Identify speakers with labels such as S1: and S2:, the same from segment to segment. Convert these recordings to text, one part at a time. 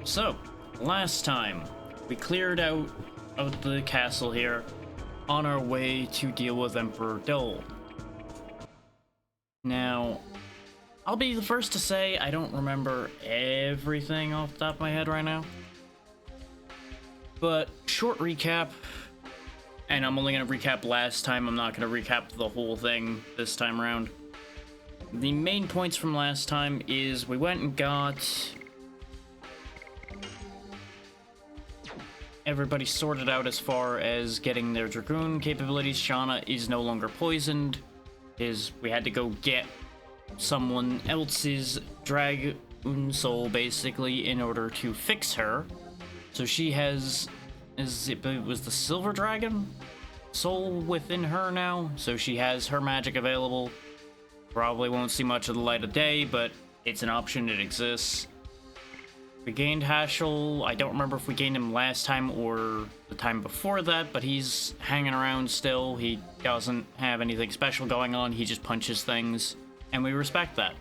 S1: So, last time, we cleared out of the castle here on our way to deal with Emperor Dole. Now, I'll be the first to say I don't remember everything off the top of my head right now. But, short recap, and I'm only going to recap last time, I'm not going to recap the whole thing this time around. The main points from last time is we went and got everybody sorted out as far as getting their Dragoon capabilities. Shauna is no longer poisoned. We had to go get someone else's Dragoon soul, basically, in order to fix her. So she has, it was the Silver Dragon soul within her now, so she has her magic available. Probably won't see much of the light of day, but it's an option, it exists. We gained Hashel. I don't remember if we gained him last time or the time before that, but he's hanging around still. He doesn't have anything special going on, he just punches things, and we respect that.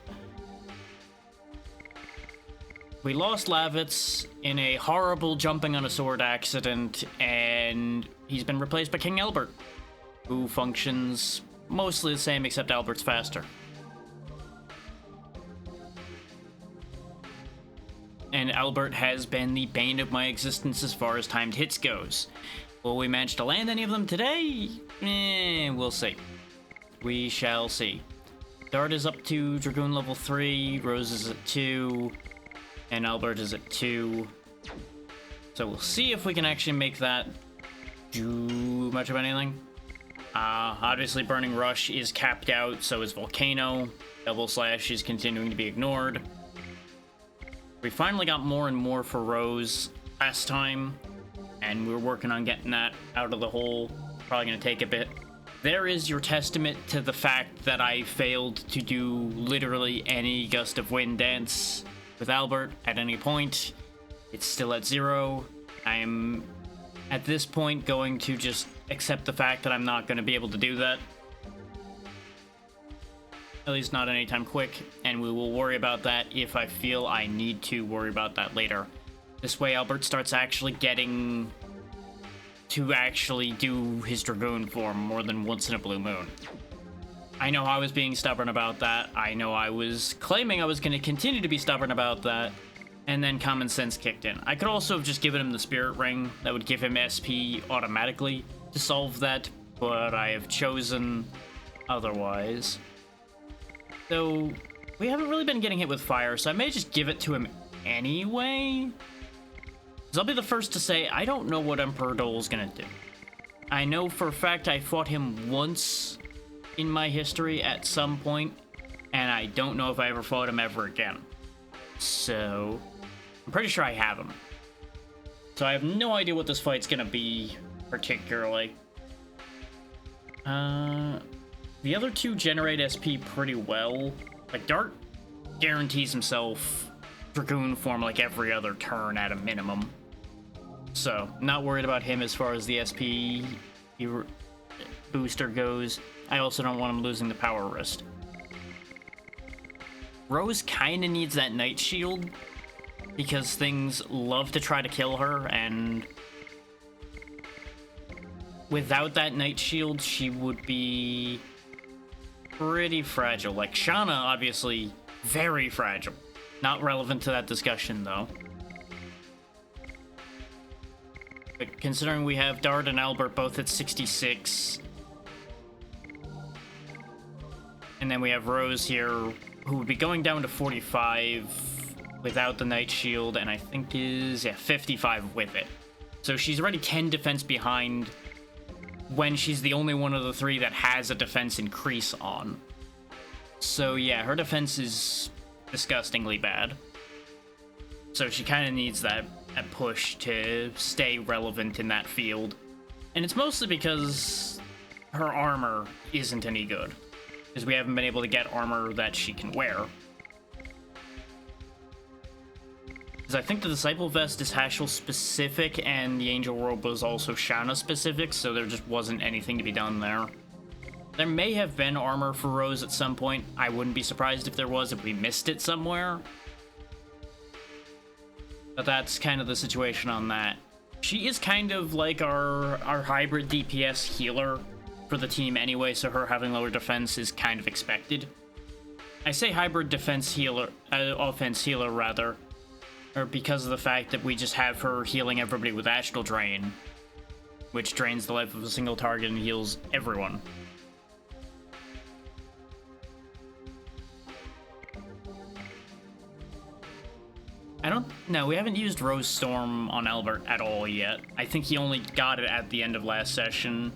S1: We lost Lavitz in a horrible jumping on a sword accident, and he's been replaced by King Albert, who functions mostly the same, except Albert's faster. And Albert has been the bane of my existence as far as timed hits goes. Will we manage to land any of them today? We'll see. We shall see. Dart is up to Dragoon level 3, Rose is at 2, and Albert is at 2. So we'll see if we can actually make that do much of anything. Obviously Burning Rush is capped out, so is Volcano. Double Slash is continuing to be ignored. We finally got more and more for Rose last time, and we're working on getting that out of the hole. Probably gonna take a bit. There is your testament to the fact that I failed to do literally any Gust of Wind dance with Albert at any point. It's still at 0. I am, at this point, going to just accept the fact that I'm not going to be able to do that. At least not anytime quick, and we will worry about that if I feel I need to worry about that later. This way Albert starts actually getting to actually do his Dragoon form more than once in a blue moon. I know I was being stubborn about that. I know I was claiming I was going to continue to be stubborn about that, and then common sense kicked in. I could also have just given him the Spirit Ring. That would give him SP automatically to solve that, but I have chosen otherwise. So, we haven't really been getting hit with fire, so I may just give it to him anyway. Because I'll be the first to say, I don't know what Emperor Dole's gonna do. I know for a fact I fought him once in my history at some point, and I don't know if I ever fought him ever again. So, I'm pretty sure I have him. So I have no idea what this fight's gonna be, particularly. The other two generate SP pretty well. Like, Dart guarantees himself Dragoon form like every other turn at a minimum. So, not worried about him as far as the SP booster goes. I also don't want him losing the power wrist. Rose kinda needs that Night Shield, because things love to try to kill her, and without that Night Shield, she would be pretty fragile. Like, Shauna, obviously, very fragile. Not relevant to that discussion, though. But considering we have Dart and Albert both at 66, and then we have Rose here, who would be going down to 45 without the Night Shield, and I think is, 55 with it. So she's already 10 defense behind when she's the only one of the three that has a defense increase on. So yeah, her defense is disgustingly bad. So she kind of needs that push to stay relevant in that field. And it's mostly because her armor isn't any good, because we haven't been able to get armor that she can wear. Because I think the Disciple Vest is Hashel specific, and the Angel Robe was also Shauna specific, so there just wasn't anything to be done there. There may have been armor for Rose at some point. I wouldn't be surprised if there was, if we missed it somewhere. But that's kind of the situation on that. She is kind of like our hybrid DPS healer for the team anyway, so her having lower defense is kind of expected. I say hybrid defense healer, offense healer rather, or because of the fact that we just have her healing everybody with Astral Drain, which drains the life of a single target and heals everyone. No, we haven't used Rose Storm on Albert at all yet. I think he only got it at the end of last session.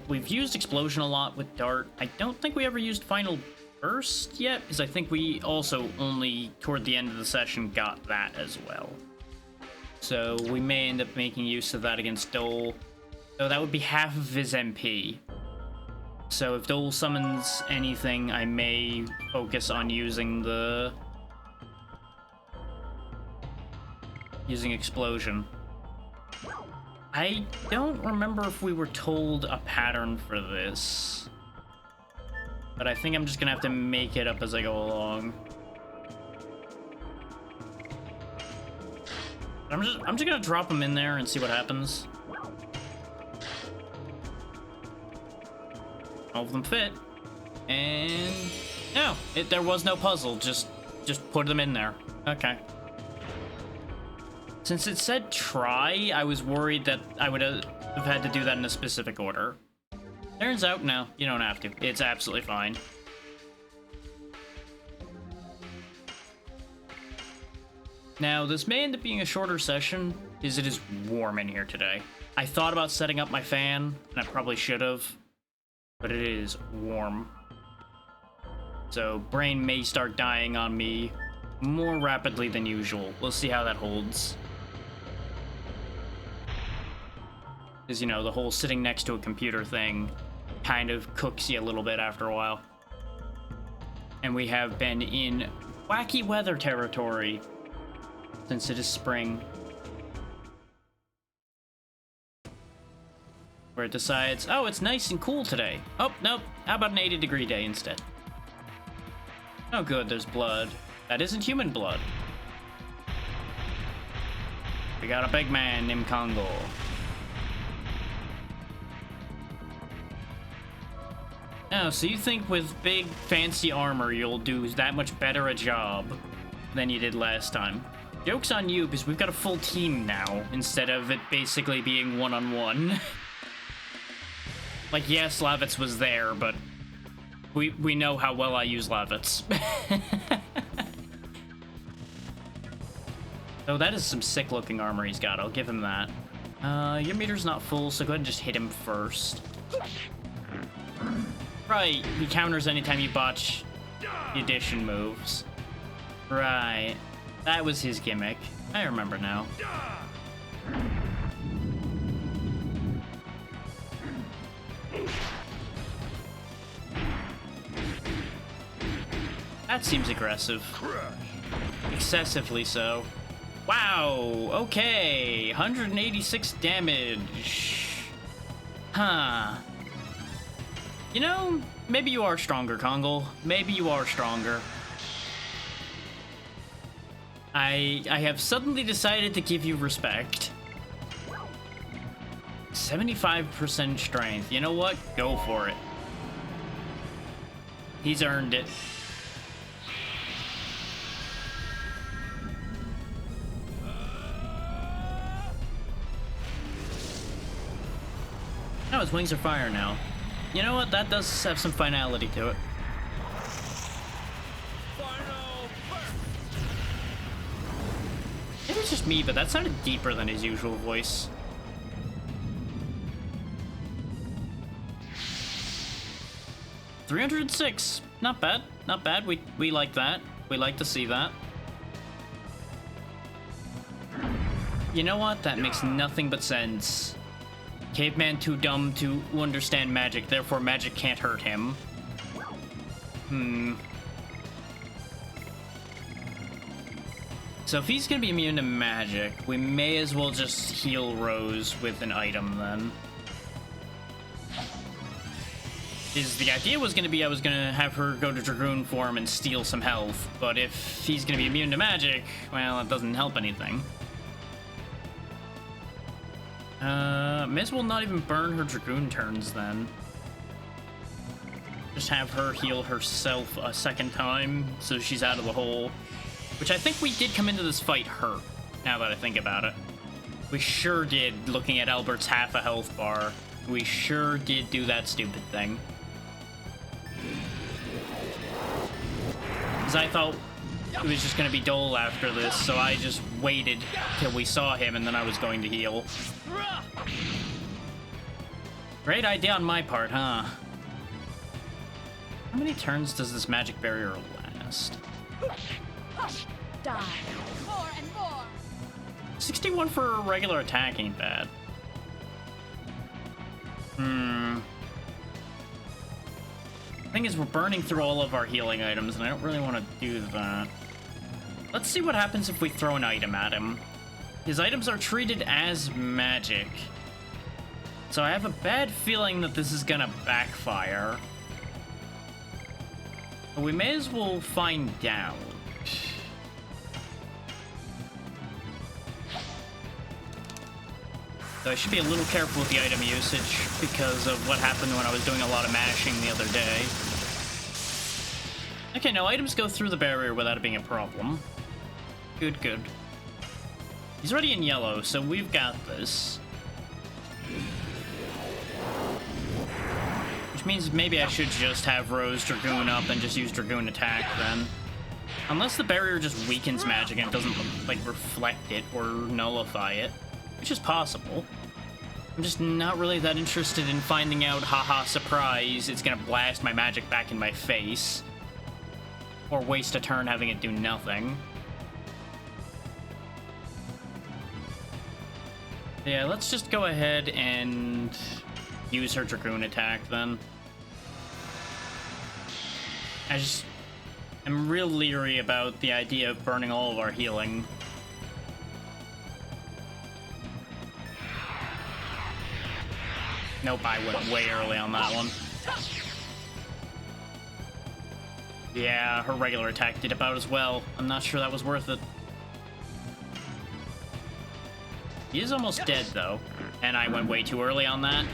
S1: We've used Explosion a lot with Dart. I don't think we ever used Final Burst yet, because I think we also only, toward the end of the session, got that as well. So we may end up making use of that against Dole. So that would be half of his MP. So if Dole summons anything, I may focus on using Explosion. I don't remember if we were told a pattern for this, but I think I'm just gonna have to make it up as I go along. I'm just gonna drop him in there and see what happens. All of them fit, and no, there was no puzzle. Just put them in there. Okay. Since it said try, I was worried that I would have had to do that in a specific order. Turns out, no, you don't have to. It's absolutely fine. Now, this may end up being a shorter session, because it is warm in here today. I thought about setting up my fan, and I probably should have, but it is warm. So, brain may start dying on me more rapidly than usual. We'll see how that holds. Because, you know, the whole sitting next to a computer thing kind of cooks you a little bit after a while. And we have been in wacky weather territory since it is spring. Where it decides, oh, it's nice and cool today. Oh, nope, how about an 80-degree day instead? Oh good, there's blood. That isn't human blood. We got a big man named Congo. Oh, so you think with big, fancy armor you'll do that much better a job than you did last time? Joke's on you, because we've got a full team now, instead of it basically being one-on-one. Like, yes, Lavitz was there, but we know how well I use Lavitz. Oh, that is some sick-looking armor he's got, I'll give him that. Your meter's not full, so go ahead and just hit him first. Right, he counters anytime you botch the addition moves. Right, that was his gimmick. I remember now. That seems aggressive. Excessively so. Wow, okay, 186 damage. Huh. You know, maybe you are stronger, Kongal. Maybe you are stronger. I have suddenly decided to give you respect. 75% strength. You know what? Go for it. He's earned it. Oh, his wings are fire now. You know what? That does have some finality to it. Maybe it's just me, but that sounded deeper than his usual voice. $306. Not bad. Not bad. We like that. We like to see that. You know what? That makes nothing but sense. Caveman too dumb to understand magic, therefore magic can't hurt him. So if he's gonna be immune to magic, we may as well just heal Rose with an item then. is the idea was going to be I was going to have her go to Dragoon form and steal some health, but if he's going to be immune to magic, well, it doesn't help anything. May as well not even burn her Dragoon turns then. Just have her heal herself a second time so she's out of the hole. Which I think we did come into this fight hurt, now that I think about it. We sure did, looking at Albert's half a health bar. We sure did do that stupid thing. Because I thought it was just going to be Dole after this, so I just waited till we saw him and then I was going to heal. Great idea on my part, huh? How many turns does this magic barrier last?
S2: Die. More and more.
S1: 61 for a regular attack ain't bad. Thing is, we're burning through all of our healing items, and I don't really want to do that. Let's see what happens if we throw an item at him. His items are treated as magic. So I have a bad feeling that this is gonna backfire. But we may as well find out. So I should be a little careful with the item usage because of what happened when I was doing a lot of mashing the other day. Okay, no, items go through the barrier without it being a problem. Good, good. He's already in yellow, so we've got this. Which means maybe I should just have Rose Dragoon up and just use Dragoon attack then. Unless the barrier just weakens magic and it doesn't, like, reflect it or nullify it. Which is possible. I'm just not really that interested in finding out, haha, surprise, it's gonna blast my magic back in my face. Or waste a turn having it do nothing. Yeah, let's just go ahead and use her Dragoon attack then. I'm real leery about the idea of burning all of our healing. Nope, I went way early on that one. Yeah, her regular attack did about as well. I'm not sure that was worth it. He is almost dead, though. And I went way too early on that.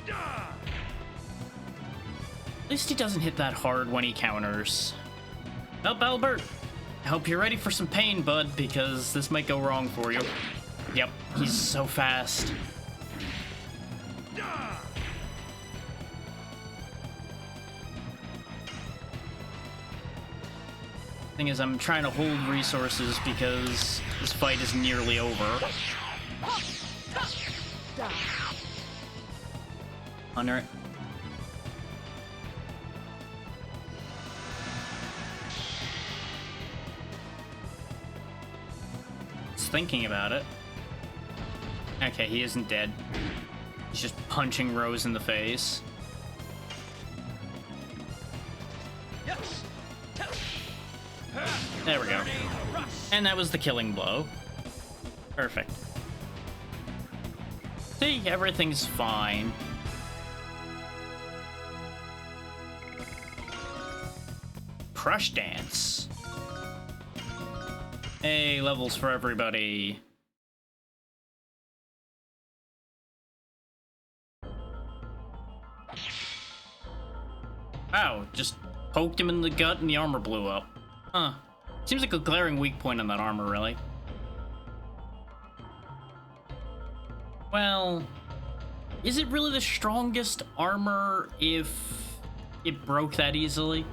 S1: At least he doesn't hit that hard when he counters. Well, Albert, I hope you're ready for some pain, bud, because this might go wrong for you. Yep, he's so fast. Thing is, I'm trying to hold resources because this fight is nearly over. Under it. Just thinking about it. Okay, he isn't dead. He's just punching Rose in the face. There we go. And that was the killing blow. Perfect. See, everything's fine. Crush dance. Hey, levels for everybody. Wow, just poked him in the gut and the armor blew up. Huh. Seems like a glaring weak point on that armor, really. Well, is it really the strongest armor if it broke that easily?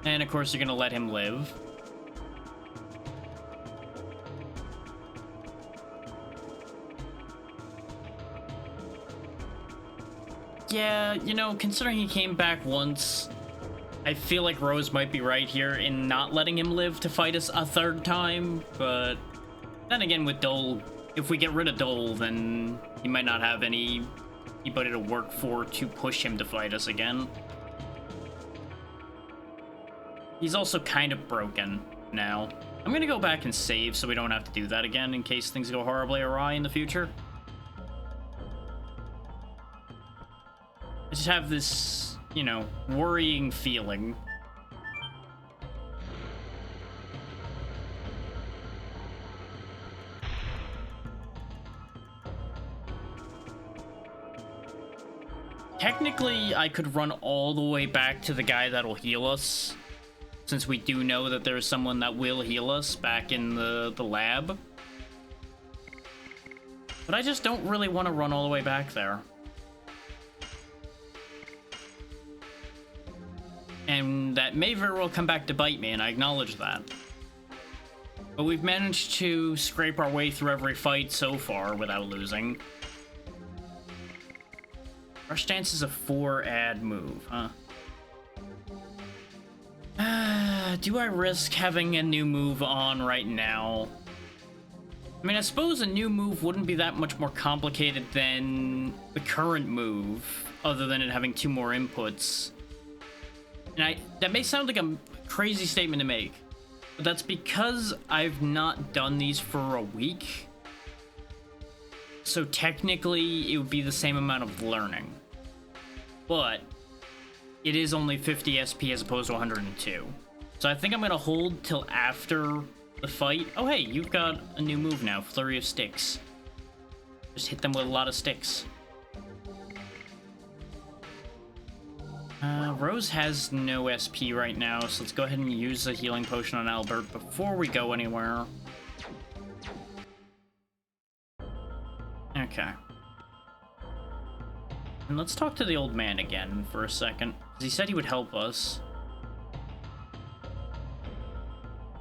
S1: And of course you're gonna let him live. Yeah, you know, considering he came back once, I feel like Rose might be right here in not letting him live to fight us a third time, but then again with Dole, if we get rid of Dole, then he might not have anybody to work for to push him to fight us again. He's also kind of broken. now. I'm gonna go back and save so we don't have to do that again in case things go horribly awry in the future. I just have this, you know, worrying feeling. Technically, I could run all the way back to the guy that'll heal us, since we do know that there's someone that will heal us back in the lab. But I just don't really want to run all the way back there. And that may very well come back to bite me, and I acknowledge that. But we've managed to scrape our way through every fight so far without losing. Rush Dance is a 4-ad move, huh? Do I risk having a new move on right now? I mean, I suppose a new move wouldn't be that much more complicated than the current move, other than it having 2 more inputs. And that may sound like a crazy statement to make, but that's because I've not done these for a week. So technically, it would be the same amount of learning. But it is only 50 SP as opposed to 102. So I think I'm going to hold till after the fight. Oh, hey, you've got a new move now, Flurry of Sticks. Just hit them with a lot of sticks. Rose has no SP right now, so let's go ahead and use a healing potion on Albert before we go anywhere. Okay. And let's talk to the old man again for a second, because he said he would help us.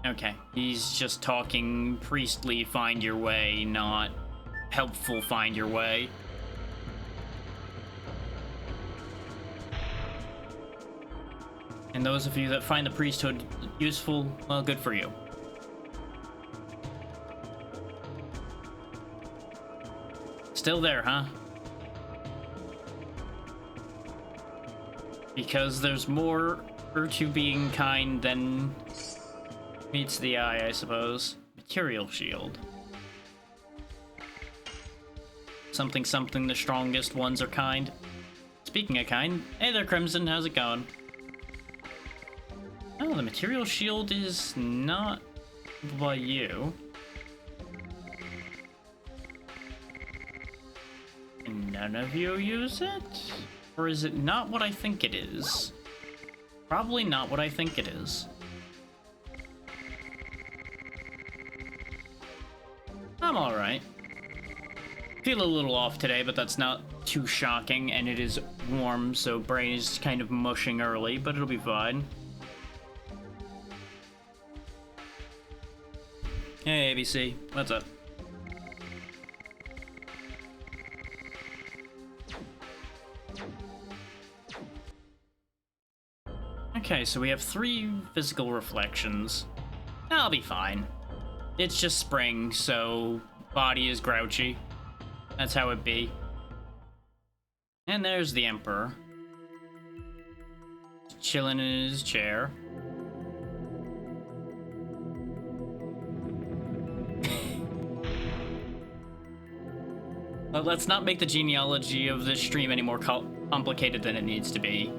S1: Okay, he's just talking priestly find your way, not helpful find your way. And those of you that find the priesthood useful, well, good for you. Still there, huh? Because there's more to being kind than meets the eye, I suppose. Material shield. Something, the strongest ones are kind. Speaking of kind, hey there, Crimson, how's it going? Oh, the material shield is not by you. And none of you use it? Or is it not what I think it is? Probably not what I think it is. I'm alright. Feel a little off today, but that's not too shocking, and it is warm, so brain is kind of mushing early, but it'll be fine. Hey, ABC, what's up? Okay, so we have 3 physical reflections. I'll be fine. It's just spring, so body is grouchy. That's how it be. And there's the Emperor. Chilling in his chair. But let's not make the genealogy of this stream any more complicated than it needs to be.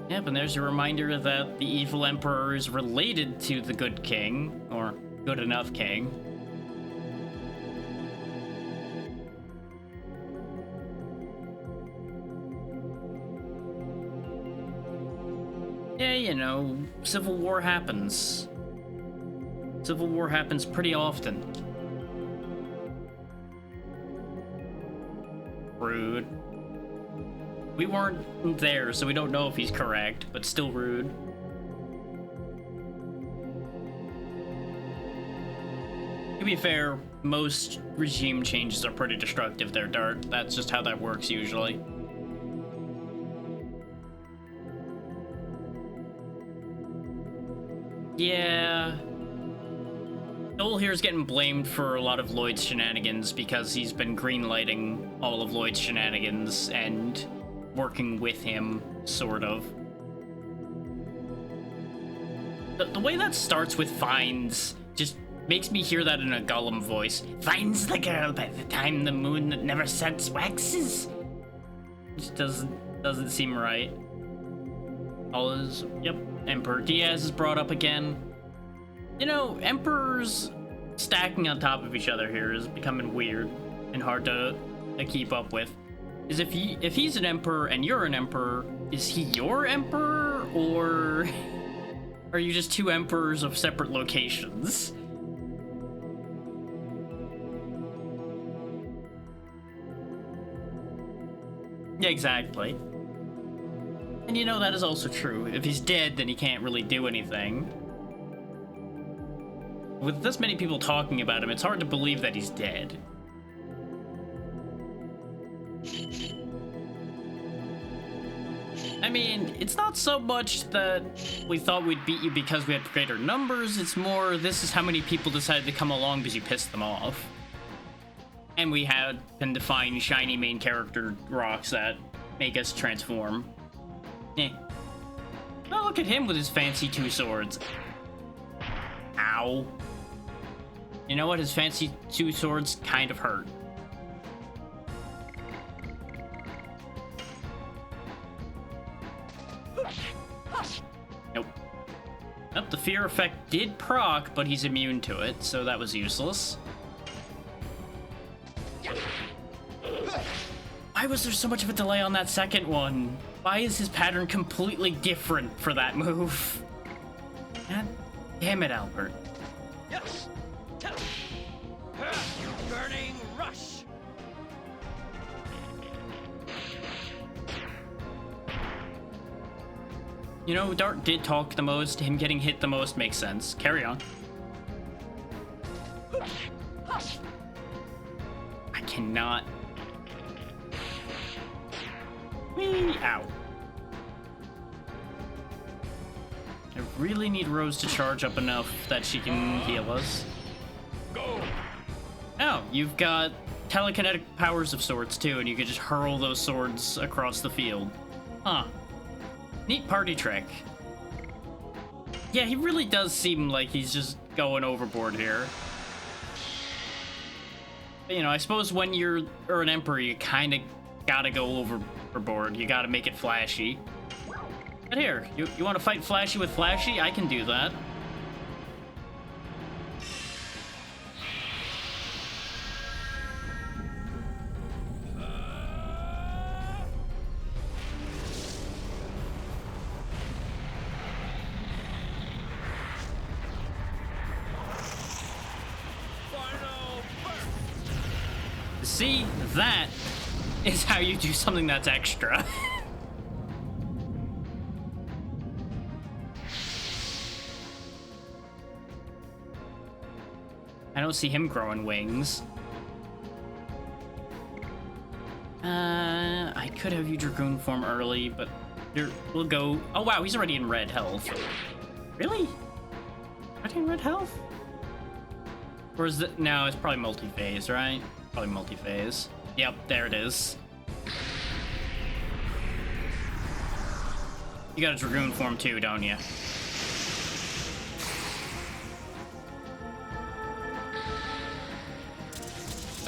S1: Yep, and there's a reminder that the evil emperor is related to the good king, or good enough king. Yeah, you know, civil war happens. Civil war happens pretty often. Rude. We weren't there, so we don't know if he's correct, but still rude. To be fair, most regime changes are pretty destructive there, Dart. That's just how that works usually. Yeah. Dole here's getting blamed for a lot of Lloyd's shenanigans because he's been greenlighting all of Lloyd's shenanigans, and working with him, sort of. The way that starts with finds just makes me hear that in a Gollum voice. Finds the girl by the time the moon that never sets waxes. Just doesn't seem right. All is, yep. Emperor Diaz is brought up again. You know, emperors stacking on top of each other here is becoming weird and hard to keep up with. Is if he's an emperor and you're an emperor, is he your emperor, or are you just two emperors of separate locations? Yeah, exactly. And you know, that is also true. If he's dead, then he can't really do anything. With this many people talking about him, it's hard to believe that he's dead. I mean, it's not so much that we thought we'd beat you because we had greater numbers, it's more this is how many people decided to come along because you pissed them off. And we can define shiny main character rocks that make us transform. Eh. Oh, look at him with his fancy two swords. Ow. You know what? His fancy two swords kind of hurt. Nope. Nope, the fear effect did proc, but he's immune to it, so that was useless. Why was there so much of a delay on that second one? Why is his pattern completely different for that move? God damn it, Albert.
S3: Yes. Burning rush.
S1: You know, Dart did talk the most. Him getting hit the most makes sense. Carry on. I cannot. Whee! Ow. I really need Rose to charge up enough that she can heal us.
S3: Go.
S1: Oh, you've got telekinetic powers of sorts too, and you can just hurl those swords across the field. Huh. Neat party trick. Yeah, he really does seem like he's just going overboard here. But, you know, I suppose when you're an emperor, you kind of gotta go overboard. You gotta make it flashy. But here, you want to fight flashy with flashy? I can do that. See, that is how you do something that's extra. I don't see him growing wings. I could have you Dragoon form early, but we'll go. Oh wow, he's already in red health. Really? Already in red health? Or is it? No, it's probably multi-phase, right? Probably multi-phase. Yep, there it is. You got a Dragoon form too, don't you?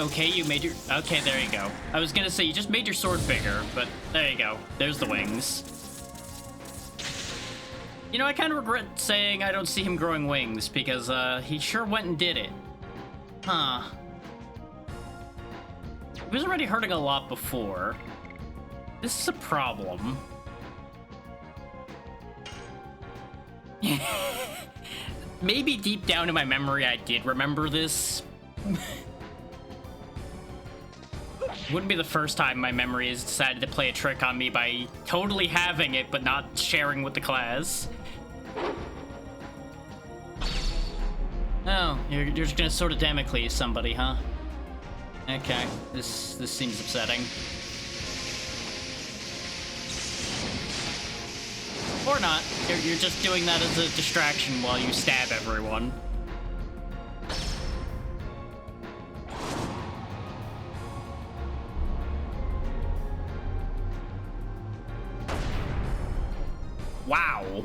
S1: Okay, you made your... Okay, there you go. I was gonna say, you just made your sword bigger, but there you go. There's the wings. You know, I kind of regret saying I don't see him growing wings, because, he sure went and did it. Huh. He was already hurting a lot before. This is a problem. Maybe deep down in my memory I did remember this. Wouldn't be the first time my memory has decided to play a trick on me by totally having it but not sharing with the class. Oh, you're just gonna sort of Damocles somebody, huh? Okay, this seems upsetting. Or not. You're just doing that as a distraction while you stab everyone. Wow.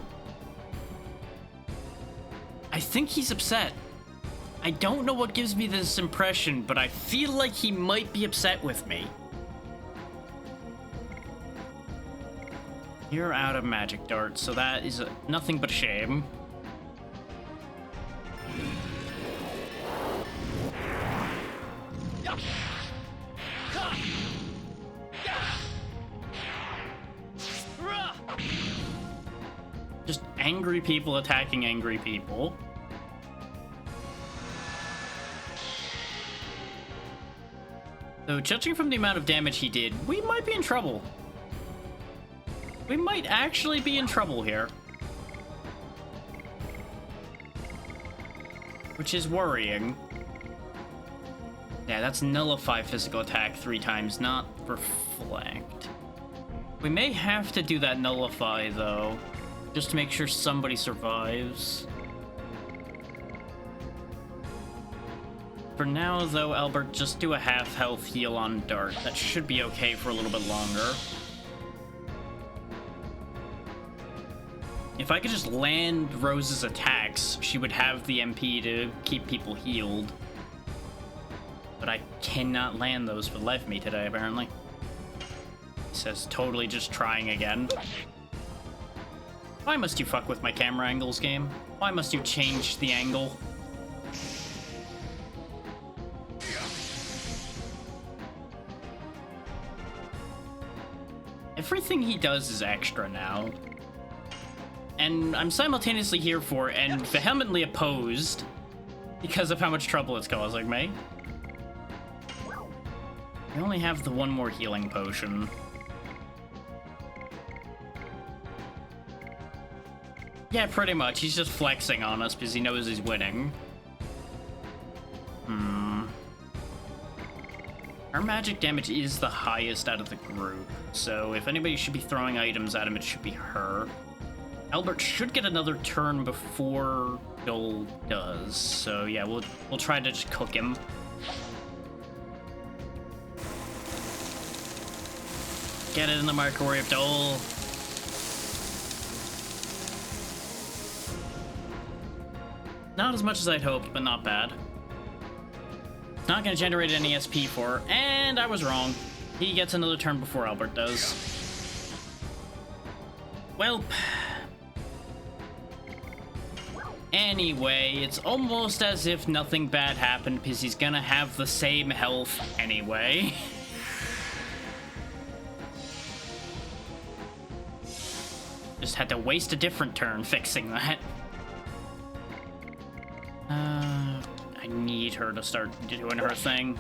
S1: I think he's upset. I don't know what gives me this impression, but I feel like he might be upset with me. You're out of magic dart, so that is nothing but a shame. Just angry people attacking angry people. So, judging from the amount of damage he did, we might be in trouble. We might actually be in trouble here. Which is worrying. Yeah, that's nullify physical attack 3 times, not reflect. We may have to do that nullify, though, just to make sure somebody survives. For now, though, Albert, just do a half health heal on Dart. That should be okay for a little bit longer. If I could just land Rose's attacks, she would have the MP to keep people healed. But I cannot land those for the life of me today, apparently. He says, totally just trying again. Why must you fuck with my camera angles, game? Why must you change the angle? Everything he does is extra now. And I'm simultaneously here for and vehemently opposed because of how much trouble it's causing me. I only have the one more healing potion. Yeah, pretty much. He's just flexing on us because he knows he's winning. Our magic damage is the highest out of the group, so if anybody should be throwing items at him, it should be her. Albert should get another turn before Dole does, so yeah, we'll try to just cook him. Get it in the microwave, Dole. Not as much as I'd hoped, but not bad. Not gonna generate any SP for her, and I was wrong. He gets another turn before Albert does. Welp. Anyway, it's almost as if nothing bad happened because he's gonna have the same health anyway. Just had to waste a different turn fixing that. I need her to start doing her thing.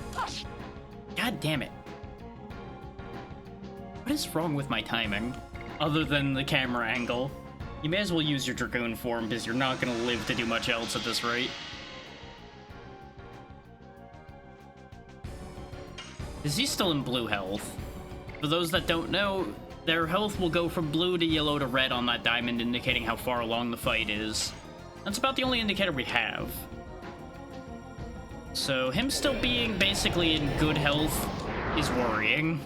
S1: God damn it. What is wrong with my timing? Other than the camera angle. You may as well use your Dragoon form because you're not going to live to do much else at this rate. Is he still in blue health? For those that don't know, their health will go from blue to yellow to red on that diamond, indicating how far along the fight is. That's about the only indicator we have. So him still being basically in good health is worrying.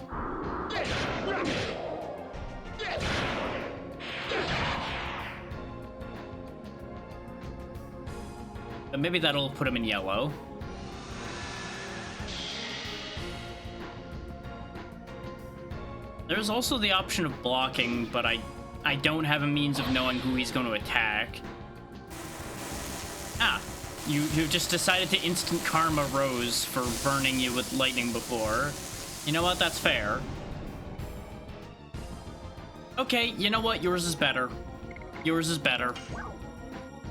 S1: But maybe that'll put him in yellow. There's also the option of blocking, but I don't have a means of knowing who he's going to attack. Ah, you just decided to instant karma Rose for burning you with lightning before. You know what? That's fair. Okay, you know what? Yours is better. Yours is better.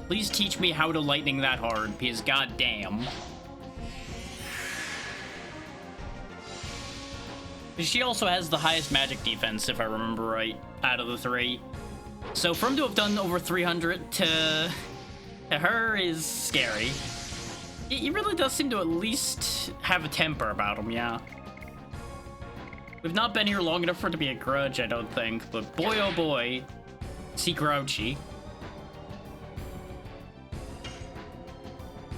S1: Please teach me how to lightning that hard, because goddamn. She also has the highest magic defense, if I remember right, out of the 3. So for him to have done over 300 to her is scary. He really does seem to at least have a temper about him, yeah. We've not been here long enough for it to be a grudge, I don't think, but boy oh boy, is he grouchy.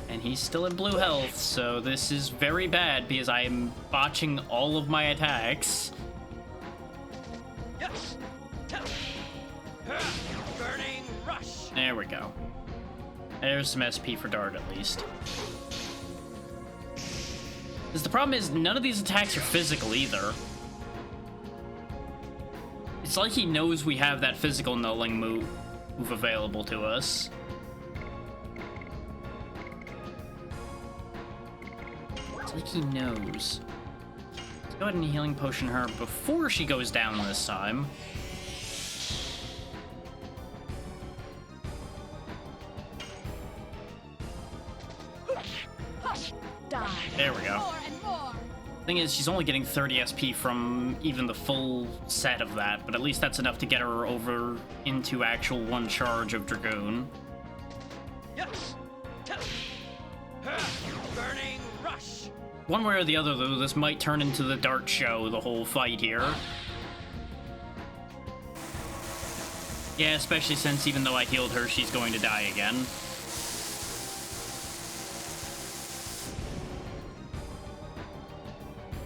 S1: And he's still in blue health, so this is very bad because I am botching all of my attacks. There we go. There's some SP for Dart, at least. Because the problem is, none of these attacks are physical, either. It's like he knows we have that physical nulling move available to us. It's like he knows. Let's go ahead and healing potion her before she goes down this time. There we go.
S2: More and more.
S1: Thing is, she's only getting 30 SP from even the full set of that, but at least that's enough to get her over into actual one charge of Dragoon.
S3: Yes. Burning rush.
S1: One way or the other, though, this might turn into the Dart show, the whole fight here. Yeah, especially since even though I healed her, she's going to die again.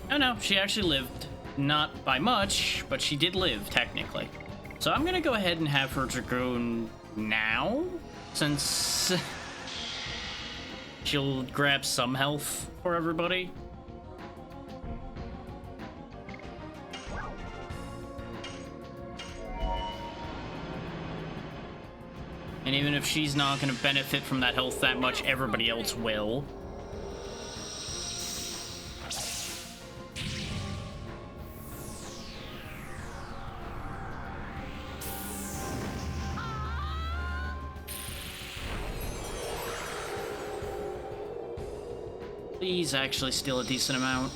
S1: Oh no, she actually lived. Not by much, but she did live, technically. So I'm gonna go ahead and have her Dragoon now, since she'll grab some health for everybody. And even if she's not gonna benefit from that health that much, everybody else will. Please actually steal a decent amount.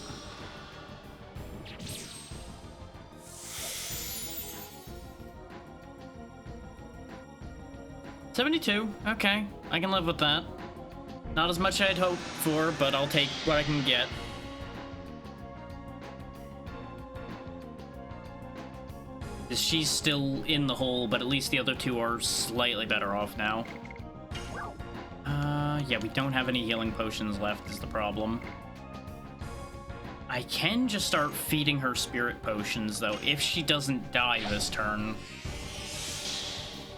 S1: $72. Okay, I can live with that. Not as much as I'd hoped for, but I'll take what I can get. She's still in the hole, but at least the other two are slightly better off now. Yeah, we don't have any healing potions left is the problem. I can just start feeding her spirit potions, though. If she doesn't die this turn,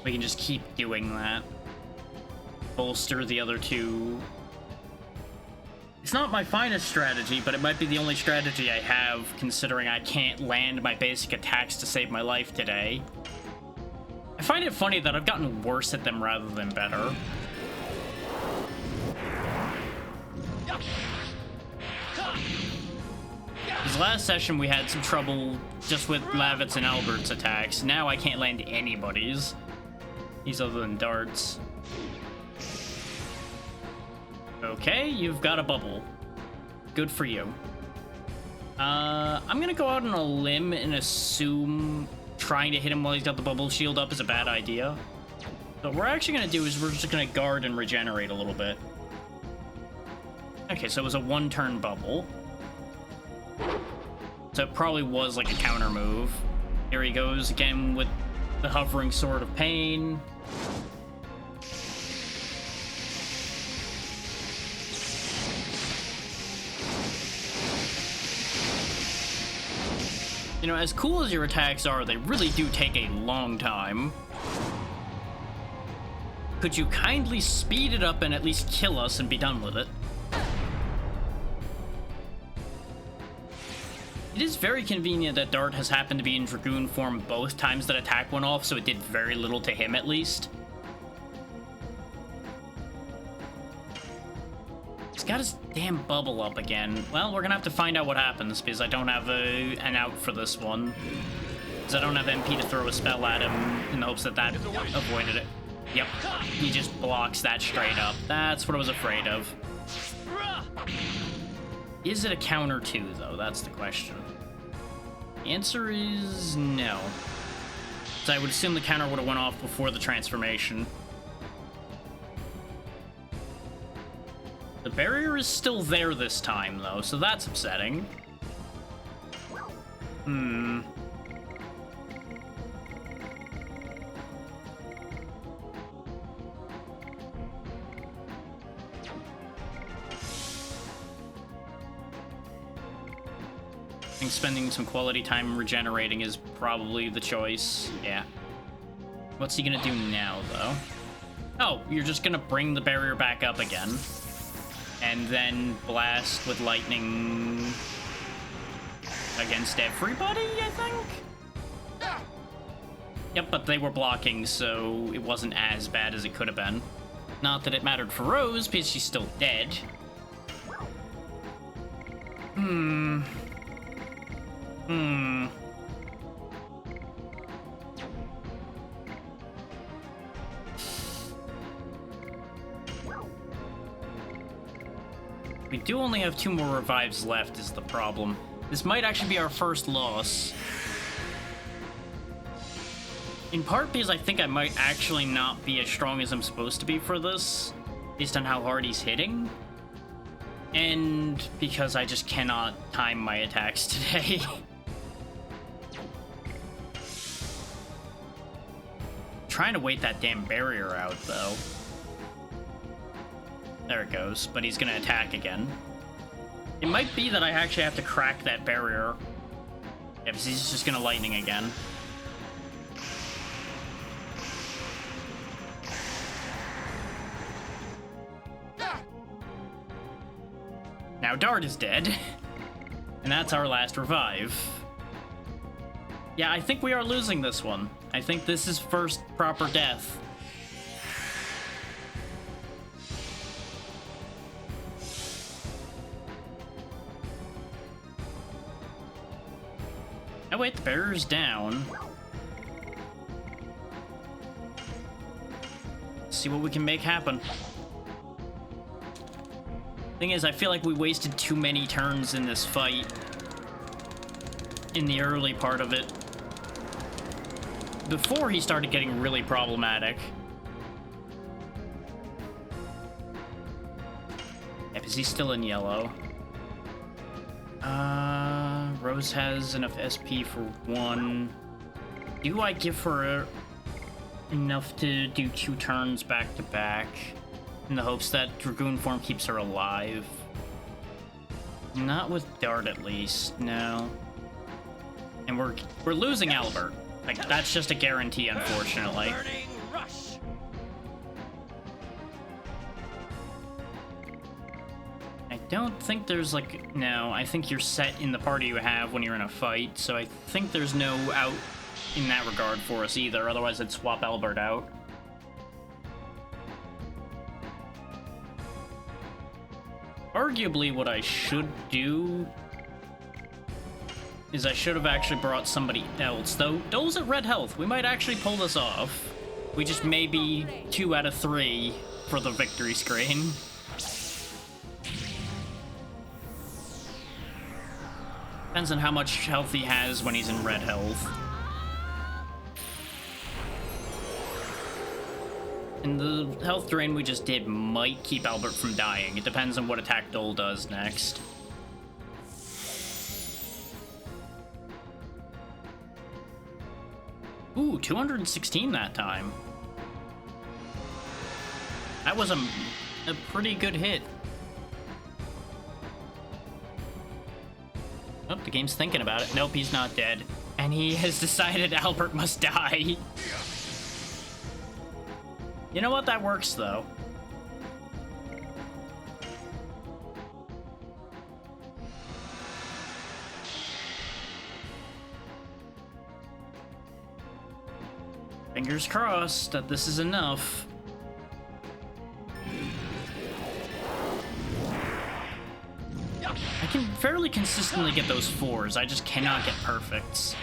S1: we can just keep doing that. Bolster the other two. It's not my finest strategy, but it might be the only strategy I have, considering I can't land my basic attacks to save my life today. I find it funny that I've gotten worse at them rather than better. Because last session we had some trouble just with Lavitz and Albert's attacks. Now I can't land anybody's. These other than darts. Okay, you've got a bubble. Good for you. I'm gonna go out on a limb and assume trying to hit him while he's got the bubble shield up is a bad idea. So what we're actually gonna do is we're just gonna guard and regenerate a little bit. Okay, so it was a one-turn bubble. So it probably was like a counter move. Here he goes again with the hovering sword of pain. You know, as cool as your attacks are, they really do take a long time. Could you kindly speed it up and at least kill us and be done with it? It is very convenient that Dart has happened to be in Dragoon form both times that attack went off, so it did very little to him at least. He's got his damn bubble up again. Well, we're gonna have to find out what happens, because I don't have an out for this one. Because I don't have MP to throw a spell at him in the hopes that that avoided it. Yep, he just blocks that straight up. That's what I was afraid of. Is it a counter too, though? That's the question. The answer is no. So I would assume the counter would have went off before the transformation. The barrier is still there this time, though, so that's upsetting. I think spending some quality time regenerating is probably the choice. Yeah. What's he gonna do now, though? Oh, you're just gonna bring the barrier back up again. And then blast with lightning against everybody, I think? Yep, but they were blocking, so it wasn't as bad as it could have been. Not that it mattered for Rose, because she's still dead. We do only have 2 more revives left is the problem. This might actually be our first loss. In part because I think I might actually not be as strong as I'm supposed to be for this, based on how hard he's hitting. And because I just cannot time my attacks today. Trying to wait that damn barrier out, though. There it goes, but he's gonna attack again. It might be that I actually have to crack that barrier. Yeah, because he's just gonna lightning again. Now Dart is dead. And that's our last revive. Yeah, I think we are losing this one. I think this is first proper death. Oh wait, the barrier's down. Let's see what we can make happen. Thing is, I feel like we wasted too many turns in this fight. In the early part of it. Before he started getting really problematic. Yeah, because he's still in yellow. Rose has enough SP for 1. Do I give her enough to do 2 turns back to back? In the hopes that Dragoon form keeps her alive? Not with Dart, at least, no. And we're losing Albert. Like, that's just a guarantee, unfortunately.
S3: Burning rush.
S1: I don't think there's, like... No, I think you're set in the party you have when you're in a fight, so I think there's no out in that regard for us either, otherwise I'd swap Albert out. Arguably, what I should do is I should have actually brought somebody else, though Dole's at red health. We might actually pull this off. We just may be 2 out of 3 for the victory screen. Depends on how much health he has when he's in red health. And the health drain we just did might keep Albert from dying. It depends on what attack Dole does next. Ooh, 216 that time. That was a pretty good hit. Oh, the game's thinking about it. Nope, he's not dead. And he has decided Albert must die. You know what? That works, though. Fingers crossed that this is enough. I can fairly consistently get those 4s. I just cannot get perfects.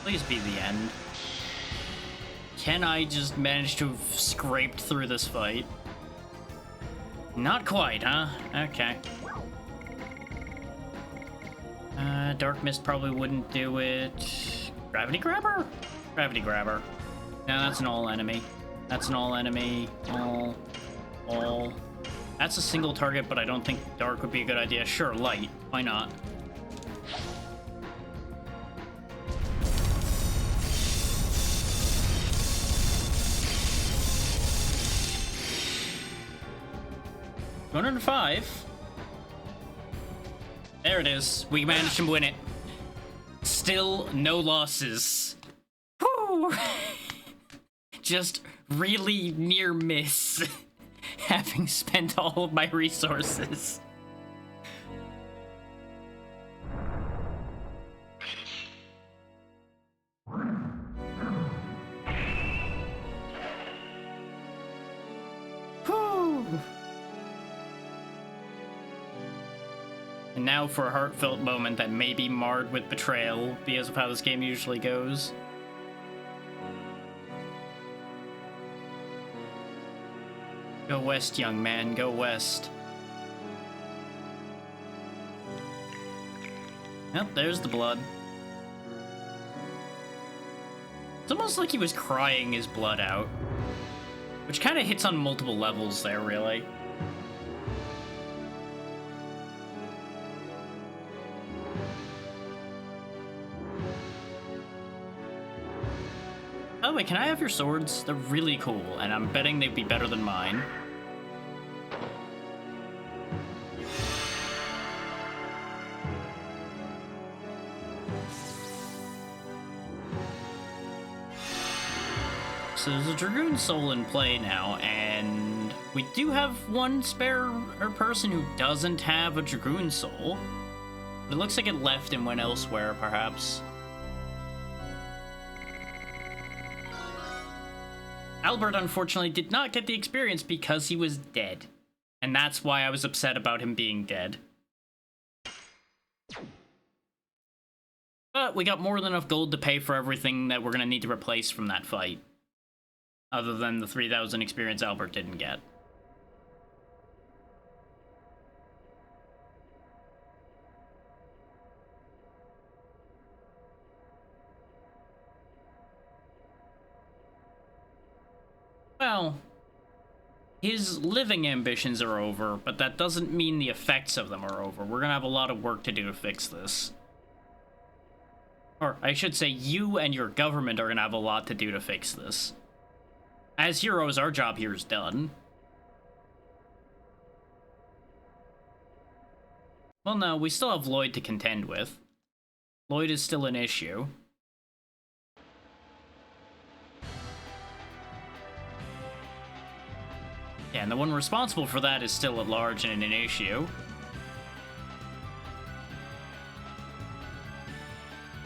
S1: Please be the end. Can I just manage to have scraped through this fight? Not quite, huh? Okay. Dark Mist probably wouldn't do it. Gravity Grabber? Gravity Grabber. No, that's an all enemy. That's an all enemy. All. That's a single target, but I don't think Dark would be a good idea. Sure, Light. Why not? $105. There it is. We managed to win it. Still no losses. Whew. Just really near miss. Having spent all of my resources. Whew. And now for a heartfelt moment that may be marred with betrayal because of how this game usually goes. Go west, young man, go west. Yep, there's the blood. It's almost like he was crying his blood out. Which kind of hits on multiple levels there, really. By the way, can I have your swords? They're really cool, and I'm betting they'd be better than mine. So there's a Dragoon soul in play now, and we do have one spare person who doesn't have a Dragoon soul. It looks like it left and went elsewhere, perhaps. Albert, unfortunately, did not get the experience because he was dead. And that's why I was upset about him being dead. But we got more than enough gold to pay for everything that we're going to need to replace from that fight. Other than the 3,000 experience Albert didn't get. Well, his living ambitions are over, but that doesn't mean the effects of them are over. We're gonna have a lot of work to do to fix this. Or, I should say, you and your government are gonna have a lot to do to fix this. As heroes, our job here is done. Well, no, we still have Lloyd to contend with. Lloyd is still an issue. Yeah, and the one responsible for that is still at large and an issue.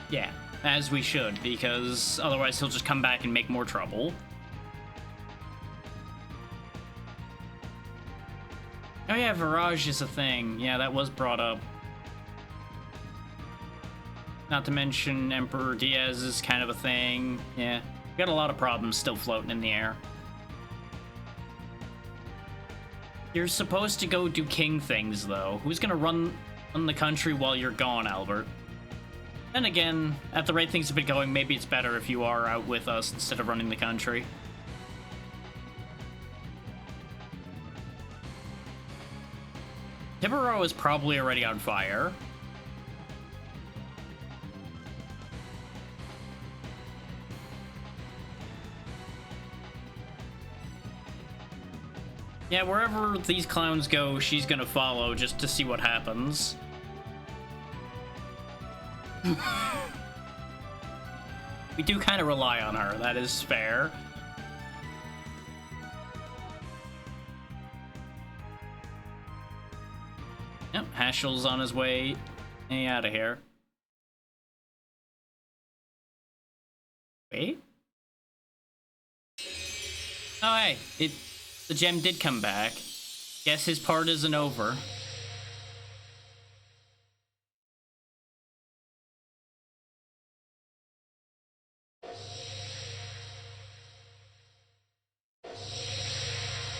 S1: Yeah, as we should, because otherwise he'll just come back and make more trouble. Oh yeah, Virage is a thing. Yeah, that was brought up. Not to mention Emperor Diaz is kind of a thing. Yeah, we got a lot of problems still floating in the air. You're supposed to go do king things, though. Who's gonna run the country while you're gone, Albert? Then again, at the rate things have been going, maybe it's better if you are out with us instead of running the country. Tibero is probably already on fire. Yeah, wherever these clowns go, she's gonna follow just to see what happens. We do kind of rely on her, that is fair. Yep, Haschel's on his way out of here. Wait? Oh, hey, the gem did come back. Guess his part isn't over.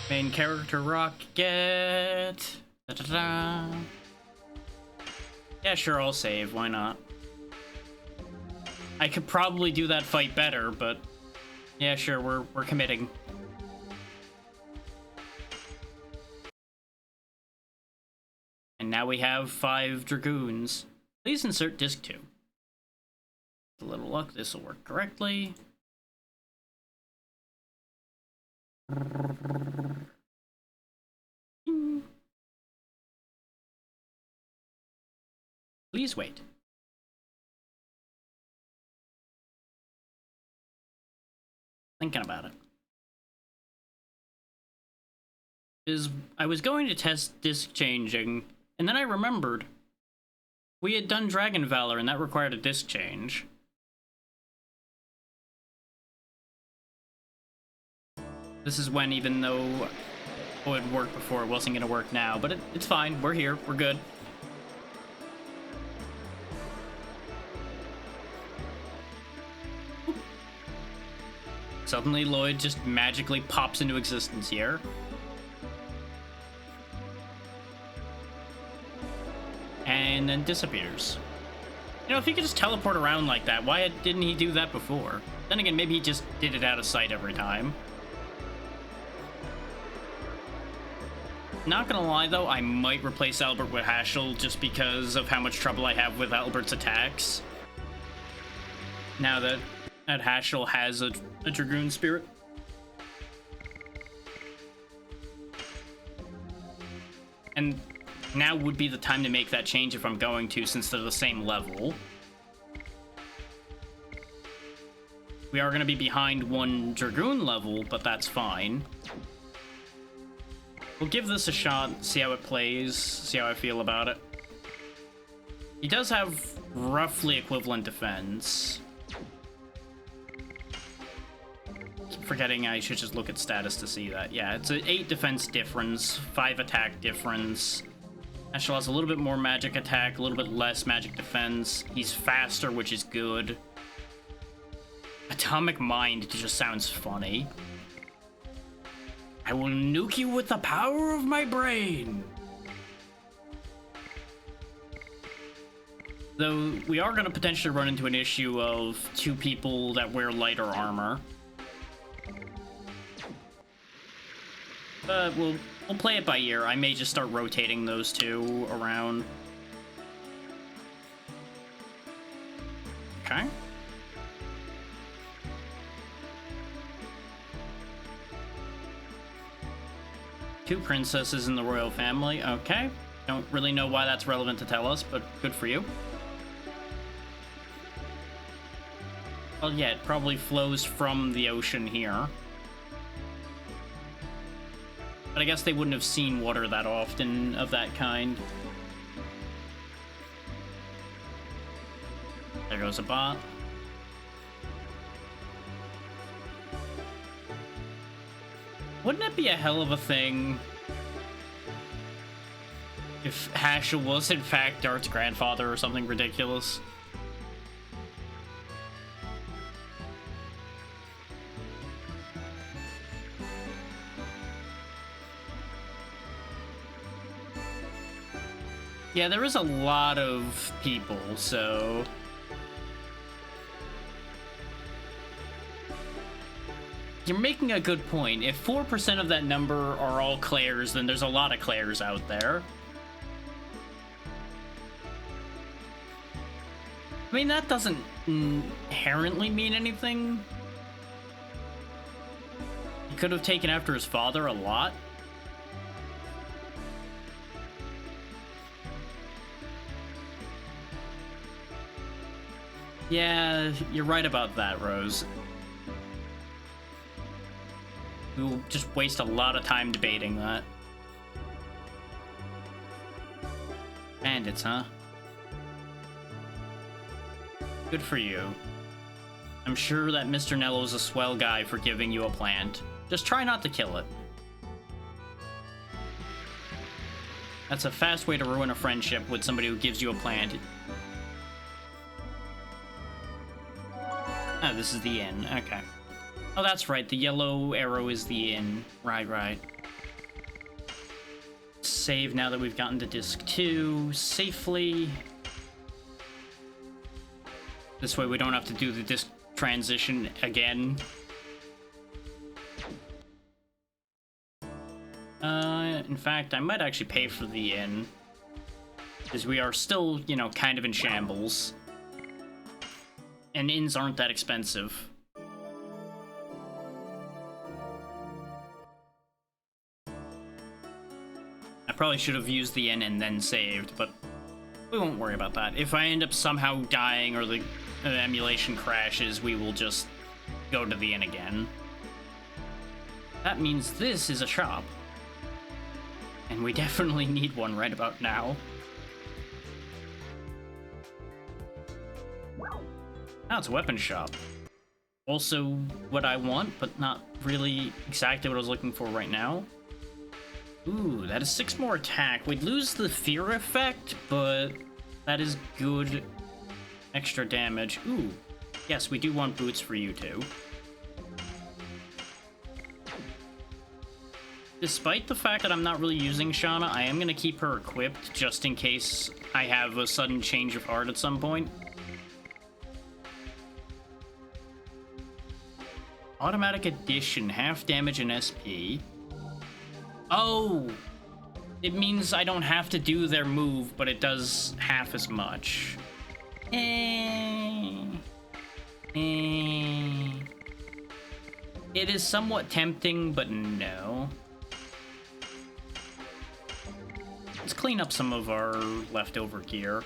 S1: Main character rocket. Da-da-da. Yeah, sure, I'll save. Why not? I could probably do that fight better, but yeah, sure, we're committing. And now we have 5 Dragoons. Please insert disc 2. With a little luck, this will work correctly. Please wait. thinking about it. I was going to test disc changing, and then I remembered we had done Dragon Valor, and that required a disc change. This is when, even though it had worked before, it wasn't going to work now, but it's fine. We're here. We're good. Suddenly, Lloyd just magically pops into existence here. And then disappears. You know, if he could just teleport around like that, why didn't he do that before? Then again, maybe he just did it out of sight every time. Not gonna lie though, I might replace Albert with Haschel just because of how much trouble I have with Albert's attacks. Now that Haschel has a Dragoon spirit. And now would be the time to make that change if I'm going to, since they're the same level. We are going to be behind one Dragoon level, but that's fine. We'll give this a shot, see how it plays, see how I feel about it. He does have roughly equivalent defense. Keep forgetting I should just look at status to see that. Yeah, it's an 8 defense difference, 5 attack difference. Haschel has a little bit more magic attack, a little bit less magic defense. He's faster, which is good. Atomic Mind just sounds funny. I will nuke you with the power of my brain. Though we are going to potentially run into an issue of 2 people that wear lighter armor. But we'll play it by ear. I may just start rotating those 2 around. Okay. Two princesses in the royal family. Okay. Don't really know why that's relevant to tell us, but good for you. Well, yeah, it probably flows from the ocean here. But I guess they wouldn't have seen water that often of that kind. There goes a bot. Wouldn't it be a hell of a thing if Haschel was in fact Dart's grandfather or something ridiculous? Yeah, there is a lot of people, so... You're making a good point. If 4% of that number are all Claires, then there's a lot of Claires out there. I mean, that doesn't inherently mean anything. He could have taken after his father a lot. Yeah, you're right about that, Rose. We will just waste a lot of time debating that. Bandits, huh? Good for you. I'm sure that Mr. Nello's a swell guy for giving you a plant. Just try not to kill it. That's a fast way to ruin a friendship with somebody who gives you a plant. Oh, this is the inn. Okay. Oh, that's right. The yellow arrow is the inn. Right. Save now that we've gotten to disc 2 safely. This way we don't have to do the disc transition again. In fact, I might actually pay for the inn, because we are still, you know, kind of in shambles. And inns aren't that expensive. I probably should have used the inn and then saved, but we won't worry about that. If I end up somehow dying or the emulation crashes, we will just go to the inn again. That means this is a shop. And we definitely need one right about now. Now it's a weapon shop. Also what I want, but not really exactly what I was looking for right now. Ooh, that is 6 more attack. We'd lose the fear effect, but that is good extra damage. Ooh, yes, we do want boots for you too. Despite the fact that I'm not really using Shauna, I am going to keep her equipped just in case I have a sudden change of heart at some point. Automatic addition, half damage and SP. Oh! It means I don't have to do their move, but it does half as much. It is somewhat tempting, but no. Let's clean up some of our leftover gear.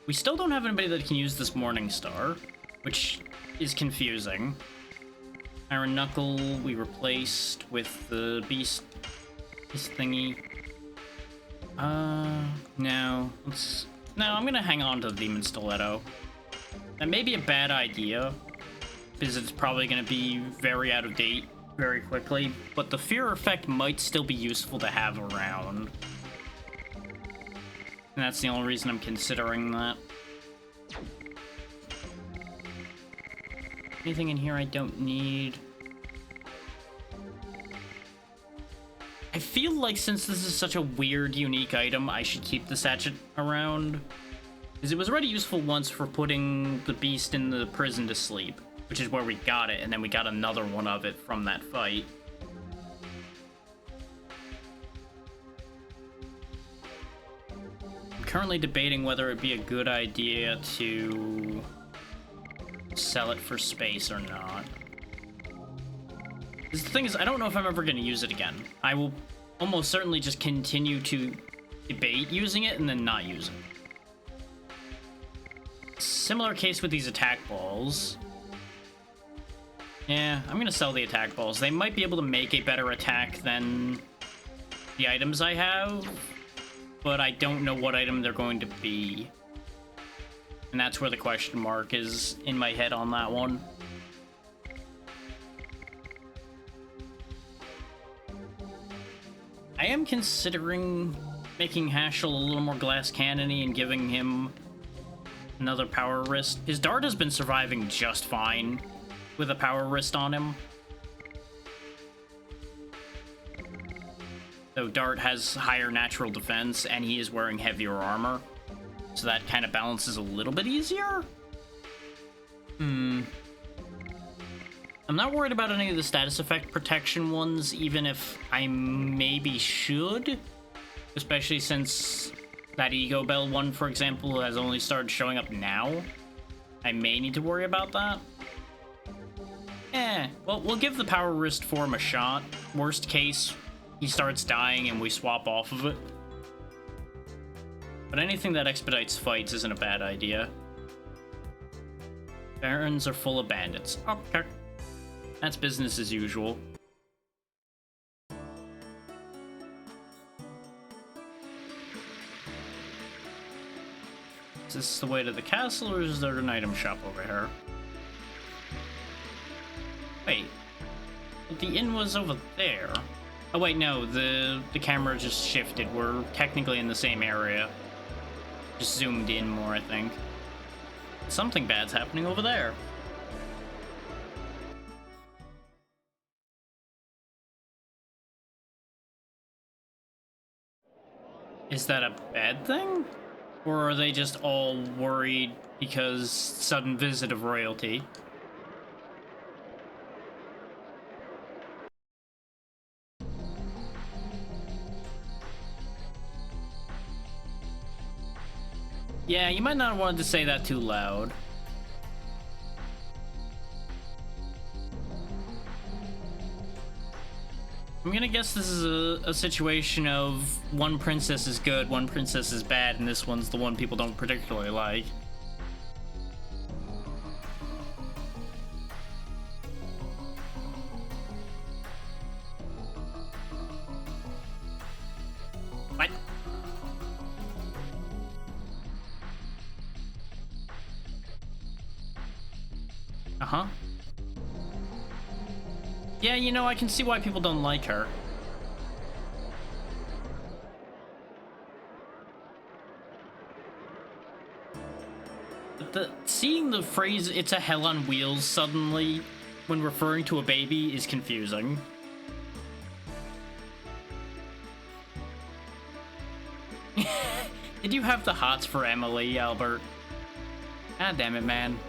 S1: We still don't have anybody that can use this Morning Star, which is confusing. Iron Knuckle we replaced with the Beast thingy. No. I'm gonna hang on to the Demon Stiletto. That may be a bad idea, because it's probably gonna be very out of date very quickly, but the fear effect might still be useful to have around. And that's the only reason I'm considering that. Anything in here I don't need? I feel like since this is such a weird, unique item, I should keep the sachet around. Because it was already useful once for putting the beast in the prison to sleep, which is where we got it, and then we got another one of it from that fight. I'm currently debating whether it'd be a good idea to sell it for space or not. Because the thing is, I don't know if I'm ever going to use it again. I will almost certainly just continue to debate using it and then not use it. Similar case with these attack balls. Yeah, I'm going to sell the attack balls. They might be able to make a better attack than the items I have, but I don't know what item they're going to be. And that's where the question mark is in my head on that one. I am considering making Hashel a little more glass cannony and giving him another power wrist. His dart has been surviving just fine with a power wrist on him. So dart has higher natural defense and he is wearing heavier armor. So that kind of balances a little bit easier? I'm not worried about any of the status effect protection ones, even if I maybe should. Especially since that Ego Bell one, for example, has only started showing up now. I may need to worry about that. Well, we'll give the power wrist form a shot. Worst case, he starts dying and we swap off of it. But anything that expedites fights isn't a bad idea. Barrens are full of bandits. Okay. That's business as usual. Is this the way to the castle, or is there an item shop over here? Wait. The inn was over there. Oh wait, no, the camera just shifted. We're technically in the same area. Just zoomed in more, I think. Something bad's happening over there. Is that a bad thing? Or are they just all worried because sudden visit of royalty? Yeah, you might not want to say that too loud. I'm gonna guess this is a situation of one princess is good, one princess is bad, and this one's the one people don't particularly like. Uh-huh. Yeah, you know, I can see why people don't like her. But seeing the phrase "it's a hell on wheels" suddenly when referring to a baby is confusing. Did you have the hots for Emily, Albert? God damn it, man.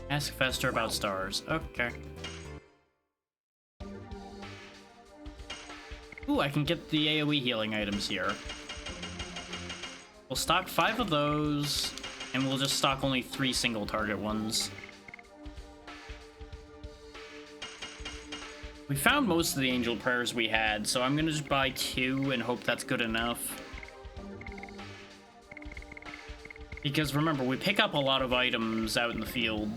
S1: Ask Fester about stars. Okay. Ooh, I can get the AoE healing items here. We'll stock 5 of those, and we'll just stock only 3 single target ones. We found most of the angel prayers we had, so I'm gonna just buy 2 and hope that's good enough. Because remember, we pick up a lot of items out in the field,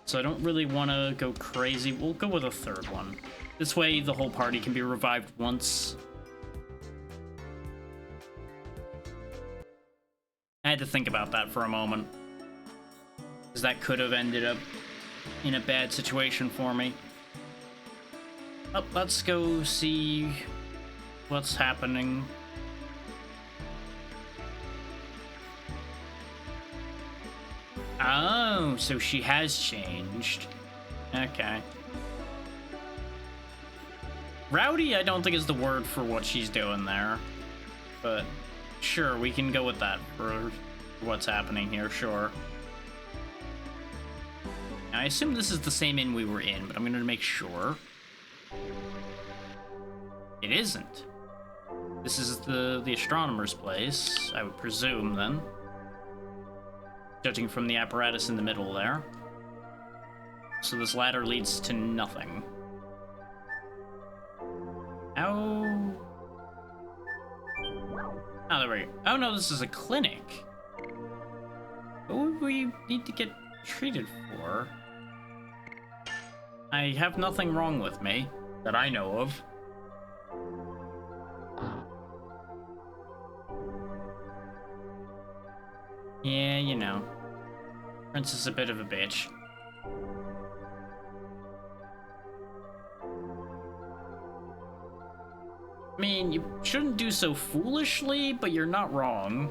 S1: so I don't really want to go crazy. We'll go with a 3rd one. This way, the whole party can be revived once. I had to think about that for a moment, because that could have ended up in a bad situation for me. Oh, let's go see what's happening. Oh, so she has changed. Okay. Rowdy, I don't think is the word for what she's doing there. But sure, we can go with that for what's happening here, sure. Now, I assume this is the same inn we were in, but I'm gonna make sure. It isn't. This is the astronomer's place, I would presume, then. Judging from the apparatus in the middle there. So this ladder leads to nothing. Ow. Oh, there we go. Oh no, this is a clinic. What would we need to get treated for? I have nothing wrong with me, that I know of. Yeah, you know. Prince is a bit of a bitch. I mean, you shouldn't do so foolishly, but you're not wrong.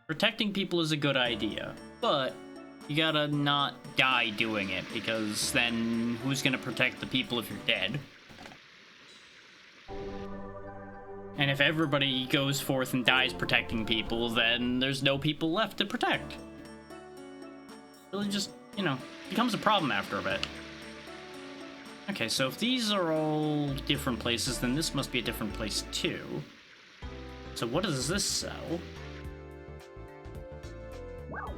S1: Protecting people is a good idea, but you gotta not die doing it, because then who's gonna protect the people if you're dead? And if everybody goes forth and dies protecting people, then there's no people left to protect. Really just, you know, becomes a problem after a bit. Okay, so if these are all different places, then this must be a different place too. So what does this sell?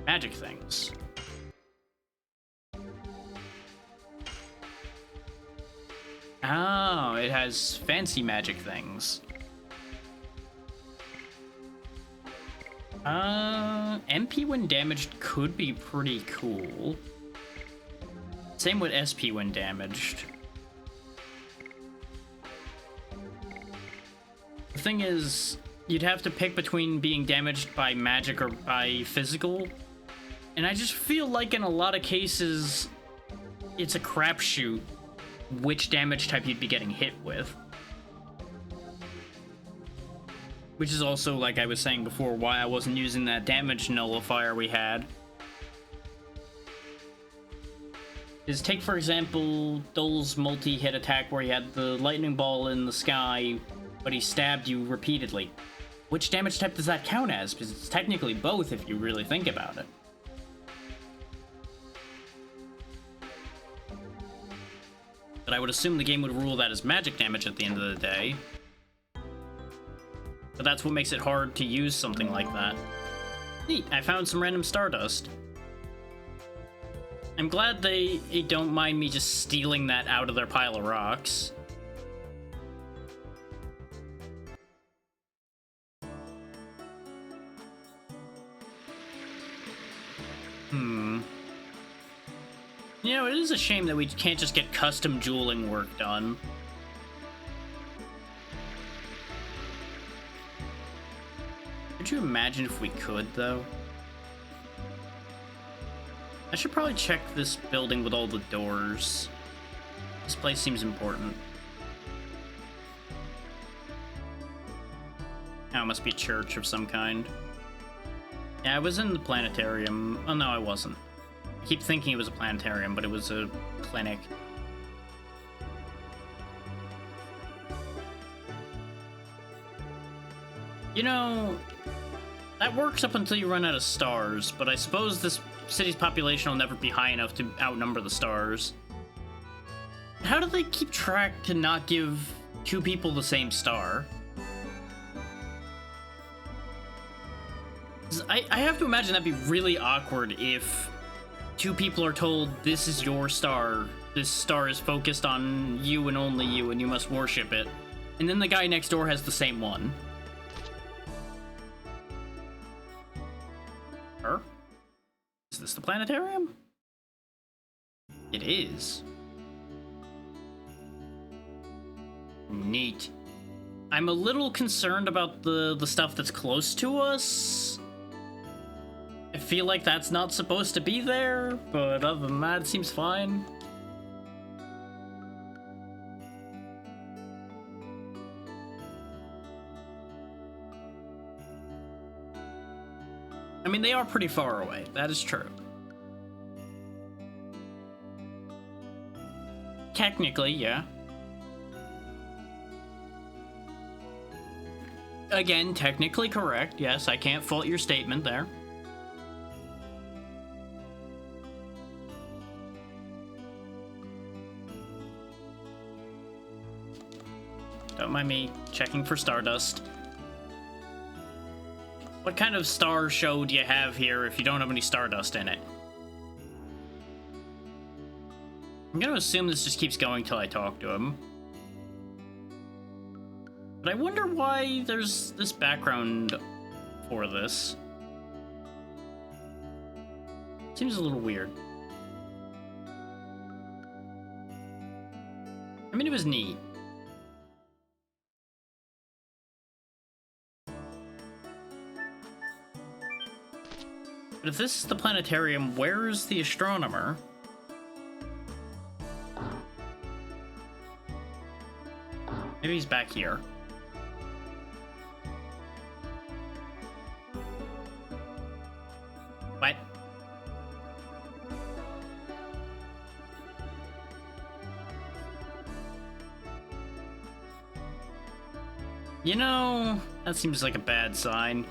S1: Magic things. Oh, it has fancy magic things. MP when damaged could be pretty cool. Same with SP when damaged. The thing is, you'd have to pick between being damaged by magic or by physical. And I just feel like in a lot of cases, it's a crapshoot which damage type you'd be getting hit with. Which is also, like I was saying before, why I wasn't using that damage nullifier we had. Is take, for example, Dole's multi-hit attack where he had the lightning ball in the sky, but he stabbed you repeatedly. Which damage type does that count as? Because it's technically both if you really think about it. But I would assume the game would rule that as magic damage at the end of the day. But that's what makes it hard to use something like that. Neat, I found some random stardust. I'm glad they don't mind me just stealing that out of their pile of rocks. You know, it is a shame that we can't just get custom jeweling work done. Could you imagine if we could, though? I should probably check this building with all the doors. This place seems important. Oh, it must be a church of some kind. Yeah, I was in the planetarium. Oh, no, I wasn't. I keep thinking it was a planetarium, but it was a clinic. You know, that works up until you run out of stars, but I suppose this city's population will never be high enough to outnumber the stars. How do they keep track to not give two people the same star? I have to imagine that'd be really awkward if two people are told, this is your star, this star is focused on you and only you, and you must worship it. And then the guy next door has the same one. Is this the planetarium? It is. Neat. I'm a little concerned about the stuff that's close to us. I feel like that's not supposed to be there, but other than that, it seems fine. I mean, they are pretty far away. That is true. Technically, yeah. Again, technically correct. Yes, I can't fault your statement there. Don't mind me checking for Stardust. What kind of star show do you have here if you don't have any Stardust in it? I'm gonna assume this just keeps going till I talk to him. But I wonder why there's this background for this. Seems a little weird. I mean, it was neat. But if this is the planetarium, where's the astronomer? Maybe he's back here. What? You know, that seems like a bad sign.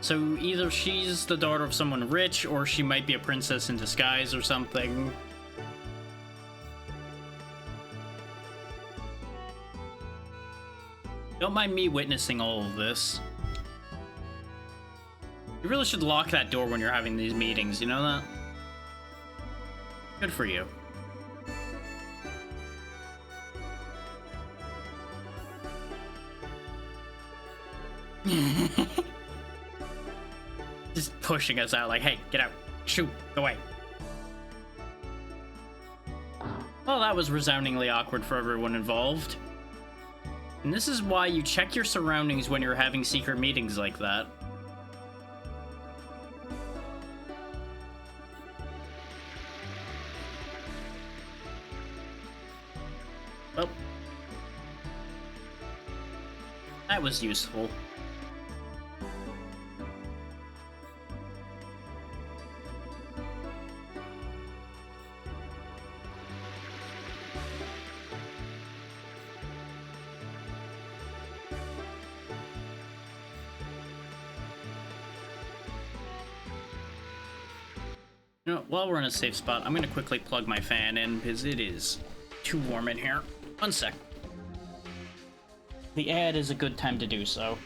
S1: So either she's the daughter of someone rich, or she might be a princess in disguise or something. Don't mind me witnessing all of this. You really should lock that door when you're having these meetings, you know that? Good for you. Just pushing us out like, hey, get out. Shoot, go away. Well, that was resoundingly awkward for everyone involved. And this is why you check your surroundings when you're having secret meetings like that. Well, that was useful. You know, while we're in a safe spot, I'm gonna quickly plug my fan in because it is too warm in here. One sec. The ad is a good time to do so.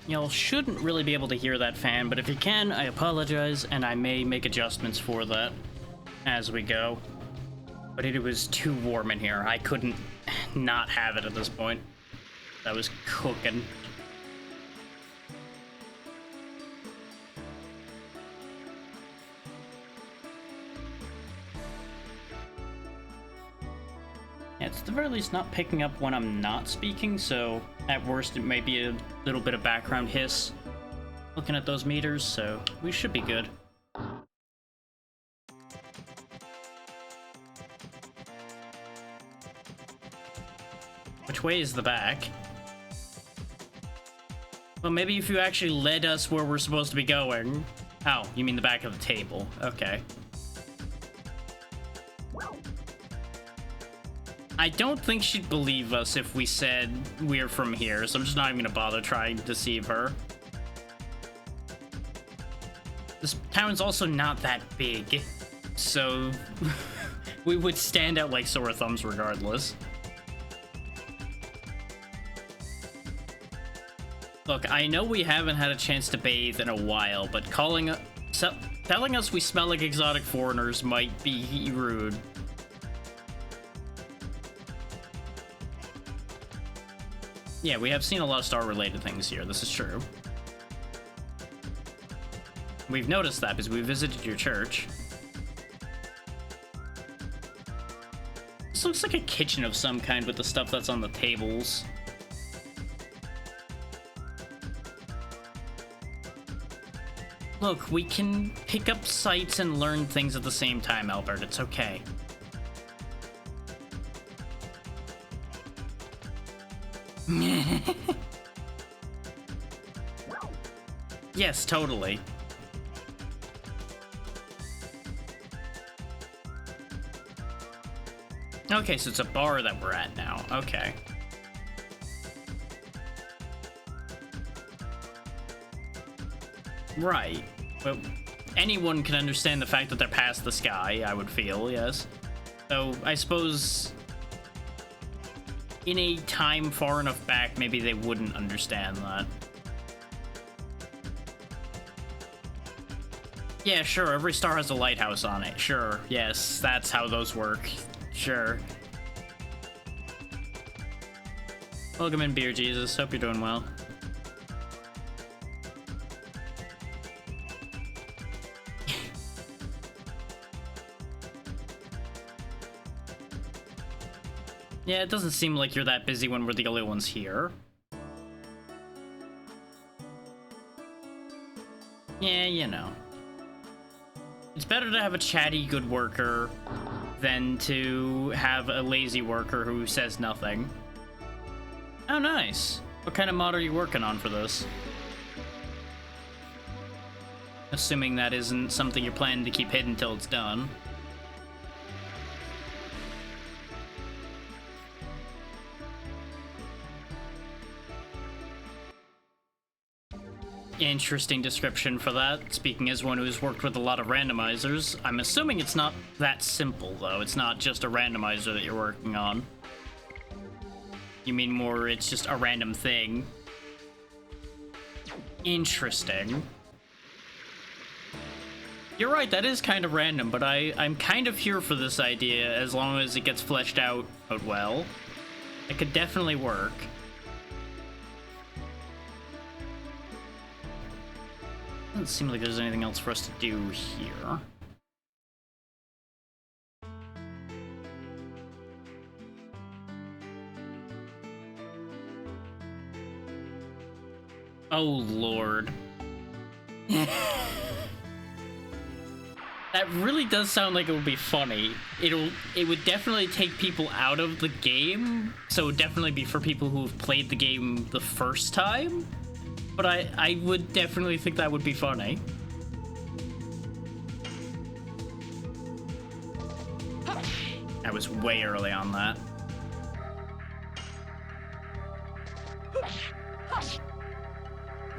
S1: Y'all shouldn't really be able to hear that fan, but if you can, I apologize, and I may make adjustments for that as we go. But it was too warm in here. I couldn't not have it at this point. I was cooking. Yeah, it's at the very least not picking up when I'm not speaking, so at worst it may be a little bit of background hiss looking at those meters, so we should be good. Which way is the back? Well, maybe if you actually led us where we're supposed to be going. Oh, you mean the back of the table. Okay. I don't think she'd believe us if we said we're from here, so I'm just not even gonna bother trying to deceive her. This town's also not that big, so we would stand out like sore thumbs regardless. Look, I know we haven't had a chance to bathe in a while, but telling us we smell like exotic foreigners might be rude. Yeah, we have seen a lot of star-related things here, this is true. We've noticed that because we visited your church. This looks like a kitchen of some kind with the stuff that's on the tables. Look, we can pick up sights and learn things at the same time, Albert. It's okay. Yes, totally. Okay, so it's a bar that we're at now. Okay. Right. But anyone can understand the fact that they're past the sky, I would feel, yes. So, I suppose in a time far enough back, maybe they wouldn't understand that. Yeah, sure, every star has a lighthouse on it. Sure, yes, that's how those work. Sure. Welcome in, Beer Jesus. Hope you're doing well. Yeah, it doesn't seem like you're that busy when we're the only ones here. Yeah, you know. It's better to have a chatty good worker than to have a lazy worker who says nothing. Oh, nice. What kind of mod are you working on for this? Assuming that isn't something you're planning to keep hidden until it's done. Interesting description for that. Speaking as one who's worked with a lot of randomizers, I'm assuming it's not that simple, though. It's not just a randomizer that you're working on. You mean more it's just a random thing? Interesting. You're right, that is kind of random, but I'm kind of here for this idea as long as it gets fleshed out well. It could definitely work. Doesn't seem like there's anything else for us to do here. Oh, Lord. That really does sound like it would be funny. It would definitely take people out of the game, so it would definitely be for people who have played the game the first time. But I would definitely think that would be funny. I was way early on that.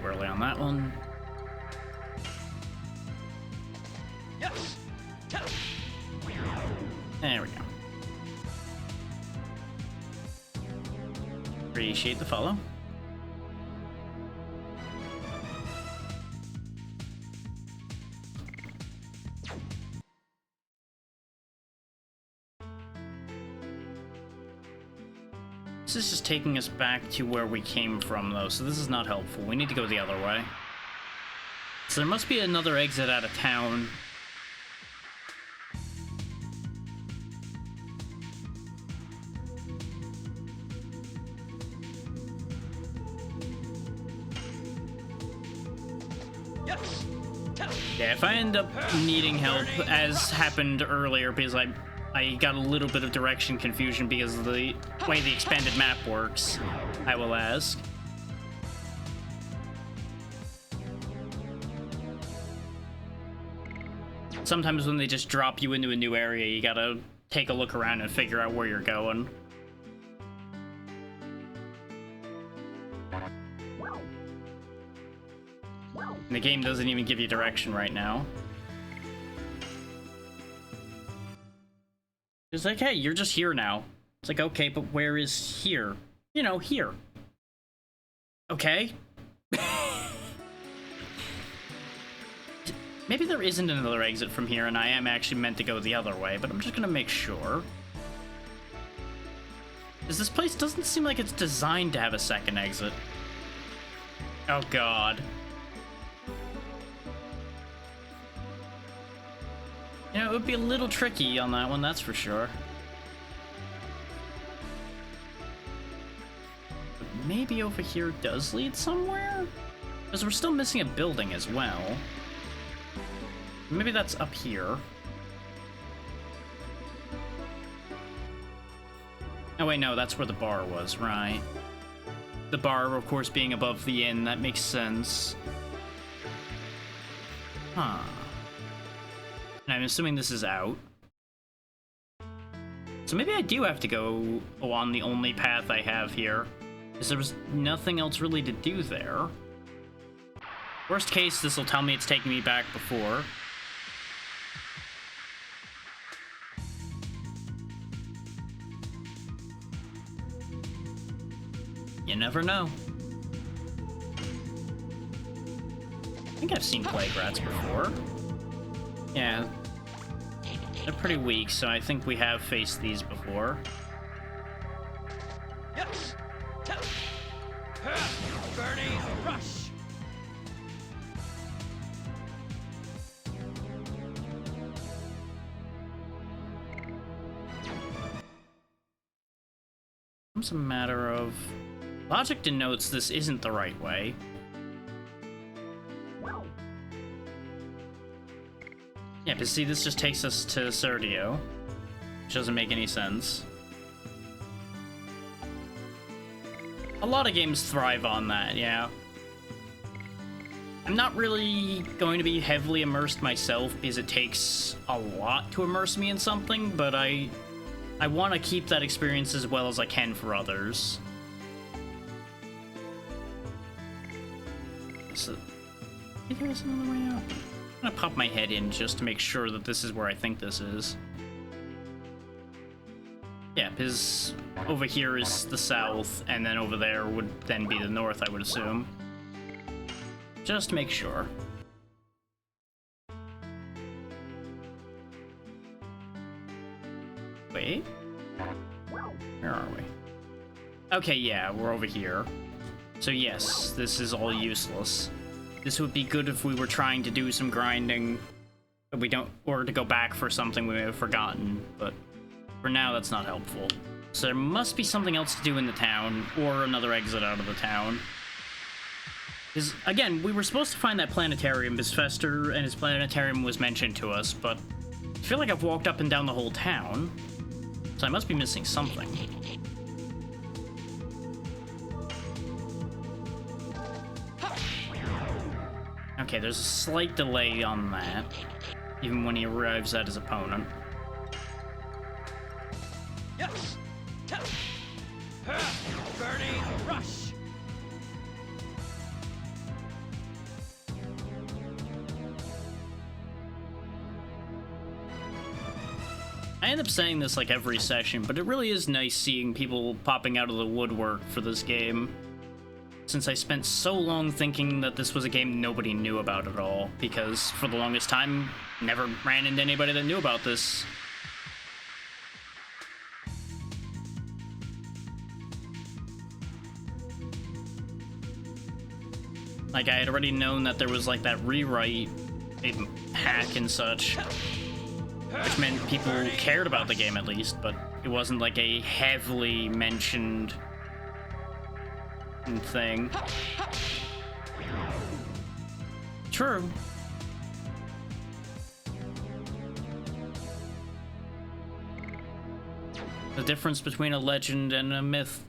S1: Early on that one.
S3: Yes.
S1: There we go. Appreciate the follow. This is just taking us back to where we came from, though, so this is not helpful. We need to go the other way. So there must be another exit out of town.
S3: Yes.
S1: Yeah, if I end up needing help, as happened earlier, because I got a little bit of direction confusion because of the way the expanded map works, I will ask. Sometimes when they just drop you into a new area, you gotta take a look around and figure out where you're going. And the game doesn't even give you direction right now. It's like, hey, you're just here now. It's like, okay, but where is here? You know, here. Okay. Maybe there isn't another exit from here and I am actually meant to go the other way, but I'm just gonna make sure. Because this place doesn't seem like it's designed to have a second exit. Oh god. You know, it would be a little tricky on that one, that's for sure. But maybe over here does lead somewhere? Because we're still missing a building as well. Maybe that's up here. Oh wait, no, that's where the bar was, right. The bar, of course, being above the inn, that makes sense. Huh. And I'm assuming this is out. So maybe I do have to go on the only path I have here, because there was nothing else really to do there. Worst case, this will tell me it's taking me back before. You never know. I think I've seen plague rats before. Yeah. They're pretty weak, so I think we have faced these before.
S3: Yes. Burning rush.
S1: It's a matter of... Logic denotes this isn't the right way. Yeah, but see, this just takes us to Serdio, which doesn't make any sense. A lot of games thrive on that, yeah. I'm not really going to be heavily immersed myself because it takes a lot to immerse me in something, but I want to keep that experience as well as I can for others. So, maybe there's another way out. I'm gonna pop my head in just to make sure that this is where I think this is. Yeah, because over here is the south, and then over there would then be the north, I would assume. Just to make sure. Wait. Where are we? Okay, yeah, we're over here. So yes, this is all useless. This would be good if we were trying to do some grinding, but we don't, or to go back for something we may have forgotten, but for now that's not helpful. So there must be something else to do in the town, or another exit out of the town. Because, again, we were supposed to find that planetarium, because Fester and his planetarium was mentioned to us, but I feel like I've walked up and down the whole town, so I must be missing something. Okay, there's a slight delay on that, even when he arrives at his opponent.
S3: Yes. Burning rush.
S1: I end up saying this like every session, but it really is nice seeing people popping out of the woodwork for this game. Since I spent so long thinking that this was a game nobody knew about at all, because for the longest time, never ran into anybody that knew about this. Like, I had already known that there was, like, that rewrite hack and such, which meant people cared about the game at least, but it wasn't, like, a heavily mentioned thing. True. The difference between a legend and a myth.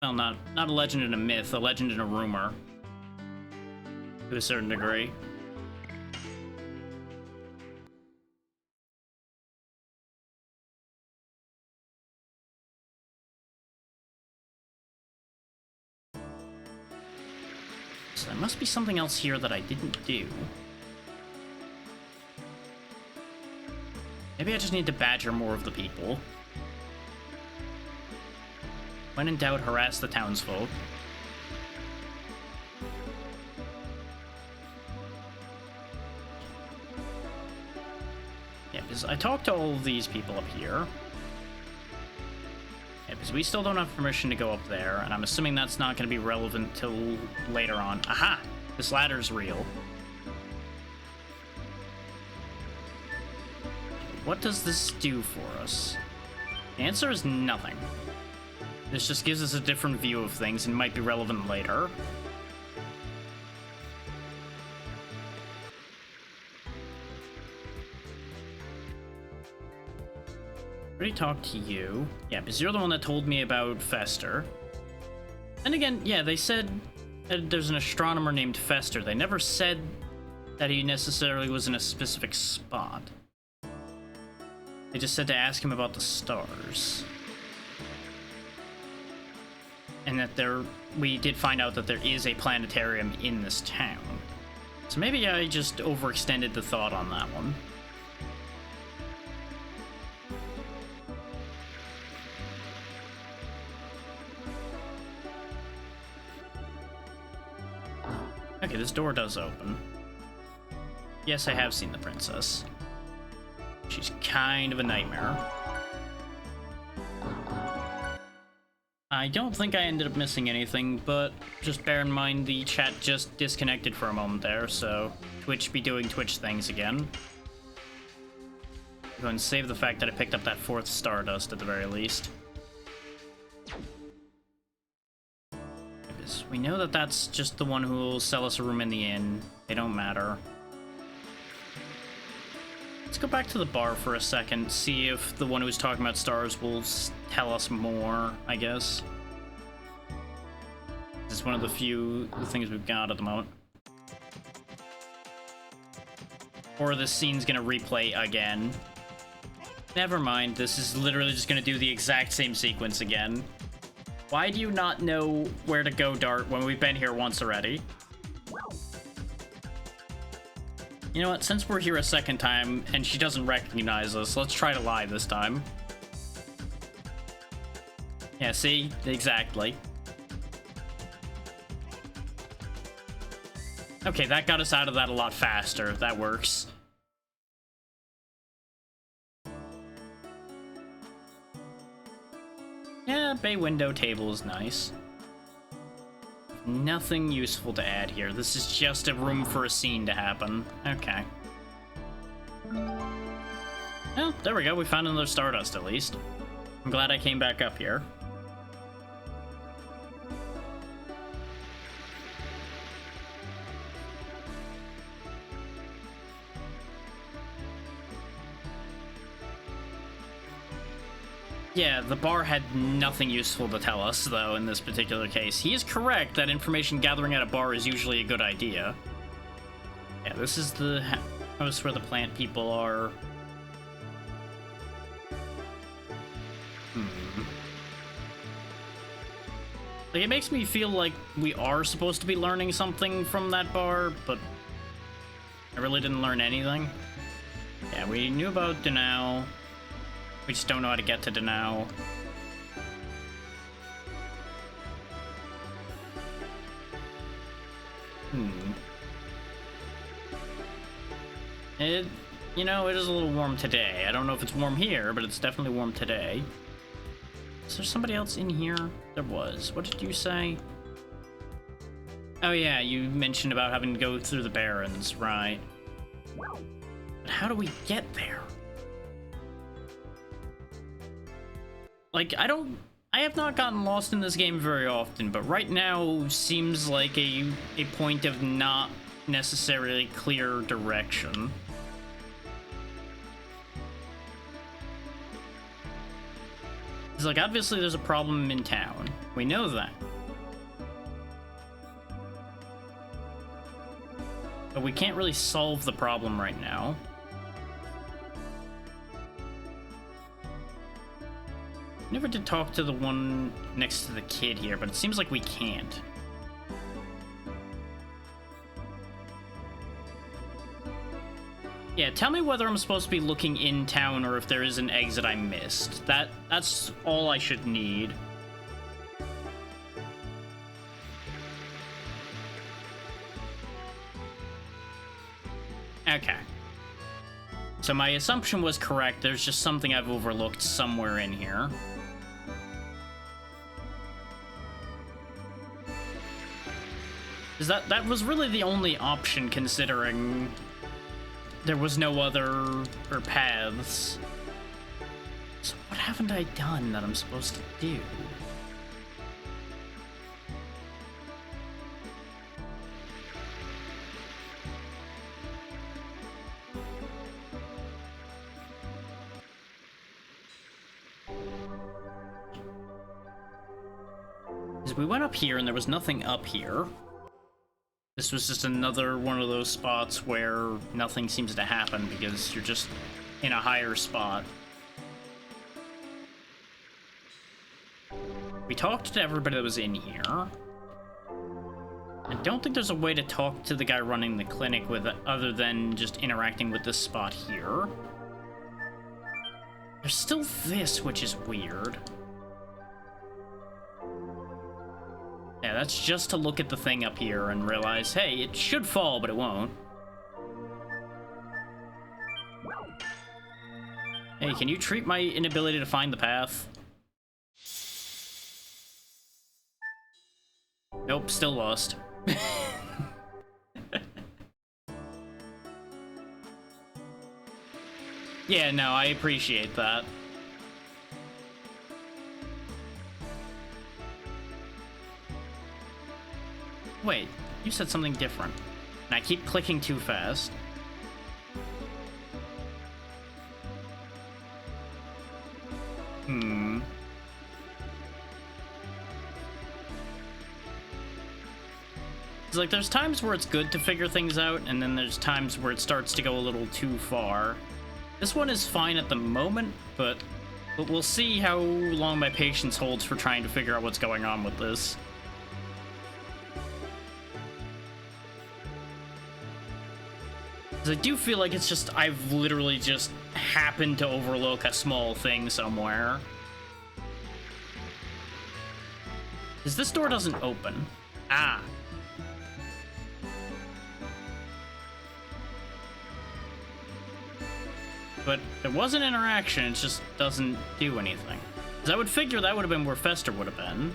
S1: Well, not a legend and a myth, a legend and a rumor. To a certain degree. So there must be something else here that I didn't do. Maybe I just need to badger more of the people. When in doubt, harass the townsfolk. Yeah, because I talked to all of these people up here. Yeah, because we still don't have permission to go up there, and I'm assuming that's not going to be relevant till later on. Aha! This ladder's real. What does this do for us? The answer is nothing. This just gives us a different view of things and might be relevant later. Already talked to you. Yeah, because you're the one that told me about Fester. And again, yeah, they said that there's an astronomer named Fester. They never said that he necessarily was in a specific spot. They just said to ask him about the stars. And that we did find out that there is a planetarium in this town. So maybe I just overextended the thought on that one. Okay, this door does open. Yes, I have seen the princess. She's kind of a nightmare. I don't think I ended up missing anything, but just bear in mind the chat just disconnected for a moment there, so Twitch be doing Twitch things again. Go and save the fact that I picked up that 4th Stardust at the very least. Because we know that that's just the one who will sell us a room in the inn. They don't matter. Let's go back to the bar for a second, see if the one who was talking about stars will tell us more, I guess. This is one of the few things we've got at the moment. Or this scene's gonna replay again. Never mind, this is literally just gonna do the exact same sequence again. Why do you not know where to go, Dart, when we've been here once already? You know what, since we're here a second time and she doesn't recognize us, let's try to lie this time. Yeah, see? Exactly. Okay, that got us out of that a lot faster. That works. Yeah, bay window table is nice. Nothing useful to add here. This is just a room for a scene to happen. Okay. Well, there we go. We found another Stardust, at least. I'm glad I came back up here. Yeah, the bar had nothing useful to tell us, though, in this particular case. He is correct that information gathering at a bar is usually a good idea. Yeah, this is the house where the plant people are. Like, it makes me feel like we are supposed to be learning something from that bar, but I really didn't learn anything. Yeah, we knew about Danao. We just don't know how to get to Danao. You know, it is a little warm today. I don't know if it's warm here, but it's definitely warm today. Is there somebody else in here? There was. What did you say? Oh yeah, you mentioned about having to go through the barrens, right? But how do we get there? Like, I have not gotten lost in this game very often, but right now seems like a point of not necessarily clear direction. It's like, obviously there's a problem in town. We know that. But we can't really solve the problem right now. Never did talk to the one next to the kid here, but it seems like we can't. Yeah, tell me whether I'm supposed to be looking in town or if there is an exit I missed. That's all I should need. Okay. So my assumption was correct. There's just something I've overlooked somewhere in here. Is that was really the only option, considering there was no other paths. So what haven't I done that I'm supposed to do? We went up here and there was nothing up here. This was just another one of those spots where nothing seems to happen because you're just in a higher spot. We talked to everybody that was in here. I don't think there's a way to talk to the guy running the clinic with it other than just interacting with this spot here. There's still this, which is weird. Yeah, that's just to look at the thing up here and realize, hey, it should fall, but it won't. Hey, can you treat my inability to find the path? Nope, still lost. Yeah, no, I appreciate that. Wait, you said something different. And I keep clicking too fast. It's like there's times where it's good to figure things out, and then there's times where it starts to go a little too far. This one is fine at the moment, but we'll see how long my patience holds for trying to figure out what's going on with this. I do feel like it's just, I've literally just happened to overlook a small thing somewhere. Because this door doesn't open. Ah. But there was an interaction, it just doesn't do anything. Because I would figure that would have been where Fester would have been.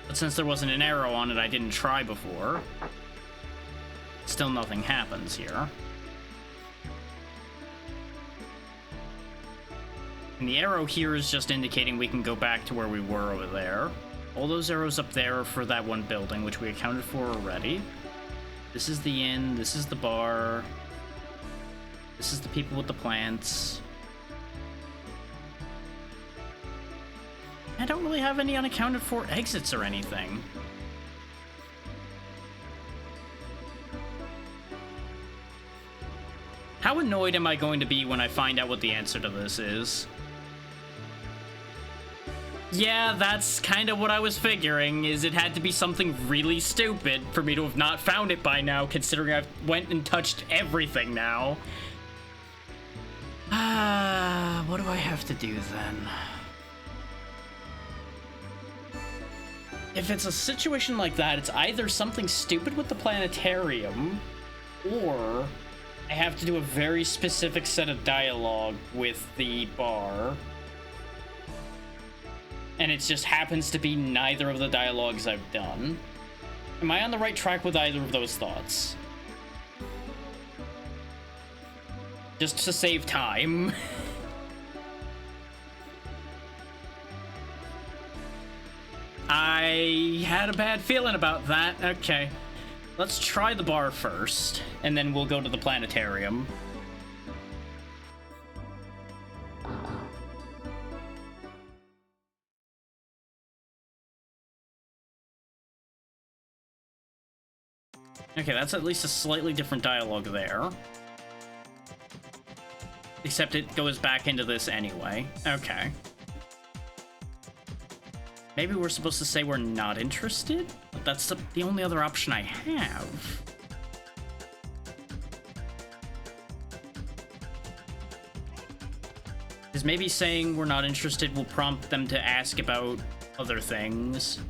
S1: But since there wasn't an arrow on it, I didn't try before. Still nothing happens here. And the arrow here is just indicating we can go back to where we were over there. All those arrows up there are for that one building, which we accounted for already. This is the inn, this is the bar. This is the people with the plants. I don't really have any unaccounted for exits or anything. How annoyed am I going to be when I find out what the answer to this is? Yeah, that's kind of what I was figuring, is it had to be something really stupid for me to have not found it by now, considering I've went and touched everything now. What do I have to do then? If it's a situation like that, it's either something stupid with the planetarium, or I have to do a very specific set of dialogue with the bar. And it just happens to be neither of the dialogues I've done. Am I on the right track with either of those thoughts? Just to save time. I had a bad feeling about that. Okay. Let's try the bar first, and then we'll go to the planetarium. Okay, that's at least a slightly different dialogue there. Except it goes back into this anyway. Okay. Maybe we're supposed to say we're not interested? But that's the only other option I have. Is maybe saying we're not interested will prompt them to ask about other things.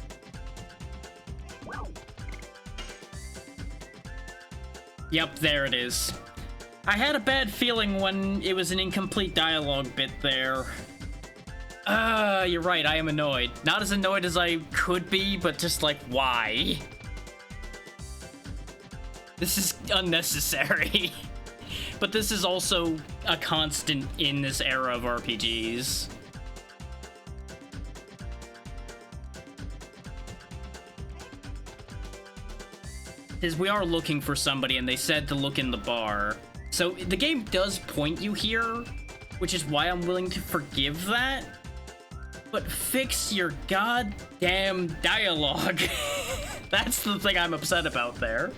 S1: Yep, there it is. I had a bad feeling when it was an incomplete dialogue bit there. You're right, I am annoyed. Not as annoyed as I could be, but just like, why? This is unnecessary. But this is also a constant in this era of RPGs. Is we are looking for somebody, and they said to look in the bar. So the game does point you here, which is why I'm willing to forgive that. But fix your goddamn dialogue. That's the thing I'm upset about there.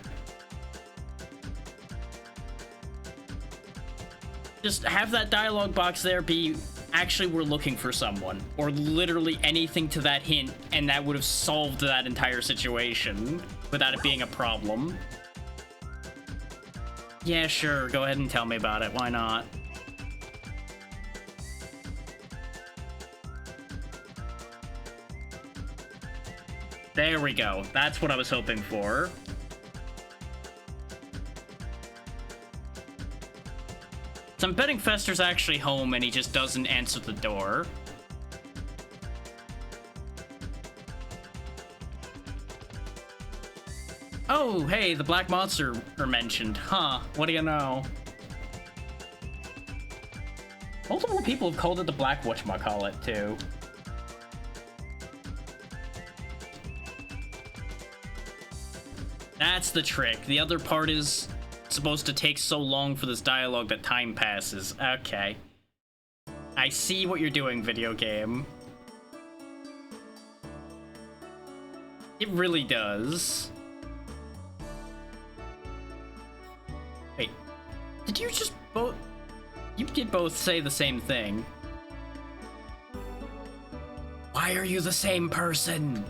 S1: Just have that dialogue box there be, actually we're looking for someone, or literally anything to that hint, and that would have solved that entire situation without it being a problem. Yeah, sure, go ahead and tell me about it, why not? There we go. That's what I was hoping for. So I'm betting Fester's actually home and he just doesn't answer the door. Oh, hey, the black monster are mentioned. Huh, what do you know? Multiple people have called it the black whatchamacallit, too. That's the trick. The other part is supposed to take so long for this dialogue that time passes. Okay. I see what you're doing, video game. It really does. Wait. Did you just both... You did both say the same thing. Why are you the same person?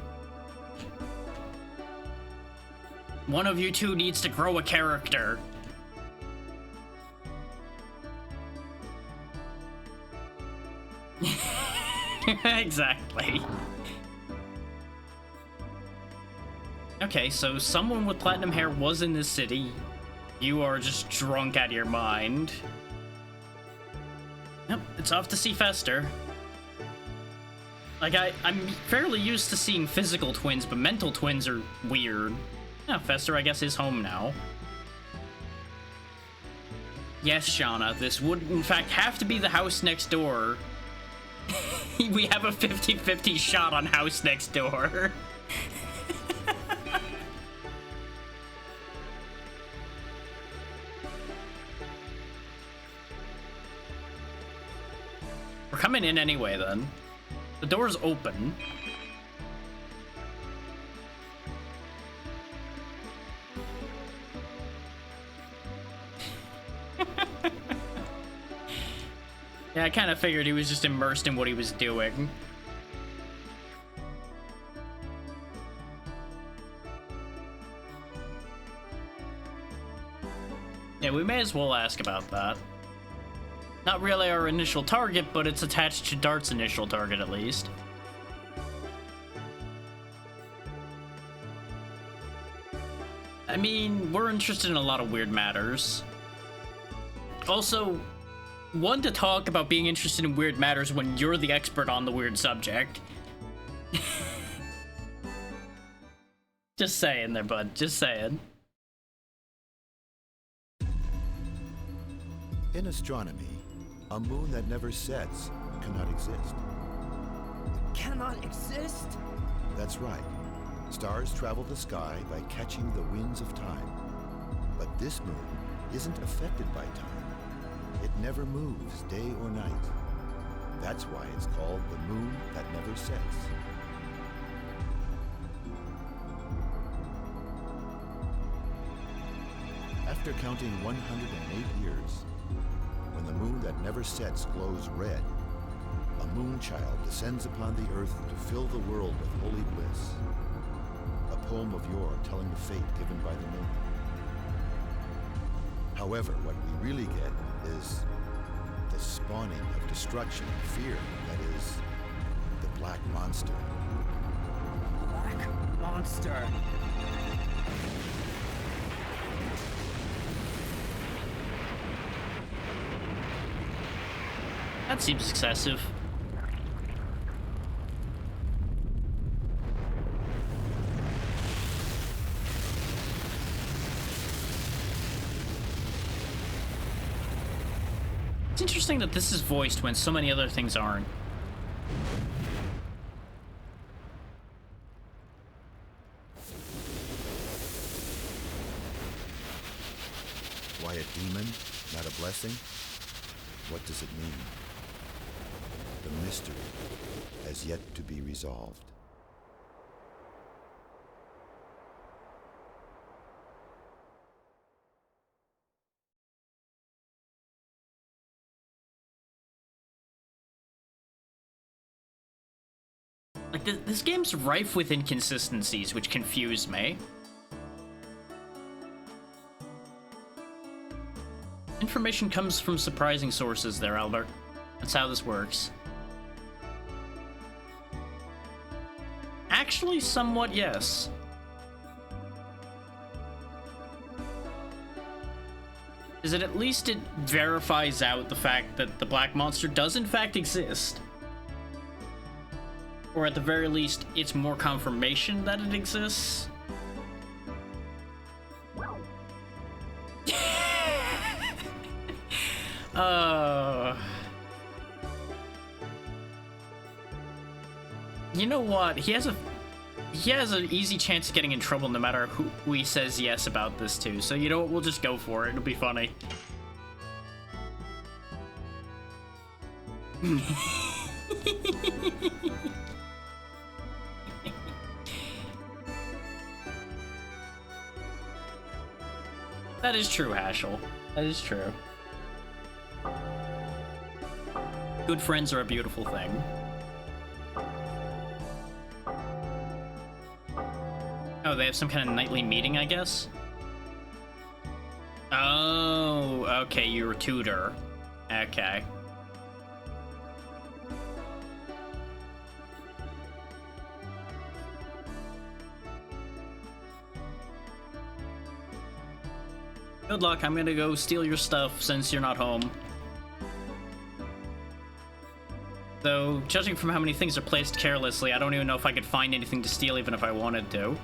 S1: One of you two needs to grow a character. Exactly. Okay, so someone with platinum hair was in this city. You are just drunk out of your mind. Yep, it's off to see Fester. Like, I'm fairly used to seeing physical twins, but mental twins are weird. Yeah, Fester, I guess, is home now. Yes, Shauna, this would, in fact, have to be the house next door. We have a 50-50 shot on house next door. We're coming in anyway, then. The door's open. Yeah, I kind of figured he was just immersed in what he was doing. Yeah, we may as well ask about that. Not really our initial target, but it's attached to Dart's initial target, at least. I mean, we're interested in a lot of weird matters. Also, one to talk about being interested in weird matters when you're the expert on the weird subject. Just saying there, bud. Just saying.
S4: In astronomy, a moon that never sets cannot exist.
S3: Cannot exist?
S4: That's right. Stars travel the sky by catching the winds of time. But this moon isn't affected by time. It never moves day or night. That's why it's called the moon that never sets. After counting 108 years, when the moon that never sets glows red, a moon child descends upon the earth to fill the world with holy bliss. A poem of yore telling the fate given by the moon. However, what we really get is the spawning of destruction and fear, that is, the Black Monster.
S3: Black monster.
S1: That seems excessive. It's interesting that this is voiced when so many other things aren't.
S4: Why a demon, not a blessing? What does it mean? The mystery has yet to be resolved.
S1: Like, this game's rife with inconsistencies, which confuse me. Information comes from surprising sources there, Albert. That's how this works. Actually, somewhat, yes. Is it at least it verifies out the fact that the Black Monster does in fact exist? Or at the very least, it's more confirmation that it exists? You know what? He has an easy chance of getting in trouble no matter who he says yes about this to. So you know what? We'll just go for it. It'll be funny. That is true, Hashel. That is true. Good friends are a beautiful thing. Oh, they have some kind of nightly meeting, I guess? Oh, okay, you're a tutor. Okay. Good luck, I'm gonna go steal your stuff since you're not home. Though, judging from how many things are placed carelessly, I don't even know if I could find anything to steal even if I wanted to.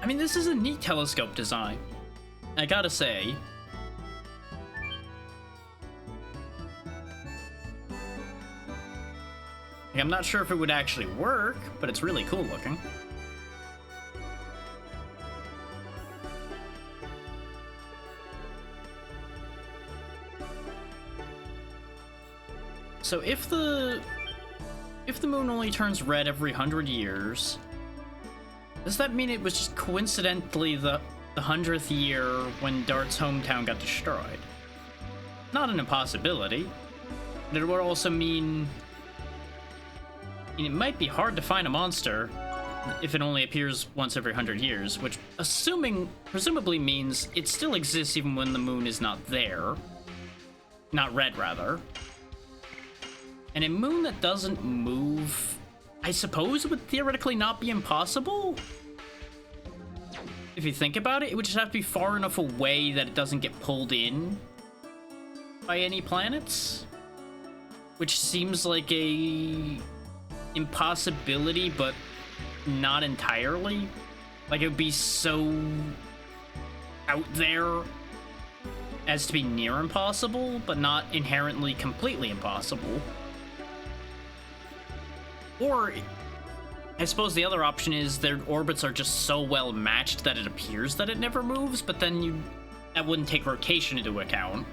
S1: I mean, this is a neat telescope design. I gotta say. Like, I'm not sure if it would actually work, but it's really cool looking. So if the moon only turns red every 100 years, does that mean it was just coincidentally the 100th year when Dart's hometown got destroyed? Not an impossibility, but it would also mean it might be hard to find a monster if it only appears once every 100 years, which presumably means it still exists even when the moon is not there. Not red, rather. And a moon that doesn't move, I suppose, would theoretically not be impossible? If you think about it, it would just have to be far enough away that it doesn't get pulled in. by any planets, which seems like a impossibility, but not entirely. Like, it would be so out there as to be near impossible, but not inherently completely impossible. Or, I suppose the other option is their orbits are just so well matched that it appears that it never moves, but then that wouldn't take rotation into account.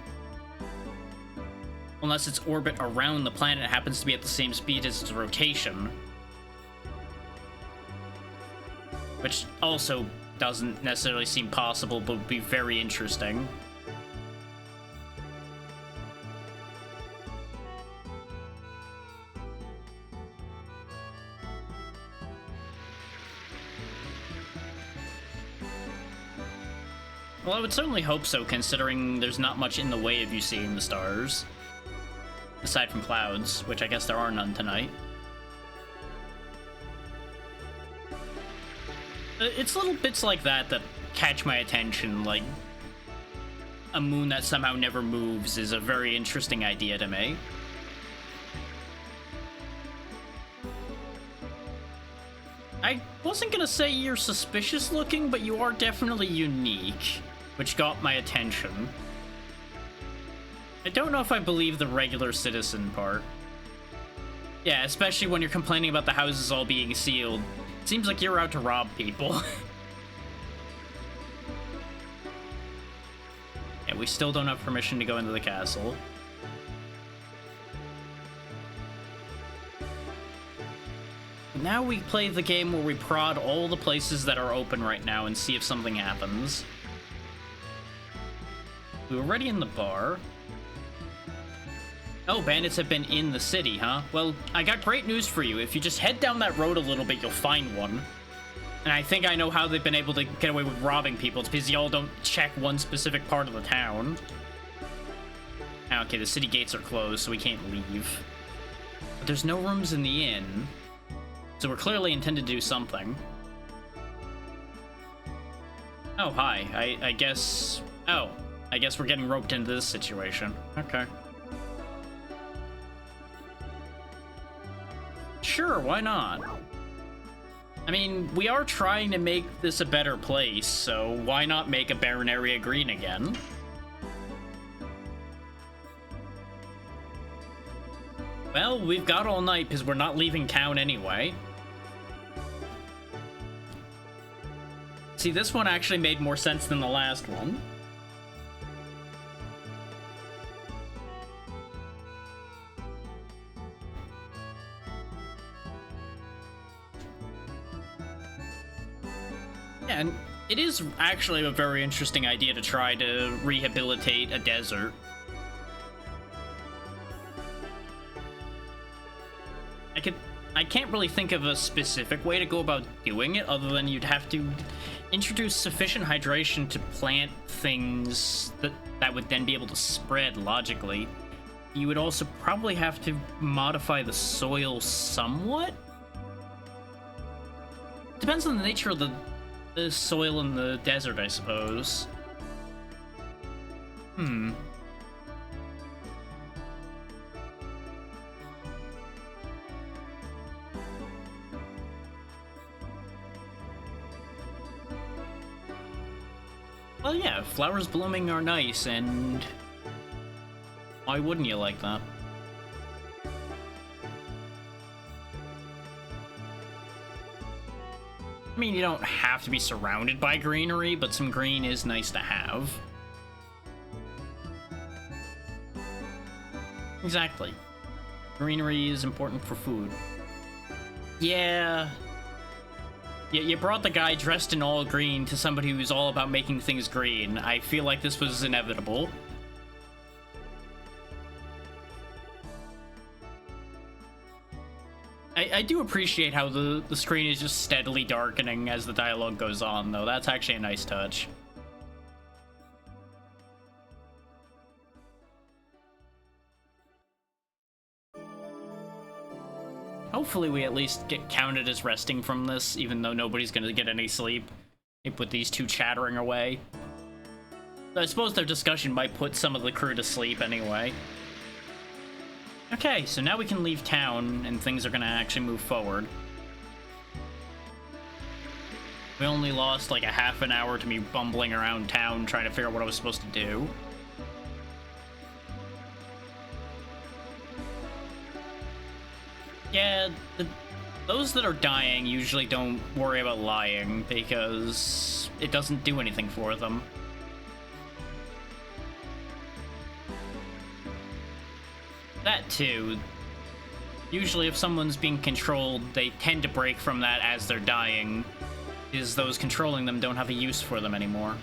S1: Unless its orbit around the planet happens to be at the same speed as its rotation. Which also doesn't necessarily seem possible, but would be very interesting. Well, I would certainly hope so, considering there's not much in the way of you seeing the stars. Aside from clouds, which I guess there are none tonight. It's little bits like that that catch my attention, like a moon that somehow never moves is a very interesting idea to me. I wasn't gonna say you're suspicious looking, but you are definitely unique, which got my attention. I don't know if I believe the regular citizen part. Yeah, especially when you're complaining about the houses all being sealed. It seems like you're out to rob people. Yeah, we still don't have permission to go into the castle. Now we play the game where we prod all the places that are open right now and see if something happens. We were already in the bar. Oh, bandits have been in the city, huh? Well, I got great news for you. If you just head down that road a little bit, you'll find one. And I think I know how they've been able to get away with robbing people. It's because y'all don't check one specific part of the town. Okay, the city gates are closed, so we can't leave. But there's no rooms in the inn. So we're clearly intended to do something. Oh, hi. I guess... Oh, I guess we're getting roped into this situation. Okay. Sure, why not? I mean, we are trying to make this a better place, so why not make a barren area green again? Well, we've got all night because we're not leaving town anyway. See, this one actually made more sense than the last one. And it is actually a very interesting idea to try to rehabilitate a desert. I can't really think of a specific way to go about doing it other than you'd have to introduce sufficient hydration to plant things that would then be able to spread logically. You would also probably have to modify the soil somewhat. Depends on the nature of the soil in the desert, I suppose. Well, yeah, flowers blooming are nice, and why wouldn't you like that? I mean, you don't have to be surrounded by greenery, but some green is nice to have. Exactly. Greenery is important for food. Yeah. You brought the guy dressed in all green to somebody who's all about making things green. I feel like this was inevitable. I do appreciate how the screen is just steadily darkening as the dialogue goes on, though. That's actually a nice touch. Hopefully we at least get counted as resting from this, even though nobody's gonna get any sleep with these two chattering away. I suppose their discussion might put some of the crew to sleep anyway. Okay, so now we can leave town, and things are gonna actually move forward. We only lost like a half an hour to me bumbling around town trying to figure out what I was supposed to do. Yeah, those that are dying usually don't worry about lying because it doesn't do anything for them. That too. Usually if someone's being controlled, they tend to break from that as they're dying, because those controlling them don't have a use for them anymore.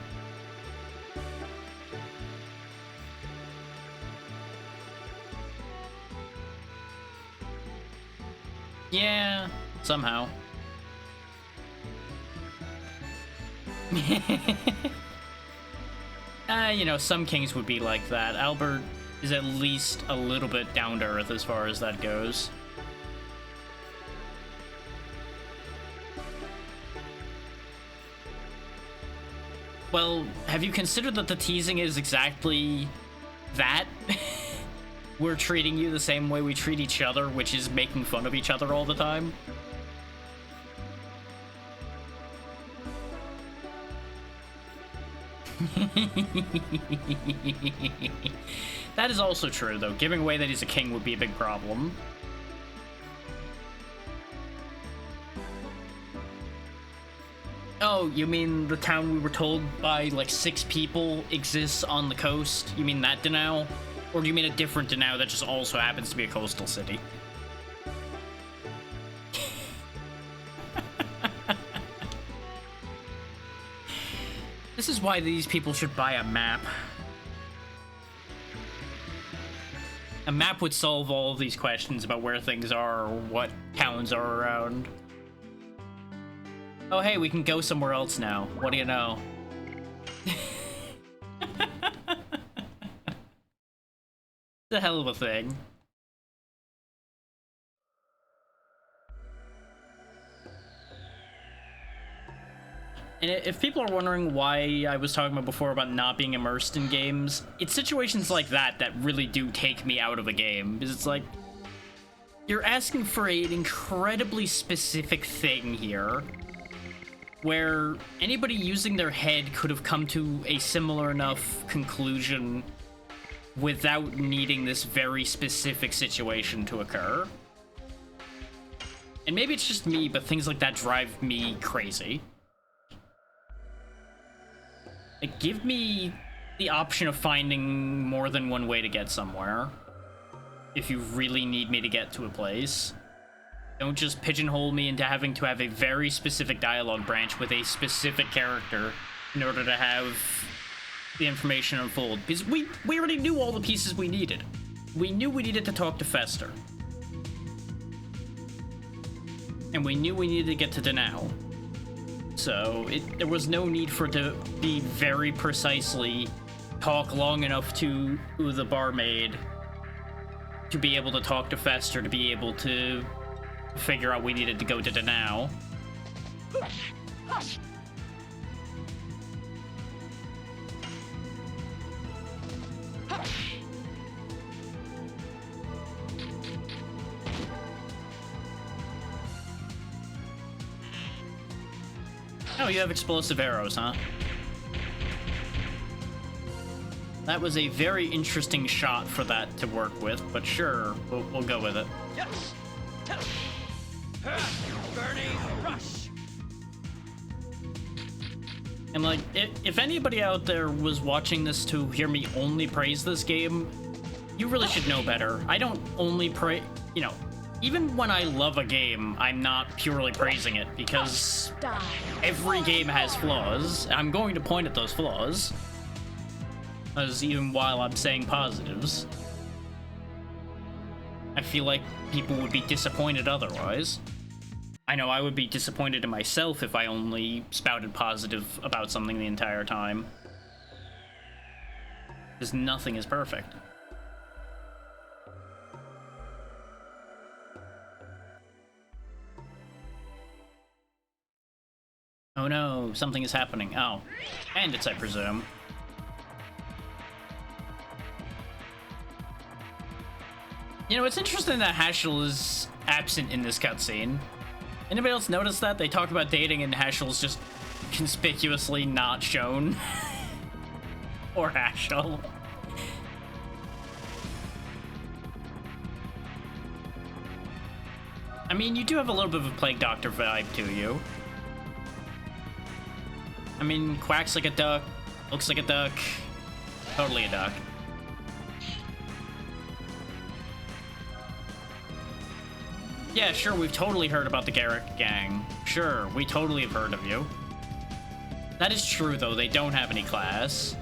S1: Yeah, somehow. You know, some kings would be like that. Albert is at least a little bit down to earth as far as that goes. Well, have you considered that the teasing is exactly that? We're treating you the same way we treat each other, which is making fun of each other all the time. That is also true, though. Giving away that he's a king would be a big problem. Oh, you mean the town we were told by, like, 6 people exists on the coast? You mean that Danao? Or do you mean a different Danao that just also happens to be a coastal city? This is why these people should buy a map. A map would solve all of these questions about where things are or what towns are around. Oh hey, we can go somewhere else now. What do you know? It's a hell of a thing. And if people are wondering why I was talking about before about not being immersed in games, it's situations like that that really do take me out of a game. Because it's like, you're asking for an incredibly specific thing here, where anybody using their head could have come to a similar enough conclusion without needing this very specific situation to occur. And maybe it's just me, but things like that drive me crazy. Like, give me the option of finding more than one way to get somewhere. If you really need me to get to a place. Don't just pigeonhole me into having to have a very specific dialogue branch with a specific character in order to have the information unfold. Because we already knew all the pieces we needed. We knew we needed to talk to Fester. And we knew we needed to get to Danao. So there was no need for it to be very precisely talk long enough to the barmaid to be able to talk to Fester, to be able to figure out we needed to go to Danao. Oh, you have explosive arrows, huh? That was a very interesting shot for that to work with, but sure, we'll go with it.
S3: Yes. Burning rush.
S1: And like, if anybody out there was watching this to hear me only praise this game, you really should know better. I don't only you know, even when I love a game, I'm not purely praising it, because every game has flaws. I'm going to point at those flaws, as even while I'm saying positives. I feel like people would be disappointed otherwise. I know I would be disappointed in myself if I only spouted positive about something the entire time. Because nothing is perfect. Oh no, something is happening. Oh. Bandits, I presume. You know, it's interesting that Hashel is absent in this cutscene. Anybody else notice that? They talk about dating and Hashel's just conspicuously not shown. Or Hashel. I mean, you do have a little bit of a Plague Doctor vibe to you. I mean, quacks like a duck, looks like a duck, totally a duck. Yeah, sure, we've totally heard about the Garrick gang. Sure, we totally have heard of you. That is true, though. They don't have any class.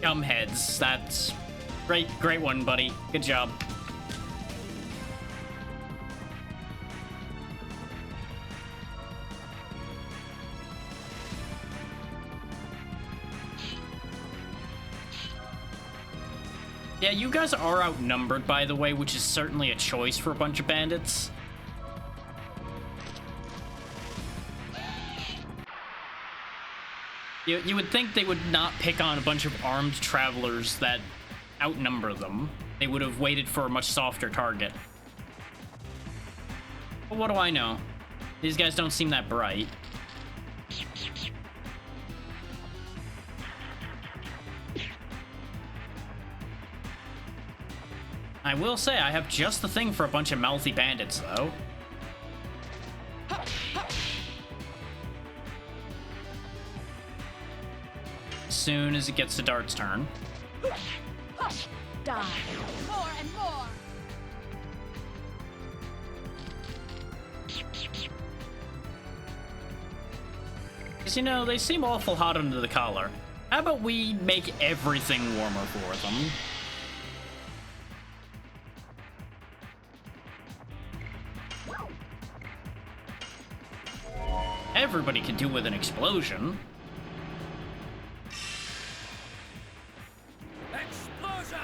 S1: Gumheads. That's great one, buddy. Good job. Yeah, you guys are outnumbered, by the way, which is certainly a choice for a bunch of bandits. You would think they would not pick on a bunch of armed travelers that outnumber them. They would have waited for a much softer target. But what do I know? These guys don't seem that bright. I will say, I have just the thing for a bunch of mouthy bandits, though. As soon as it gets to Dart's turn.
S2: Die. More and more.
S1: Because, you know, they seem awful hot under the collar. How about we make everything warmer for them? Everybody can do with an explosion.
S3: Explosion!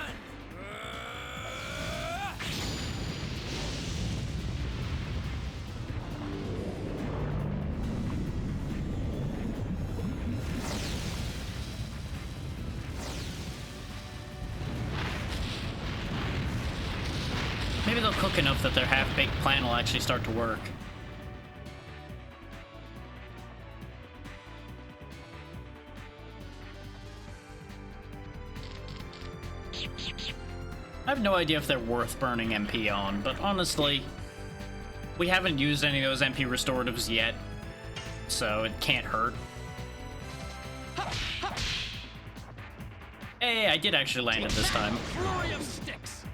S1: Maybe they'll cook enough that their half-baked plan will actually start to work. I have no idea if they're worth burning MP on, but honestly, we haven't used any of those MP restoratives yet, so it can't hurt. Hey, I did actually land it this time.
S3: Flurry of sticks!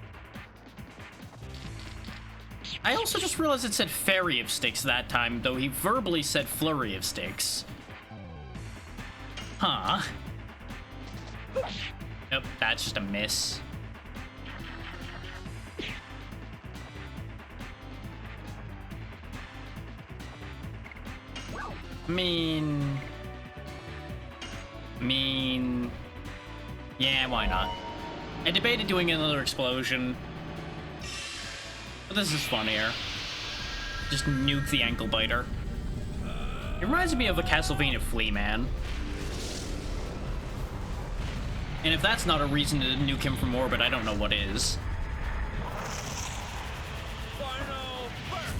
S1: I also just realized it said Fairy of Sticks that time, though he verbally said Flurry of Sticks. Huh. Nope, that's just a miss. Mean, yeah, why not? I debated doing another explosion, but this is funnier. Just nuke the ankle biter. It reminds me of a Castlevania Flea Man. And if that's not a reason to nuke him from orbit, I don't know what is.
S3: Final burst!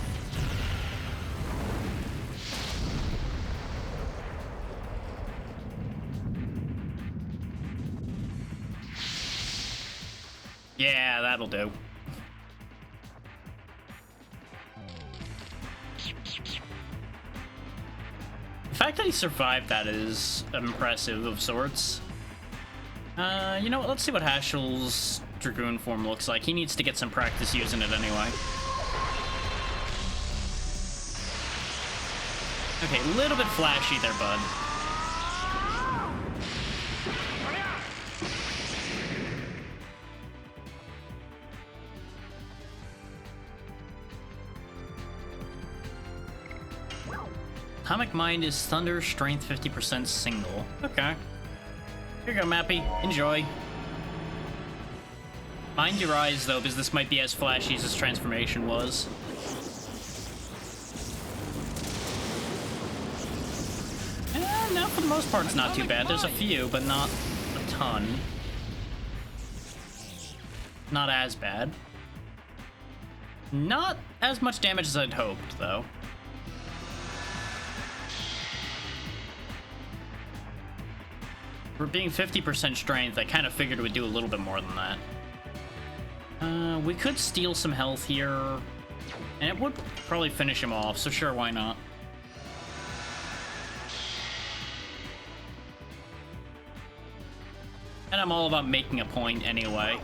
S1: Yeah, that'll do. The fact that he survived that is impressive of sorts. You know what? Let's see what Hashel's Dragoon form looks like. He needs to get some practice using it anyway. Okay, a little bit flashy there, bud. Atomic Mind is Thunder, Strength 50% single. Okay. Here you go, Mappy. Enjoy. Mind your eyes, though, because this might be as flashy as his transformation was. No, for the most part, it's not too bad. There's a few, but not a ton. Not as bad. Not as much damage as I'd hoped, though. For being 50% strength, I kind of figured it would do a little bit more than that. We could steal some health here, and it would probably finish him off, so sure, why not? And I'm all about making a point anyway.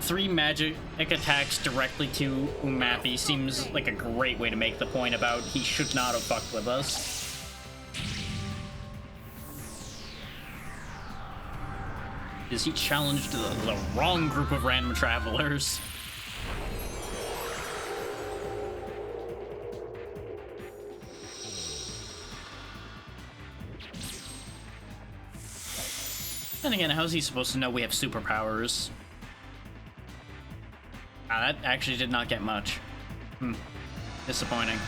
S1: 3 magic attacks directly to Umappy seems like a great way to make the point about he should not have fucked with us. Is he challenged the wrong group of random travelers? And again, how's he supposed to know we have superpowers? Ah, that actually did not get much. Disappointing.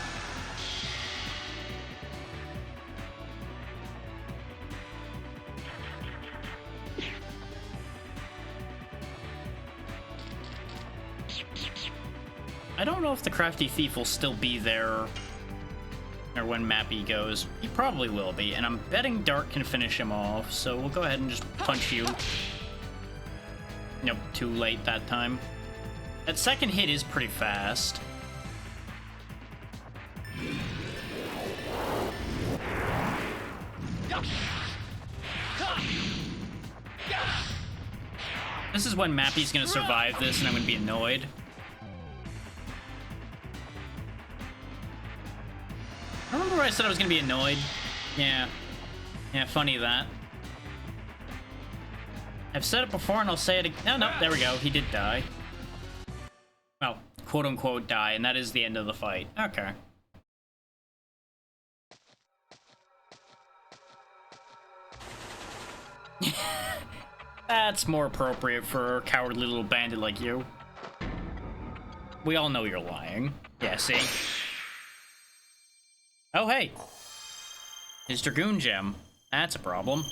S1: I don't know if the Crafty Thief will still be there or when Mappy goes. He probably will be, and I'm betting Dart can finish him off, so we'll go ahead and just punch you. Nope, too late that time. That second hit is pretty fast. This is when Mappy's gonna survive this, and I'm gonna be annoyed. Remember when I said I was gonna be annoyed? Yeah. Yeah, funny that. I've said it before and I'll say it again. No, no, there we go. He did die. Well, quote unquote die, and that is the end of the fight. Okay. That's more appropriate for a cowardly little bandit like you. We all know you're lying. Yeah, see? Oh, hey! His Dragoon gem. That's a problem.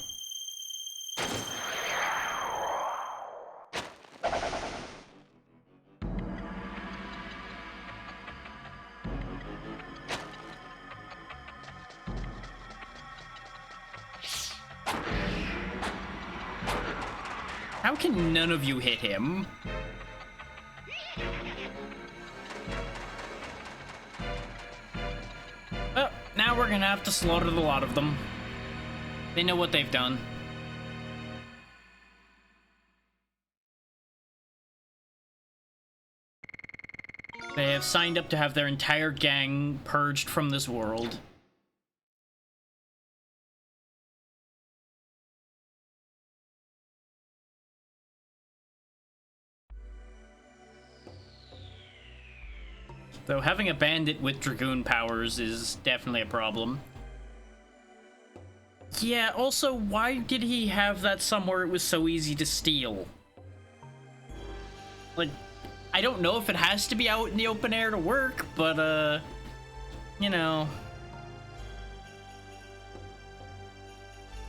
S1: How can none of you hit him? Oh, now we're gonna have to slaughter the lot of them. They know what they've done. They have signed up to have their entire gang purged from this world. Though having a bandit with Dragoon powers is definitely a problem. Yeah, also, why did he have that somewhere it was so easy to steal? Like, I don't know if it has to be out in the open air to work, but, you know.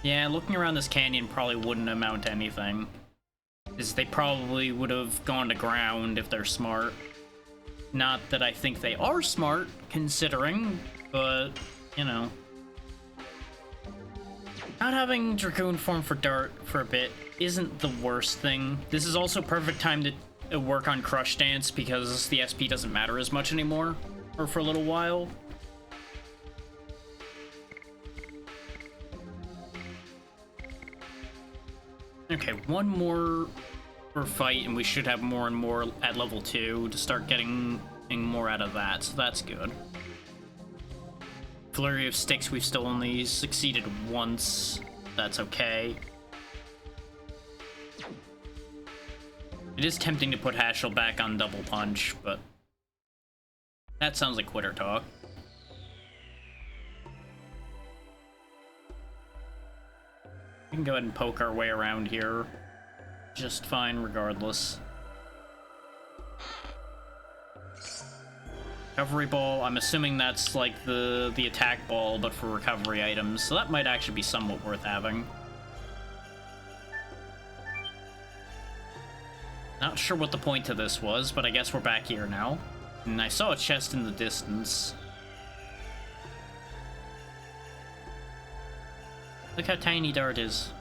S1: Yeah, looking around this canyon probably wouldn't amount to anything. Because they probably would have gone to ground if they're smart. Not that I think they are smart, considering, but, you know. Not having Dragoon form for Dart for a bit isn't the worst thing. This is also perfect time to work on Crush Dance because the SP doesn't matter as much anymore, or for a little while. Okay, one more fight and we should have more and more at level 2 to start getting more out of that, so that's good. Flurry of Sticks, we've still only succeeded once. That's okay. It is tempting to put Hashel back on Double Punch, but that sounds like quitter talk. We can go ahead and poke our way around here just fine regardless. Recovery ball, I'm assuming that's like the attack ball, but for recovery items, so that might actually be somewhat worth having. Not sure what the point to this was, but I guess we're back here now. And I saw a chest in the distance. Look how tiny Dart is.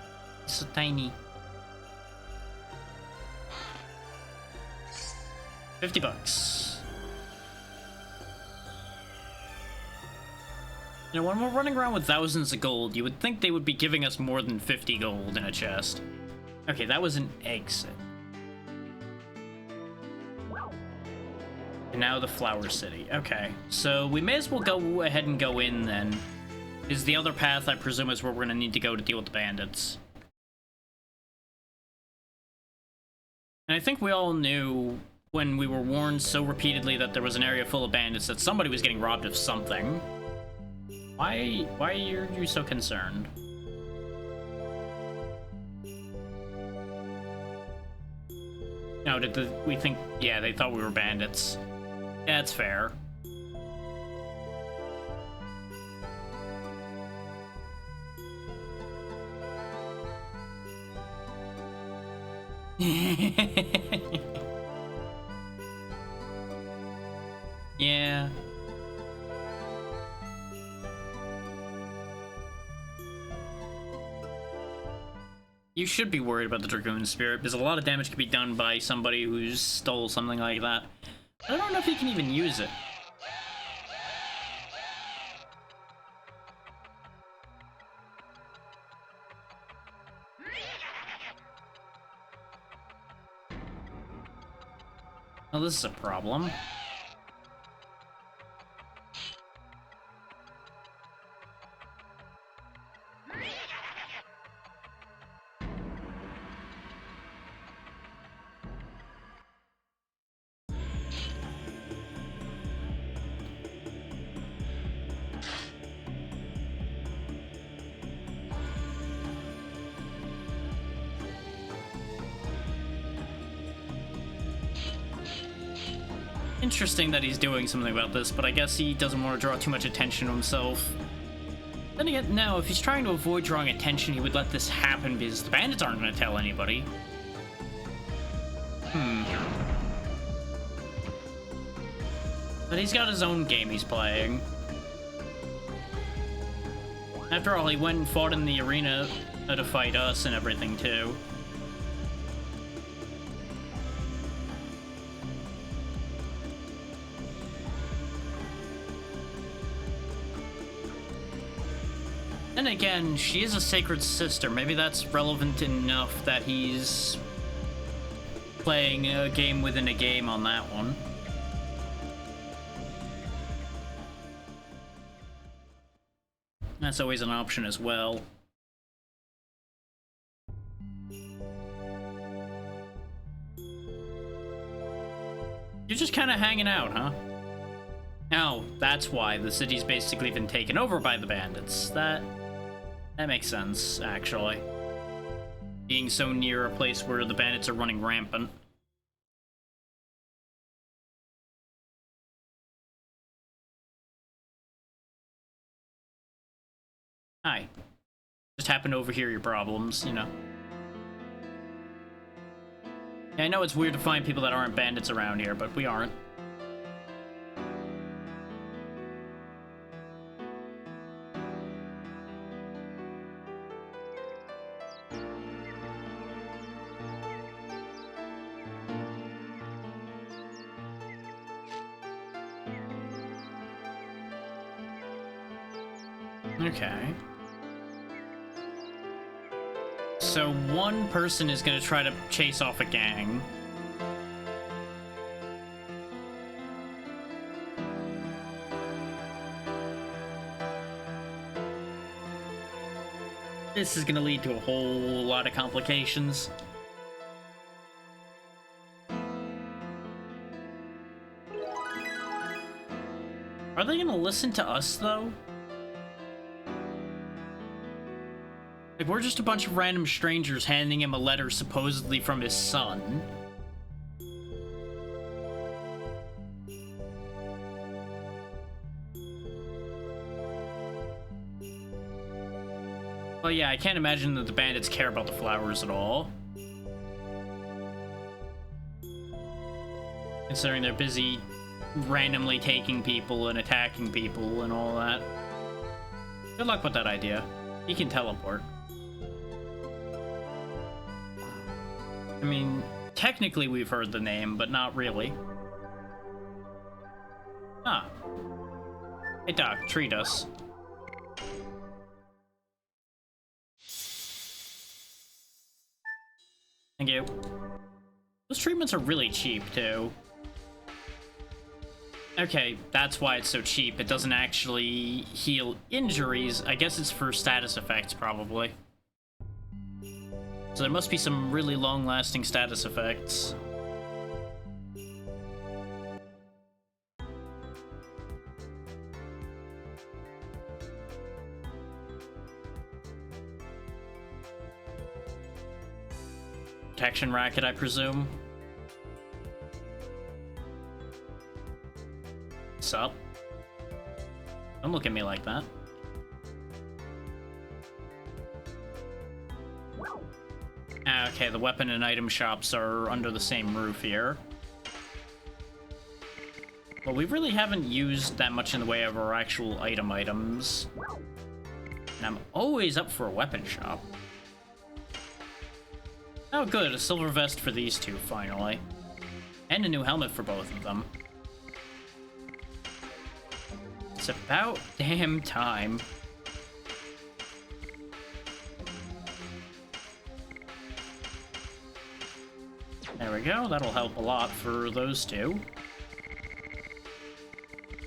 S1: He's so tiny. 50 bucks. You know, when we're running around with thousands of gold, you would think they would be giving us more than 50 gold in a chest. Okay, that was an exit. And now the Flower City. Okay, so we may as well go ahead and go in then. Is the other path, I presume, is where we're gonna need to go to deal with the bandits. And I think we all knew when we were warned so repeatedly that there was an area full of bandits that somebody was getting robbed of something. Why are you so concerned? No, we think, yeah, they thought we were bandits. Yeah, that's fair. Yeah. You should be worried about the Dragoon Spirit, because a lot of damage can be done by somebody who stole something like that. I don't know if you can even use it. Well, this is a problem. Interesting that he's doing something about this, but I guess he doesn't want to draw too much attention to himself. Then again, no, if he's trying to avoid drawing attention, he would let this happen because the bandits aren't going to tell anybody. But he's got his own game he's playing. After all, he went and fought in the arena to fight us and everything, too. Then again, she is a sacred sister. Maybe that's relevant enough that he's playing a game within a game on that one. That's always an option as well. You're just kind of hanging out, huh? Oh, that's why the city's basically been taken over by the bandits. That makes sense, actually. Being so near a place where the bandits are running rampant. Hi. Just happened to overhear your problems, you know. Yeah, I know it's weird to find people that aren't bandits around here, but we aren't. Okay. So one person is gonna try to chase off a gang. This is gonna lead to a whole lot of complications. Are they gonna listen to us, though? Like, we're just a bunch of random strangers handing him a letter supposedly from his son. Well, yeah, I can't imagine that the bandits care about the flowers at all. Considering they're busy randomly taking people and attacking people and all that. Good luck with that idea. He can teleport. I mean, technically we've heard the name, but not really. Ah. Hey Doc, treat us. Thank you. Those treatments are really cheap, too. Okay, that's why it's so cheap. It doesn't actually heal injuries. I guess it's for status effects, probably. So there must be some really long-lasting status effects. Protection racket, I presume. What's up? Don't look at me like that. Okay, the weapon and item shops are under the same roof here. Well, we really haven't used that much in the way of our actual items. And I'm always up for a weapon shop. Oh good, a silver vest for these two, finally. And a new helmet for both of them. It's about damn time. There we go, that'll help a lot for those two.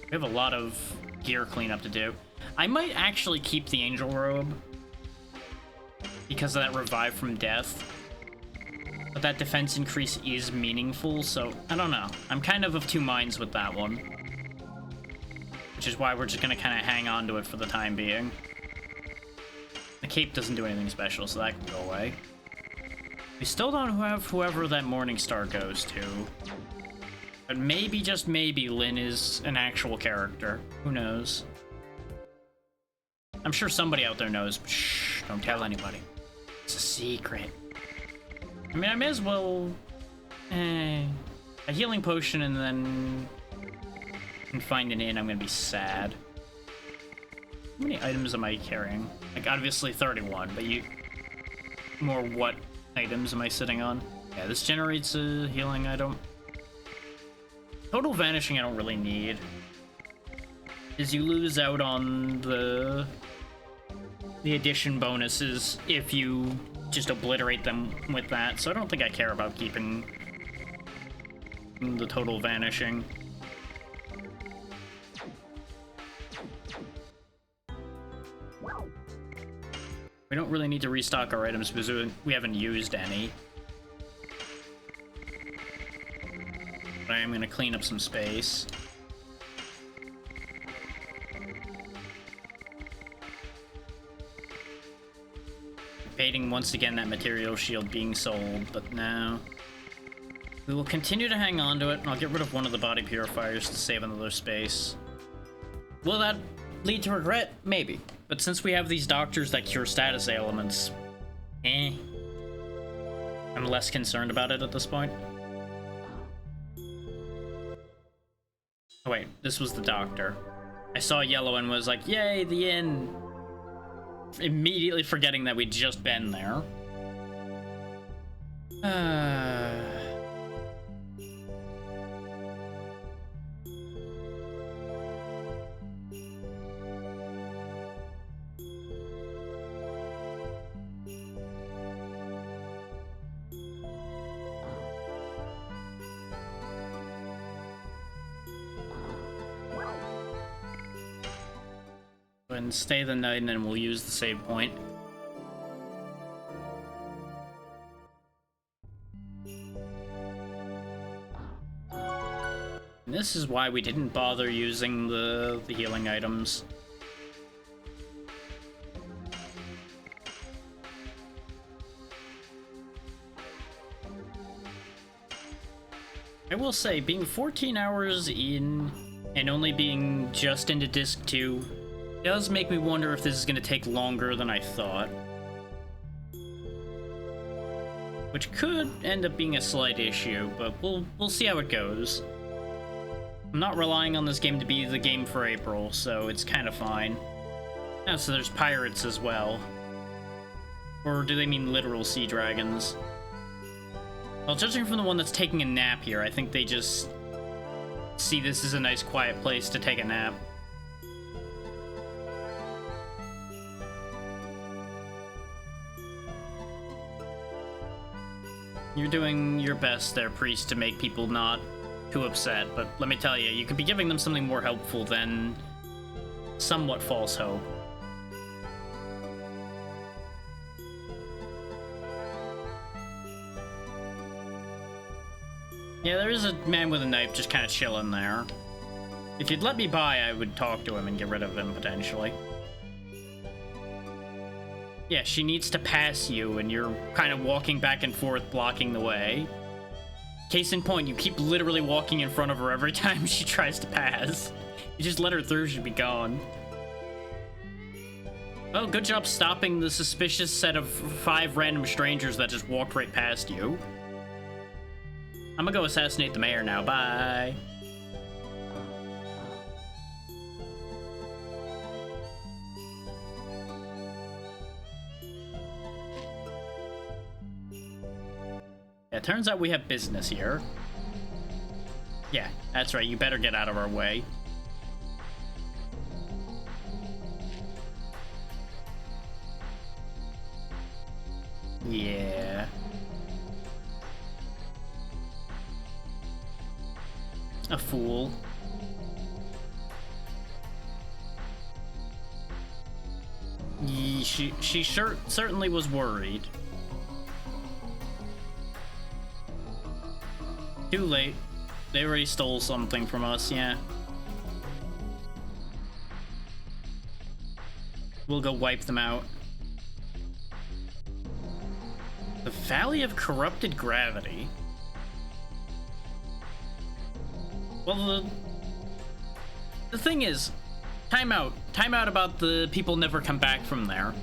S1: We have a lot of gear cleanup to do. I might actually keep the angel robe because of that revive from death. But that defense increase is meaningful, so I don't know. I'm kind of two minds with that one. Which is why we're just gonna kind of hang on to it for the time being. The cape doesn't do anything special, so that can go away. We still don't have whoever that Morning Star goes to. But maybe, just maybe, Lynn is an actual character. Who knows? I'm sure somebody out there knows, but shh, don't tell anybody. It's a secret. I mean, I may as well... a healing potion and then... and find an inn, I'm gonna be sad. How many items am I carrying? Like, obviously 31, but you... more what items am I sitting on? Yeah, this generates a healing item. Total Vanishing I don't really need. Is you lose out on the addition bonuses if you just obliterate them with that, so I don't think I care about keeping the Total Vanishing. We don't really need to restock our items because we haven't used any. But I am going to clean up some space. Debating once again that material shield being sold, but no. We will continue to hang on to it, and I'll get rid of one of the body purifiers to save another space. Will that lead to regret? Maybe. But since we have these doctors that cure status ailments, I'm less concerned about it at this point. Oh wait, this was the doctor. I saw yellow and was like, yay, the inn! Immediately forgetting that we'd just been there. And stay the night, and then we'll use the save point. And this is why we didn't bother using the healing items. I will say, being 14 hours in and only being just into Disc 2 does make me wonder if this is going to take longer than I thought. which could end up being a slight issue, but we'll see how it goes. I'm not relying on this game to be the game for April, so it's kind of fine. Oh, so there's pirates as well. Or do they mean literal sea dragons? Well, judging from the one that's taking a nap here, I think they just see this as a nice quiet place to take a nap. You're doing your best there, priest, to make people not too upset, but let me tell you, you could be giving them something more helpful than somewhat false hope. Yeah, there is a man with a knife just kind of chilling there. If you'd let me by, I would talk to him and get rid of him, potentially. Yeah, she needs to pass you, and you're kind of walking back and forth, blocking the way. Case in point, you keep literally walking in front of her every time she tries to pass. You just let her through, she'd be gone. Well, good job stopping the suspicious set of 5 random strangers that just walked right past you. I'm gonna go assassinate the mayor now, bye. Yeah, it turns out we have business here. Yeah, that's right, you better get out of our way. Yeah. A fool. She certainly was worried. Too late. They already stole something from us, yeah. We'll go wipe them out. The Valley of Corrupted Gravity. Well, the thing is, time out about the people never come back from there.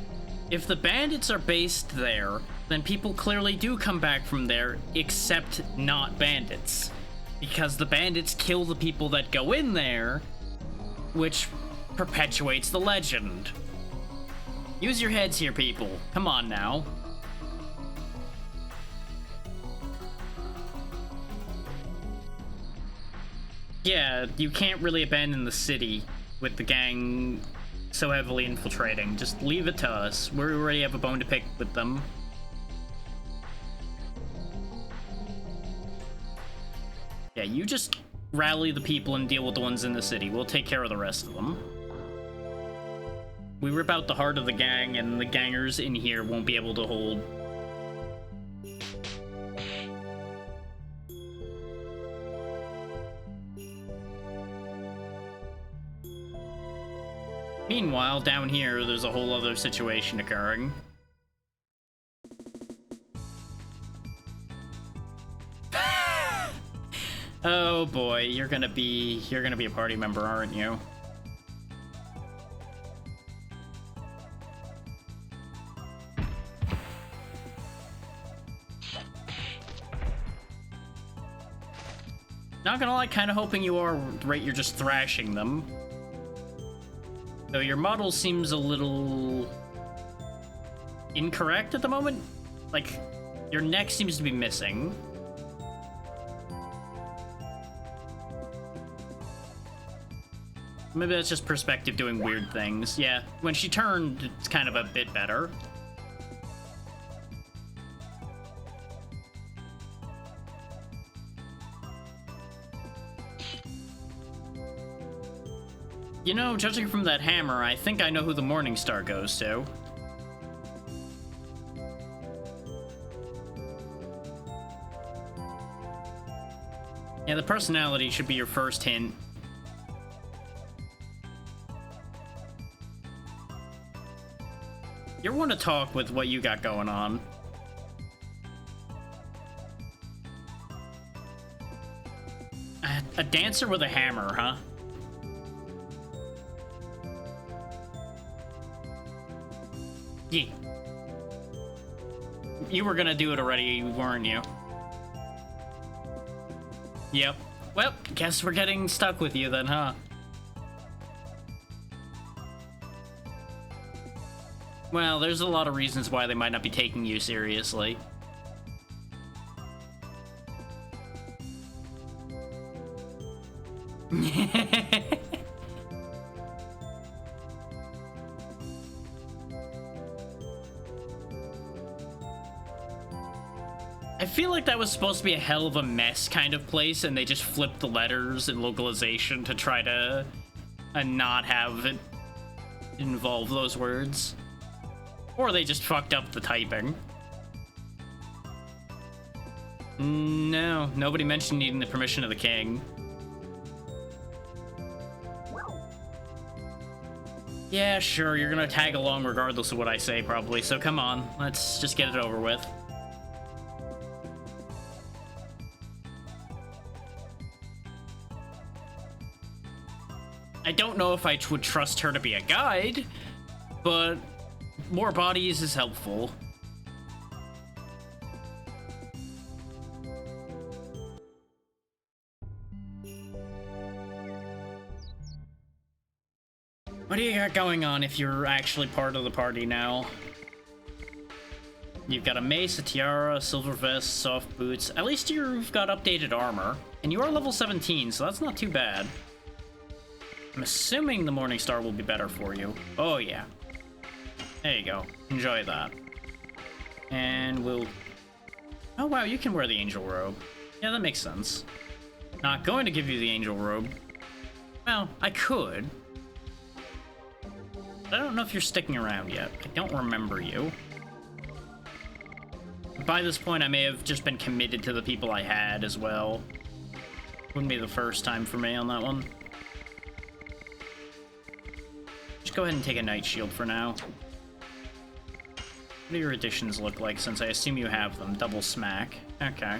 S1: If the bandits are based there, then people clearly do come back from there, except not bandits. Because the bandits kill the people that go in there, which perpetuates the legend. Use your heads here, people. Come on now. Yeah, you can't really abandon the city with the gang so heavily infiltrating. Just leave it to us. We already have a bone to pick with them. Yeah, you just rally the people and deal with the ones in the city. We'll take care of the rest of them. We rip out the heart of the gang, and the gangers in here won't be able to hold. Meanwhile, down here, there's a whole other situation occurring. Oh boy, you're gonna be a party member, aren't you? Not gonna lie, kinda hoping you are right, you're just thrashing them. Though your model seems a little incorrect at the moment. Like, your neck seems to be missing. Maybe that's just perspective doing weird things. Yeah, when she turned, it's kind of a bit better. You know, judging from that hammer, I think I know who the Morning Star goes to. Yeah, the personality should be your first hint. You're one to talk with what you got going on. A dancer with a hammer, huh? Yeah. You were gonna do it already, weren't you? Yep. Well, guess we're getting stuck with you then, huh? Well, there's a lot of reasons why they might not be taking you seriously. I feel like that was supposed to be a hell of a mess kind of place, and they just flipped the letters and localization to try to not have it involve those words. Or they just fucked up the typing. No, nobody mentioned needing the permission of the king. Yeah, sure, you're gonna tag along regardless of what I say, probably, so come on, let's just get it over with. I don't know if I would trust her to be a guide, but more bodies is helpful. What do you got going on if you're actually part of the party now? You've got a mace, a tiara, a silver vest, soft boots. At least you've got updated armor. And you are level 17, so that's not too bad. I'm assuming the Morning Star will be better for you. Oh, yeah. There you go. Enjoy that. And we'll... Oh, wow, you can wear the angel robe. Yeah, that makes sense. Not going to give you the angel robe. Well, I could. I don't know if you're sticking around yet. I don't remember you. By this point, I may have just been committed to the people I had as well. Wouldn't be the first time for me on that one. Just go ahead and take a Night Shield for now. What do your additions look like, since I assume you have them? Double smack. Okay.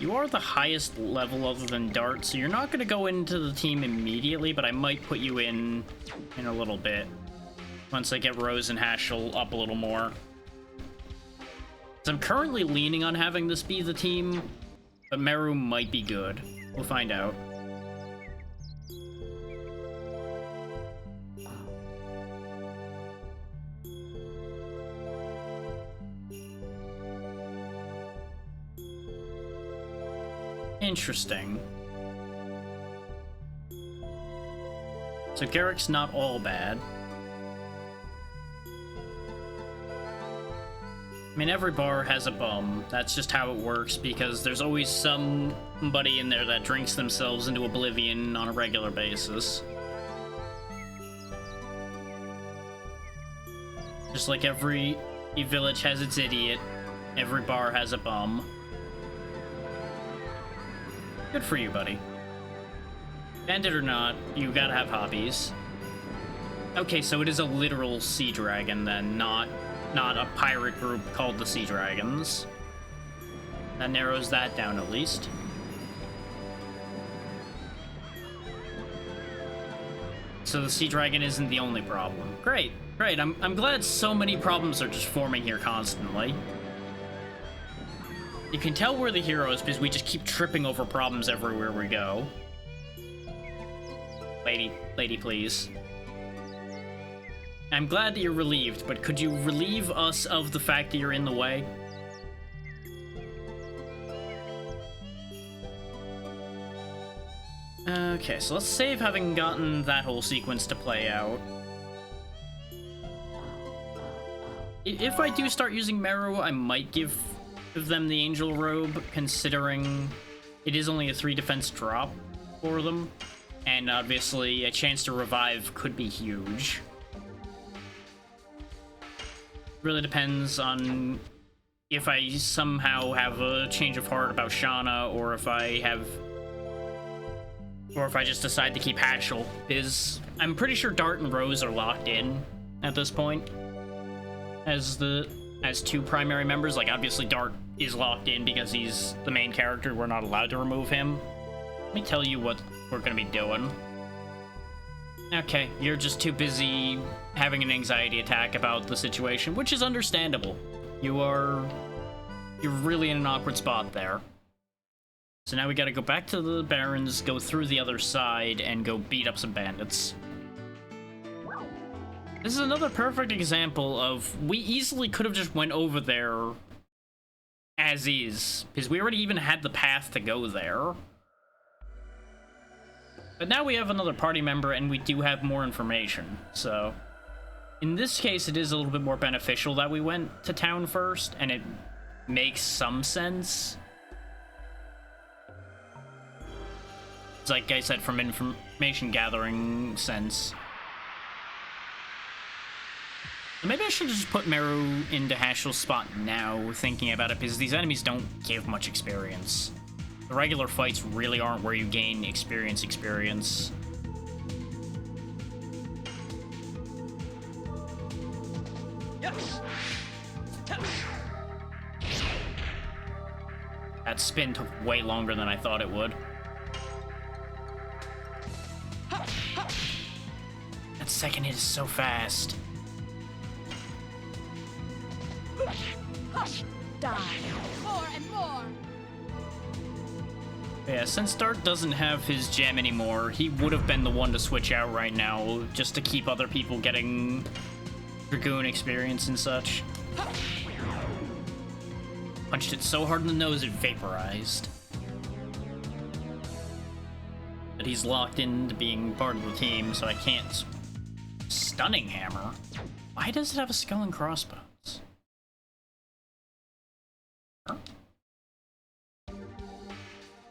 S1: You are the highest level other than Dart, so you're not going to go into the team immediately, but I might put you in a little bit. Once I get Rose and Hashel up a little more. So I'm currently leaning on having this be the team, but Meru might be good. We'll find out. Interesting. So Garrick's not all bad. I mean, every bar has a bum. That's just how it works, because there's always somebody in there that drinks themselves into oblivion on a regular basis. Just like every village has its idiot, every bar has a bum. Good for you, buddy. Bandit or not, you gotta have hobbies. Okay, so it is a literal sea dragon then, not a pirate group called the Sea Dragons. That narrows that down at least. So the Sea Dragon isn't the only problem. Great, great. I'm glad so many problems are just forming here constantly. You can tell we're the heroes because we just keep tripping over problems everywhere we go. Lady, please. I'm glad that you're relieved, but could you relieve us of the fact that you're in the way? Okay, so let's save having gotten that whole sequence to play out. If I do start using Meru, I might give them the Angel Robe, considering it is only a 3 defense drop for them, and obviously a chance to revive could be huge. Really depends on if I somehow have a change of heart about Shauna, or if I just decide to keep Hashel. I'm pretty sure Dart and Rose are locked in at this point as 2 primary members. Like, obviously Dart is locked in because he's the main character. We're not allowed to remove him. Let me tell you what we're gonna be doing. Okay, you're just too busy having an anxiety attack about the situation, which is understandable. You're really in an awkward spot there. So now we gotta go back to the Barrens, go through the other side, and go beat up some bandits. This is another perfect example of we easily could have just went over there as is, because we already even had the path to go there. But now we have another party member and we do have more information, so in this case it is a little bit more beneficial that we went to town first, and it makes some sense. It's like I said, from information gathering sense. Maybe I should just put Meru into Hashel's spot now, thinking about it, because these enemies don't give much experience. The regular fights really aren't where you gain experience. That spin took way longer than I thought it would. That second hit is so fast.
S2: Die. More and more.
S1: Yeah, since Dart doesn't have his gem anymore, he would have been the one to switch out right now, just to keep other people getting Dragoon experience and such. Punched it so hard in the nose it vaporized. But he's locked into being part of the team, so I can't... Stunning Hammer? Why does it have a skull and crossbones? Huh? I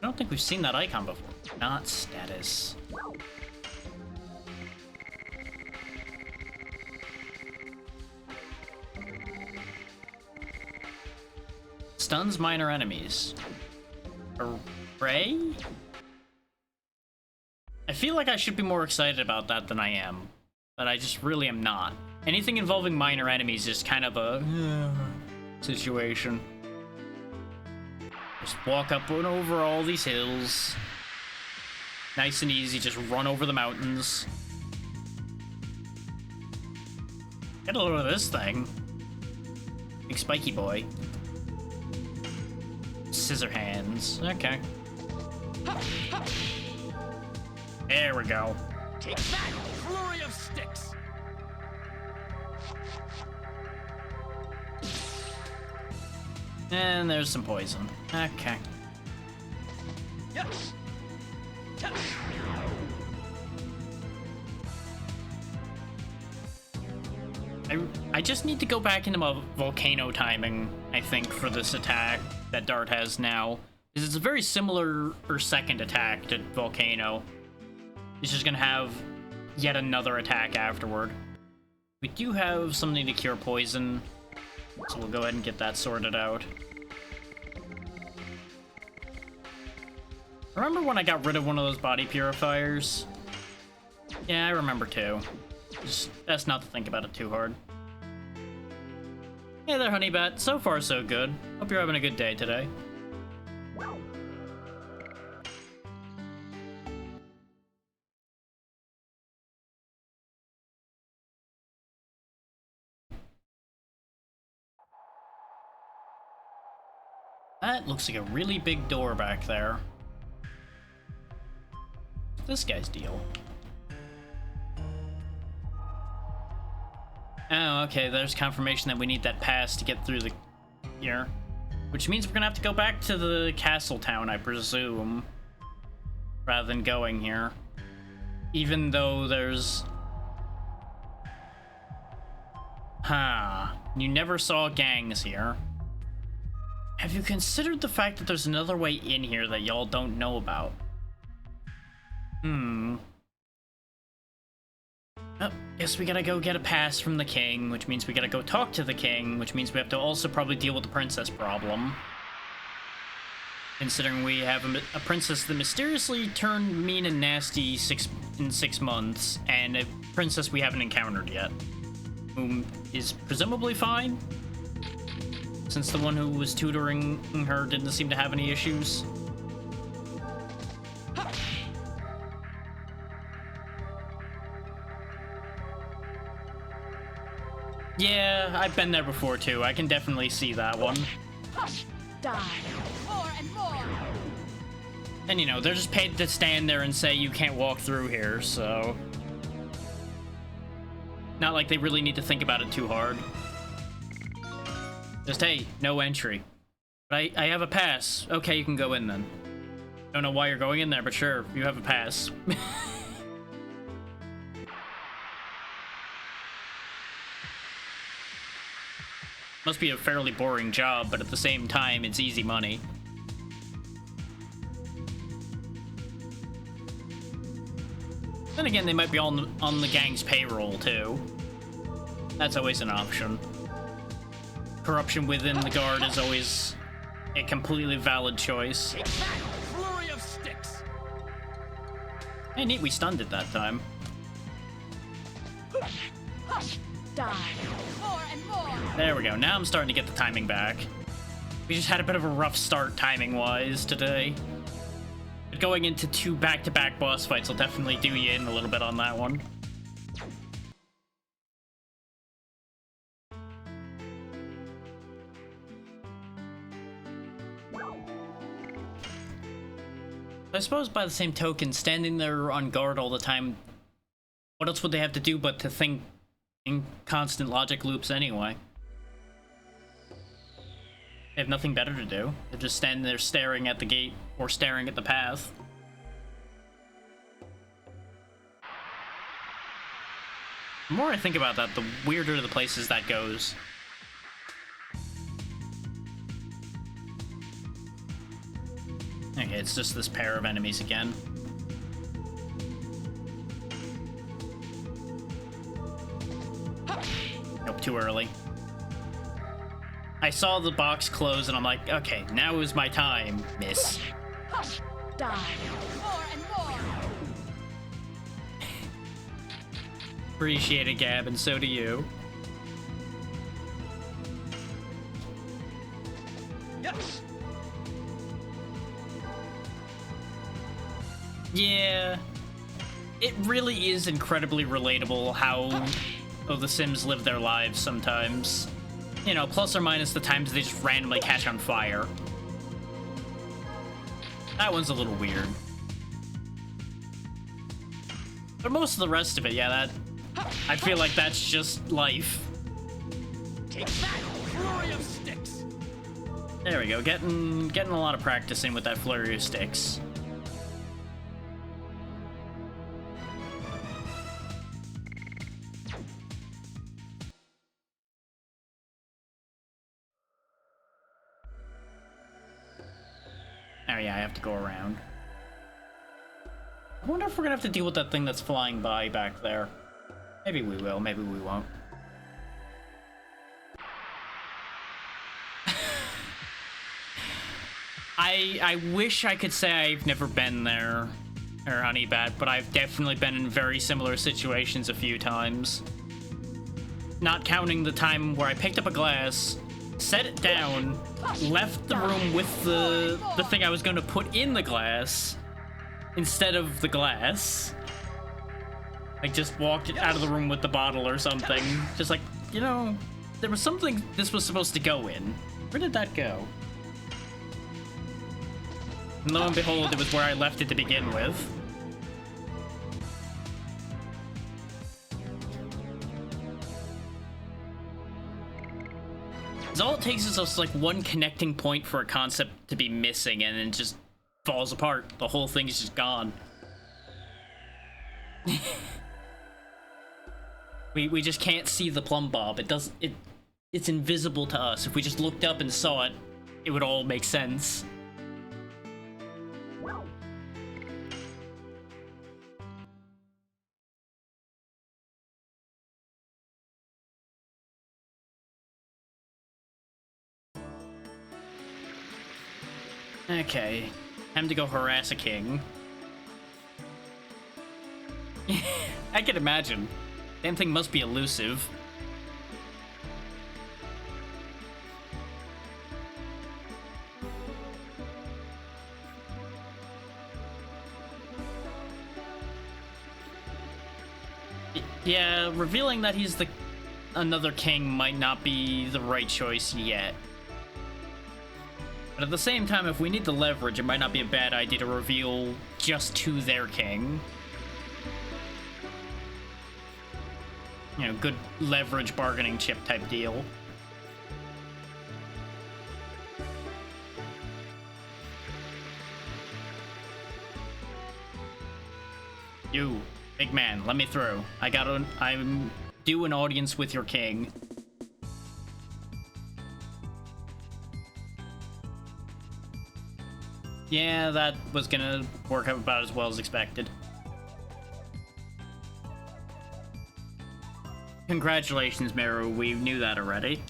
S1: don't think we've seen that icon before. Not status. Stuns minor enemies. Array? I feel like I should be more excited about that than I am, but I just really am not. Anything involving minor enemies is kind of a situation. Just walk up and over all these hills. Nice and easy, just run over the mountains. Get a load of this thing. Big spiky boy. Scissor hands. Okay. There we go.
S3: Take that, flurry of sticks.
S1: And there's some poison. Okay.
S3: Yes.
S1: I just need to go back into my volcano timing, I think, for this attack that Dart has now. Because it's a very similar second attack to Volcano. It's just gonna have yet another attack afterward. We do have something to cure poison, so we'll go ahead and get that sorted out. Remember when I got rid of one of those body purifiers? Yeah, I remember too. Just best not to think about it too hard. Hey there, Honeybat. So far, so good. Hope you're having a good day today. That looks like a really big door back there. What's this guy's deal? Oh, okay, there's confirmation that we need that pass to get through the... here. Which means we're gonna have to go back to the castle town, I presume. Rather than going here. Even though there's... Huh. You never saw gangs here. Have you considered the fact that there's another way in here that y'all don't know about? Oh, guess we gotta go get a pass from the king, which means we gotta go talk to the king, which means we have to also probably deal with the princess problem. Considering we have a princess that mysteriously turned mean and nasty in 6 months, and a princess we haven't encountered yet. Whom is presumably fine, since the one who was tutoring her didn't seem to have any issues. Yeah, I've been there before too. I can definitely see that one.
S2: Die. More and more.
S1: And you know, they're just paid to stand there and say you can't walk through here, so... Not like they really need to think about it too hard. Just, hey, no entry. But I have a pass. Okay, you can go in then. Don't know why you're going in there, but sure, you have a pass. Must be a fairly boring job, but at the same time, it's easy money. Then again, they might be on the gang's payroll, too. That's always an option. Corruption within the guard is always a completely valid choice.
S3: Take that, flurry of sticks.
S1: Hey, neat, we stunned it that time.
S2: Die. More and more.
S1: There we go. Now I'm starting to get the timing back. We just had a bit of a rough start timing-wise today. But going into 2 back-to-back boss fights will definitely do you in a little bit on that one. I suppose by the same token, standing there on guard all the time, what else would they have to do but to think in constant logic loops anyway? They have nothing better to do. They're just standing there staring at the gate or staring at the path. The more I think about that, the weirder the places that goes. Okay, it's just this pair of enemies again. Nope, too early. I saw the box close and I'm like, okay, now is my time, miss.
S2: Die. More and more.
S1: Appreciate it, Gab, and so do you.
S3: Yes.
S1: Yeah, it really is incredibly relatable how the Sims live their lives sometimes. You know, plus or minus the times they just randomly catch on fire. That one's a little weird. But most of the rest of it, yeah, that... I feel like that's just life.
S3: Take that, flurry of sticks.
S1: There we go, getting a lot of practice in with that flurry of sticks. Oh yeah, I have to go around. I wonder if we're gonna have to deal with that thing that's flying by back there. Maybe we will, maybe we won't. I wish I could say I've never been there, or Honeybat, but I've definitely been in very similar situations a few times. Not counting the time where I picked up a glass, set it down, left the room with the thing I was going to put in the glass instead of the glass. Like, just walked out of the room with the bottle or something. Just like, you know, there was something this was supposed to go in. Where did that go? And lo and behold, it was where I left it to begin with. So all it takes is just like one connecting point for a concept to be missing, and then it just falls apart. The whole thing is just gone. we just can't see the plumb bob. It's invisible to us. If we just looked up and saw it, it would all make sense. Okay, time to go harass a king. I can imagine. Damn thing must be elusive. Yeah, revealing that he's the another king might not be the right choice yet. But at the same time, if we need the leverage, it might not be a bad idea to reveal just to their king. You know, good leverage bargaining chip type deal. You, big man, let me through. I'm due an audience with your king. Yeah, that was gonna work out about as well as expected. Congratulations, Meru, we knew that already.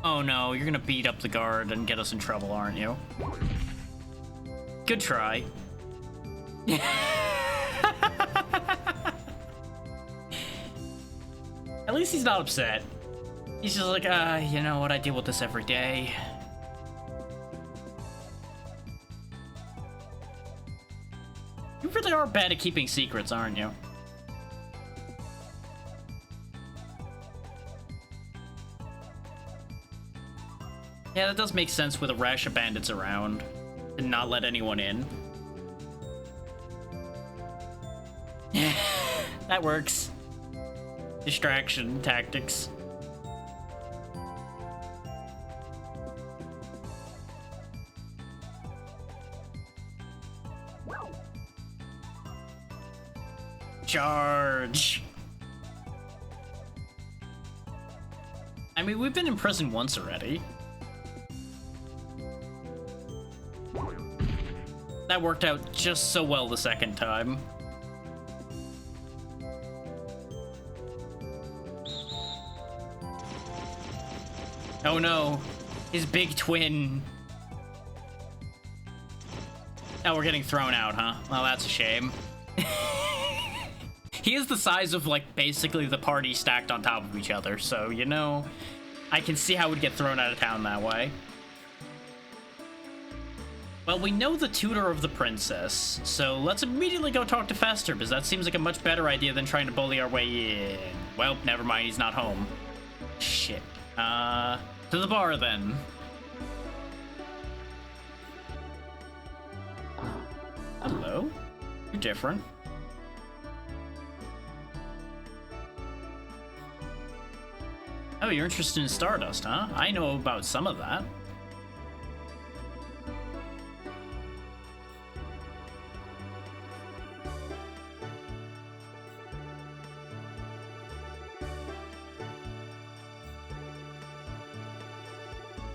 S1: Oh no, you're gonna beat up the guard and get us in trouble, aren't you? Good try. At least he's not upset. He's just like, you know what, I deal with this every day. You really are bad at keeping secrets, aren't you? Yeah, that does make sense with a rash of bandits around and not let anyone in. That works. Distraction tactics. Charge. I mean, we've been in prison once already. That worked out just so well the second time. Oh no, his big twin. Oh, we're getting thrown out, huh? Well, that's a shame. He is the size of, like, basically the party stacked on top of each other, so, you know, I can see how we'd get thrown out of town that way. Well, we know the tutor of the princess, so let's immediately go talk to Fester, because that seems like a much better idea than trying to bully our way in. Well, never mind, he's not home. Shit. To the bar, then. Hello? You're different. Oh, you're interested in Stardust, huh? I know about some of that.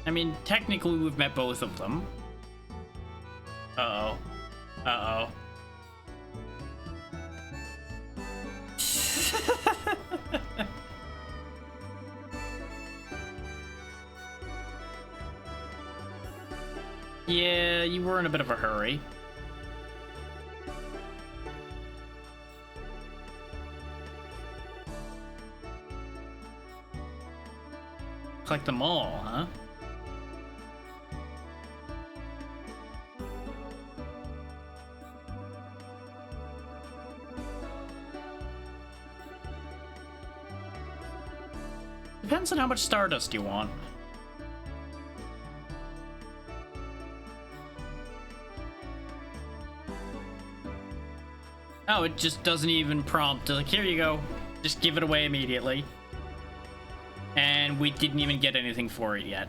S1: I mean, technically we've met both of them. Uh-oh. Uh-oh. Yeah, you were in a bit of a hurry. Collect them all, huh? Depends on how much Stardust you want. Oh, it just doesn't even prompt. Like, here you go. Just give it away immediately. And we didn't even get anything for it yet.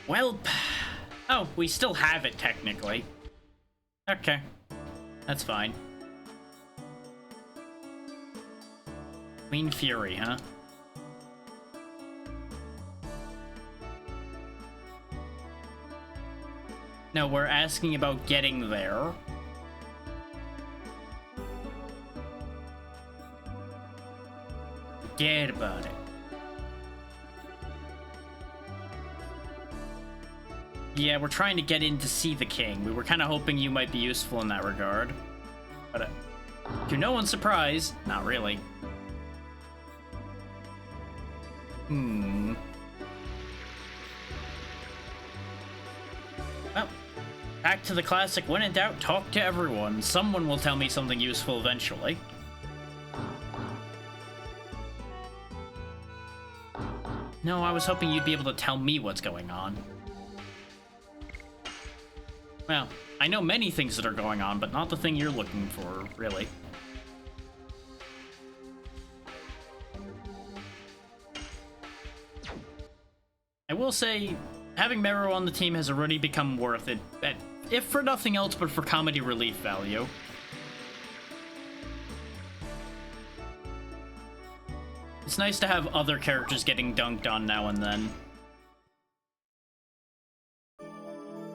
S1: Well, oh, we still have it technically. Okay, that's fine. Queen Fury, huh? No, we're asking about getting there. Forget about it. Yeah, we're trying to get in to see the king. We were kind of hoping you might be useful in that regard. But to no one's surprise, not really. Well, back to the classic when in doubt, talk to everyone. Someone will tell me something useful eventually. No, I was hoping you'd be able to tell me what's going on. Well, I know many things that are going on, but not the thing you're looking for, really. I will say, having Meru on the team has already become worth it, if for nothing else but for comedy relief value. It's nice to have other characters getting dunked on now and then.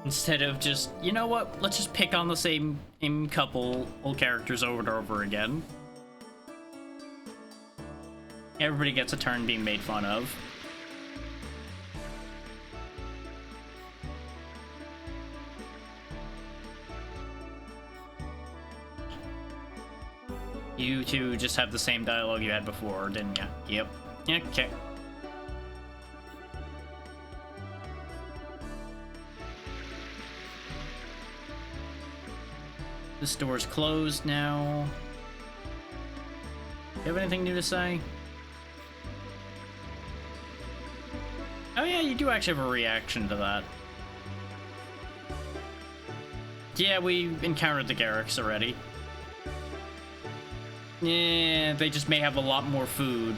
S1: Instead of just, you know what, let's just pick on the same couple old characters over and over again. Everybody gets a turn being made fun of. You two just have the same dialogue you had before, didn't ya? Yep. Okay. This door's closed now. You have anything new to say? Oh yeah, you do actually have a reaction to that. Yeah, we encountered the Garrix already. Yeah, they just may have a lot more food.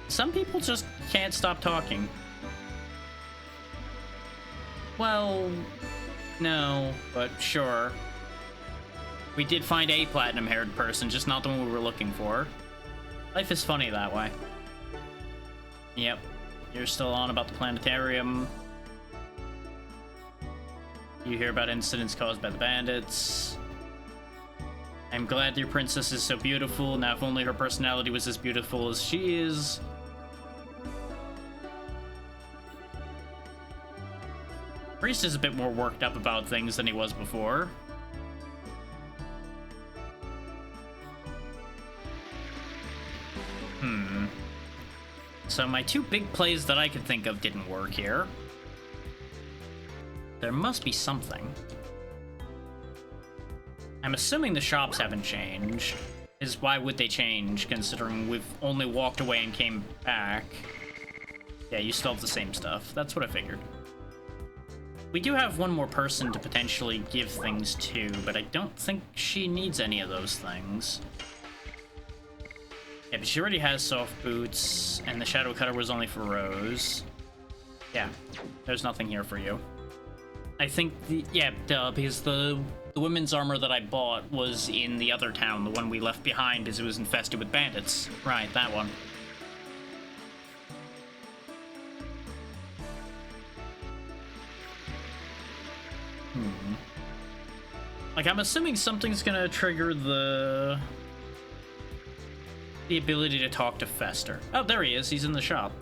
S1: Some people just can't stop talking. Well, no, but sure. We did find a platinum-haired person, just not the one we were looking for. Life is funny that way. Yep, you're still on about the planetarium. You hear about incidents caused by the bandits. I'm glad your princess is so beautiful. Now, if only her personality was as beautiful as she is. Priest is a bit more worked up about things than he was before. So my two big plays that I could think of didn't work here. There must be something. I'm assuming the shops haven't changed. Why would they change, considering we've only walked away and came back? Yeah, you still have the same stuff. That's what I figured. We do have one more person to potentially give things to, but I don't think she needs any of those things. Yeah, but she already has soft boots, and the Shadow Cutter was only for Rose. Yeah, there's nothing here for you. I think because the women's armor that I bought was in the other town, the one we left behind because it was infested with bandits. Right, that one. Like, I'm assuming something's gonna trigger the ability to talk to Fester. Oh, there he is. He's in the shop.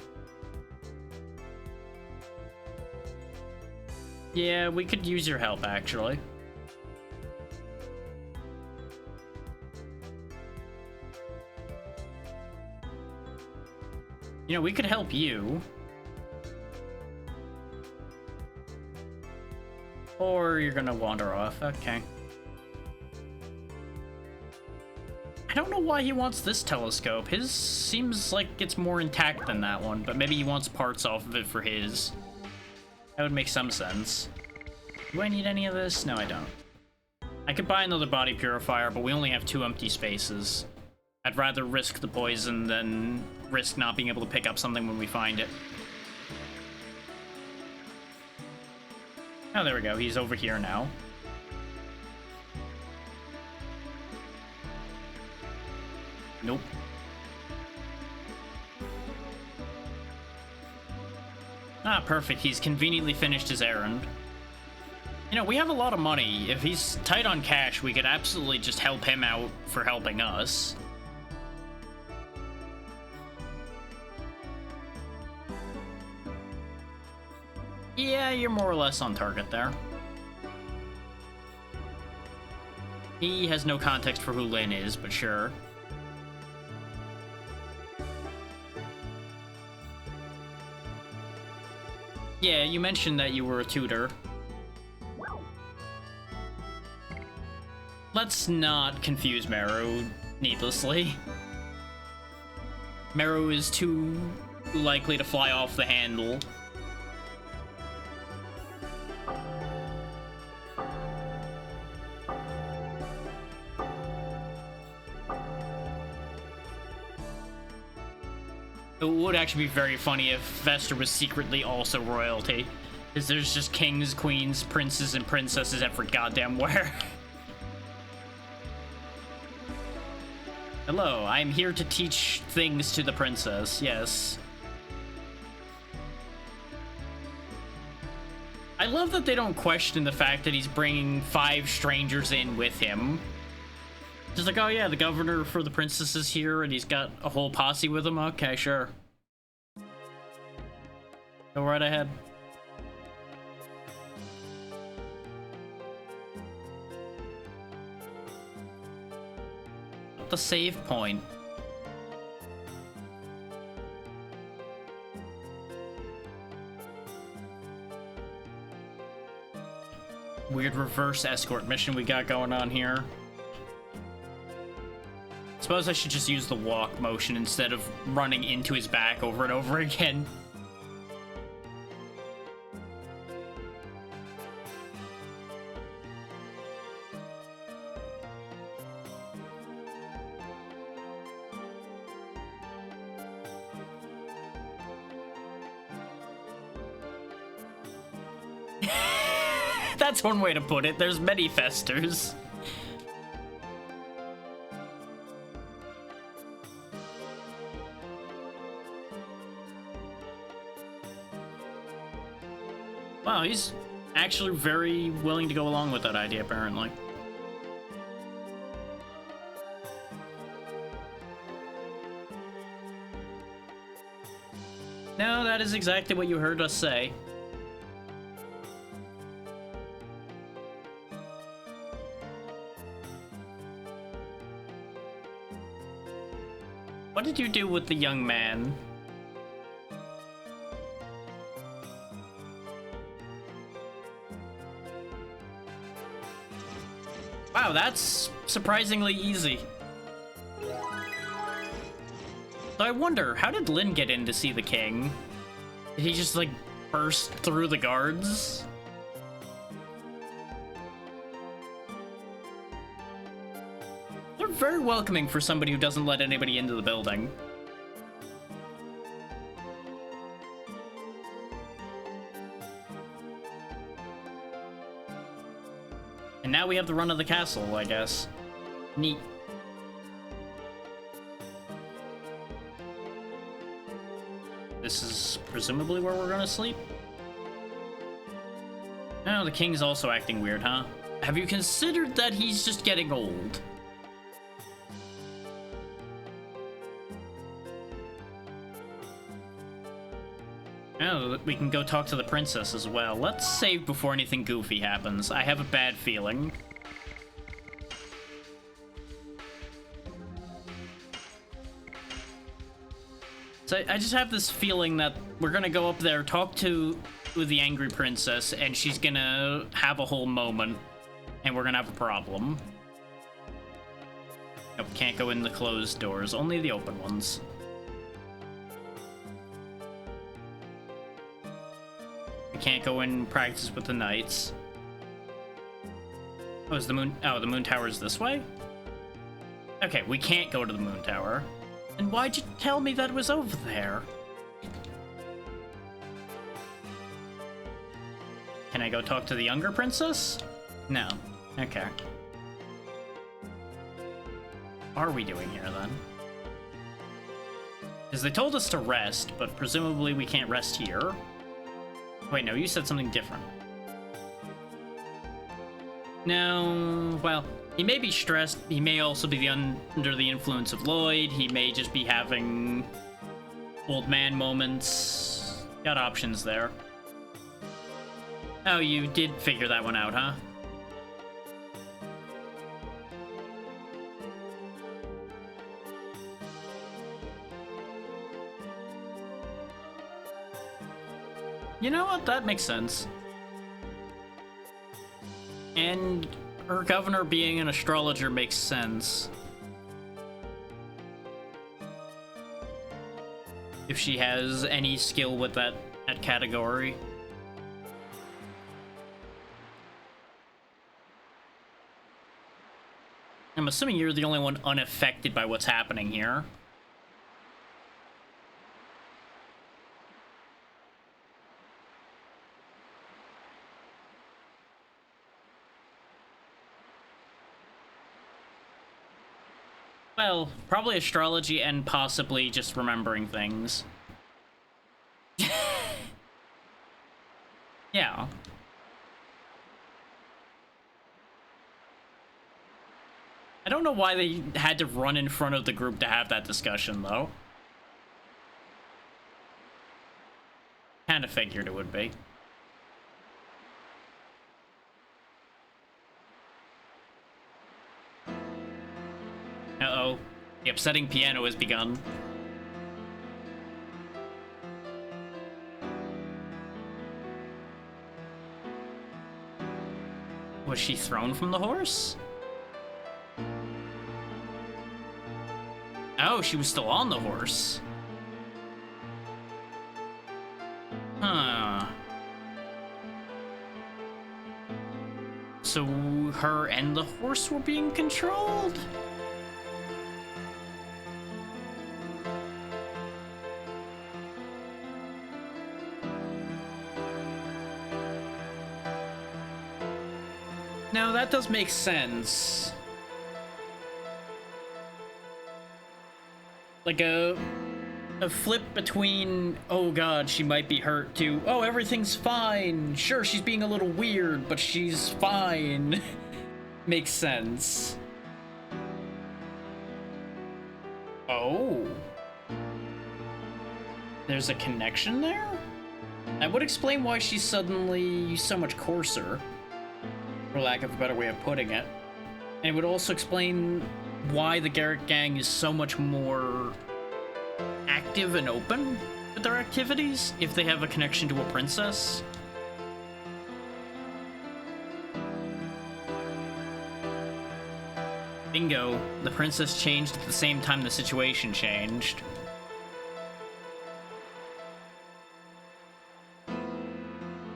S1: Yeah, we could use your help, actually. You know, we could help you. Or you're gonna wander off. Okay. I don't know why he wants this telescope. His seems like it's more intact than that one, but maybe he wants parts off of it for his. That would make some sense. Do I need any of this? No, I don't. I could buy another body purifier, but we only have 2 empty spaces. I'd rather risk the poison than risk not being able to pick up something when we find it. Oh, there we go. He's over here now. Nope. Ah, perfect. He's conveniently finished his errand. You know, we have a lot of money. If he's tight on cash, we could absolutely just help him out for helping us. Yeah, you're more or less on target there. He has no context for who Lin is, but sure. Yeah, you mentioned that you were a tutor. Let's not confuse Meru needlessly. Meru is too likely to fly off the handle. It would actually be very funny if Vester was secretly also royalty. Because there's just kings, queens, princes, and princesses every goddamn where. Hello, I am here to teach things to the princess, yes. I love that they don't question the fact that he's bringing 5 strangers in with him. Just like, oh yeah, the governor for the princess is here and he's got a whole posse with him. Okay, sure. Go right ahead. The save point. Weird reverse escort mission we got going on here. Suppose I should just use the walk motion instead of running into his back over and over again. That's one way to put it. There's many Festers. Wow, he's actually very willing to go along with that idea, apparently. No, that is exactly what you heard us say. What did you do with the young man? Wow, that's surprisingly easy. So I wonder, how did Lin get in to see the king? Did he just, like, burst through the guards? They're very welcoming for somebody who doesn't let anybody into the building. And now we have the run of the castle, I guess. Neat. This is presumably where we're gonna sleep? Oh, the king's also acting weird, huh? Have you considered that he's just getting old? Oh, we can go talk to the princess as well. Let's save before anything goofy happens. I have a bad feeling. So I just have this feeling that we're gonna go up there, talk to the angry princess, and she's gonna have a whole moment, and we're gonna have a problem. Nope, can't go in the closed doors, only the open ones. Can't go in and practice with the knights. Oh, is the moon... Oh, the moon tower's this way? Okay, we can't go to the moon tower. And why'd you tell me that it was over there? Can I go talk to the younger princess? No. Okay. What are we doing here, then? Because they told us to rest, but presumably we can't rest here. Wait, no, you said something different. No, well, he may be stressed. He may also be under the influence of Lloyd. He may just be having old man moments. Got options there. Oh, you did figure that one out, huh? You know what? That makes sense. And her governor being an astrologer makes sense. If she has any skill with that category. I'm assuming you're the only one unaffected by what's happening here. Well, probably astrology and possibly just remembering things. Yeah. I don't know why they had to run in front of the group to have that discussion, though. Kind of figured it would be. Uh-oh. The upsetting piano has begun. Was she thrown from the horse? Oh, she was still on the horse. Huh. So her and the horse were being controlled? No, that does make sense. Like a flip between, oh god, she might be hurt, to, oh, everything's fine. Sure, she's being a little weird, but she's fine. Makes sense. Oh. There's a connection there? That would explain why she's suddenly so much coarser, for lack of a better way of putting it. And it would also explain why the Garrett gang is so much more active and open with their activities if they have a connection to a princess. Bingo, the princess changed at the same time the situation changed.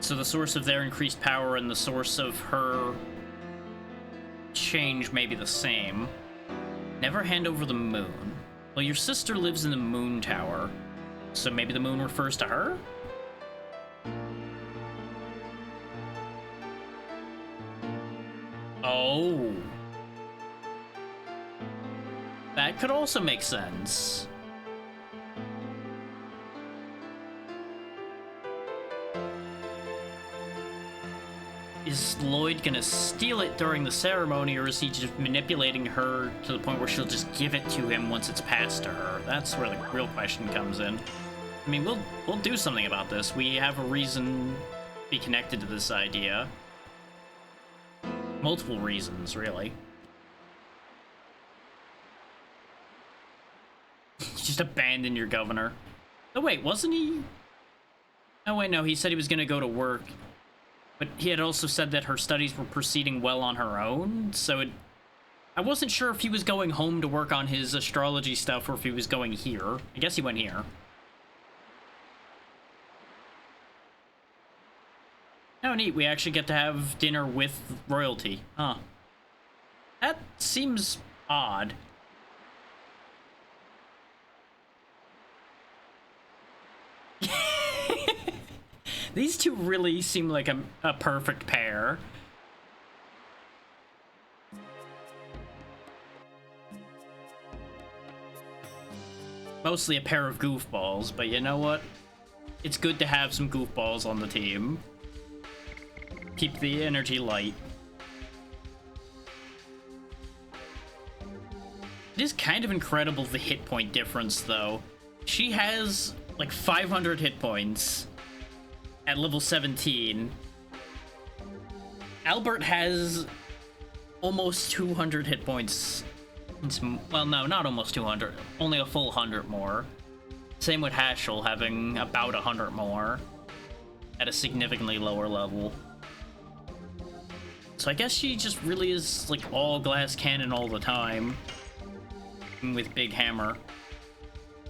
S1: So the source of their increased power and the source of her change may be the same. Never hand over the moon. Well, your sister lives in the moon tower, so maybe the moon refers to her? Oh. That could also make sense. Is Lloyd gonna steal it during the ceremony, or is he just manipulating her to the point where she'll just give it to him once it's passed to her? That's where the real question comes in. I mean, we'll do something about this. We have a reason to be connected to this idea. Multiple reasons, really. Just abandon your governor. Oh wait, wasn't he? Oh wait, no, he said he was gonna go to work. But he had also said that her studies were proceeding well on her own, so I wasn't sure if he was going home to work on his astrology stuff or if he was going here. I guess he went here. Oh, neat. We actually get to have dinner with royalty. Huh. That seems odd. These two really seem like a perfect pair. Mostly a pair of goofballs, but you know what? It's good to have some goofballs on the team. Keep the energy light. It is kind of incredible, the hit point difference, though. She has, like, 500 hit points at level 17. Albert has almost 200 hit points. Well, no, not almost 200. Only a full 100 more. Same with Haschel, having about 100 more at a significantly lower level. So I guess she just really is like all glass cannon all the time. With big hammer.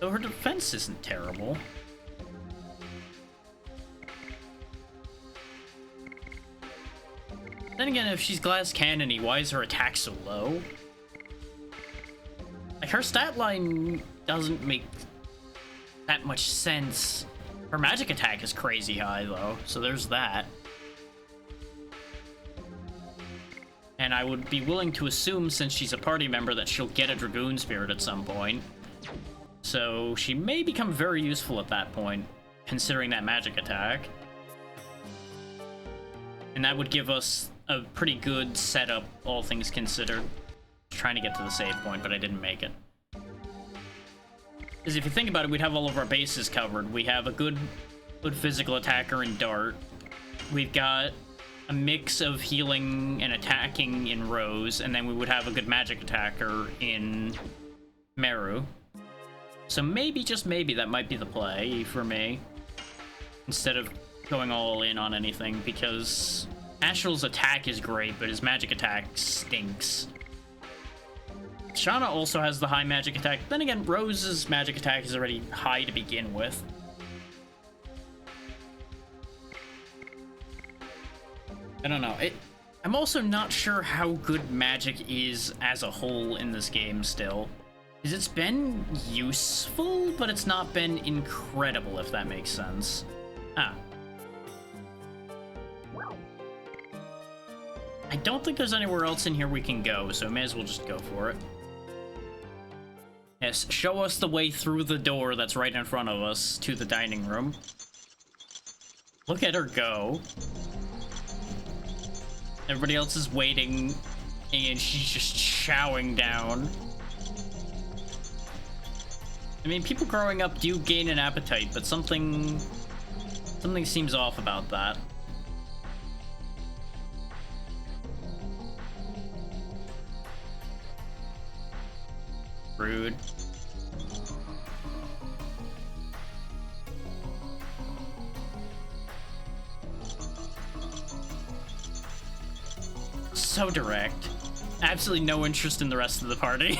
S1: So her defense isn't terrible. Then again, if she's glass cannony, why is her attack so low? Like, her stat line doesn't make that much sense. Her magic attack is crazy high, though, so there's that. And I would be willing to assume, since she's a party member, that she'll get a Dragoon Spirit at some point. So she may become very useful at that point, considering that magic attack. And that would give us a pretty good setup, all things considered. Trying to get to the save point, but I didn't make it. Because if you think about it, we'd have all of our bases covered. We have a good physical attacker in Dart. We've got a mix of healing and attacking in Rose, and then we would have a good magic attacker in Meru. So maybe, just maybe, that might be the play for me. Instead of going all in on anything, because Astral's attack is great, but his magic attack stinks. Shauna also has the high magic attack. Then again, Rose's magic attack is already high to begin with. I don't know. I'm also not sure how good magic is as a whole in this game still. Because it's been useful, but it's not been incredible, if that makes sense. Ah. I don't think there's anywhere else in here we can go, so may as well just go for it. Yes, show us the way through the door that's right in front of us to the dining room. Look at her go. Everybody else is waiting, and she's just chowing down. I mean, people growing up do gain an appetite, but something seems off about that. Rude. So direct. Absolutely no interest in the rest of the party.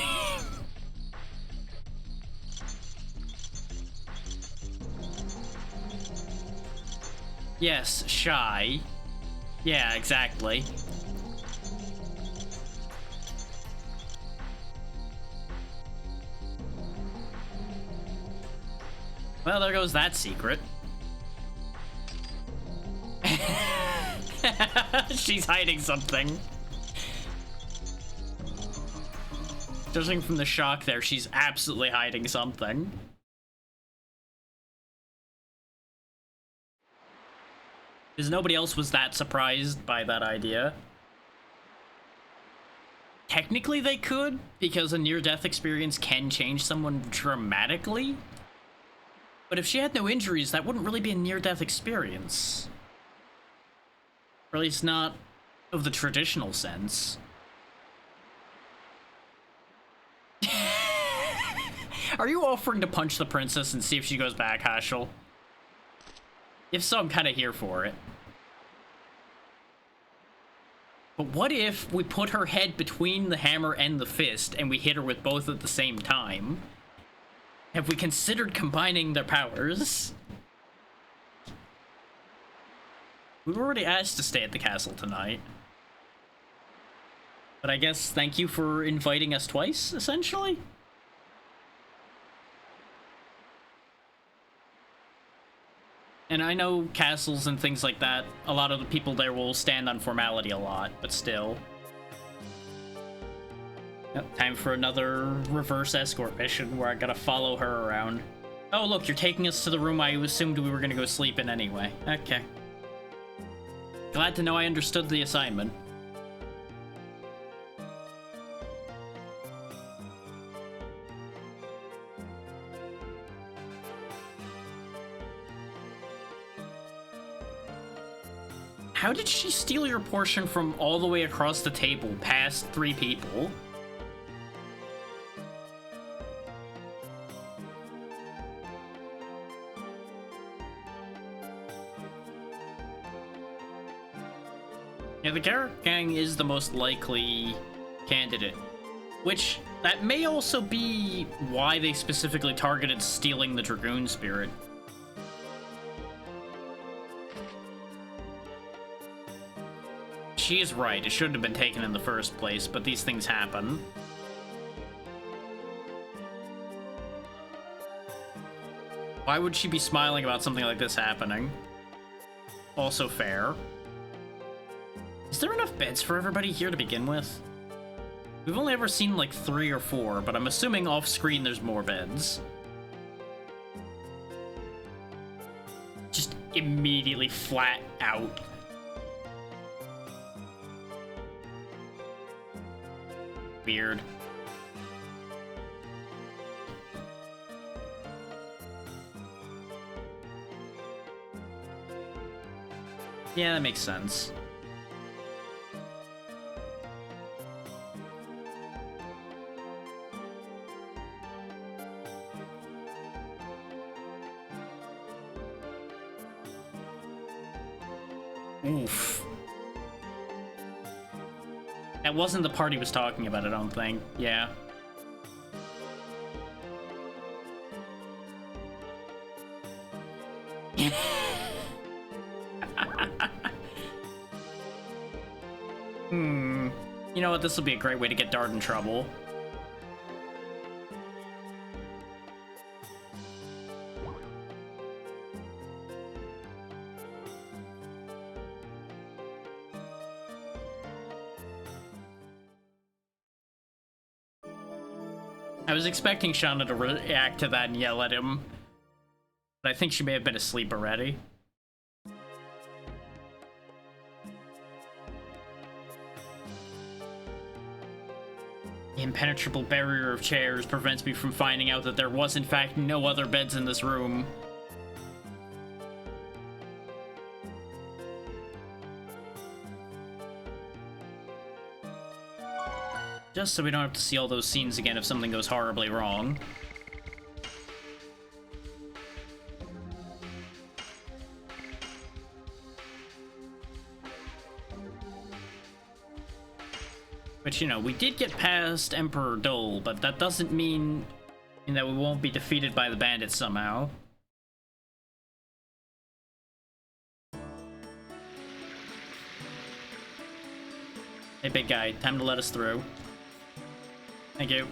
S1: Yes, shy. Yeah, exactly. Well, there goes that secret. She's hiding something. Judging from the shock there, she's absolutely hiding something. Because nobody else was that surprised by that idea. Technically they could, because a near-death experience can change someone dramatically. But if she had no injuries, that wouldn't really be a near-death experience. Or at least not of the traditional sense. Are you offering to punch the princess and see if she goes back, Hashel? If so, I'm kind of here for it. But what if we put her head between the hammer and the fist and we hit her with both at the same time? Have we considered combining their powers? We were already asked to stay at the castle tonight. But I guess thank you for inviting us twice, essentially? And I know castles and things like that, a lot of the people there will stand on formality a lot, but still. Yep, time for another reverse escort mission where I gotta follow her around. Oh, look, you're taking us to the room I assumed we were gonna go sleep in anyway. Okay. Glad to know I understood the assignment. How did she steal your portion from all the way across the table past 3 people? Yeah, the Garrett Gang is the most likely candidate, which that may also be why they specifically targeted stealing the Dragoon spirit. She is right, it shouldn't have been taken in the first place, but these things happen. Why would she be smiling about something like this happening? Also fair. Is there enough beds for everybody here to begin with? We've only ever seen like 3 or 4, but I'm assuming off-screen there's more beds. Just immediately flat out. Weird. Yeah, that makes sense. Oof. That wasn't the part he was talking about, I don't think. Yeah. You know what? This will be a great way to get Dart in trouble. I was expecting Shauna to react to that and yell at him, but I think she may have been asleep already. The impenetrable barrier of chairs prevents me from finding out that there was in fact no other beds in this room. Just so we don't have to see all those scenes again if something goes horribly wrong. But, you know, we did get past Emperor Dole, but that doesn't mean that we won't be defeated by the bandits somehow. Hey, big guy, time to let us through. Thank you.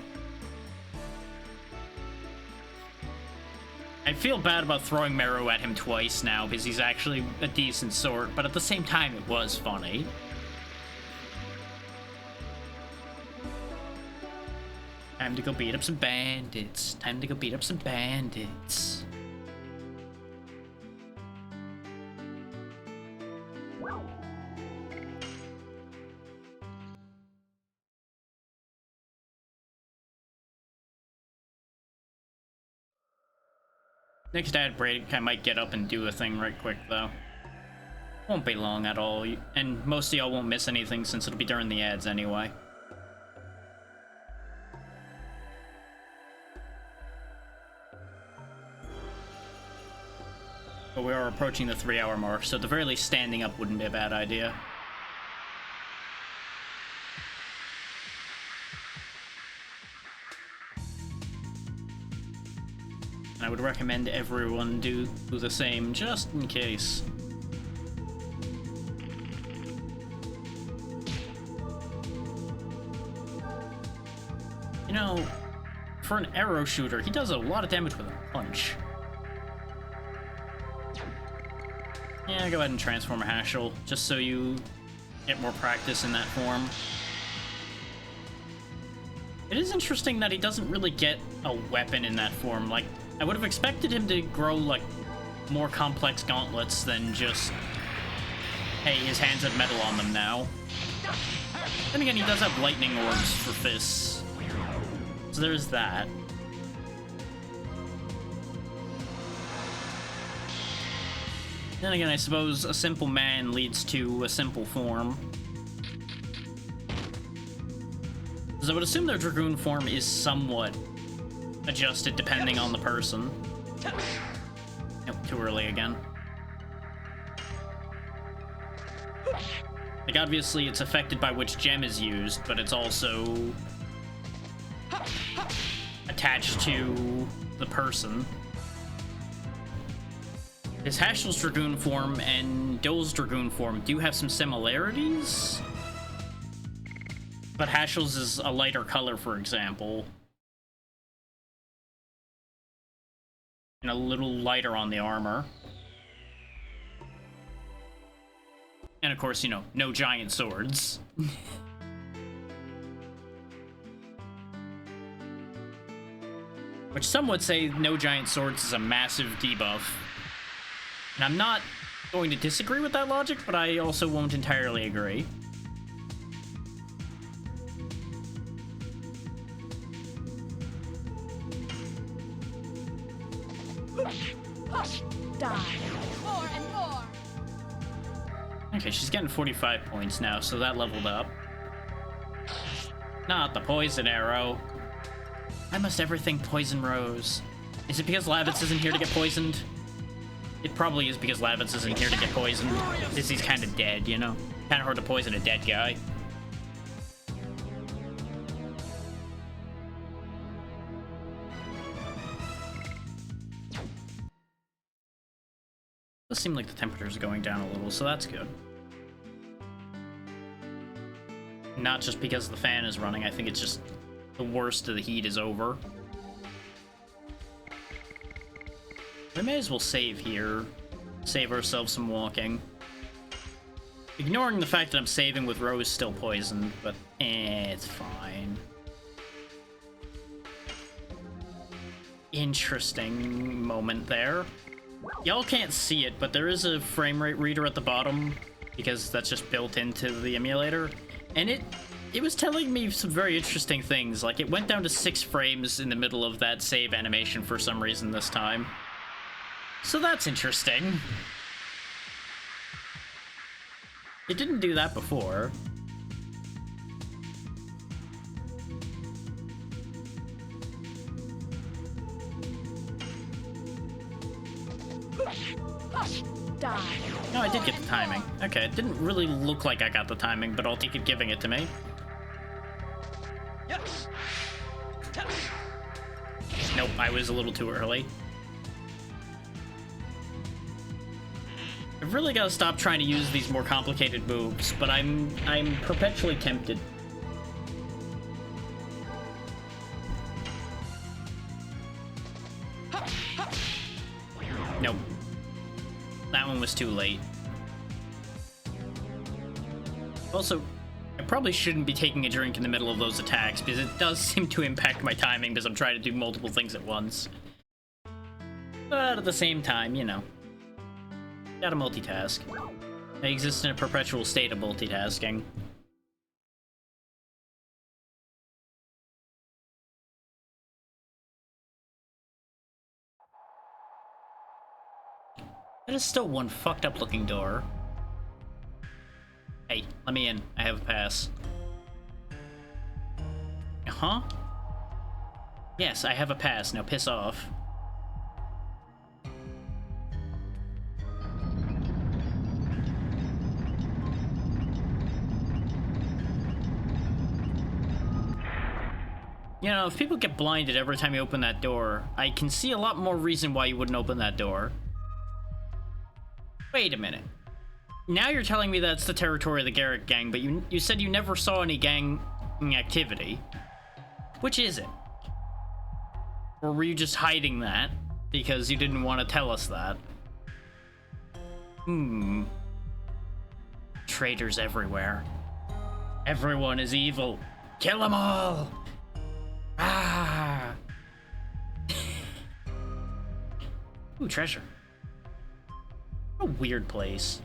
S1: I feel bad about throwing Meru at him twice now, because he's actually a decent sort, but at the same time, it was funny. Time to go beat up some bandits. Time to go beat up some bandits. Next ad break, I might get up and do a thing right quick, though. Won't be long at all, and most of y'all won't miss anything since it'll be during the ads anyway. But we are approaching the 3-hour mark, so at the very least standing up wouldn't be a bad idea. I would recommend everyone do the same, just in case. You know, for an arrow shooter, he does a lot of damage with a punch. Yeah, go ahead and transform a Hashel, just so you get more practice in that form. It is interesting that he doesn't really get a weapon in that form. Like, I would have expected him to grow, like, more complex gauntlets than just, hey, his hands have metal on them now. Then again, he does have lightning orbs for fists. So there's that. Then again, I suppose a simple man leads to a simple form. So I would assume their Dragoon form is somewhat adjusted depending on the person. Nope, too early again. Like, obviously, it's affected by which gem is used, but it's also attached to the person. His Hashel's Dragoon form and Dole's Dragoon form do have some similarities, but Hashel's is a lighter color, for example, and a little lighter on the armor. And of course, you know, no giant swords. Which some would say no giant swords is a massive debuff. And I'm not going to disagree with that logic, but I also won't entirely agree.
S2: Die. More and more.
S1: Okay, she's getting 45 points now, so that leveled up. Not the poison arrow. I must ever think Poison Rose. Is it because Lavitz isn't here to get poisoned? It probably is because Lavitz isn't here to get poisoned. Because he's kind of dead, you know? Kind of hard to poison a dead guy. Does seem like the temperatures are going down a little, so that's good. Not just because the fan is running, I think it's just the worst of the heat is over. We may as well save here. Save ourselves some walking. Ignoring the fact that I'm saving with Rose still poisoned, but it's fine. Interesting moment there. Y'all can't see it, but there is a frame rate reader at the bottom, because that's just built into the emulator. And it was telling me some very interesting things. Like, it went down to 6 frames in the middle of that save animation for some reason this time. So that's interesting. It didn't do that before.
S2: Die.
S1: No, I did get the timing. Okay, it didn't really look like I got the timing, but I'll take it giving it to me.
S3: Yes.
S1: Nope, I was a little too early. I've really got to stop trying to use these more complicated moves, but I'm perpetually tempted. Nope. That one was too late. Also, I probably shouldn't be taking a drink in the middle of those attacks, because it does seem to impact my timing because I'm trying to do multiple things at once. But at the same time, you know. Gotta multitask. I exist in a perpetual state of multitasking. That is still one fucked up looking door. Hey, let me in. I have a pass. Huh? Yes, I have a pass. Now piss off. You know, if people get blinded every time you open that door, I can see a lot more reason why you wouldn't open that door. Wait a minute. Now you're telling me that's the territory of the Garrick gang, but you said you never saw any gang activity. Which is it? Or were you just hiding that because you didn't want to tell us that? Traitors everywhere. Everyone is evil. Kill them all! Ah! Ooh, treasure. What a weird place.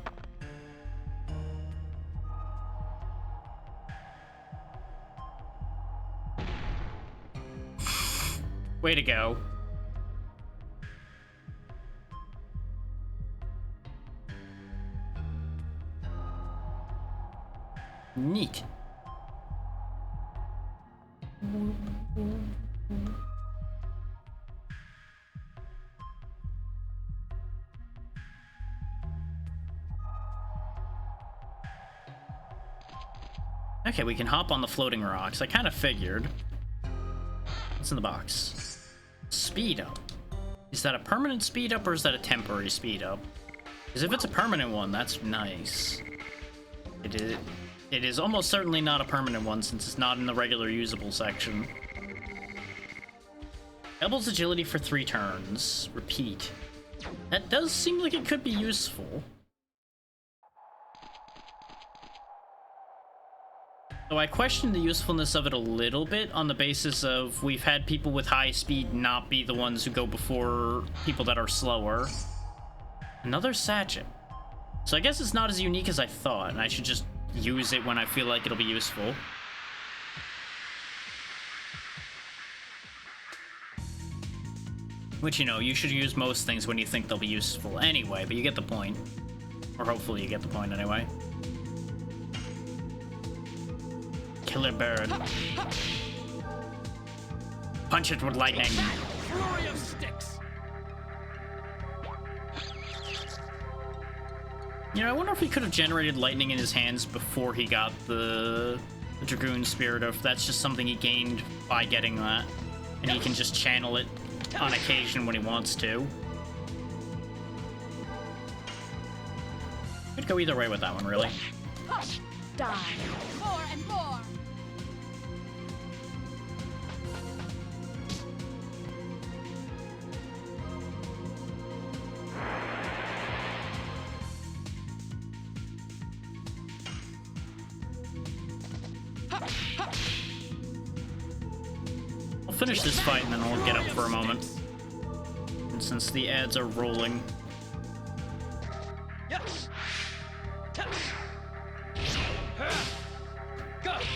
S1: Way to go. Neat. Okay, we can hop on the floating rocks. I kind of figured. What's in the box? Speed up. Is that a permanent speed up or is that a temporary speed up? Because if it's a permanent one, that's nice. It is almost certainly not a permanent one since it's not in the regular usable section. Doubles agility for 3 turns. Repeat. That does seem like it could be useful. So I question the usefulness of it a little bit on the basis of we've had people with high speed not be the ones who go before people that are slower. Another sachet. So I guess it's not as unique as I thought, and I should just use it when I feel like it'll be useful. Which, you know, you should use most things when you think they'll be useful anyway, but you get the point. Or hopefully you get the point anyway. Killer bird. Punch it with lightning.
S3: Flurry of sticks.
S1: You know, I wonder if he could have generated lightning in his hands before he got the Dragoon Spirit, or if that's just something he gained by getting that. And he can just channel it on occasion when he wants to. Could go either way with that one, really.
S2: Die. More and more.
S1: I'll finish this fight and then we'll get up for a moment. And since the ads are rolling,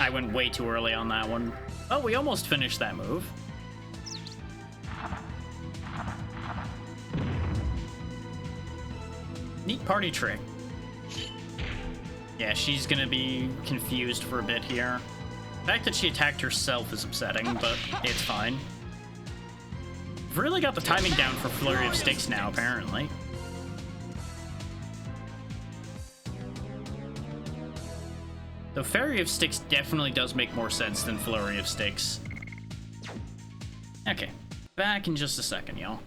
S1: I went way too early on that one. Oh, we almost finished that move. Neat party trick. Yeah, she's gonna be confused for a bit here. The fact that she attacked herself is upsetting, but it's fine. We've really got the timing down for Flurry of Sticks now, apparently. Though Fairy of Sticks definitely does make more sense than Flurry of Sticks. Okay, back in just a second, y'all.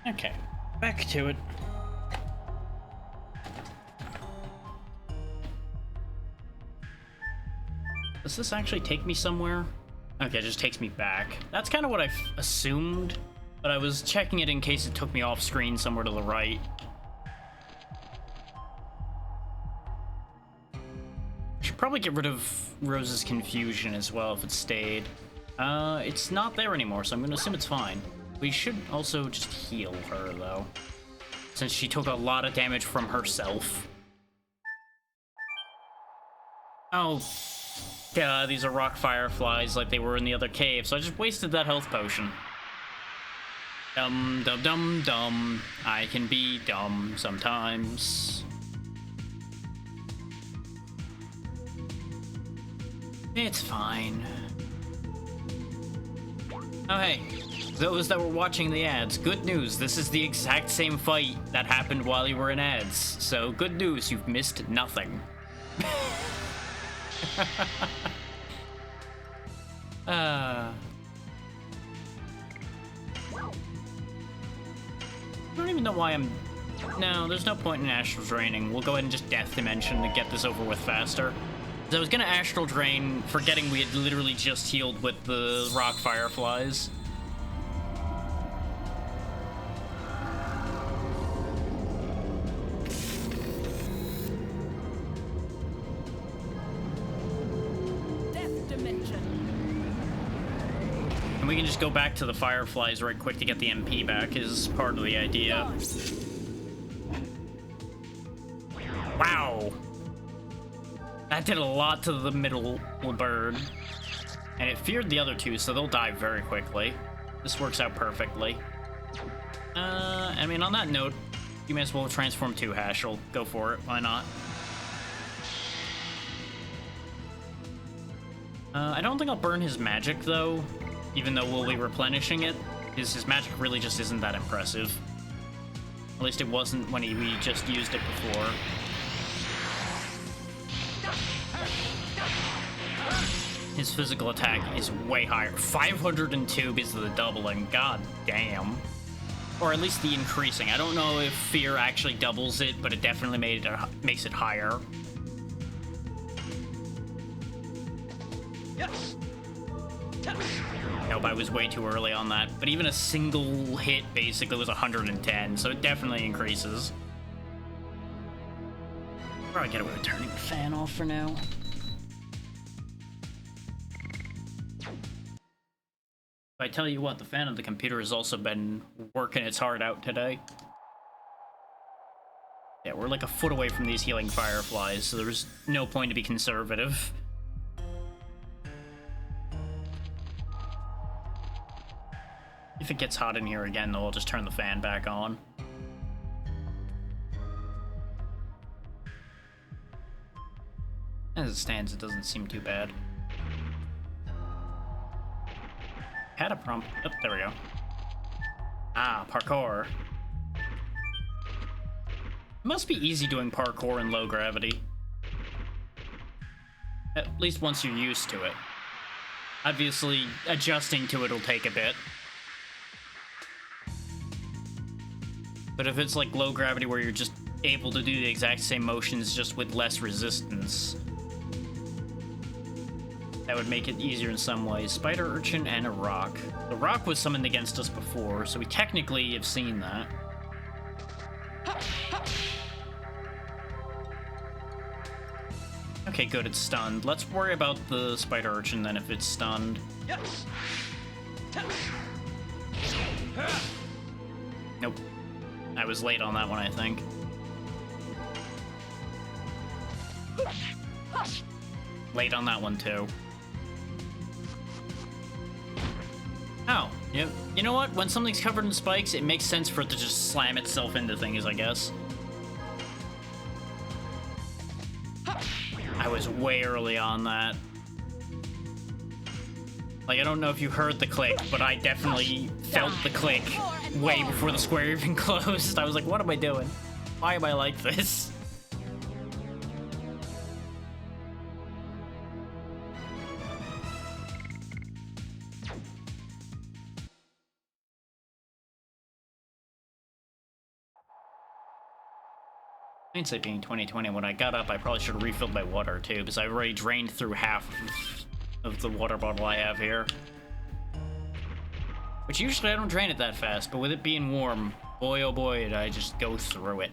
S1: Okay, back to it. Does this actually take me somewhere? Okay, it just takes me back. That's kind of what I assumed, but I was checking it in case it took me off screen somewhere to the right. Should probably get rid of Rose's confusion as well if it stayed. It's not there anymore, so I'm gonna assume it's fine. We should also just heal her, though, since she took a lot of damage from herself. Oh, God, these are rock fireflies like they were in the other cave, so I just wasted that health potion. Dum dum dum dum. I can be dumb sometimes. It's fine. Oh hey, those that were watching the ads, good news, this is the exact same fight that happened while you were in ads. So good news, you've missed nothing. I don't even know why I'm... No, there's no point in astral draining. We'll go ahead and just death dimension to get this over with faster. I was gonna astral drain, forgetting we had literally just healed with the rock fireflies.
S2: Death dimension.
S1: And we can just go back to the fireflies right quick to get the MP back is part of the idea. Wow! That did a lot to the middle bird. And it feared the other two, so they'll die very quickly. This works out perfectly. I mean, on that note, you may as well transform to Hashel. Go for it, why not? I don't think I'll burn his magic, though, even though we'll be replenishing it, because his magic really just isn't that impressive. At least it wasn't when we just used it before. His physical attack is way higher. 502 because of the doubling. God damn. Or at least the increasing. I don't know if fear actually doubles it, but it definitely makes it higher. Nope, I was way too early on that. But even a single hit basically was 110, so it definitely increases. Probably get away with turning the fan off for now. I tell you what, the fan of the computer has also been working its heart out today. Yeah, we're like a foot away from these healing fireflies, so there's no point to be conservative. If it gets hot in here again, though, I'll just turn the fan back on. As it stands, it doesn't seem too bad. Had a prompt. Oh, there we go. Ah, parkour. It must be easy doing parkour in low gravity. At least once you're used to it. Obviously, adjusting to it will take a bit. But if it's like low gravity where you're just able to do the exact same motions just with less resistance, that would make it easier in some ways. Spider urchin and a rock. The rock was summoned against us before, so we technically have seen that. Okay, good, it's stunned. Let's worry about the spider urchin then if it's stunned. Nope. I was late on that one, I think. Late on that one, too. Oh, yep. You know what? When something's covered in spikes, it makes sense for it to just slam itself into things, I guess. I was way early on that. Like, I don't know if you heard the click, but I definitely felt the click way before the square even closed. I was like, what am I doing? Why am I like this? Hindsight being 2020, when I got up, I probably should have refilled my water too, because I already drained through half of the water bottle I have here. Which usually I don't drain it that fast, but with it being warm, boy oh boy, did I just go through it.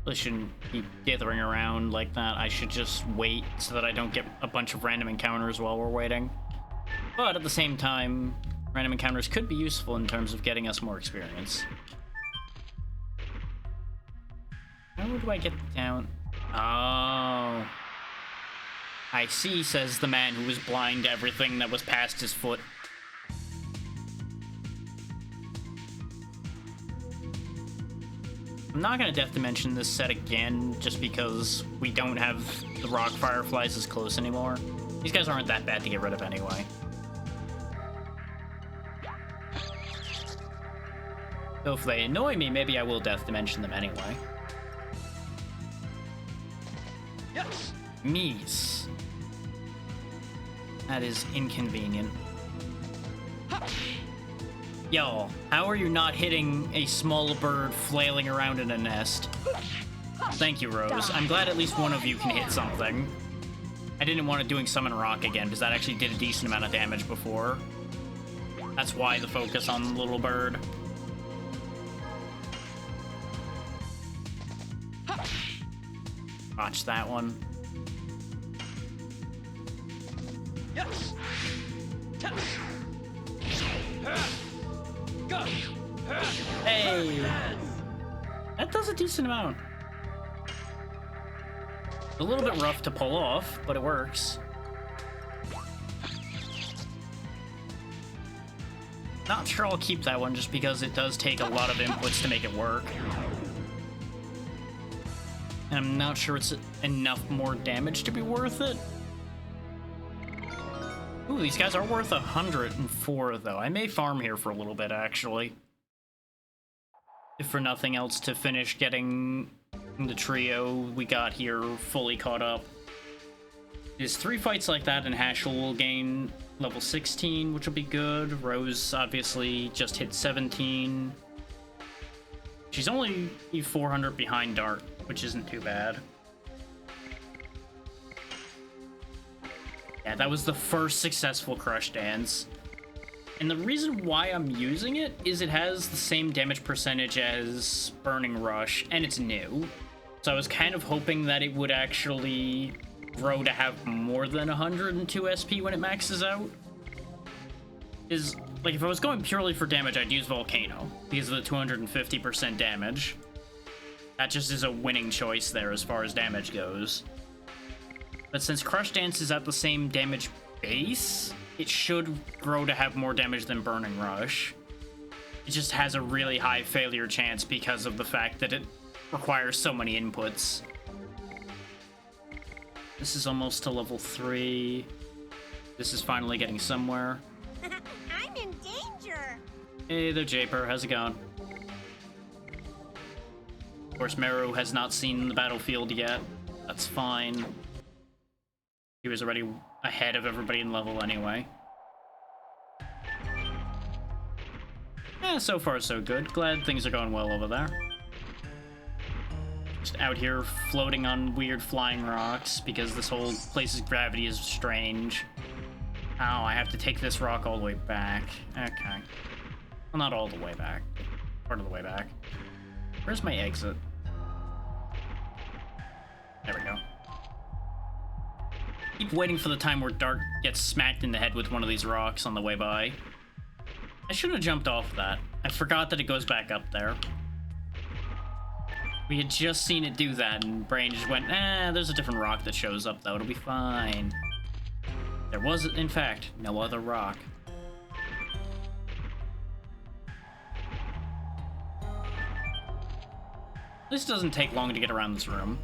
S1: I shouldn't be dithering around like that. I should just wait so that I don't get a bunch of random encounters while we're waiting. But at the same time, random encounters could be useful in terms of getting us more experience. How do I get down? Oh. I see, says the man who was blind to everything that was past his foot. I'm not gonna Death Dimension this set again, just because we don't have the rock fireflies as close anymore. These guys aren't that bad to get rid of anyway. So if they annoy me, maybe I will Death Dimension them anyway.
S3: Yes.
S1: Mies. That is inconvenient. Yo, how are you not hitting a small bird flailing around in a nest? Thank you, Rose. I'm glad at least one of you can hit something. I didn't want to doing Summon Rock again, because that actually did a decent amount of damage before. That's why the focus on the little bird. Watch that one.
S3: Yes. Go.
S1: Hey! That does a decent amount. A little bit rough to pull off, but it works. Not sure I'll keep that one just because it does take a lot of inputs to make it work. And I'm not sure it's enough more damage to be worth it. Ooh, these guys are worth 104 though. I may farm here for a little bit actually. If for nothing else, to finish getting the trio we got here fully caught up. There's 3 fights like that, and Hashel will gain level 16, which will be good. Rose obviously just hit 17. She's only 400 behind Dart, which isn't too bad. Yeah, that was the first successful Crush Dance. And the reason why I'm using it is it has the same damage percentage as Burning Rush, and it's new. So I was kind of hoping that it would actually grow to have more than 102 SP when it maxes out. Like, if I was going purely for damage, I'd use Volcano, because of the 250% damage. That just is a winning choice there as far as damage goes. But since Crush Dance is at the same damage base, it should grow to have more damage than Burning Rush. It just has a really high failure chance because of the fact that it requires so many inputs. This is almost to level 3. This is finally getting somewhere.
S5: I'm in danger.
S1: Hey there, Japer. How's it going? Of course, Meru has not seen the battlefield yet. That's fine. He was already ahead of everybody in level anyway. Yeah, so far so good. Glad things are going well over there. Just out here floating on weird flying rocks because this whole place's gravity is strange. Oh, I have to take this rock all the way back. Okay. Well, not all the way back. Part of the way back. Where's my exit? There we go. Keep waiting for the time where Dart gets smacked in the head with one of these rocks on the way by. I should have jumped off that. I forgot that it goes back up there. We had just seen it do that, and Brain just went, there's a different rock that shows up, though. It'll be fine. There was, in fact, no other rock. This doesn't take long to get around this room.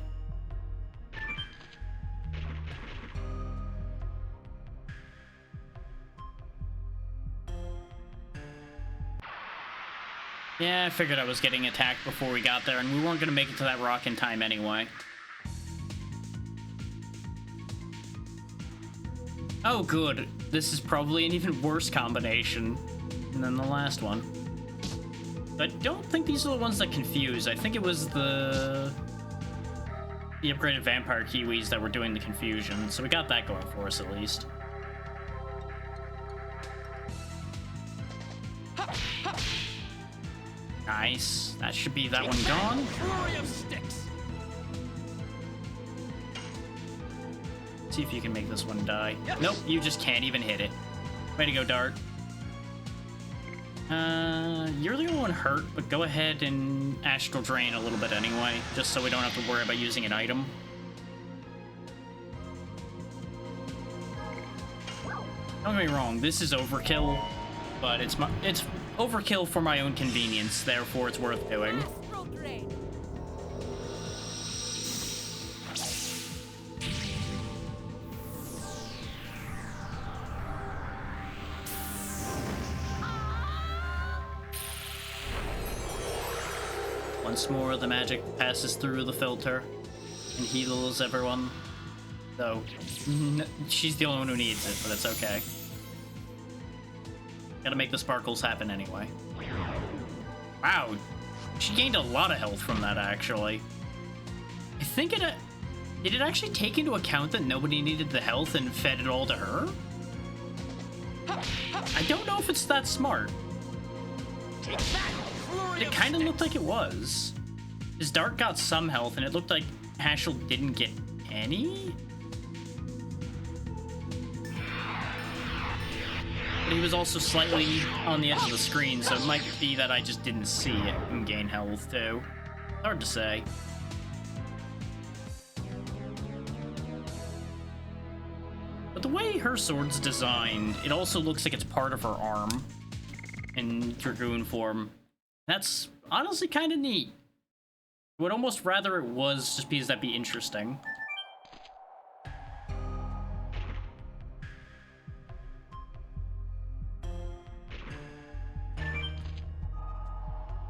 S1: Yeah, I figured I was getting attacked before we got there, and we weren't going to make it to that rock in time anyway. Oh, good. This is probably an even worse combination than the last one. I don't think these are the ones that confuse. I think it was the upgraded vampire Kiwis that were doing the confusion, so we got that going for us at least. Nice. That should be that one gone.
S3: Flurry of sticks.
S1: See if you can make this one die. Nope, you just can't even hit it. Way to go, Dart. You're the only one hurt, but go ahead and Astral Drain a little bit anyway, just so we don't have to worry about using an item. Don't get me wrong, this is overkill, but it's overkill for my own convenience, therefore it's worth doing.
S2: Astral drain.
S1: Once more, the magic passes through the filter and heals everyone. So, she's the only one who needs it, but it's okay. Gotta make the sparkles happen anyway. Wow, she gained a lot of health from that, actually. I think did it actually take into account that nobody needed the health and fed it all to her? I don't know if it's that smart.
S3: Take that, flurry
S1: It
S3: of
S1: kind of
S3: sticks.
S1: looked like it was. His Dart got some health, and it looked like Hashel didn't get any? But he was also slightly on the edge of the screen, so it might be that I just didn't see it and gain health, too. Hard to say. But the way her sword's designed, it also looks like it's part of her arm in Dragoon form. That's honestly kind of neat. Would almost rather it was, just because that'd be interesting.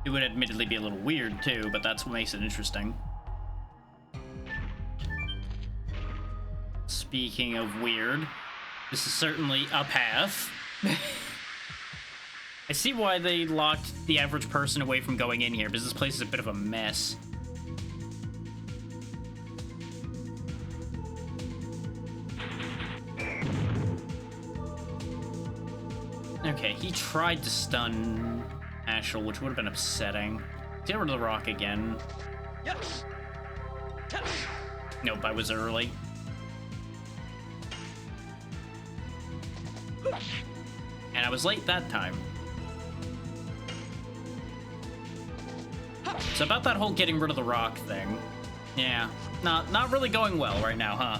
S1: It would admittedly be a little weird too, but that's what makes it interesting. Speaking of weird, this is certainly a path. I see why they locked the average person away from going in here, because this place is a bit of a mess. Okay, he tried to stun Ashel, which would have been upsetting. Get rid of the rock again.
S3: Yes. Yes.
S1: Nope, I was early. And I was late that time. So about that whole getting rid of the rock thing. Yeah, not really going well right now, huh?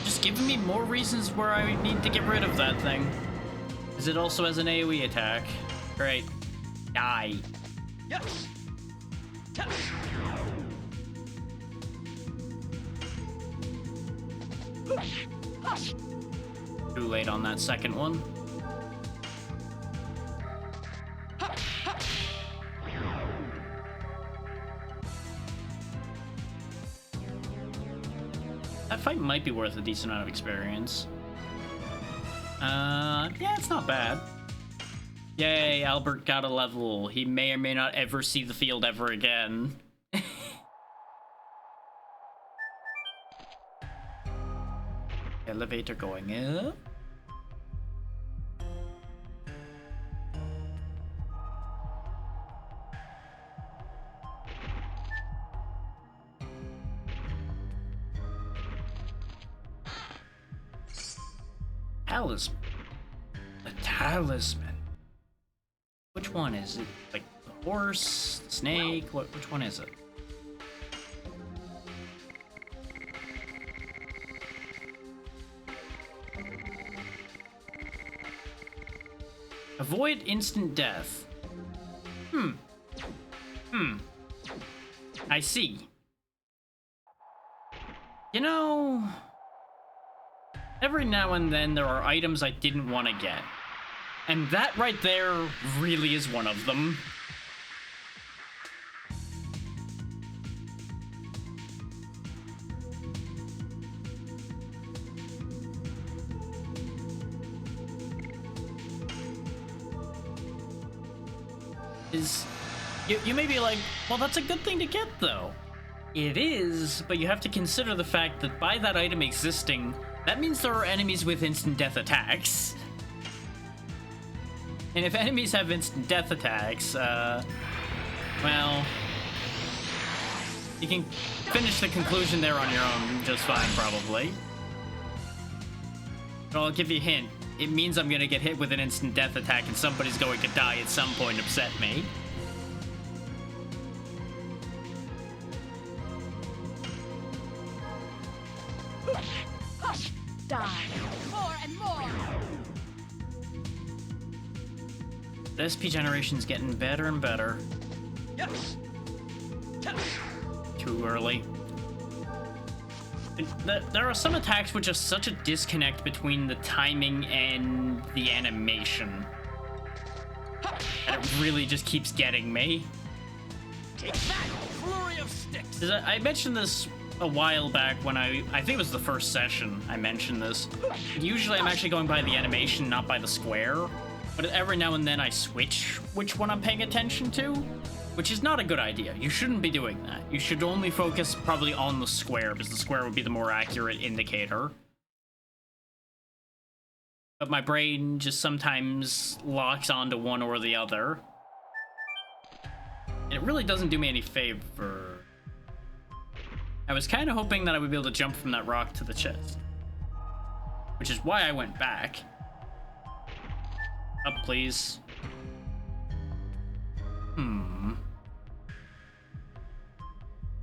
S1: Just giving me more reasons where I need to get rid of that thing. Is it also has an AoE attack? Great. Die.
S3: Yes. Yes.
S1: Too late on that second one. That fight might be worth a decent amount of experience. Yeah, it's not bad. Yay, Albert got a level. He may or may not ever see the field ever again. Elevator going up. Talisman. The talisman. Which one is it? Like the horse, the snake? Which one is it? Avoid instant death. I see. You know, every now and then there are items I didn't want to get. And that right there really is one of them. You may be like, well, that's a good thing to get, though. It is, but you have to consider the fact that by that item existing, that means there are enemies with instant death attacks. And if enemies have instant death attacks, well, you can finish the conclusion there on your own just fine, probably. But I'll give you a hint. It means I'm gonna get hit with an instant death attack and somebody's going to die at some point. Upset me.
S2: Die. More and more.
S1: The SP generation's getting better and better.
S3: Yes.
S1: Too early. There are some attacks which are such a disconnect between the timing and the animation. And it really just keeps getting me.
S3: Take that, flurry of sticks.
S1: I mentioned this a while back when I think it was the first session I mentioned this. Usually I'm actually going by the animation, not by the square. But every now and then I switch which one I'm paying attention to, which is not a good idea. You shouldn't be doing that. You should only focus probably on the square, because the square would be the more accurate indicator. But my brain just sometimes locks onto one or the other. And it really doesn't do me any favor. I was kind of hoping that I would be able to jump from that rock to the chest. Which is why I went back. Up, please.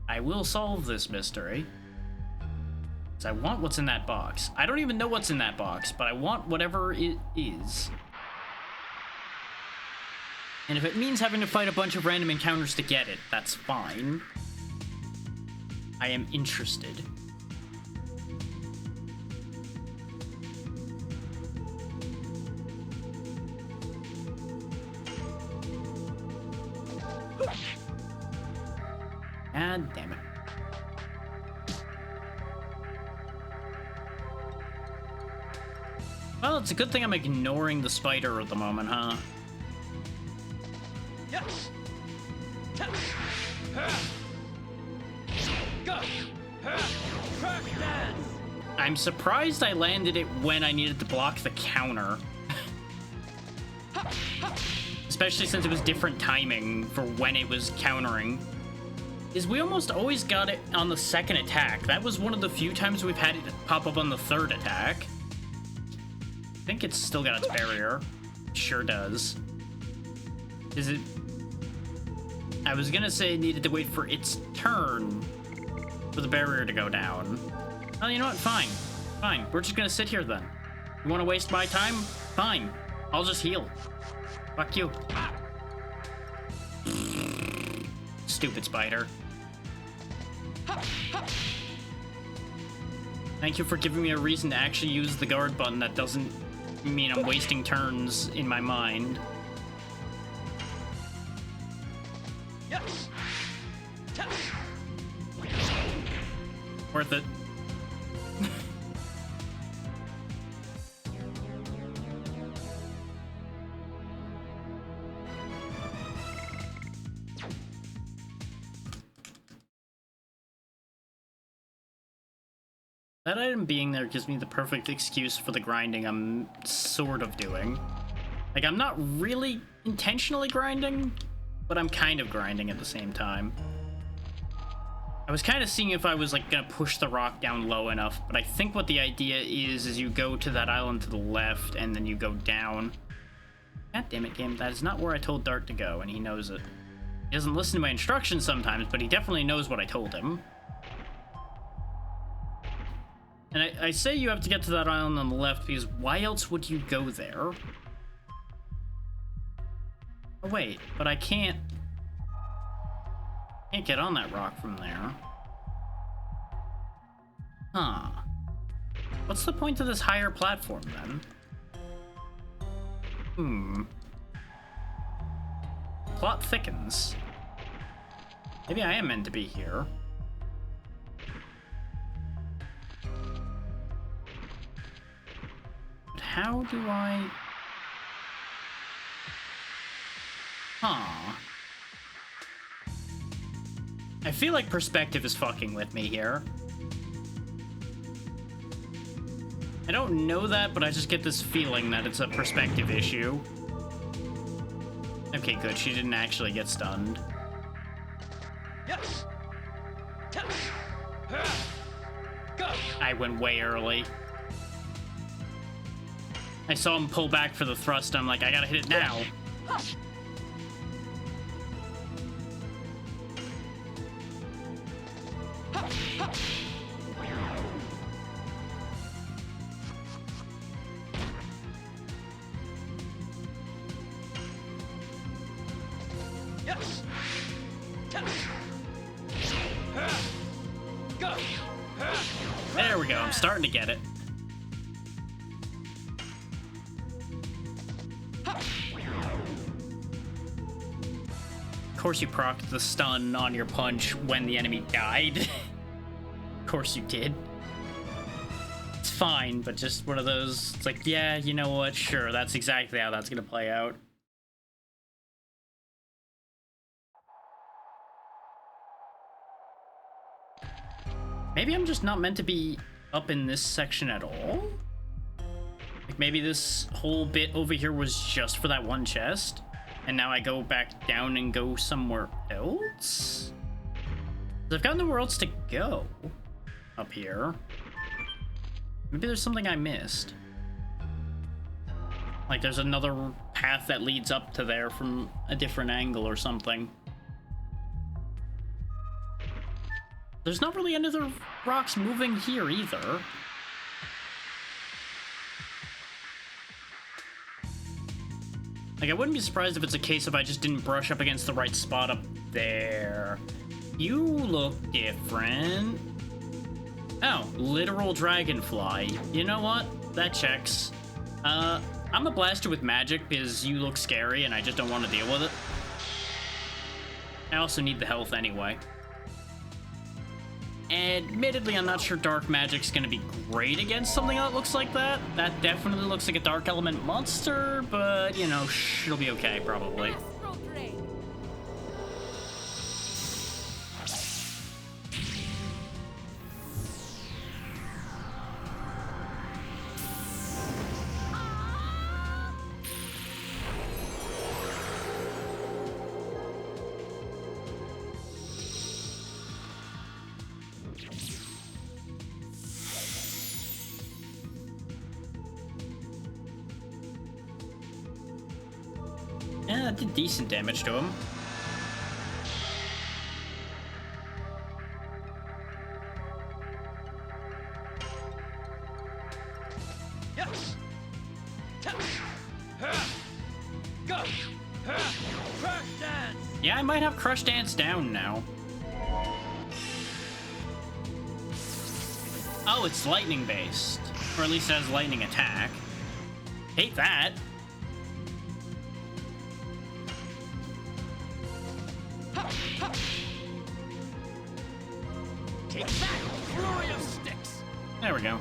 S1: I will solve this mystery. Because I want what's in that box. I don't even know what's in that box, but I want whatever it is. And if it means having to fight a bunch of random encounters to get it, that's fine. I am interested. God damn it. Well, it's a good thing I'm ignoring the spider at the moment, huh?
S3: Yes. Go. Crack that.
S1: I'm surprised I landed it when I needed to block the counter. Especially since it was different timing for when it was countering. Is we almost always got it on the second attack. That was one of the few times we've had it pop up on the third attack. I think it's still got its barrier. It sure does. Is it... I was gonna say it needed to wait for its turn for the barrier to go down. Oh, you know what? Fine. Fine. We're just gonna sit here then. You wanna waste my time? Fine. I'll just heal. Fuck you. Stupid spider. Thank you for giving me a reason to actually use the guard button that doesn't mean I'm wasting turns in my mind.
S3: Yes.
S1: Worth it. That item being there gives me the perfect excuse for the grinding I'm sort of doing. Like, I'm not really intentionally grinding, but I'm kind of grinding at the same time. I was kind of seeing if I was, like, gonna push the rock down low enough, but I think what the idea is you go to that island to the left, and then you go down. God damn it, game. That is not where I told Dart to go, and he knows it. He doesn't listen to my instructions sometimes, but he definitely knows what I told him. And I say you have to get to that island on the left because why else would you go there? Oh wait, but I can't get on that rock from there. Huh. What's the point of this higher platform then? Plot thickens. Maybe I am meant to be here. How do I... Huh. I feel like perspective is fucking with me here. I don't know that, but I just get this feeling that it's a perspective issue. Okay, good. She didn't actually get stunned.
S3: Yes.
S1: I went way early. I saw him pull back for the thrust. I'm like, I gotta hit it now.
S3: Yes. Go.
S1: There we go. I'm starting to get it. Of course you procced the stun on your punch when the enemy died. Of course you did. It's fine, but just one of those, it's like, yeah, you know what, sure, that's exactly how that's gonna play out. Maybe I'm just not meant to be up in this section at all? Like maybe this whole bit over here was just for that one chest? And now I go back down and go somewhere else? I've got nowhere else to go up here. Maybe there's something I missed. Like there's another path that leads up to there from a different angle or something. There's not really any other rocks moving here either. Like, I wouldn't be surprised if it's a case of I just didn't brush up against the right spot up there. You look different. Oh, literal dragonfly. You know what? That checks. I'm a blaster with magic because you look scary and I just don't want to deal with it. I also need the health anyway. Admittedly, I'm not sure dark magic's gonna be great against something that looks like that. That definitely looks like a dark element monster, but, you know, it'll be okay, probably.
S2: Astral Drain.
S1: Yeah, that did decent damage to him.
S3: Yes. Go. Crash dance.
S1: Yeah, I might have Crush Dance down now. Oh, it's lightning based. Or at least it has lightning attack. Hate that.
S3: Take that, flurry of sticks.
S1: There we go.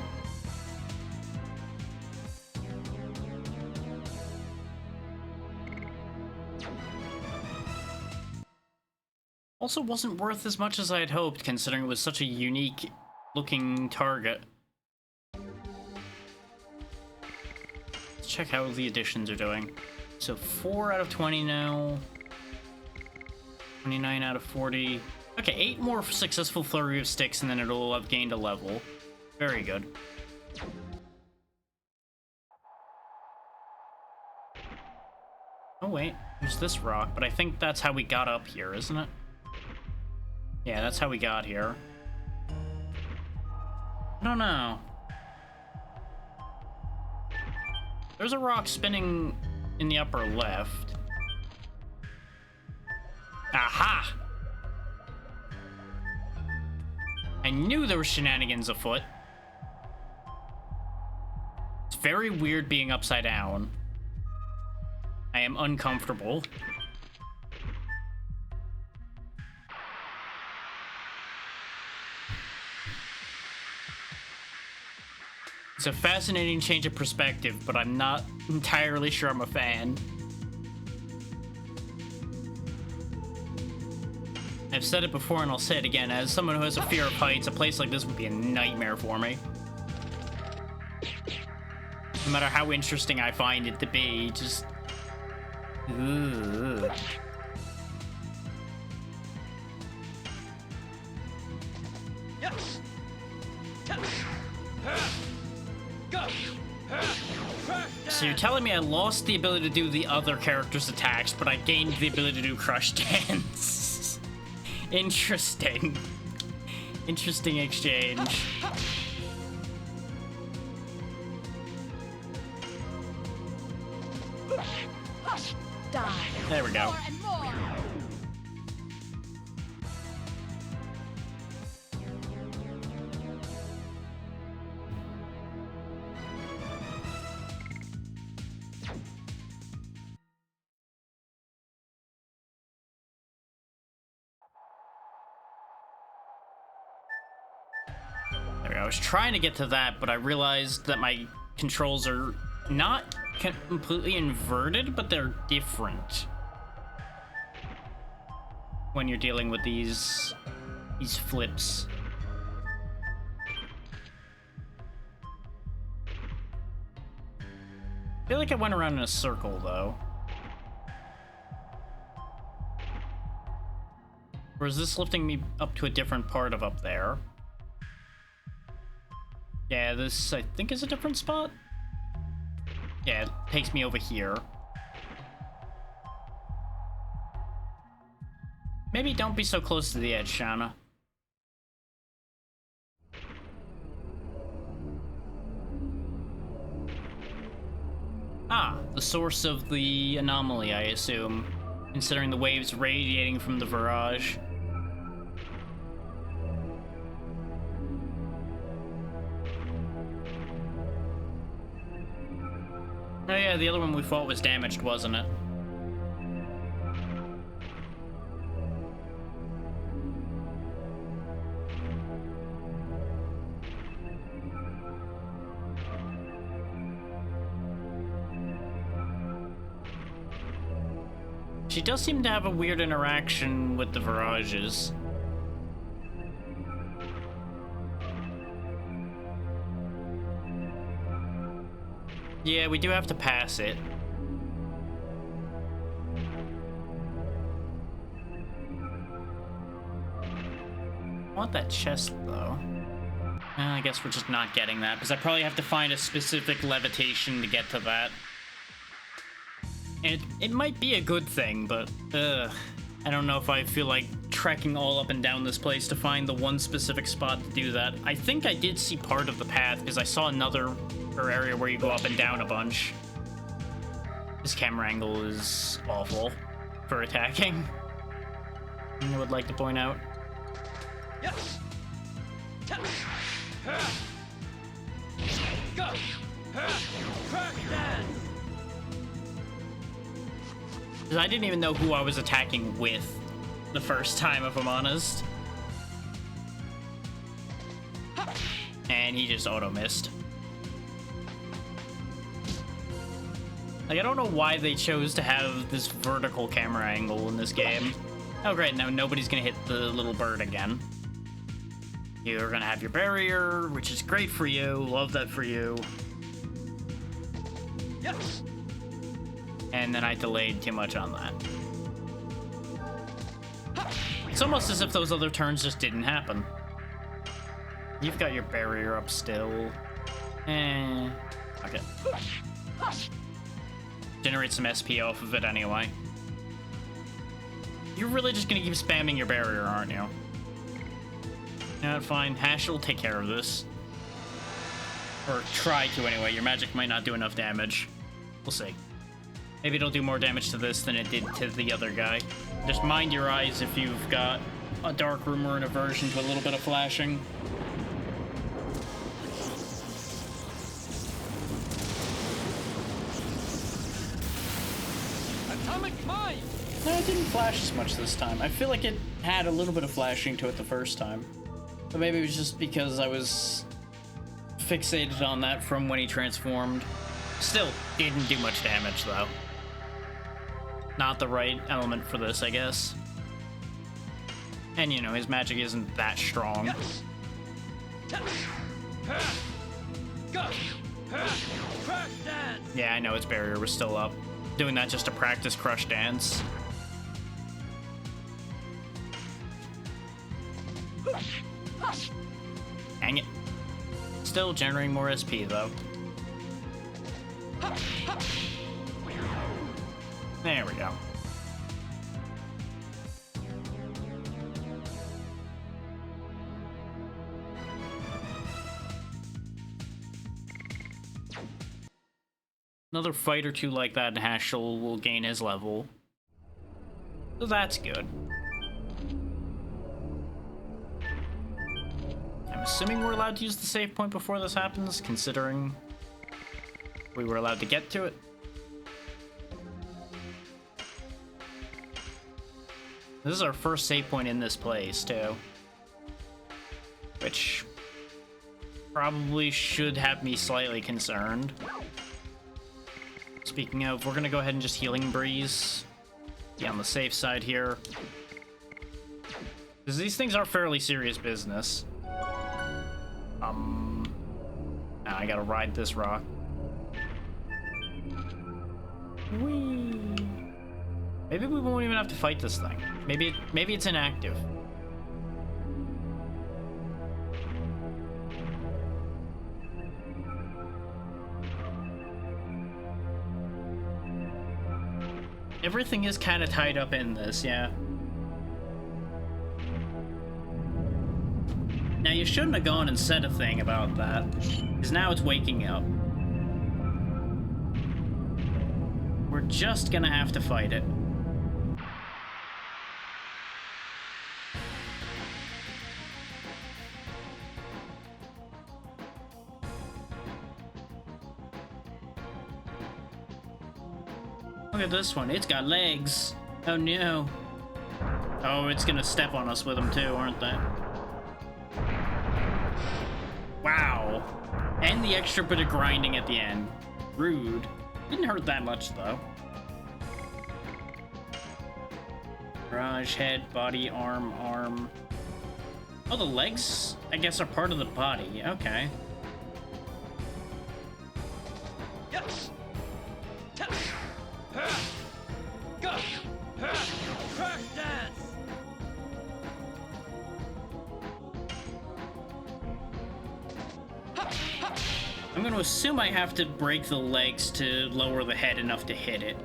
S1: Also wasn't worth as much as I had hoped, considering it was such a unique looking target. Let's check how the additions are doing. So 4 out of 20 now. 29 out of 40. Okay, 8 more successful flurry of sticks and then it'll have gained a level. Very good. Oh wait, there's this rock, but I think that's how we got up here, isn't it? Yeah, that's how we got here. I don't know. There's a rock spinning in the upper left. Aha! I knew there were shenanigans afoot. It's very weird being upside down. I am uncomfortable. It's a fascinating change of perspective, but I'm not entirely sure I'm a fan. I've said it before and I'll say it again, as someone who has a fear of heights, a place like this would be a nightmare for me. No matter how interesting I find it to be, just... Ugh.
S3: Yes. Go. Crash dance.
S1: So you're telling me I lost the ability to do the other character's attacks, but I gained the ability to do Crush Dance. Interesting. Interesting exchange.
S2: Die.
S1: There we go.
S2: More and more.
S1: There we go. I was trying to get to that, but I realized that my controls are not completely inverted, but they're different when you're dealing with these flips. I feel like I went around in a circle, though. Or is this lifting me up to a different part of up there? Yeah, this, I think, is a different spot. Yeah, it takes me over here. Maybe don't be so close to the edge, Shauna. Ah, the source of the anomaly, I assume, considering the waves radiating from the barrage. Oh yeah, the other one we fought was damaged, wasn't it? She does seem to have a weird interaction with the Virages. Yeah, we do have to pass it. I want that chest, though. I guess we're just not getting that, because I probably have to find a specific levitation to get to that. And it might be a good thing, but, I don't know if I feel like trekking all up and down this place to find the one specific spot to do that. I think I did see part of the path, because I saw another area where you go up and down a bunch. This camera angle is awful for attacking, I would like to point out.
S3: Yes. Go. Crash dance.
S1: Because I didn't even know who I was attacking with the first time, if I'm honest. And he just auto-missed. Like, I don't know why they chose to have this vertical camera angle in this game. Oh, great, now nobody's gonna hit the little bird again. You're gonna have your barrier, which is great for you. Love that for you.
S3: Yes.
S1: And then I delayed too much on that. It's almost as if those other turns just didn't happen. You've got your barrier up still. Okay. Generate some SP off of it anyway. You're really just gonna keep spamming your barrier, aren't you? Yeah, fine. Hash will take care of this. Or try to anyway. Your magic might not do enough damage. We'll see. Maybe it'll do more damage to this than it did to the other guy. Just mind your eyes if you've got a dark room or an aversion to a little bit of flashing.
S3: Atomic mine.
S1: No, it didn't flash as much this time. I feel like it had a little bit of flashing to it the first time. But maybe it was just because I was fixated on that from when he transformed. Still, didn't do much damage, though. Not the right element for this, I guess. And, you know, his magic isn't that strong.
S3: Yes. Go. Crash dance.
S1: Yeah, I know his barrier was still up. Doing that just to practice Crush Dance. Dang it. Still generating more SP, though. There we go. Another fight or two like that, and Hashel will gain his level. So that's good. I'm assuming we're allowed to use the save point before this happens, considering we were allowed to get to it. This is our first save point in this place, too. Which probably should have me slightly concerned. Speaking of, we're gonna go ahead and just Healing Breeze. Be on the safe side here. Because these things are fairly serious business. Now I gotta ride this rock. Whee! Maybe we won't even have to fight this thing. Maybe it's inactive. Everything is kind of tied up in this, yeah. Now, you shouldn't have gone and said a thing about that, because now it's waking up. We're just gonna have to fight it. Look at this one. It's got legs. Oh no. Oh, it's gonna step on us with them too, aren't they? Wow. And the extra bit of grinding at the end. Rude. Didn't hurt that much though. Garage, head, body, arm. Oh, the legs, I guess, are part of the body. Okay.
S3: Yes. Go. Crash dance.
S1: I'm going to assume I have to break the legs to lower the head enough to hit it.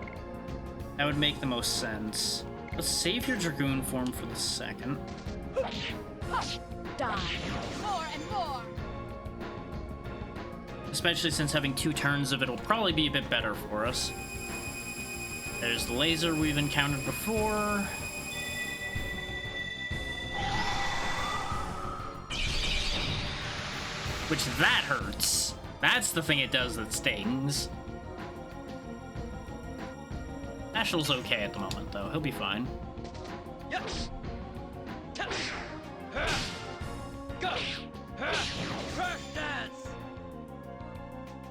S1: That would make the most sense. Let's save your Dragoon form for the second.
S2: Die. More and more.
S1: Especially since having 2 turns of it will probably be a bit better for us. There's the laser we've encountered before. Which, that hurts. That's the thing it does that stings. Ashel's okay at the moment, though. He'll be fine.
S3: Yes. Go. Crash dance.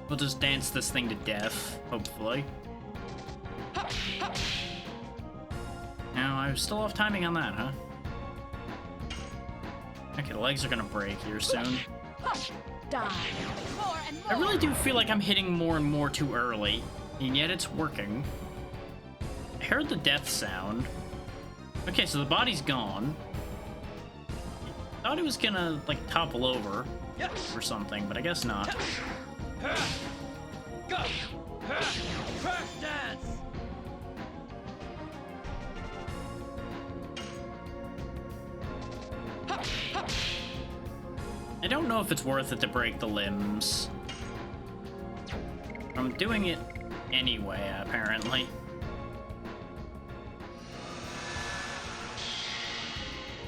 S1: We'll just dance this thing to death, hopefully. Now, I was still off timing on that, huh? Okay, the legs are gonna break here soon.
S2: Die. More and more.
S1: I really do feel like I'm hitting more and more too early, and yet it's working. I heard the death sound. Okay, so the body's gone. I thought it was gonna, like, topple over or something, but I guess not.
S3: Go. Crash dance.
S1: I don't know if it's worth it to break the limbs. I'm doing it anyway, apparently.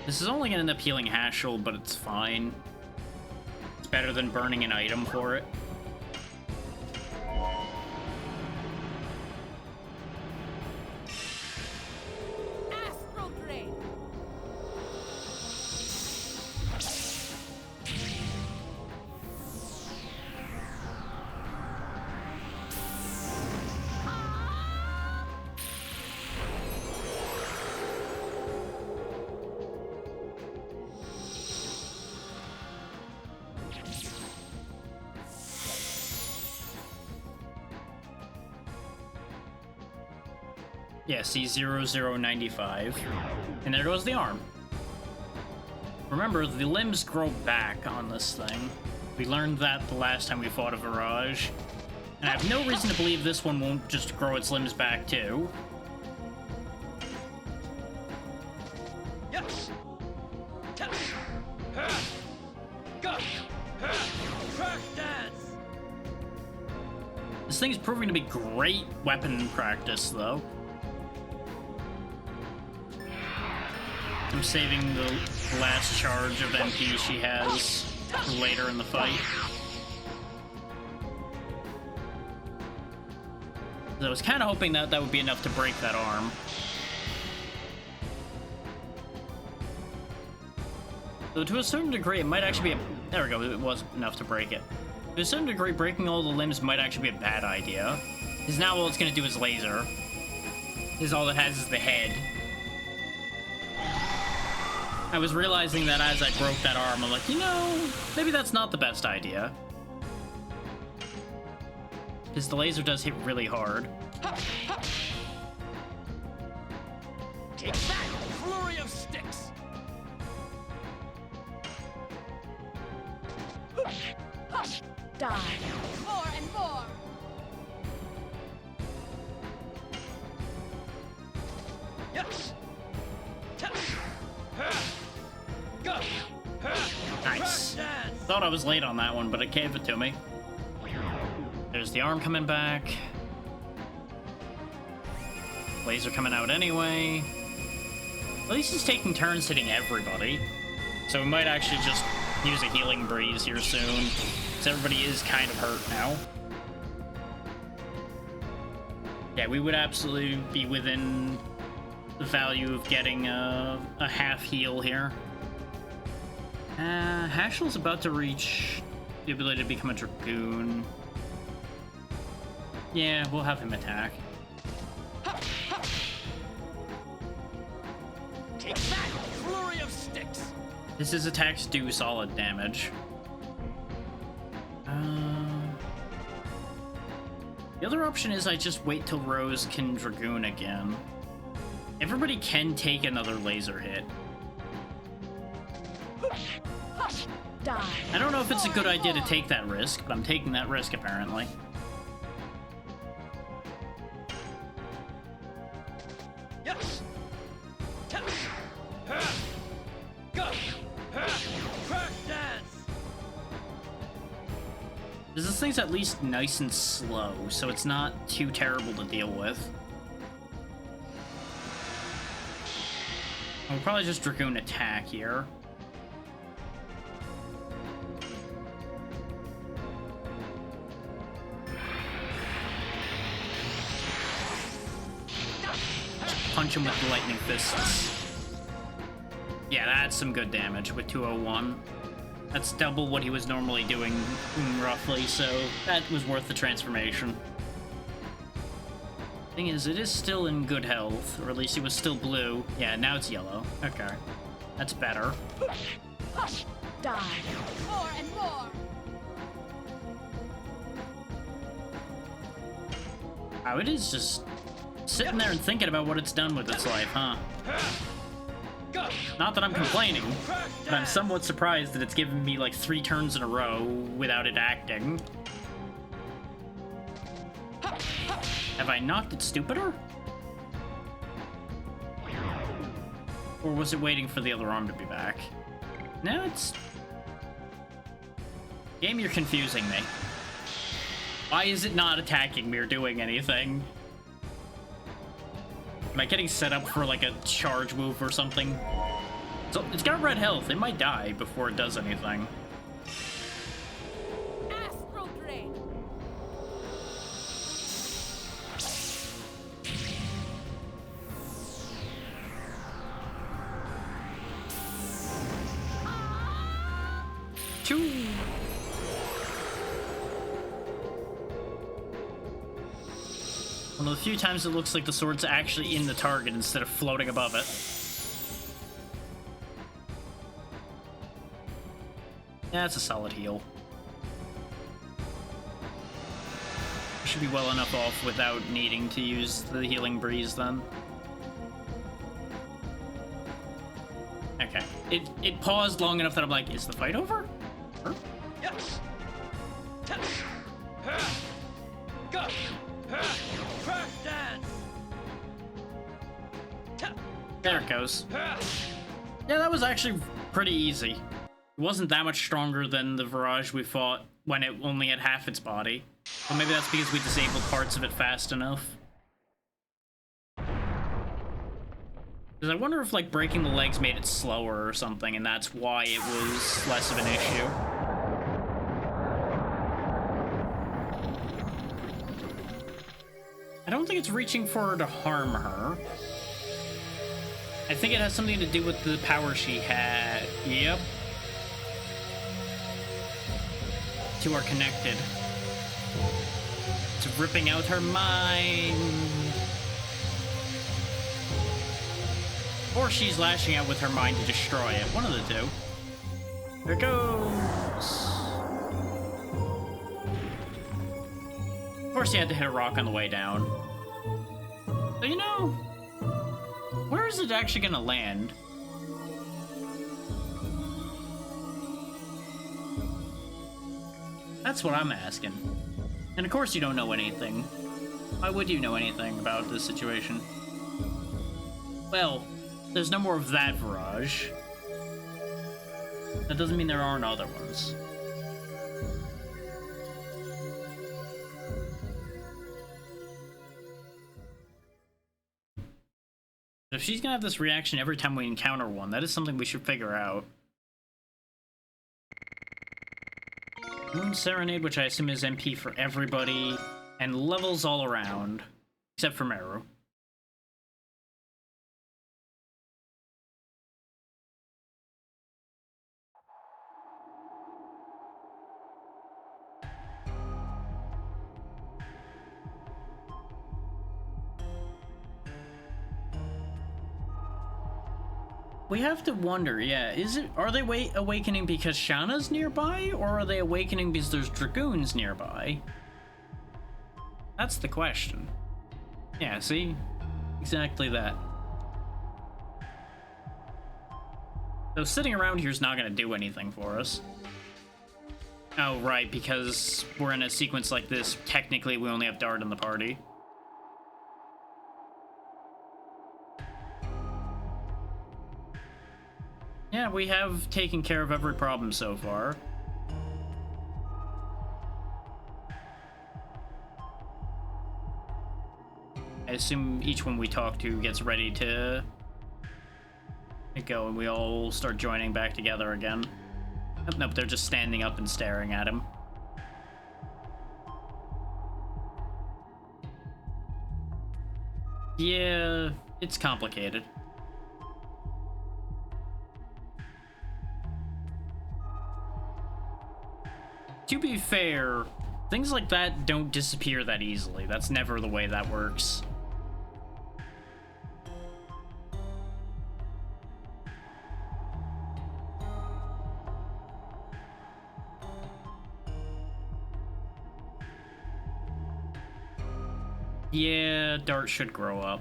S1: This is only gonna end up healing Hashel, but it's fine. It's better than burning an item for it.
S2: Astral Grade.
S1: Yeah, C0095. And there goes the arm. Remember, the limbs grow back on this thing. We learned that the last time we fought a Virage. And I have no reason to believe this one won't just grow its limbs back too.
S3: Yes. Go. Crash dance.
S1: This thing's proving to be great weapon practice, though. I'm saving the last charge of MP she has for later in the fight. I was kind of hoping that that would be enough to break that arm. So to a certain degree, it might actually be a... There we go, it was enough to break it. To a certain degree, breaking all the limbs might actually be a bad idea. Because now all it's going to do is laser. Because all it has is the head. I was realizing that as I broke that arm, I'm like, you know, maybe that's not the best idea. Because the laser does hit really hard.
S3: Take that, flurry of sticks.
S2: Die. More and more.
S3: Yes. Go.
S1: Nice.
S3: Crash dance.
S1: Thought I was late on that one, but it gave it to me. There's the arm coming back. Laser coming out anyway. At least he's taking turns hitting everybody. So we might actually just use a healing breeze here soon. Because everybody is kind of hurt now. Yeah, we would absolutely be within the value of getting a half heal here. Hashel's about to reach the ability to become a Dragoon. Yeah, we'll have him attack.
S3: Take that, flurry of sticks.
S1: His attacks do solid damage. The other option is I just wait till Rose can Dragoon again. Everybody can take another laser hit.
S2: Die.
S1: I don't know if it's a good idea to take that risk, but I'm taking that risk apparently.
S3: Yes. Go. Crash dance.
S1: This thing's at least nice and slow, so it's not too terrible to deal with. We'll probably just Dragoon attack here. Just punch him with the lightning fists. Yeah, that's some good damage with 201. That's double what he was normally doing, roughly, so that was worth the transformation. Thing is, it is still in good health, or at least it was still blue. Yeah, now it's yellow. Okay. That's better.
S2: Die. More and more.
S1: Oh, it is just sitting there and thinking about what it's done with its life, huh?
S3: Go.
S1: Not that I'm complaining, but I'm somewhat surprised that it's given me like 3 turns in a row without it acting. Have I knocked it stupider? Or was it waiting for the other arm to be back? No, it's... Game, you're confusing me. Why is it not attacking me or doing anything? Am I getting set up for like a charge move or something? So it's got red health. It might die before it does anything.
S2: Astral Drain.
S1: Choo! One of the few times it looks like the sword's actually in the target instead of floating above it. Yeah, it's a solid heal. Should be well enough off without needing to use the healing breeze then. Okay. It paused long enough that I'm like, is the fight over? Huh?
S3: Yes.
S1: goes. Yeah, that was actually pretty easy. It wasn't that much stronger than the Virage we fought when it only had half its body. But maybe that's because we disabled parts of it fast enough. Because I wonder if, like, breaking the legs made it slower or something, and that's why it was less of an issue. I don't think it's reaching for her to harm her. I think it has something to do with the power she had. Yep. Two are connected. It's ripping out her mind. Or she's lashing out with her mind to destroy it. One of the two. There it goes. Of course you had to hit a rock on the way down. So, you know, where is it actually gonna land? That's what I'm asking. And of course you don't know anything. Why would you know anything about this situation? Well, there's no more of that Virage. That doesn't mean there aren't other ones. If she's gonna have this reaction every time we encounter one, that is something we should figure out. Moon Serenade, which I assume is MP for everybody, and levels all around, except for Meru. We have to wonder, yeah, are they awakening because Shauna's nearby, or are they awakening because there's Dragoons nearby? That's the question. Yeah, see? Exactly that. So sitting around here is not going to do anything for us. Oh, right, because we're in a sequence like this, technically we only have Dart in the party. Yeah, we have taken care of every problem so far. I assume each one we talk to gets ready to go, and we all start joining back together again. Oh, nope, they're just standing up and staring at him. Yeah, it's complicated. To be fair, things like that don't disappear that easily. That's never the way that works. Yeah, Dart should grow up.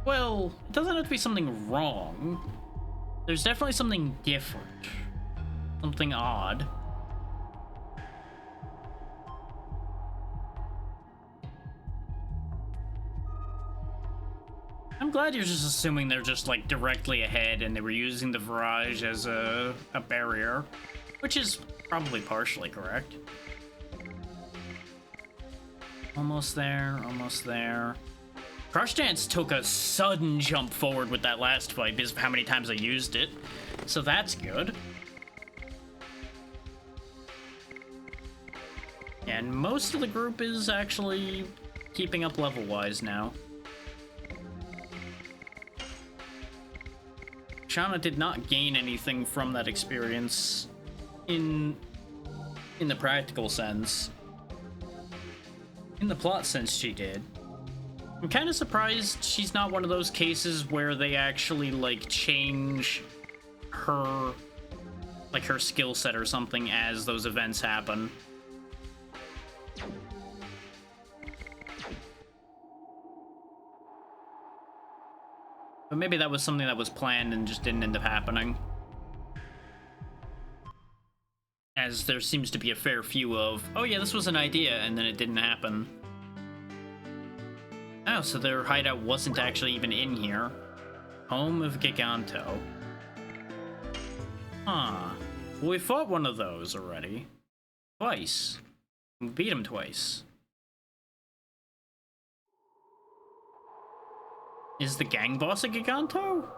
S1: Well, it doesn't have to be something wrong. There's definitely something different. Something odd. I'm glad you're just assuming they're just, like, directly ahead and they were using the Virage as a barrier, which is probably partially correct. Almost there, almost there. Crush Dance took a sudden jump forward with that last fight because of how many times I used it, so that's good. And most of the group is actually keeping up level-wise now. Shauna did not gain anything from that experience in the practical sense. In the plot sense, she did. I'm kind of surprised she's not one of those cases where they actually, like, change her, like, her skill set or something as those events happen. But maybe that was something that was planned and just didn't end up happening. as there seems to be a fair few of, oh yeah, this was an idea, and then it didn't happen. Oh, so their hideout wasn't actually even in here. Home of Giganto. Huh. Well, we fought one of those already. Twice. We beat him twice. Is the gang boss a Giganto?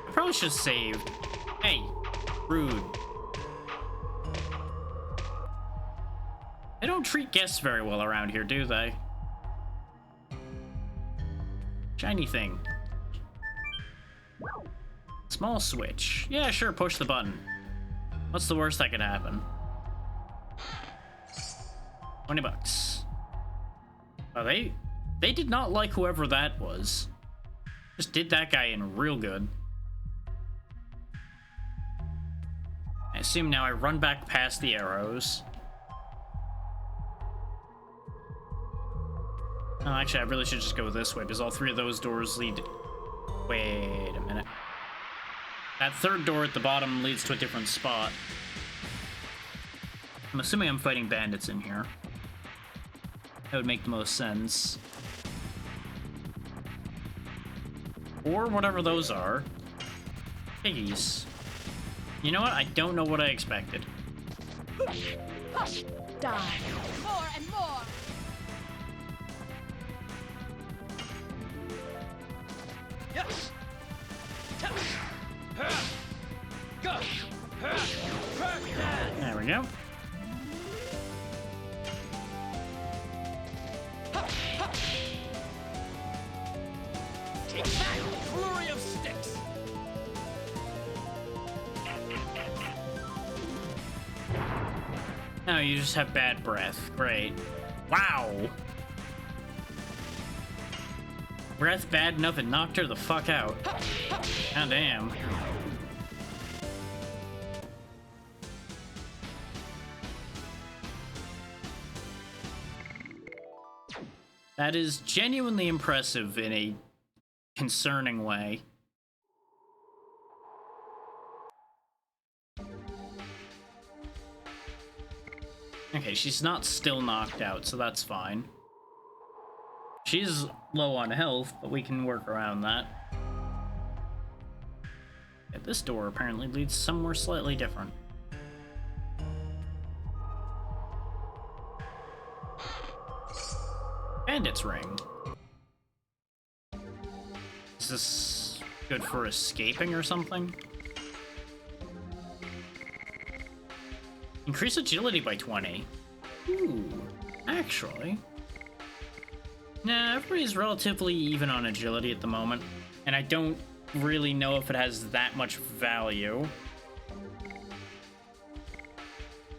S1: I probably should have saved. Hey, rude. They don't treat guests very well around here, do they? Shiny thing. Small switch. Yeah, sure, push the button. What's the worst that could happen? 20 bucks. Oh, they did not like whoever that was. Just did that guy in real good. I assume now I run back past the arrows. Oh, actually, I really should just go this way, because all three of those doors lead... Wait a minute. That third door at the bottom leads to a different spot. I'm assuming I'm fighting bandits in here. That would make the most sense. Or whatever those are. Piggies. You know what? I don't know what I expected.
S2: Die. More and more.
S3: Yes. Go.
S1: There we go.
S3: Take that, flurry of sticks.
S1: No, you just have bad breath. Great. Wow. Breath bad enough it knocked her the fuck out. God damn. That is genuinely impressive in a concerning way. Okay, she's not still knocked out, so that's fine. She's low on health, but we can work around that. Yeah, this door apparently leads somewhere slightly different. Bandit's ring. Is this good for escaping or something? Increase agility by 20. Ooh, actually. Nah, everybody's relatively even on agility at the moment, and I don't really know if it has that much value.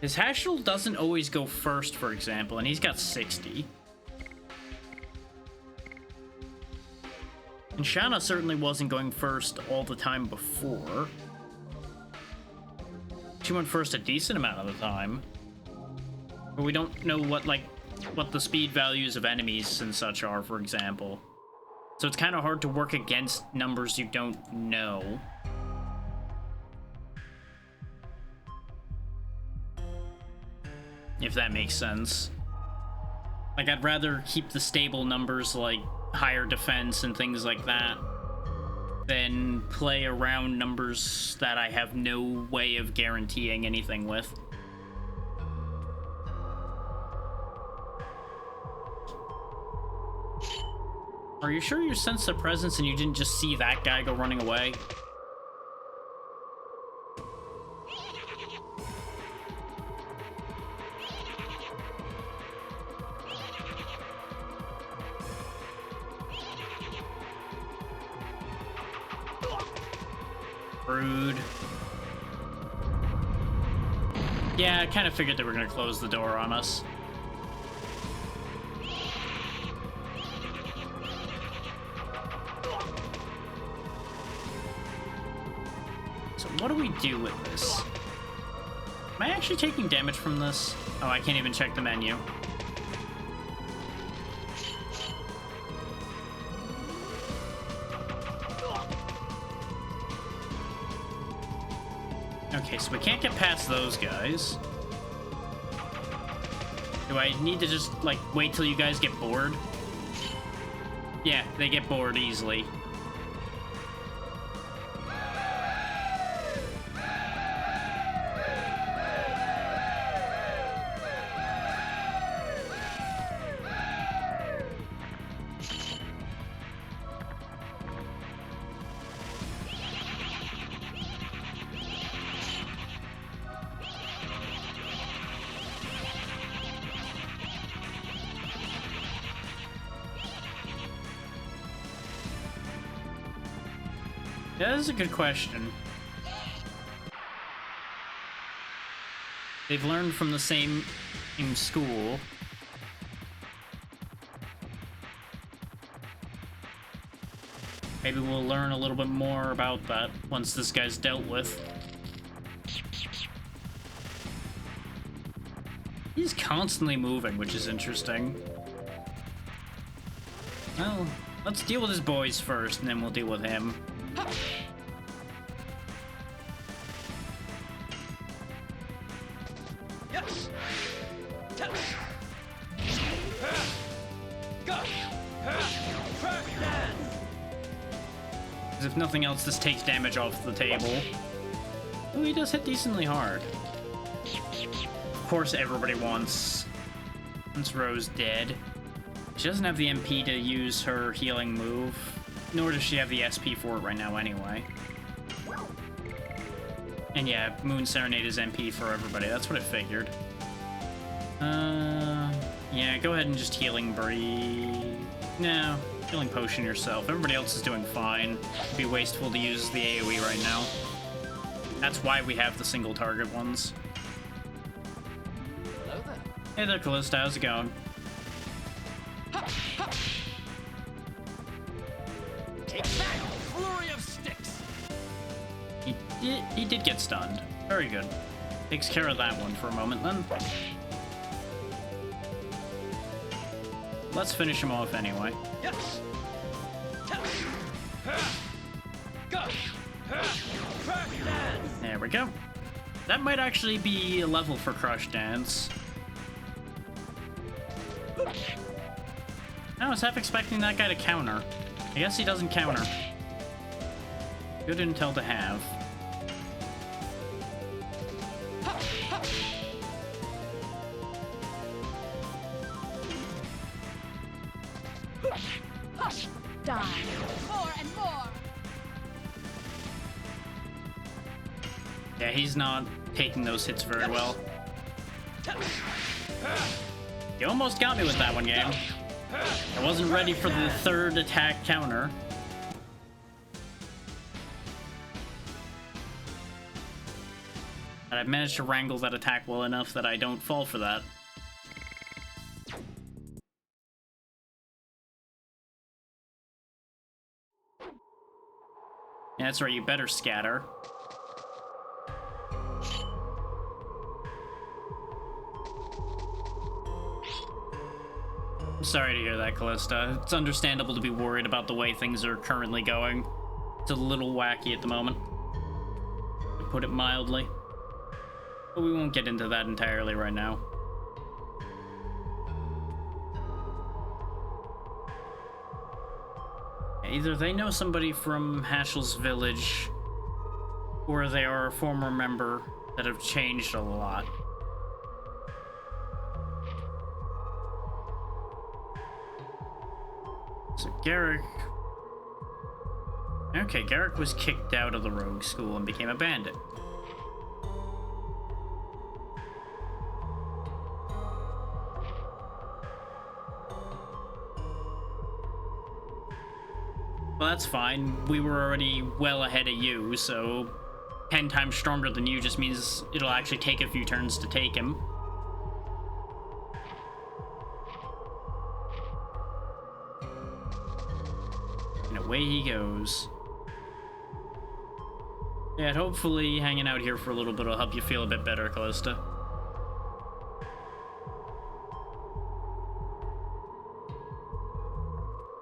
S1: His Hashel doesn't always go first, for example, and he's got 60. And Shanna certainly wasn't going first all the time before. She went first a decent amount of the time. But we don't know what the speed values of enemies and such are, for example. So it's kind of hard to work against numbers you don't know. If that makes sense. Like, I'd rather keep the stable numbers, like higher defense and things like that, than play around numbers that I have no way of guaranteeing anything with. Are you sure you sensed the presence and you didn't just see that guy go running away? Rude. Yeah, I kind of figured they were going to close the door on us. So what do we do with this? Am I actually taking damage from this? Oh, I can't even check the menu. Okay, so we can't get past those guys. Do I need to just, like, wait till you guys get bored? Yeah, they get bored easily. Yeah, that is a good question. They've learned from the same school. Maybe we'll learn a little bit more about that once this guy's dealt with. He's constantly moving, which is interesting. Well, let's deal with his boys first, and then we'll deal with him.
S3: Yes.
S1: Because if nothing else, this takes damage off the table. Ooh, he does hit decently hard. Of course, everybody wants Rose dead. She doesn't have the MP to use her healing move, nor does she have the SP for it right now anyway. And yeah, Moon Serenade is MP for everybody. That's what I figured. Yeah, go ahead and just healing breathe. No, healing potion yourself. Everybody else is doing fine. It'd be wasteful to use the AoE right now. That's why we have the single target ones.
S3: Hello there.
S1: Hey there, Callista. How's it going?
S3: Take that, flurry of sticks.
S1: He did get stunned. Very good. Takes care of that one for a moment then. Let's finish him off anyway.
S3: Yes.
S1: There we go. That might actually be a level for Crush Dance. I was half expecting that guy to counter. I guess he doesn't counter. Good intel to have.
S2: Die. More and more.
S1: Yeah, he's not taking those hits very well. You almost got me with that one, game. I wasn't ready for the third attack counter. But I've managed to wrangle that attack well enough that I don't fall for that. Yeah, that's right, you better scatter. I'm sorry to hear that, Callista. It's understandable to be worried about the way things are currently going. It's a little wacky at the moment, to put it mildly. But we won't get into that entirely right now. Either they know somebody from Hashel's village, or they are a former member that have changed a lot. So Garrick... Okay, Garrick was kicked out of the rogue school and became a bandit. Well, that's fine. We were already well ahead of you, so 10 times stronger than you just means it'll actually take a few turns to take him. And away he goes. Yeah, hopefully hanging out here for a little bit will help you feel a bit better, Callista.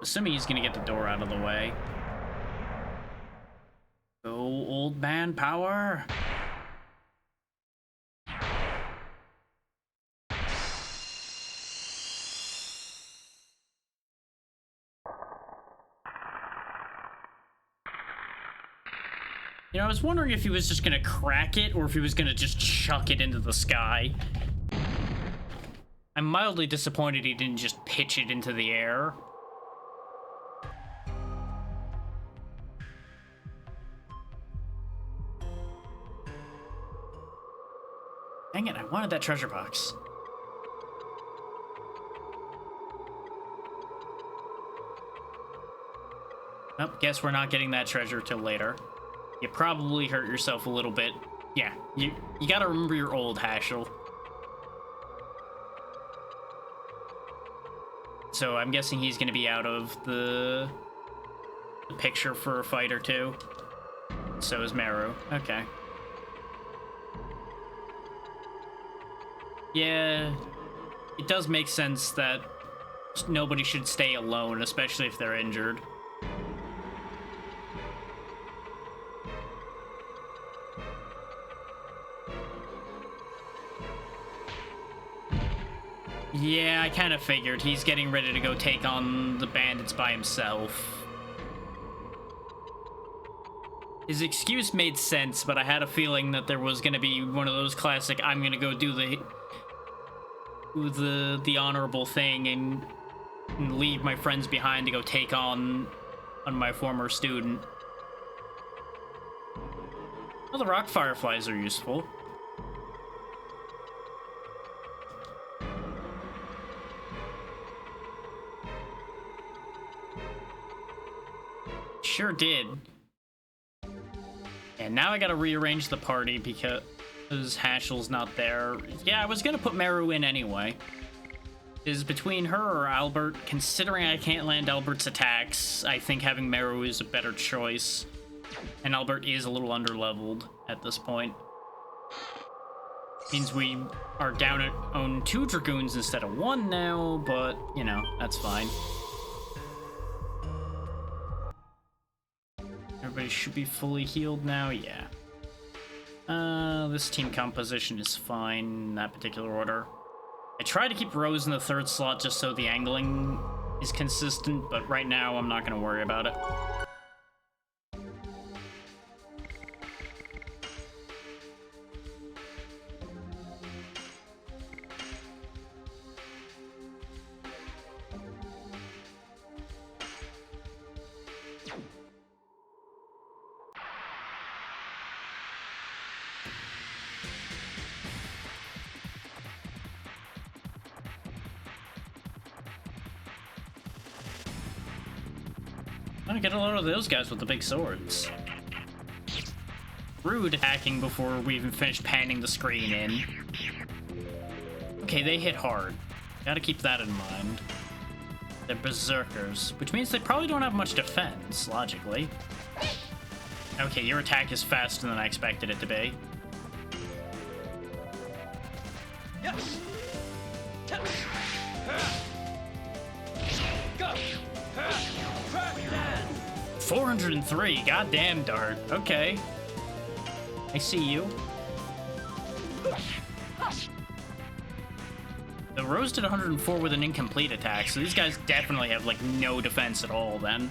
S1: Assuming he's gonna get the door out of the way. Go, old man power! You know, I was wondering if he was just gonna crack it or if he was gonna just chuck it into the sky. I'm mildly disappointed he didn't just pitch it into the air. Dang it, I wanted that treasure box. Oh, guess we're not getting that treasure till later. You probably hurt yourself a little bit. Yeah, you gotta remember you're old, Haschel. So I'm guessing he's gonna be out of the picture for a fight or two. So is Meru. Okay. Yeah, it does make sense that nobody should stay alone, especially if they're injured. Yeah, I kind of figured. He's getting ready to go take on the bandits by himself. His excuse made sense, but I had a feeling that there was going to be one of those classic, I'm going to go do the honorable thing and leave my friends behind to go take on my former student. Well, the rock fireflies are useful. Sure did. And now I gotta rearrange the party because Haschel's not there. Yeah, I was gonna put Meru in anyway. Is between her or Albert, considering I can't land Albert's attacks, I think having Meru is a better choice. And Albert is a little underleveled at this point. Means we are down at own 2 Dragoons instead of 1 now, but, you know, that's fine. Everybody should be fully healed now, yeah. This team composition is fine in that particular order. I try to keep Rose in the 3rd slot just so the angling is consistent, but right now I'm not going to worry about it. I get a lot of those guys with the big swords. Rude hacking before we even finished panning the screen in. Okay, they hit hard. Gotta keep that in mind. They're berserkers, which means they probably don't have much defense, logically. Okay, your attack is faster than I expected it to be.
S3: Yes.
S1: 403, goddamn dart. Okay. I see you. The Rose did 104 with an incomplete attack, so these guys definitely have, like, no defense at all, then.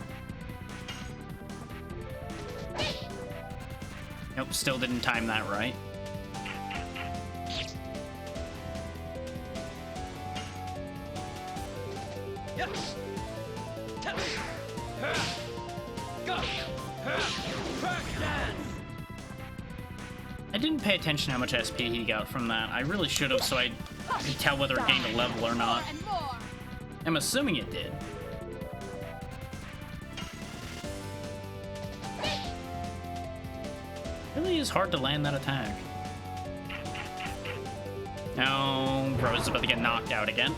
S1: Nope, still didn't time that right.
S3: Yes.
S1: I didn't pay attention how much SP he got from that. I really should have, so I could tell whether it gained a level or not. I'm assuming it did. Really is hard to land that attack. Now, Rose is about to get knocked out again.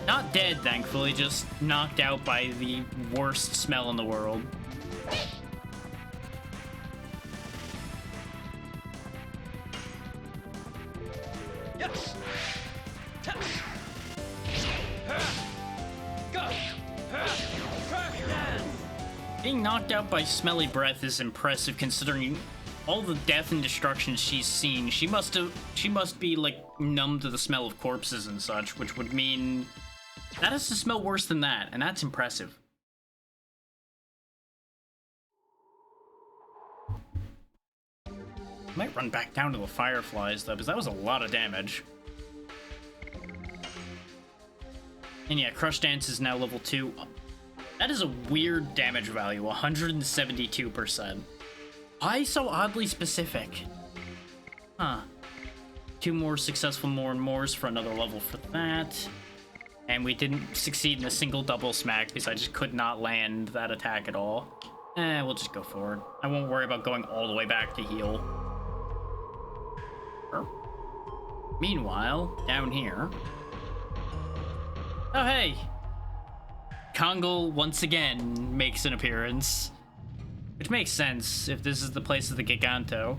S1: Not dead, thankfully, just knocked out by the worst smell in the world.
S3: Yes.
S1: Being knocked out by smelly breath is impressive considering all the death and destruction she's seen. She must be like numb to the smell of corpses and such, which would mean that has to smell worse than that, and that's impressive. run back down to the fireflies, though, because that was a lot of damage. And yeah, Crush Dance is now level 2. That is a weird damage value, 172%. Why so oddly specific? Huh. 2 more successful more and mores for another level for that. And we didn't succeed in a single double smack because I just could not land that attack at all. We'll just go forward. I won't worry about going all the way back to heal. Meanwhile, down here... Oh, hey! Kongal once again makes an appearance. Which makes sense if this is the place of the Giganto.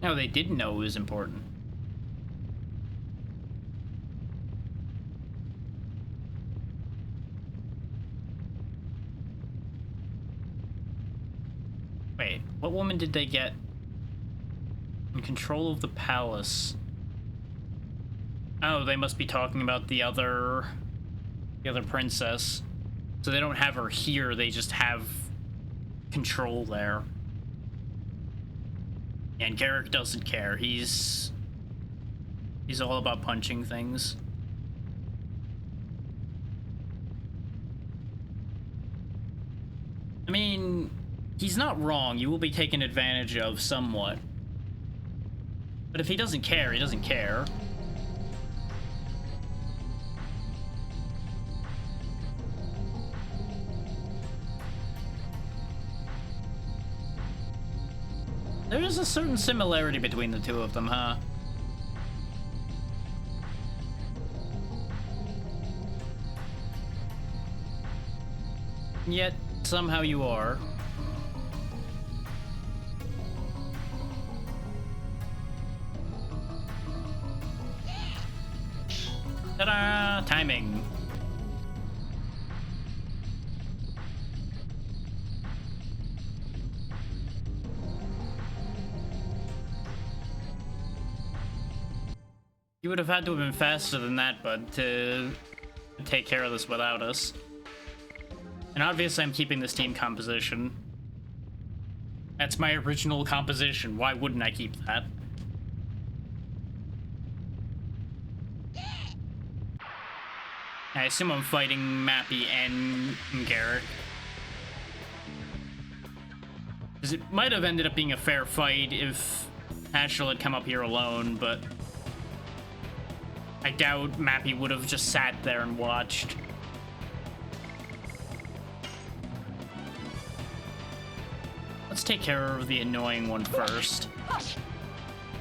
S1: No, they didn't know it was important. Wait, what woman did they get in control of the palace? Oh, they must be talking about the other princess. So they don't have her here, they just have control there. And Garrick doesn't care. He's all about punching things. I mean, he's not wrong. You will be taken advantage of somewhat. But if he doesn't care, he doesn't care. There is a certain similarity between the two of them, huh? Yet, somehow you are. Ta-da! Timing. You would have had to have been faster than that, bud, to take care of this without us. And obviously I'm keeping this team composition. That's my original composition. Why wouldn't I keep that? I assume I'm fighting Mappy and Garrick. Because it might have ended up being a fair fight if Ashel had come up here alone, but I doubt Mappy would have just sat there and watched. Let's take care of the annoying one first.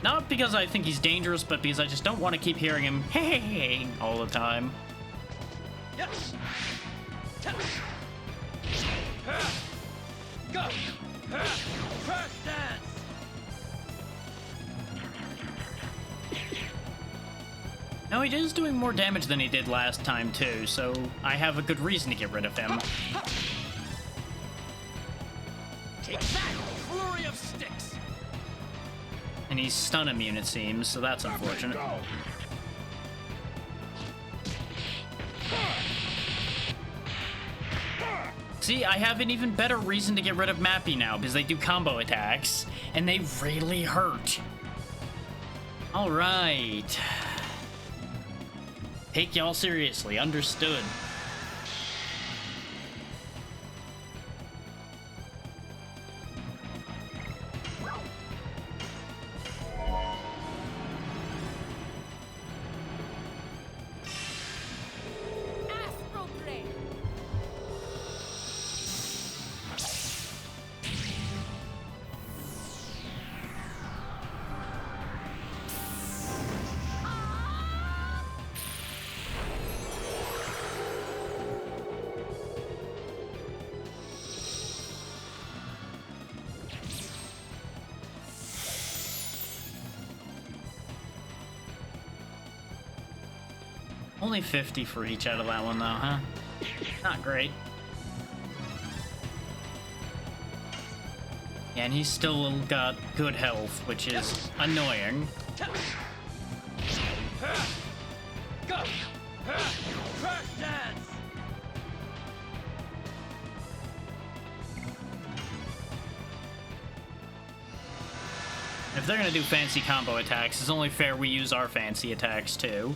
S1: Not because I think he's dangerous, but because I just don't want to keep hearing him hey all the time.
S3: Yes. Go. Crash dance.
S1: No, he is doing more damage than he did last time too, so I have a good reason to get rid of him.
S3: Take that, flurry of sticks.
S1: And he's stun immune, it seems, so that's unfortunate. See, I have an even better reason to get rid of Mappy now, because they do combo attacks, and they really hurt. Alright. Take y'all seriously, understood.
S2: Astral Blade.
S1: Only 50 for each out of that one, though, huh? Not great. Yeah, and he's still got good health, which is annoying.
S3: Go. Crash dance.
S1: if they're gonna do fancy combo attacks, it's only fair we use our fancy attacks too.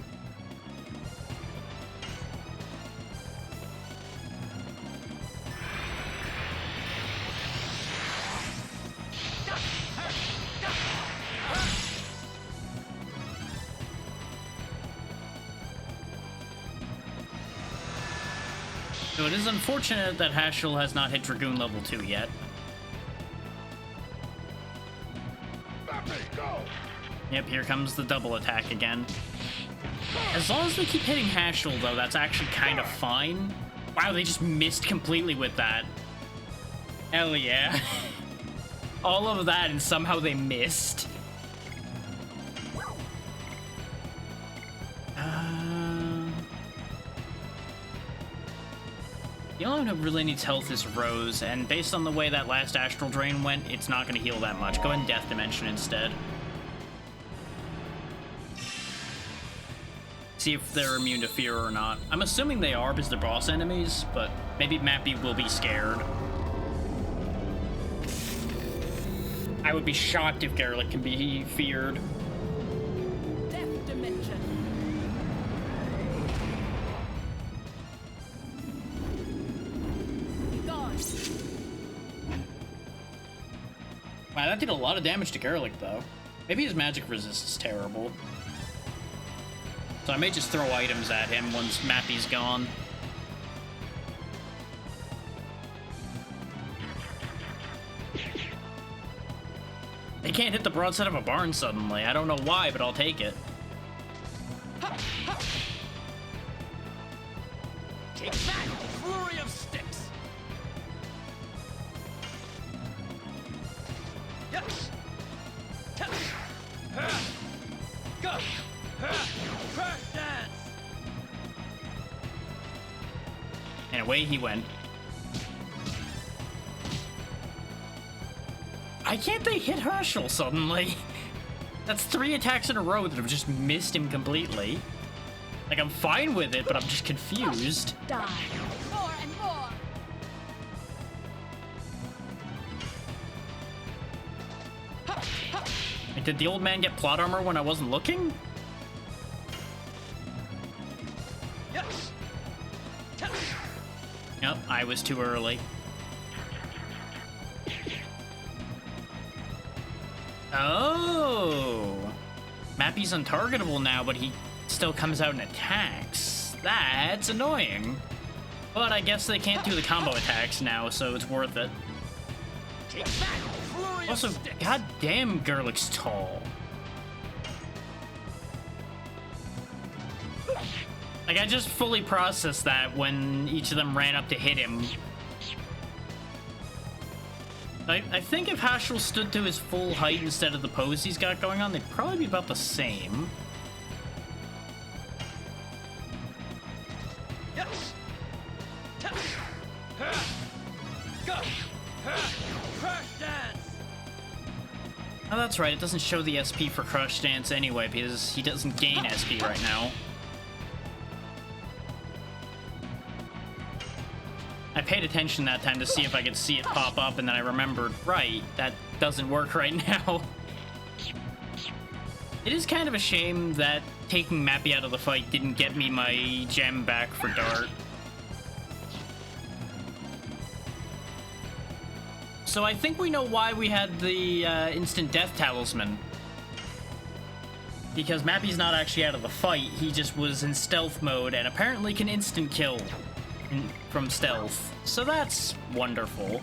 S1: So it is unfortunate that Hashel has not hit Dragoon level 2 yet. Yep, here comes the double attack again. As long as they keep hitting Hashel, though, that's actually kind of fine. Wow, they just missed completely with that. Hell yeah. All of that, and somehow they missed. The only one who really needs health is Rose, and based on the way that last Astral Drain went, it's not going to heal that much. Go ahead and Death Dimension instead. See if they're immune to fear or not. I'm assuming they are because they're boss enemies, but maybe Mappy will be scared. I would be shocked if Garlic can be feared.
S2: Death dimension. Gone.
S1: Wow, that did a lot of damage to Garlic, though. Maybe his magic resist is terrible. So I may just throw items at him once Mappy's gone. They can't hit the broadside of a barn suddenly. I don't know why, but I'll take it.
S3: Take that, flurry of sticks! Yes! Go! Crash dance!
S1: And away he went. Why can't they hit Herschel suddenly? That's 3 attacks in a row that have just missed him completely. Like, I'm fine with it, but I'm just confused.
S2: Die. More and more.
S1: Like, did the old man get plot armor when I wasn't looking?
S3: Yes!
S1: Yep, I was too early. Oh! Mappy's untargetable now, but he still comes out and attacks. That's annoying. But I guess they can't do the combo attacks now, so it's worth it.
S3: Take that, flurry
S1: Also,
S3: of sticks!
S1: goddamn, Gerlich's tall. Like, I just fully processed that when each of them ran up to hit him. I think if Hashel stood to his full height instead of the pose he's got going on, they'd probably be about the same.
S3: Yes! Go! Crash dance!
S1: Oh, that's right, it doesn't show the SP for Crush Dance anyway, because he doesn't gain SP right now. I paid attention that time to see if I could see it pop up, and then I remembered, right, that doesn't work right now. It is kind of a shame that taking Mappy out of the fight didn't get me my gem back for Dart. So I think we know why we had the instant death talisman. Because Mappy's not actually out of the fight, he just was in stealth mode and apparently can instant kill from stealth. So that's wonderful.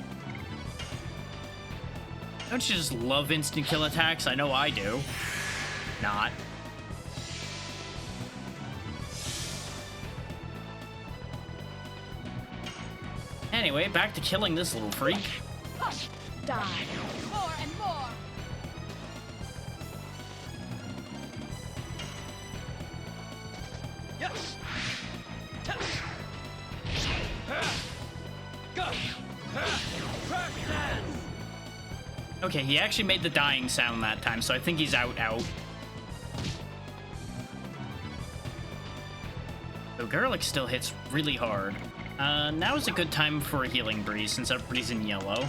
S1: Don't you just love instant kill attacks? I know I do. Not. Anyway, back to killing this little freak.
S2: Die. More and more.
S3: Yes! Go! Crash dance!
S1: Okay, he actually made the dying sound that time, so I think he's out. So Gerlich still hits really hard. Now is a good time for a healing breeze since everybody's in yellow.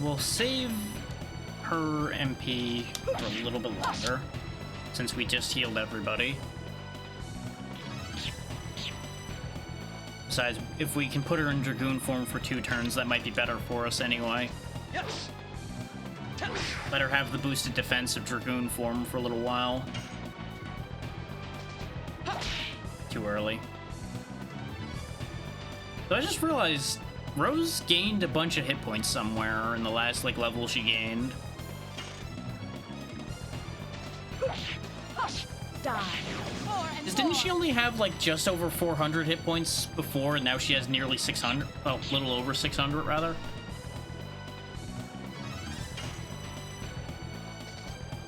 S1: We'll save her MP for a little bit longer, since we just healed everybody. Besides, if we can put her in Dragoon form for 2 turns, that might be better for us anyway.
S3: Yes.
S1: Let her have the boosted defense of Dragoon form for a little while. Too early. So I just realized Rose gained a bunch of hit points somewhere in the last level she gained.
S2: Die. More and
S1: Didn't she only have just over 400 hit points before, and now she has nearly 600? Oh, a little over 600 rather.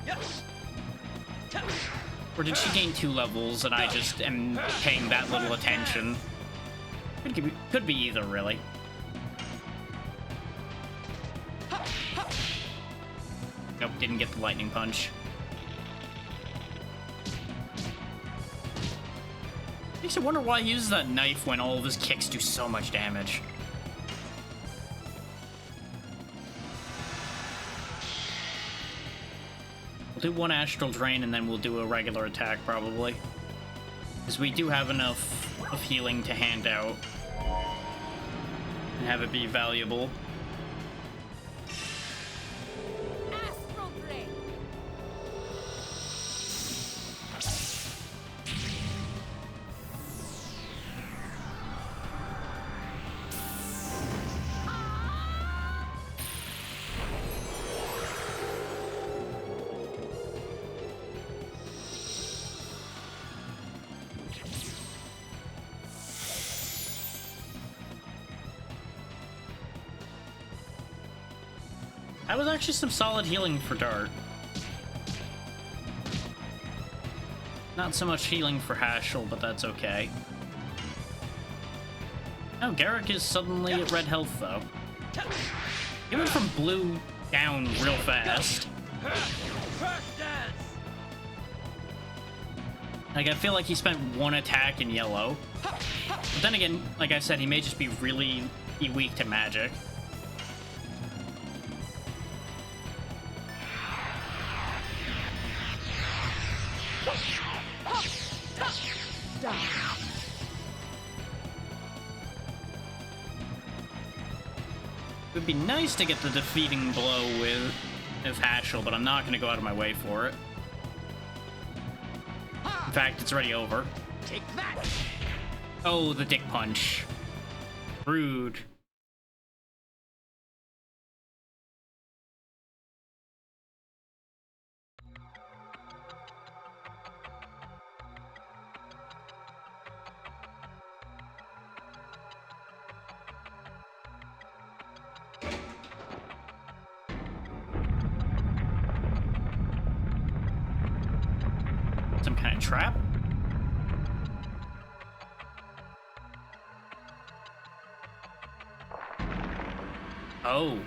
S3: Yes.
S1: Or did she gain 2 levels and I just am paying that little attention? Could be either, really. Nope, didn't get the lightning punch. Makes me wonder why he uses that knife when all of his kicks do so much damage. We'll do 1 Astral Drain and then we'll do a regular attack, probably. Because we do have enough of healing to hand out. And have it be valuable.
S2: Astral Drain.
S1: That was actually some solid healing for Dart. Not so much healing for Hashel, but that's okay. Oh, Garrick is suddenly at red health, though. He went from blue down real fast. I feel like he spent 1 attack in yellow. But then again, like I said, he may just be really weak to magic. It would be nice to get the defeating blow with Hashel, but I'm not going to go out of my way for it. In fact, it's already over.
S3: Take that.
S1: Oh, the dick punch. Rude. Some kind of trap? Oh.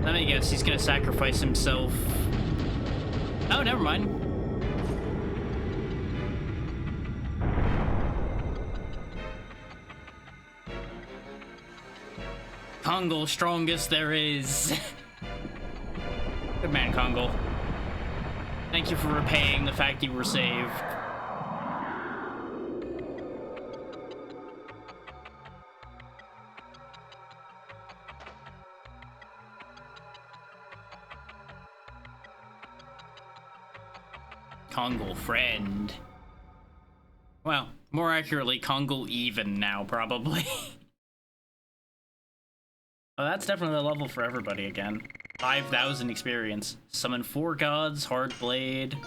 S1: Let me guess, he's gonna sacrifice himself. Oh, never mind. Kongal, strongest there is. Good man, Kongal. Thank you for repaying the fact you were saved. Kongal friend. Well, more accurately, Kongal even now, probably. Oh, that's definitely the level for everybody again. 5,000 experience. Summon 4 gods, Hard Blade.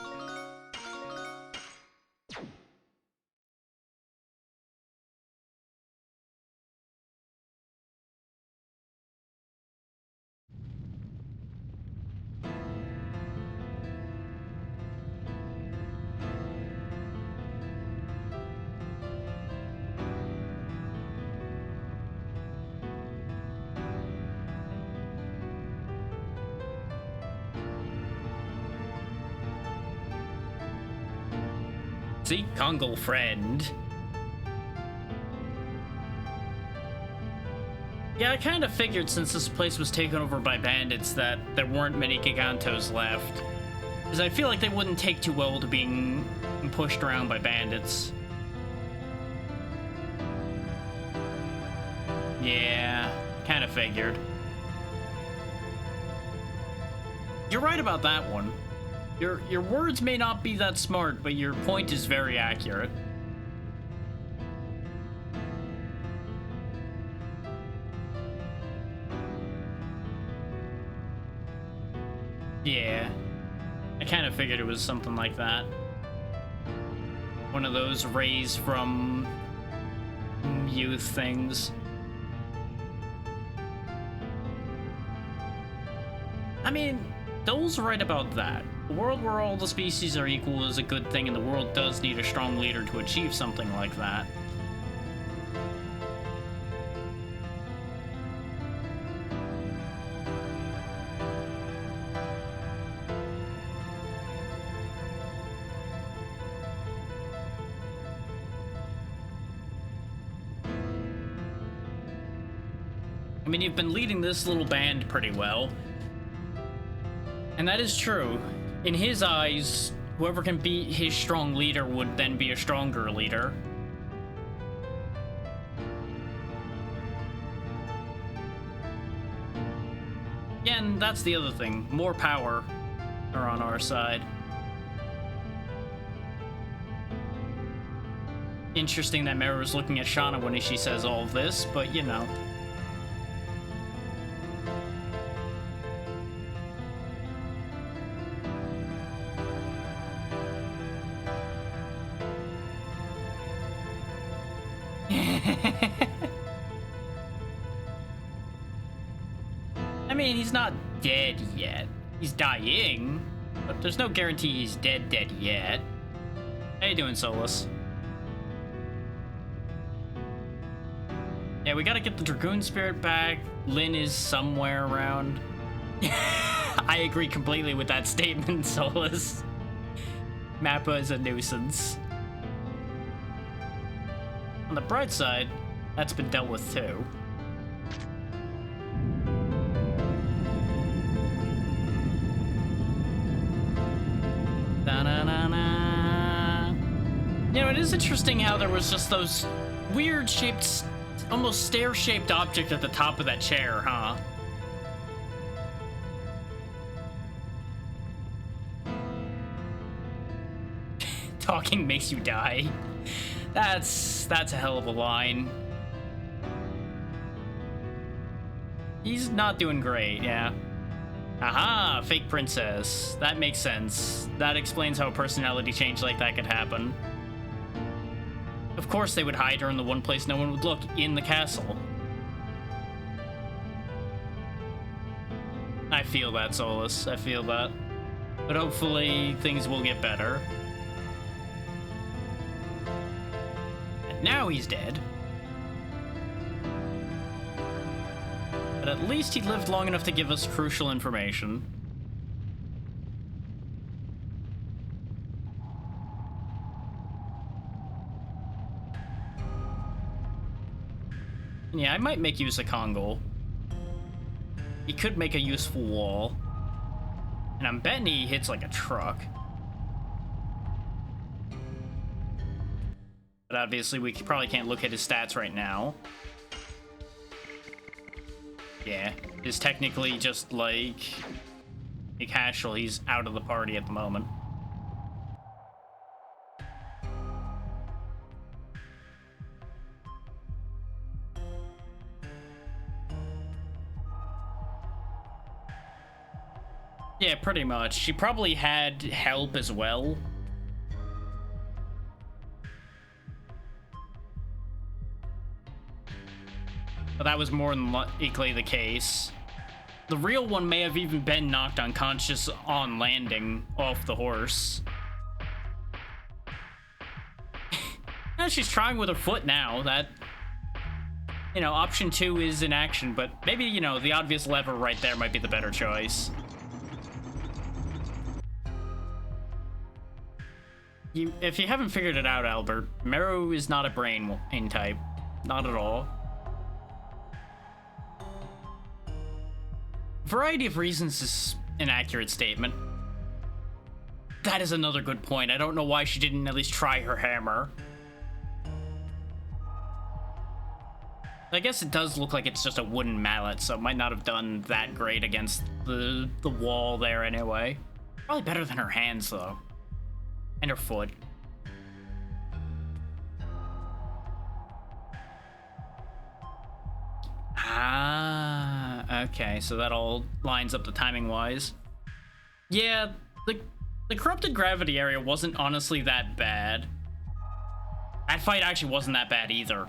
S1: See? Congal friend. Yeah, I kind of figured since this place was taken over by bandits that there weren't many Gigantos left. Because I feel like they wouldn't take too well to being pushed around by bandits. Yeah, kind of figured. You're right about that one. Your words may not be that smart, but your point is very accurate. Yeah, I kind of figured it was something like that. One of those raised from youth things. I mean, Dole's right about that. A world where all the species are equal is a good thing, and the world does need a strong leader to achieve something like that. I mean, you've been leading this little band pretty well. And that is true. In his eyes, whoever can beat his strong leader would then be a stronger leader. Yeah, and that's the other thing. More power are on our side. Interesting that Mara was looking at Shauna when she says all of this, but you know. I mean, he's not dead yet. He's dying, but there's no guarantee he's dead yet. How you doing, Solus? Yeah, we gotta get the Dragoon spirit back. Lynn is somewhere around. I agree completely with that statement, Solus. Mappa is a nuisance. On the bright side, that's been dealt with too. Da-na-na-na. You know, it is interesting how there was just those weird shaped, almost stair-shaped object at the top of that chair, huh? Talking makes you die. That's a hell of a line. He's not doing great, yeah. Aha, fake princess. That makes sense. That explains how a personality change like that could happen. Of course they would hide her in the one place no one would look, in the castle. I feel that, Solus. I feel that. But hopefully things will get better. And now he's dead. But at least he lived long enough to give us crucial information. Yeah, I might make use of Congal. He could make a useful wall. And I'm betting he hits like a truck. But obviously we probably can't look at his stats right now. Yeah, it's technically just like Hashel. He's out of the party at the moment. Yeah, pretty much. She probably had help as well. But that was more than likely the case. The real one may have even been knocked unconscious on landing off the horse. Now she's trying with her foot now. That, you know, option 2 is in action, but maybe, you know, the obvious lever right there might be the better choice. If you haven't figured it out, Albert, Meru is not a brain type. Not at all. Variety of reasons is an accurate statement. That is another good point. I don't know why she didn't at least try her hammer. I guess it does look like it's just a wooden mallet, so it might not have done that great against the wall there anyway. Probably better than her hands, though. And her foot. Ah, okay, so that all lines up the timing-wise. Yeah, the corrupted gravity area wasn't honestly that bad. That fight actually wasn't that bad either.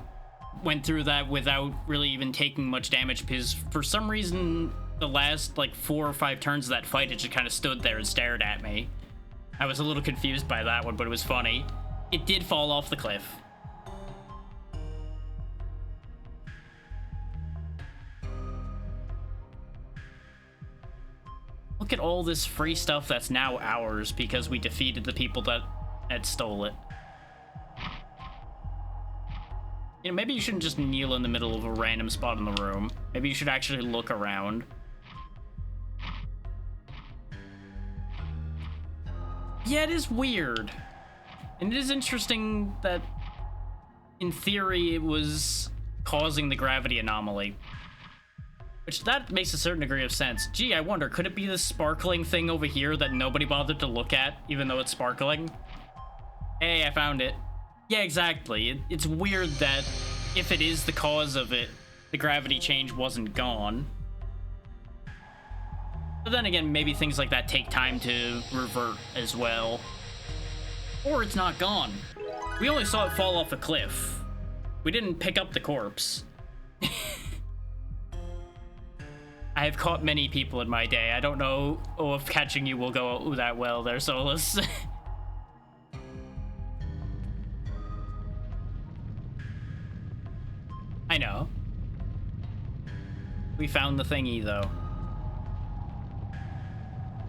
S1: Went through that without really even taking much damage because for some reason the last like 4 or 5 turns of that fight it just kind of stood there and stared at me. I was a little confused by that one, but it was funny. It did fall off the cliff. Look at all this free stuff that's now ours because we defeated the people that had stole it. You know, maybe you shouldn't just kneel in the middle of a random spot in the room. Maybe you should actually look around. Yeah, it is weird. And it is interesting that, in theory, it was causing the gravity anomaly. Which, that makes a certain degree of sense. Gee, I wonder, could it be this sparkling thing over here that nobody bothered to look at, even though it's sparkling? Hey, I found it. Yeah, exactly. It's weird that if it is the cause of it, the gravity change wasn't gone. But then again, maybe things like that take time to revert as well. Or it's not gone. We only saw it fall off a cliff. We didn't pick up the corpse. I have caught many people in my day. I don't know if catching you will go that well there, Solus. I know. We found the thingy, though.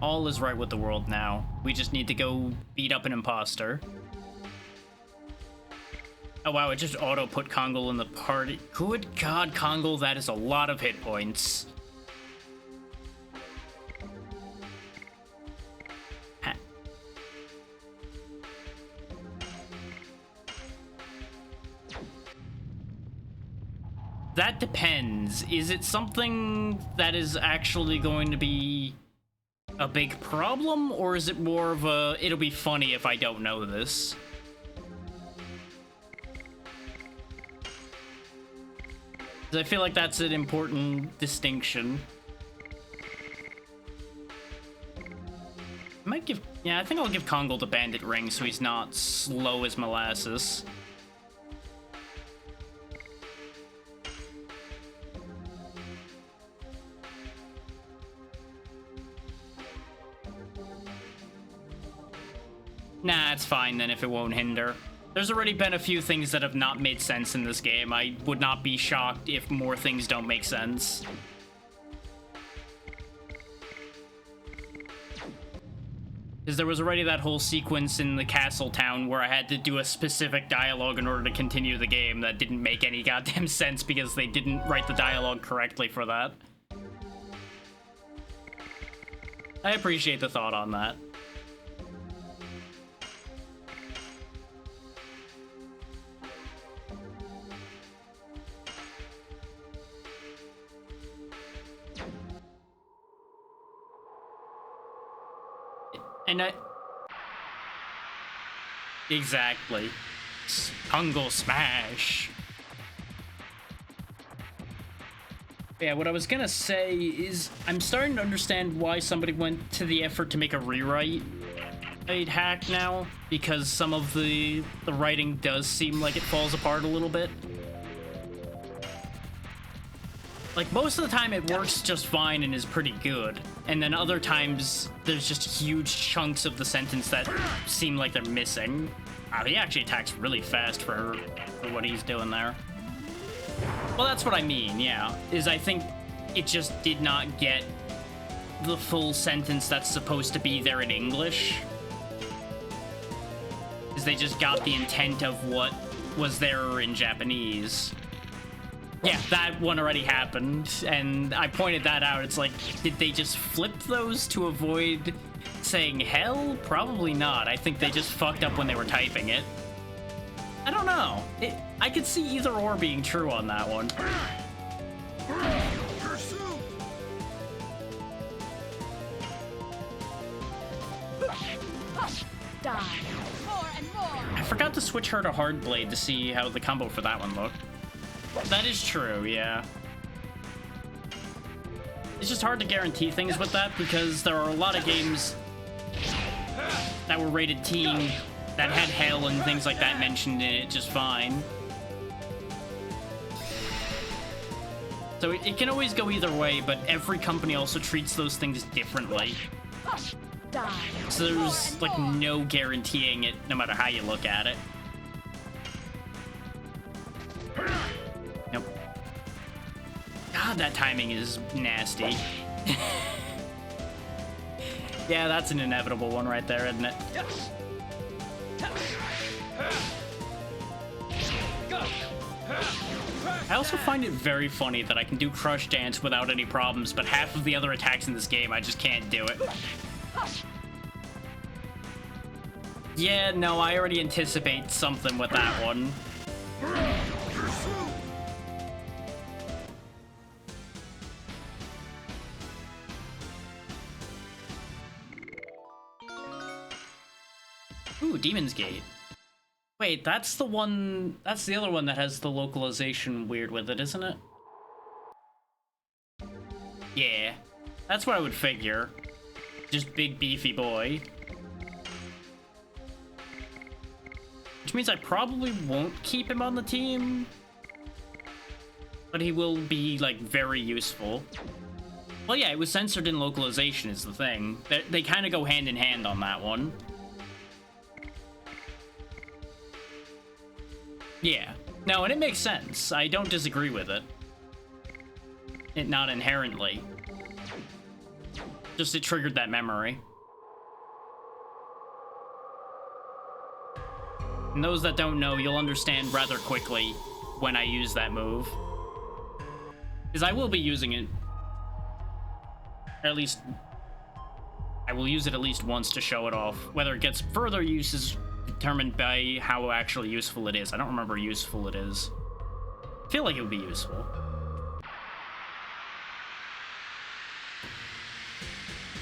S1: All is right with the world now. We just need to go beat up an imposter. Oh wow, it just auto-put Kongal in the party. Good God, Kongal, that is a lot of hit points. That depends. Is it something that is actually going to be a big problem, or is it more of a, it'll be funny if I don't know this? 'Cause I feel like that's an important distinction. I might give, yeah, I think I'll give Kongal the bandit ring so he's not slow as molasses. Nah, it's fine then if it won't hinder. There's already been a few things that have not made sense in this game. I would not be shocked if more things don't make sense. Because there was already that whole sequence in the castle town where I had to do a specific dialogue in order to continue the game that didn't make any goddamn sense because they didn't write the dialogue correctly for that. I appreciate the thought on that. And exactly. Kongal smash. Yeah, what I was gonna say is I'm starting to understand why somebody went to the effort to make a rewrite hack now, because some of the writing does seem like it falls apart a little bit. Like, most of the time it works just fine and is pretty good. And then other times, there's just huge chunks of the sentence that seem like they're missing. He actually attacks really fast for what he's doing there. Well, that's what I mean, yeah. Is I think it just did not get the full sentence that's supposed to be there in English. because they just got the intent of what was there in Japanese. Yeah, that one already happened, and I pointed that out. It's like, did they just flip those to avoid saying hell? Probably not. I think they just fucked up when they were typing it. I don't know. I could see either or being true on that one.
S2: Die. More and more.
S1: I forgot to switch her to Hard Blade to see how the combo for that one looked. That is true, yeah. It's just hard to guarantee things with that because there are a lot of games that were rated teen that had hell and things like that mentioned in it just fine. So it can always go either way, but every company also treats those things differently.
S2: Die.
S1: So there's like no guaranteeing it no matter how you look at it. Nope. God, that timing is nasty. Yeah, that's an inevitable one right there, isn't it? I also find it very funny that I can do Crush Dance without any problems, but half of the other attacks in this game, I just can't do it. Yeah, no, I already anticipate something with that one. Ooh, Demon's Gate. Wait, that's the one... That's the other one that has the localization weird with it, isn't it? Yeah. That's what I would figure. Just big, beefy boy. Which means I probably won't keep him on the team. But he will be, like, very useful. Well, yeah, it was censored in localization is the thing. They kind of go hand in hand on that one. Yeah. No, and it makes sense. I don't disagree with it. Not inherently. Just it triggered that memory. And those that don't know, you'll understand rather quickly when I use that move. Because I will be using it. Or at least... I will use it at least once to show it off. Whether it gets further use is determined by how actually useful it is. I don't remember how useful it is. I feel like it would be useful.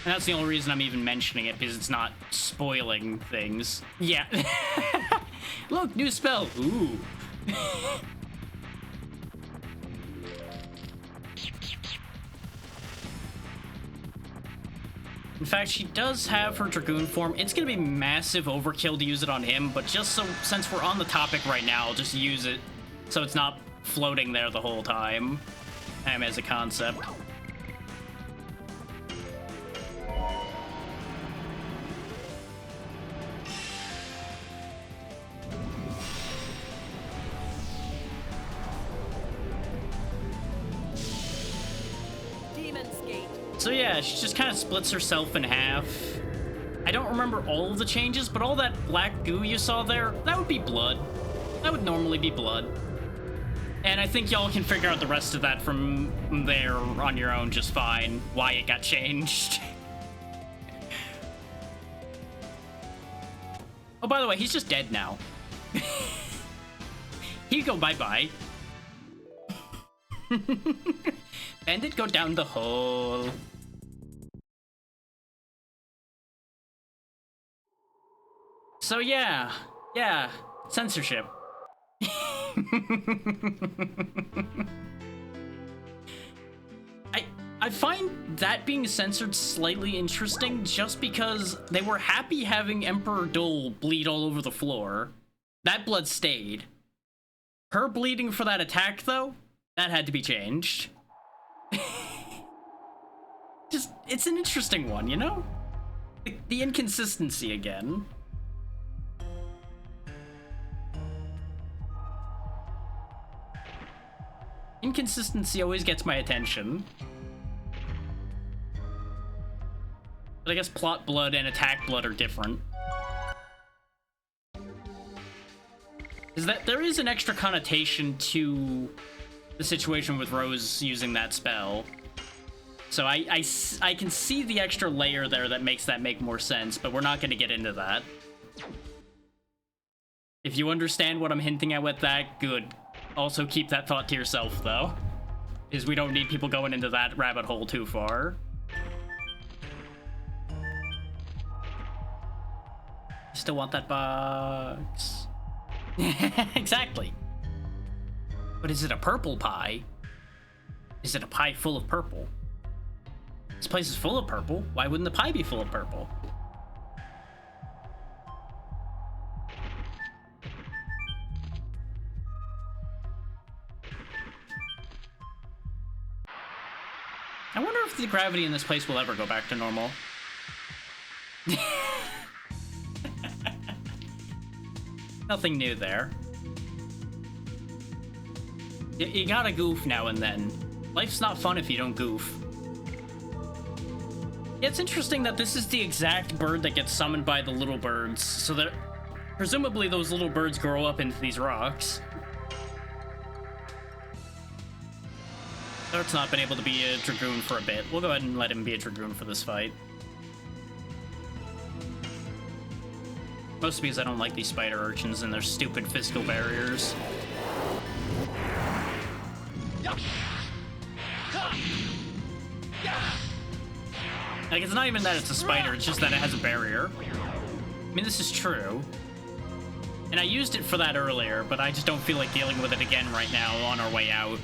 S1: And that's the only reason I'm even mentioning it, because it's not spoiling things. Yeah. Look, new spell. Ooh. In fact, she does have her Dragoon form. It's gonna be massive overkill to use it on him, but just so, since we're on the topic right now, I'll just use it so it's not floating there the whole time as a concept. So yeah, she just kind of splits herself in half. I don't remember all of the changes, but all that black goo you saw there, that would be blood. That would normally be blood. And I think y'all can figure out the rest of that from there on your own just fine, why it got changed. Oh, by the way, he's just dead now. He go bye-bye. And it go down the hole. So yeah, censorship. I find that being censored slightly interesting just because they were happy having Emperor Dole bleed all over the floor. That blood stayed. Her bleeding for that attack, though, that had to be changed. Just, it's an interesting one, you know? The inconsistency again. Inconsistency always gets my attention. But I guess plot blood and attack blood are different. is that there is an extra connotation to the situation with Rose using that spell. So I can see the extra layer there that makes that make more sense, but we're not going to get into that. If you understand what I'm hinting at with that, good. Also keep that thought to yourself, though. Is we don't need people going into that rabbit hole too far. Still want that box. Exactly. But is it a purple pie? Is it a pie full of purple? This place is full of purple. Why wouldn't the pie be full of purple? I wonder if the gravity in this place will ever go back to normal. Nothing new there. You gotta goof now and then. Life's not fun if you don't goof. Yeah, it's interesting that this is the exact bird that gets summoned by the little birds, so that presumably those little birds grow up into these rocks. Dart's not been able to be a Dragoon for a bit. We'll go ahead and let him be a Dragoon for this fight. Mostly because I don't like these spider urchins and their stupid physical barriers. Like, it's not even that it's a spider, it's just that it has a barrier. I mean, this is true. And I used it for that earlier, but I just don't feel like dealing with it again right now on our way out.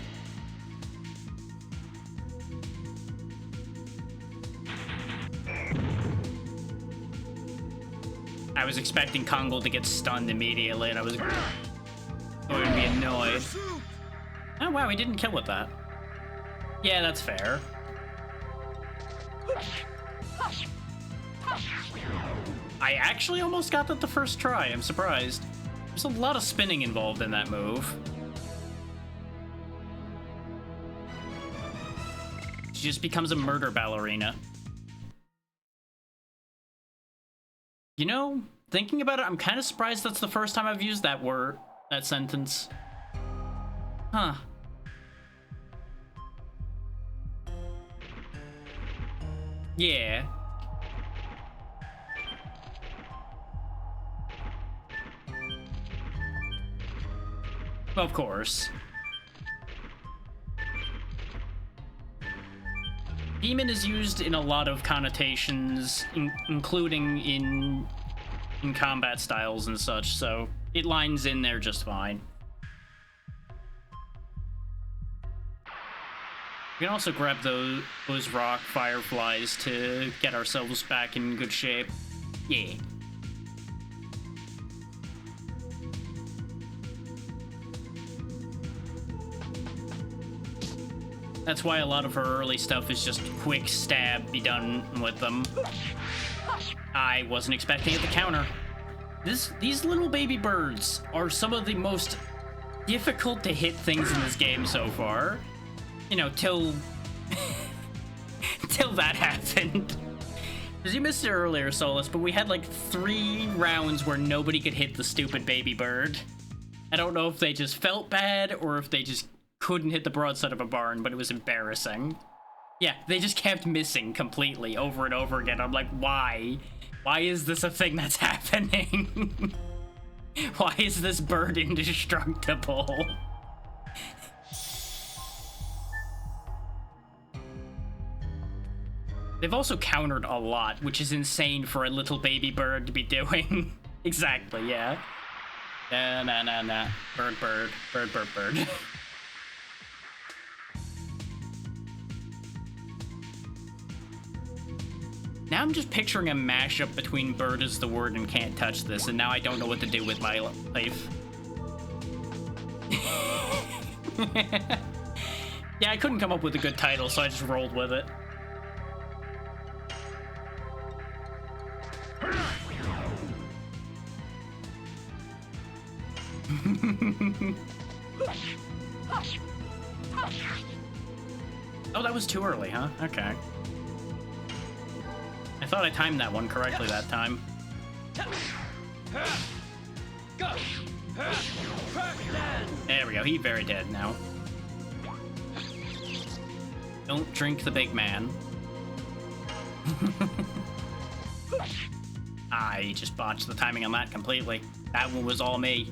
S1: I was expecting Kongo to get stunned immediately, and I was going to be annoyed. Oh, wow, he didn't kill with that. Yeah, that's fair. I actually almost got that the first try. I'm surprised. There's a lot of spinning involved in that move. She just becomes a murder ballerina. You know, thinking about it, I'm kind of surprised that's the first time I've used that word, that sentence. Huh. Yeah. Of course. Demon is used in a lot of connotations, including in combat styles and such, so it lines in there just fine. We can also grab those rock fireflies to get ourselves back in good shape. Yeah. That's why a lot of her early stuff is just quick stab, be done with them. I wasn't expecting it to counter. These little baby birds are some of the most difficult to hit things in this game so far. You know, till that happened. Because you missed it earlier, Solus, but we had like 3 rounds where nobody could hit the stupid baby bird. I don't know if they just felt bad or if they just couldn't hit the broadside of a barn, but it was embarrassing. Yeah, they just kept missing completely over and over again. I'm like, why? Why is this a thing that's happening? Why is this bird indestructible? They've also countered a lot, which is insane for a little baby bird to be doing. Exactly, yeah. Nah. Bird. Now I'm just picturing a mashup between bird is the word and can't touch this, and now I don't know what to do with my life. Yeah, I couldn't come up with a good title, so I just rolled with it. Oh, that was too early, huh? Okay. I thought I timed that one correctly that time. There we go, he's very dead now. Don't drink the big man. I just botched the timing on that completely. That one was all me.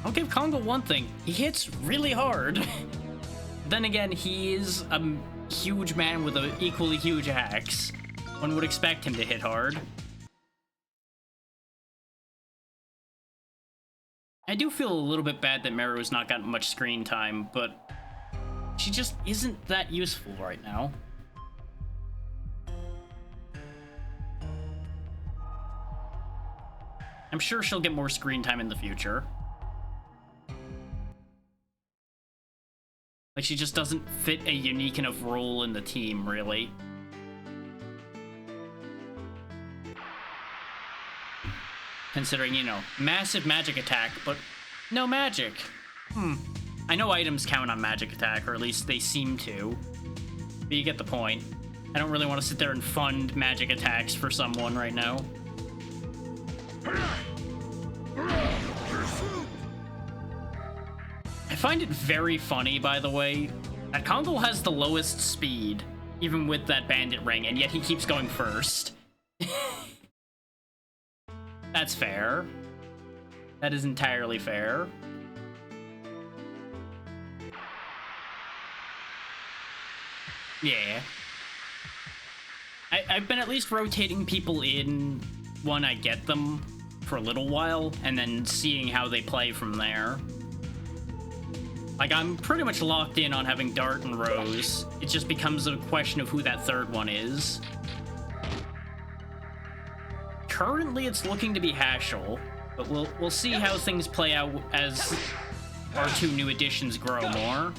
S1: I'll give Congo one thing. He hits really hard. Then again, he is a huge man with an equally huge axe. One would expect him to hit hard. I do feel a little bit bad that Meru's not gotten much screen time, but she just isn't that useful right now. I'm sure she'll get more screen time in the future. Like, she just doesn't fit a unique enough role in the team, really. Considering, you know, massive magic attack, but no magic. I know items count on magic attack, or at least they seem to. But you get the point. I don't really want to sit there and fund magic attacks for someone right now. I find it very funny, by the way, that Congo has the lowest speed, even with that bandit ring, and yet he keeps going first. That's fair. That is entirely fair. Yeah. I've been at least rotating people in when I get them for a little while, and then seeing how they play from there. Like, I'm pretty much locked in on having Dart and Rose. It just becomes a question of who that third one is. Currently, it's looking to be Hashel, but we'll see how things play out as our two new additions grow more.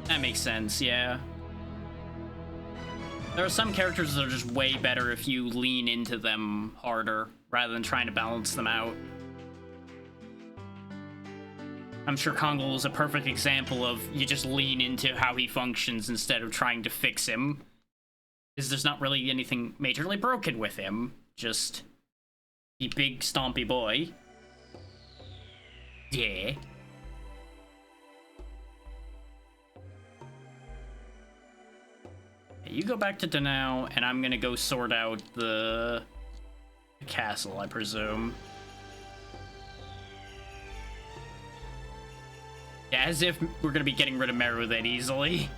S1: That makes sense, yeah. There are some characters that are just way better if you lean into them harder, rather than trying to balance them out. I'm sure Kongo is a perfect example of you just lean into how he functions instead of trying to fix him. Because there's not really anything majorly broken with him, just the big stompy boy. Yeah. You go back to Danao, and I'm gonna go sort out the castle, I presume. Yeah, as if we're gonna be getting rid of Meru that easily.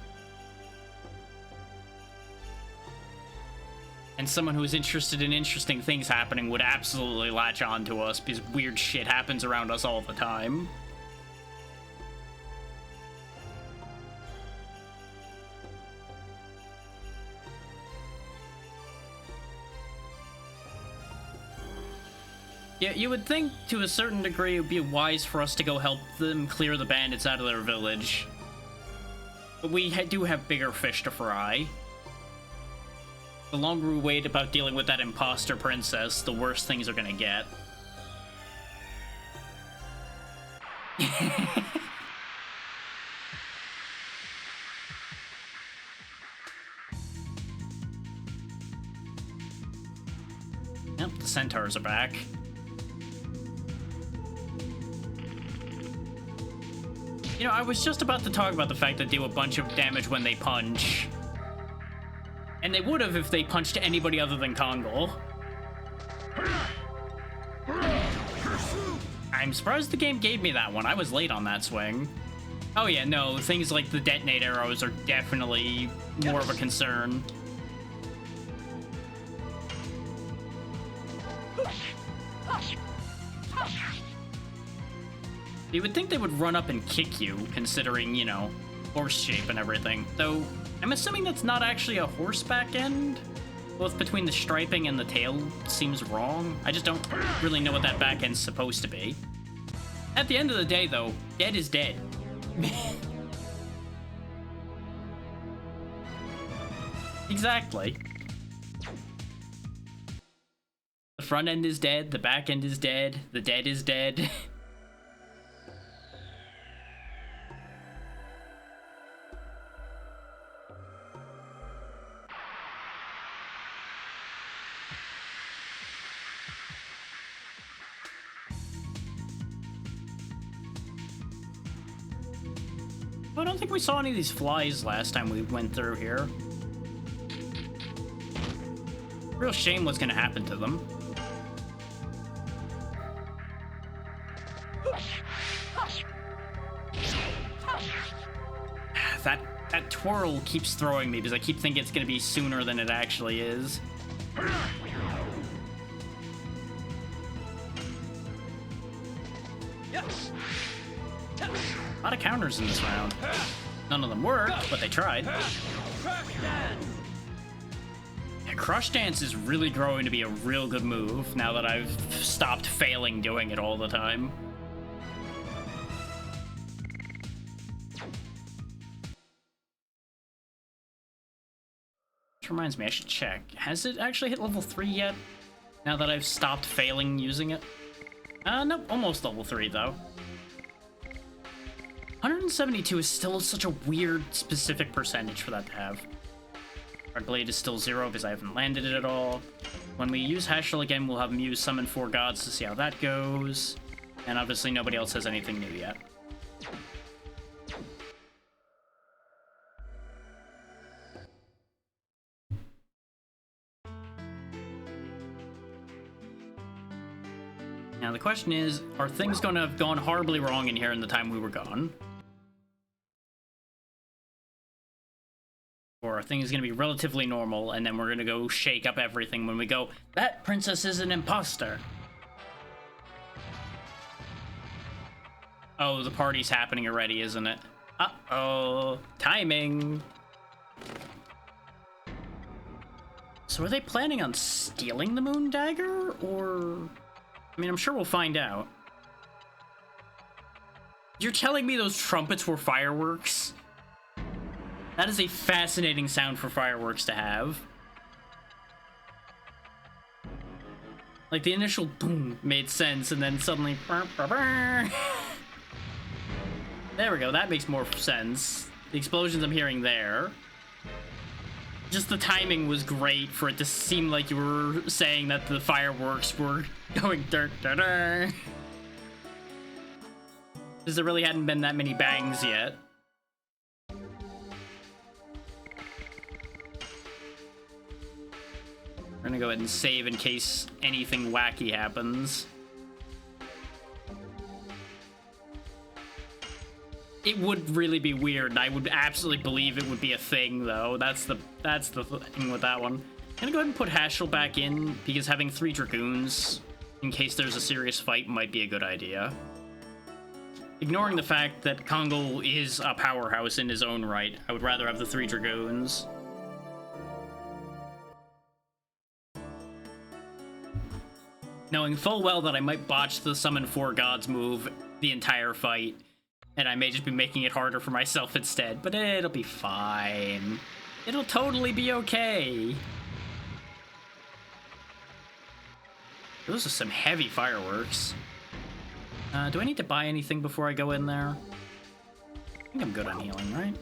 S1: And someone who is interested in interesting things happening would absolutely latch on to us, because weird shit happens around us all the time. Yeah, you would think, to a certain degree, it would be wise for us to go help them clear the bandits out of their village. But we do have bigger fish to fry. The longer we wait about dealing with that imposter princess, the worse things are gonna get. Yep, the centaurs are back. You know, I was just about to talk about the fact that they do a bunch of damage when they punch. And they would have if they punched anybody other than Kongo. I'm surprised the game gave me that one. I was late on that swing. Oh yeah, no, things like the detonate arrows are definitely more of a concern. You would think they would run up and kick you, considering, you know, horse shape and everything. Though, I'm assuming that's not actually a horse back end? Both between the striping and the tail seems wrong. I just don't really know what that back end's supposed to be. At the end of the day, though, dead is dead. Exactly. The front end is dead, the back end is dead, the dead is dead. I don't think we saw any of these flies last time we went through here. Real shame what's gonna happen to them. That twirl keeps throwing me because I keep thinking it's gonna be sooner than it actually is.
S3: Yes.
S1: A lot of counters in this round. None of them worked, but they tried.
S3: Crash dance.
S1: Yeah, Crush Dance is really growing to be a real good move now that I've stopped failing doing it all the time. Which reminds me, I should check. Has it actually hit level 3 yet? Now that I've stopped failing using it? Nope, almost level 3 though. 172 is still such a weird, specific percentage for that to have. Our blade is still 0 because I haven't landed it at all. When we use Heschel again, we'll have Muse summon 4 gods to see how that goes. And obviously nobody else has anything new yet. Now the question is, are things going to have gone horribly wrong in here in the time we were gone? Or are things going to be relatively normal, and then we're going to go shake up everything when we go, that princess is an imposter? Oh, the party's happening already, isn't it? Uh-oh. Timing. So are they planning on stealing the moon dagger, or... I mean, I'm sure we'll find out. You're telling me those trumpets were fireworks? That is a fascinating sound for fireworks to have. Like, the initial boom made sense, and then suddenly... Burr, burr, burr. There we go, that makes more sense. The explosions I'm hearing there. Just the timing was great for it to seem like you were saying that the fireworks were going dirt, dirt, dirt. Because there really hadn't been that many bangs yet. We're gonna go ahead and save in case anything wacky happens. It would really be weird, and I would absolutely believe it would be a thing, though. That's the thing with that one. I'm gonna go ahead and put Heschel back in, because having 3 Dragoons, in case there's a serious fight, might be a good idea. Ignoring the fact that Kongo is a powerhouse in his own right, I would rather have the 3 Dragoons. Knowing full well that I might botch the summon 4 gods move the entire fight, and I may just be making it harder for myself instead, but it'll be fine. It'll totally be okay. Those are some heavy fireworks. Do I need to buy anything before I go in there? I think I'm good on healing, right?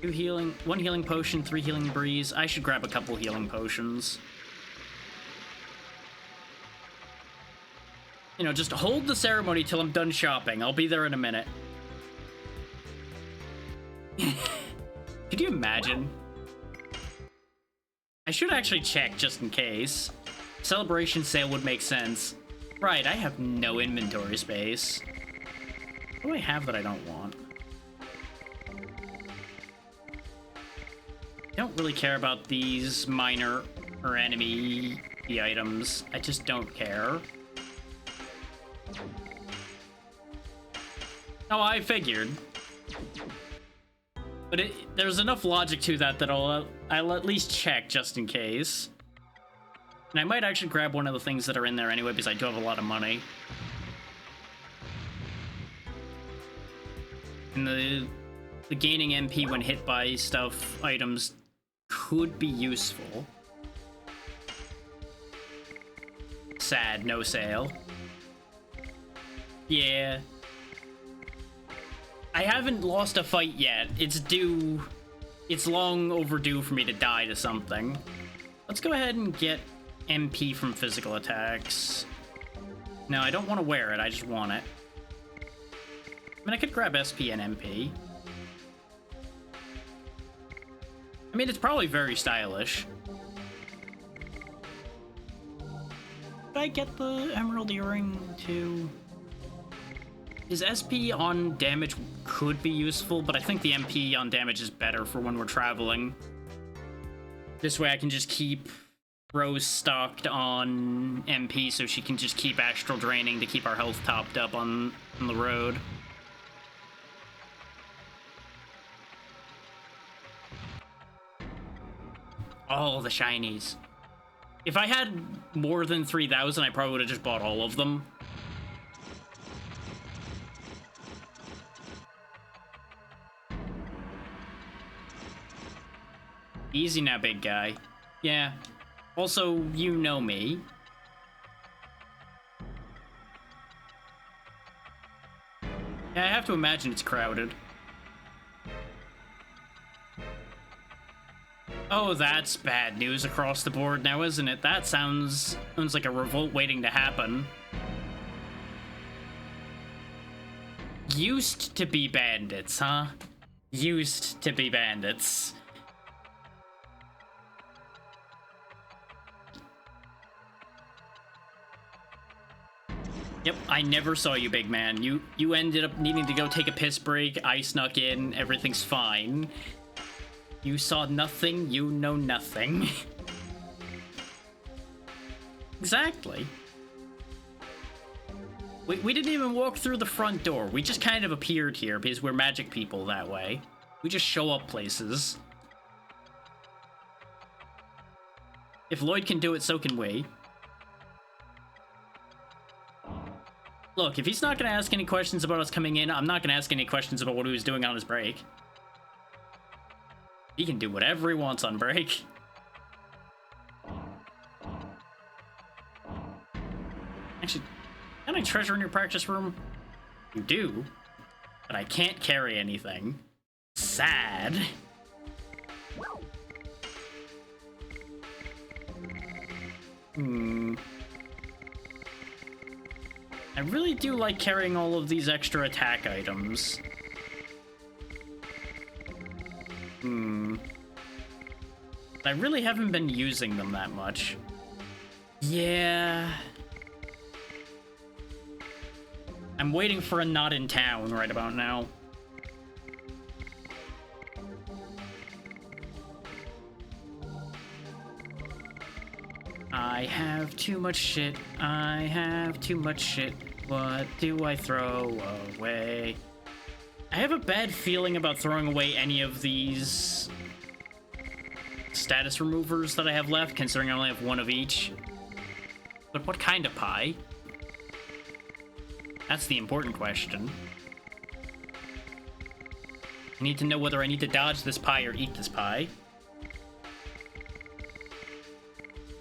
S1: 2 healing, 1 healing potion, 3 healing breeze. I should grab a couple healing potions. You know, just hold the ceremony till I'm done shopping. I'll be there in a minute. Could you imagine? I should actually check just in case. Celebration sale would make sense. Right, I have no inventory space. What do I have that I don't want? I don't really care about these minor or enemy items. I just don't care. Oh, I figured. But there's enough logic to that that I'll at least check just in case. And I might actually grab one of the things that are in there anyway because I do have a lot of money. And the gaining MP when hit by stuff items could be useful. Sad, no sale. Yeah. I haven't lost a fight yet. It's due. It's long overdue for me to die to something. Let's go ahead and get MP from physical attacks. No, I don't want to wear it. I just want it. I mean, I could grab SP and MP. I mean, it's probably very stylish. Did I get the Emerald Earring too? His SP on damage could be useful, but I think the MP on damage is better for when we're traveling. This way I can just keep Rose stocked on MP so she can just keep astral draining to keep our health topped up on the road. All the shinies. If I had more than 3,000, I probably would have just bought all of them. Easy now, big guy. Yeah. Also, you know me. Yeah, I have to imagine it's crowded. Oh, that's bad news across the board now, isn't it? That sounds like a revolt waiting to happen. Used to be bandits, huh? Used to be bandits. Yep, I never saw you, big man. You ended up needing to go take a piss break. I snuck in. Everything's fine. You saw nothing. You know nothing. Exactly. We didn't even walk through the front door. We just kind of appeared here because we're magic people that way. We just show up places. If Lloyd can do it, so can we. Look, if he's not going to ask any questions about us coming in, I'm not going to ask any questions about what he was doing on his break. He can do whatever he wants on break. Actually, can I treasure in your practice room? You do, but I can't carry anything. Sad. I really do like carrying all of these extra attack items. I really haven't been using them that much. Yeah. I'm waiting for a not in town right about now. I have too much shit. I have too much shit. What do I throw away? I have a bad feeling about throwing away any of these status removers that I have left, considering I only have one of each. But what kind of pie? That's the important question. I need to know whether I need to dodge this pie or eat this pie.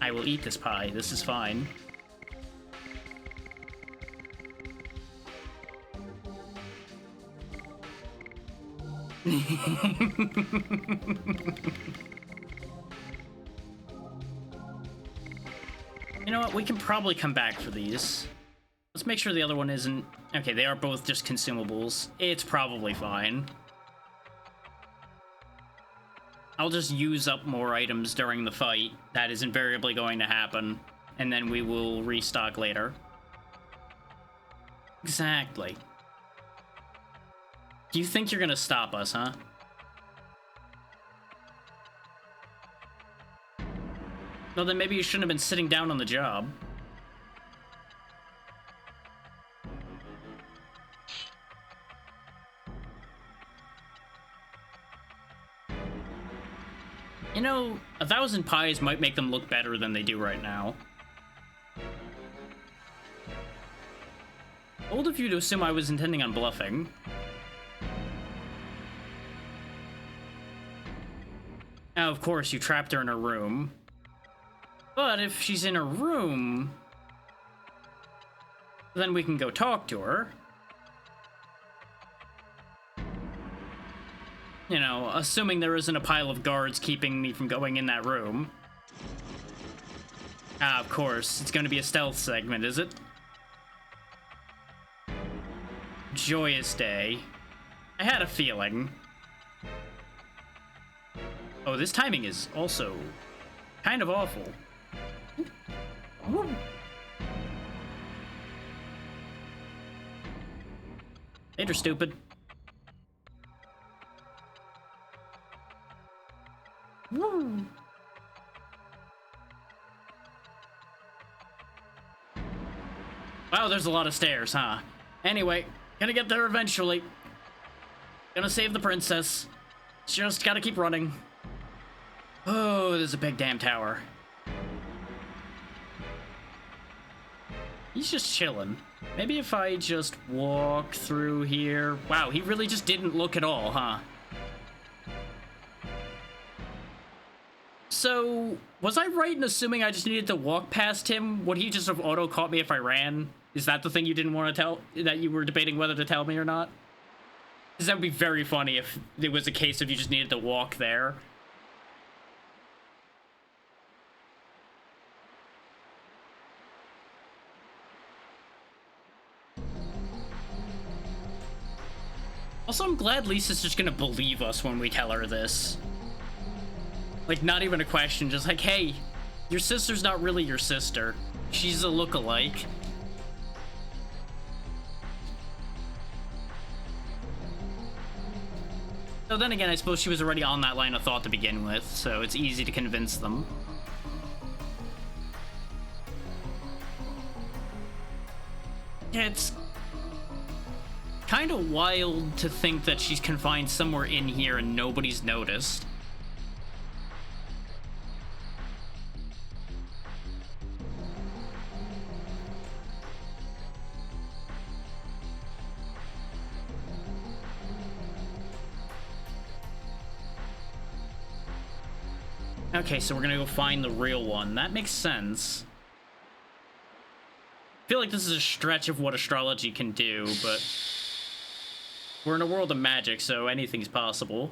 S1: I will eat this pie. This is fine. You know what? We can probably come back for these. Let's make sure the other one isn't... Okay, they are both just consumables. It's probably fine. I'll just use up more items during the fight. That is invariably going to happen. And then we will restock later. Exactly. Do you think you're gonna stop us, huh? Well, then maybe you shouldn't have been sitting down on the job. You know, 1,000 pies might make them look better than they do right now. Bold of you to assume I was intending on bluffing. Now, of course, you trapped her in her room. But if she's in her room, then we can go talk to her. You know, assuming there isn't a pile of guards keeping me from going in that room. Ah, of course. It's going to be a stealth segment, is it? Joyous day. I had a feeling. Oh, this timing is also kind of awful. Woo. Later, stupid. Woo. Wow, there's a lot of stairs, huh? Anyway, gonna get there eventually. Gonna save the princess. Just gotta keep running. Oh, there's a big damn tower. He's just chilling. Maybe if I just walk through here. Wow, he really just didn't look at all, huh? So, was I right in assuming I just needed to walk past him? Would he just have auto-caught me if I ran? Is that the thing you didn't want to tell, that you were debating whether to tell me or not? Because that would be very funny if it was a case of you just needed to walk there. Also, I'm glad Lisa's just gonna believe us when we tell her this. Like, not even a question, just like, hey, your sister's not really your sister. She's a look-alike. So then again, I suppose she was already on that line of thought to begin with, so it's easy to convince them. Yeah, it's kind of wild to think that she's confined somewhere in here and nobody's noticed. Okay, so we're gonna go find the real one. That makes sense. I feel like this is a stretch of what astrology can do, but we're in a world of magic, so anything's possible.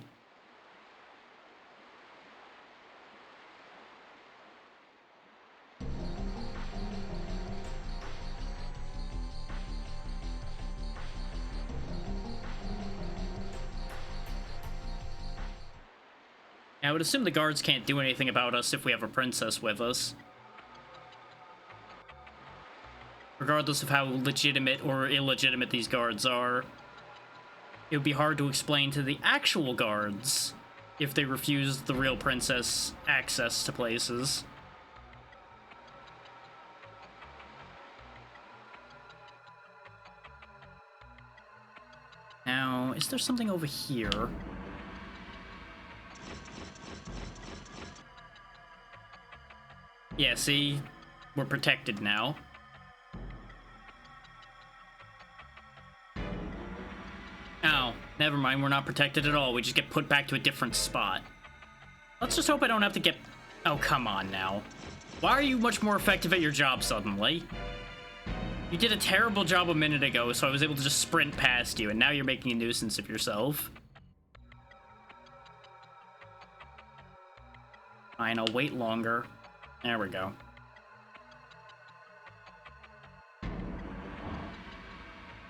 S1: I would assume the guards can't do anything about us if we have a princess with us. Regardless of how legitimate or illegitimate these guards are, it would be hard to explain to the actual guards if they refuse the real princess access to places. Now, is there something over here? Yeah, see? We're protected now. Oh, never mind, we're not protected at all. We just get put back to a different spot. Let's just hope I don't have to get... Oh, come on now. Why are you much more effective at your job suddenly? You did a terrible job a minute ago, so I was able to just sprint past you, and now you're making a nuisance of yourself. Fine, I'll wait longer. There we go.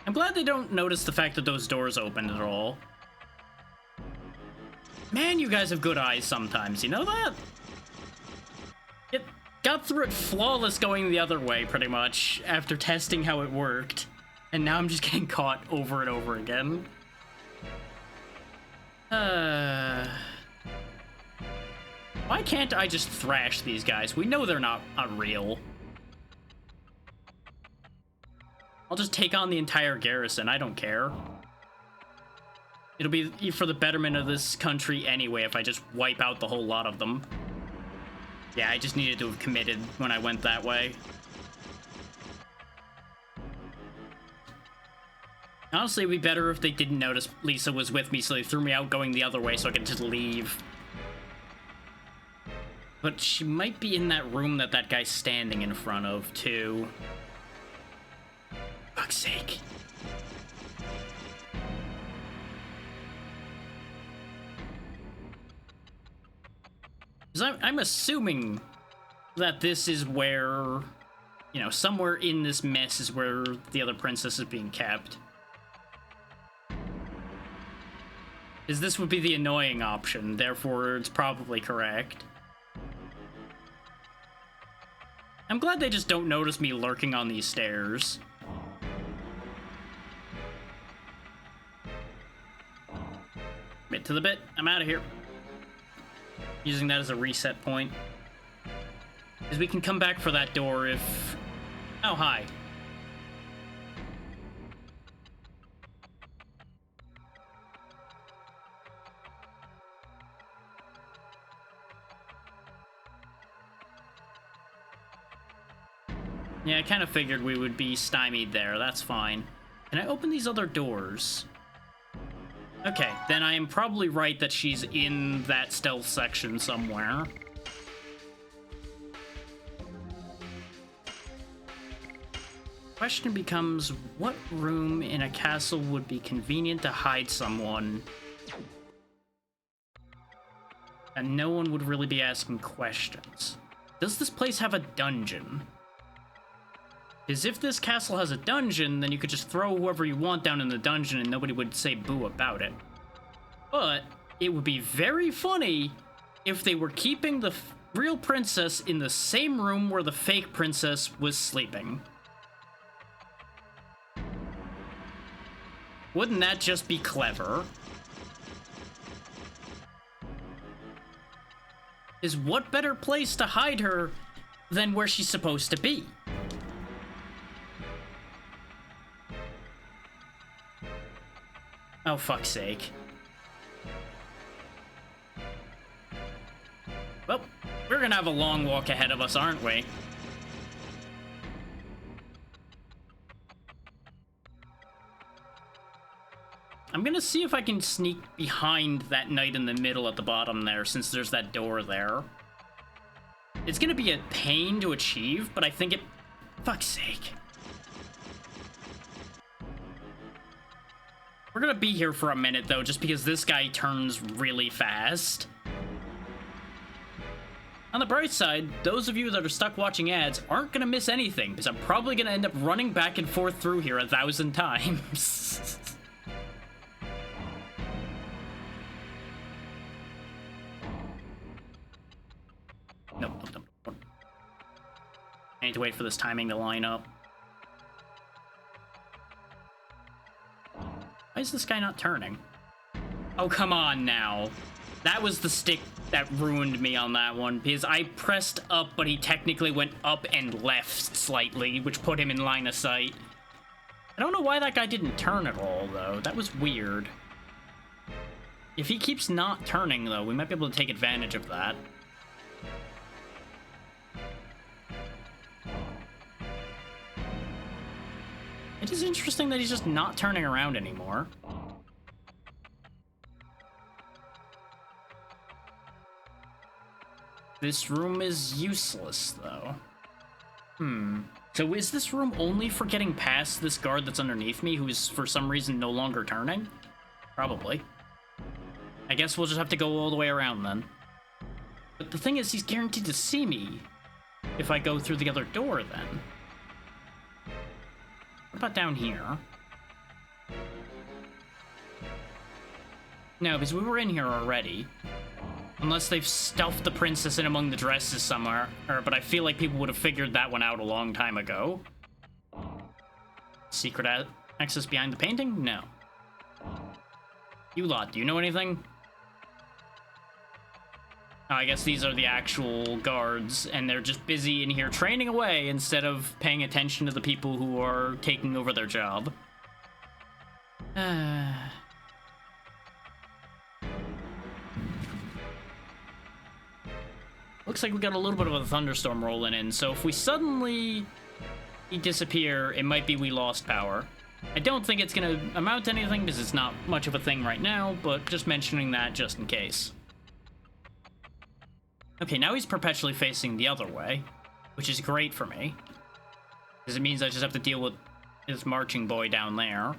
S1: I'm glad they don't notice the fact that those doors opened at all. Man, you guys have good eyes sometimes, you know that? It got through it flawless going the other way, pretty much, after testing how it worked. And now I'm just getting caught over and over again. Why can't I just thrash these guys? We know they're not real. I'll just take on the entire garrison. I don't care. It'll be for the betterment of this country anyway if I just wipe out the whole lot of them. Yeah, I just needed to have committed when I went that way. Honestly, it'd be better if they didn't notice Lisa was with me, so they threw me out going the other way so I could just leave. But she might be in that room that that guy's standing in front of, too. For fuck's sake. I'm assuming that this is where, you know, somewhere in this mess is where the other princess is being kept. Is this would be the annoying option, therefore it's probably correct. I'm glad they just don't notice me lurking on these stairs. Bit to the bit, I'm out of here. Using that as a reset point. Because we can come back for that door if... Oh, hi. Yeah, I kind of figured we would be stymied there. That's fine. Can I open these other doors? Okay, then I am probably right that she's in that stealth section somewhere. Question becomes, what room in a castle would be convenient to hide someone? And no one would really be asking questions. Does this place have a dungeon? Because if this castle has a dungeon, then you could just throw whoever you want down in the dungeon and nobody would say boo about it. But it would be very funny if they were keeping the real princess in the same room where the fake princess was sleeping. Wouldn't that just be clever? Is what better place to hide her than where she's supposed to be? Oh, fuck's sake. Well, we're gonna have a long walk ahead of us, aren't we? I'm gonna see if I can sneak behind that knight in the middle at the bottom there, since there's that door there. It's gonna be a pain to achieve, but I think it... Fuck's sake. We're gonna be here for a minute, though, just because this guy turns really fast. On the bright side, those of you that are stuck watching ads aren't gonna miss anything, because I'm probably gonna end up running back and forth through here 1,000 times. Nope. I need to wait for this timing to line up. Why is this guy not turning? Oh, come on now. That was the stick that ruined me on that one, because I pressed up, but he technically went up and left slightly, which put him in line of sight. I don't know why that guy didn't turn at all, though. That was weird. If he keeps not turning, though, we might be able to take advantage of that. It is interesting that he's just not turning around anymore. This room is useless, though. So is this room only for getting past this guard that's underneath me, who's for some reason no longer turning? Probably. I guess we'll just have to go all the way around then. But the thing is, he's guaranteed to see me if I go through the other door then. What about down here? No, because we were in here already. Unless they've stuffed the princess in among the dresses somewhere. But I feel like people would have figured that one out a long time ago. Secret access behind the painting? No. You lot, do you know anything? Oh, I guess these are the actual guards, and they're just busy in here training away instead of paying attention to the people who are taking over their job. Looks like we got a little bit of a thunderstorm rolling in, so if we suddenly disappear, it might be we lost power. I don't think it's gonna amount to anything because it's not much of a thing right now, but just mentioning that just in case. Okay, now he's perpetually facing the other way, which is great for me, because it means I just have to deal with this marching boy down there.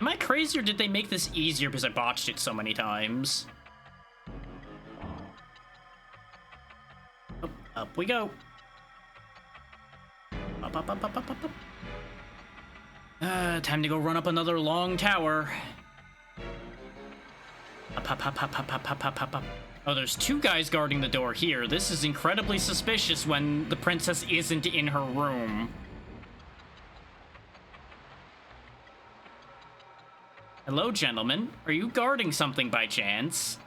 S1: Am I crazy, or did they make this easier because I botched it so many times? Oh, up we go. Up, up, up, up, up, up, up. Time to go run up another long tower. Up, up, up, up, up, up, up, up, up, up. Oh, there's two guys guarding the door here. This is incredibly suspicious when the princess isn't in her room. Hello, gentlemen. Are you guarding something by chance?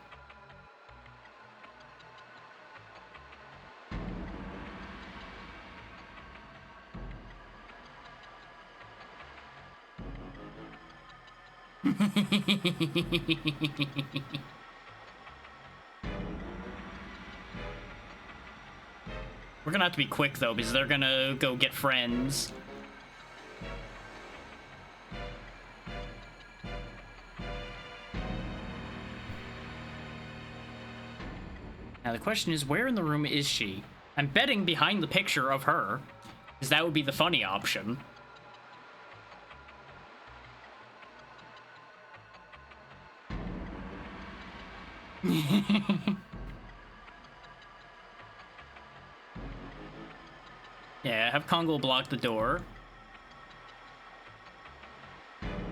S1: We're gonna have to be quick, though, because they're gonna go get friends. Now, the question is, where in the room is she? I'm betting behind the picture of her, because that would be the funny option. Yeah, have Congo block the door.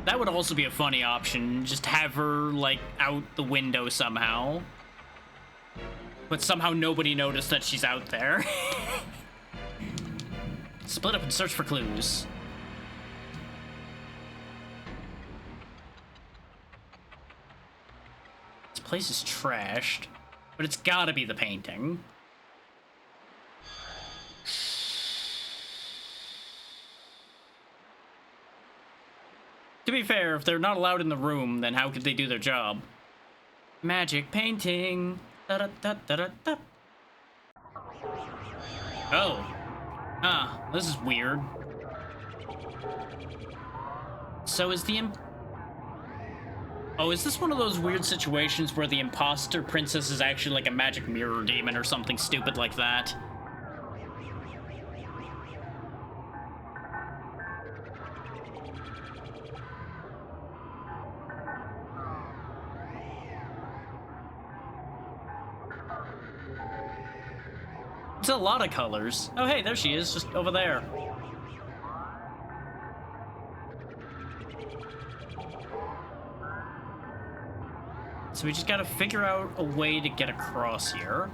S1: That would also be a funny option. Just have her, like, out the window somehow. But somehow nobody noticed that she's out there. Split up and search for clues. This place is trashed, but it's gotta be the painting. To be fair, if they're not allowed in the room, then how could they do their job? Magic painting. Da-da-da-da-da-da. Oh. Ah, this is weird. So is the Oh, is this one of those weird situations where the imposter princess is actually like a magic mirror demon or something stupid like that? It's a lot of colors. Oh, hey, there she is, just over there. So we just gotta figure out a way to get across here.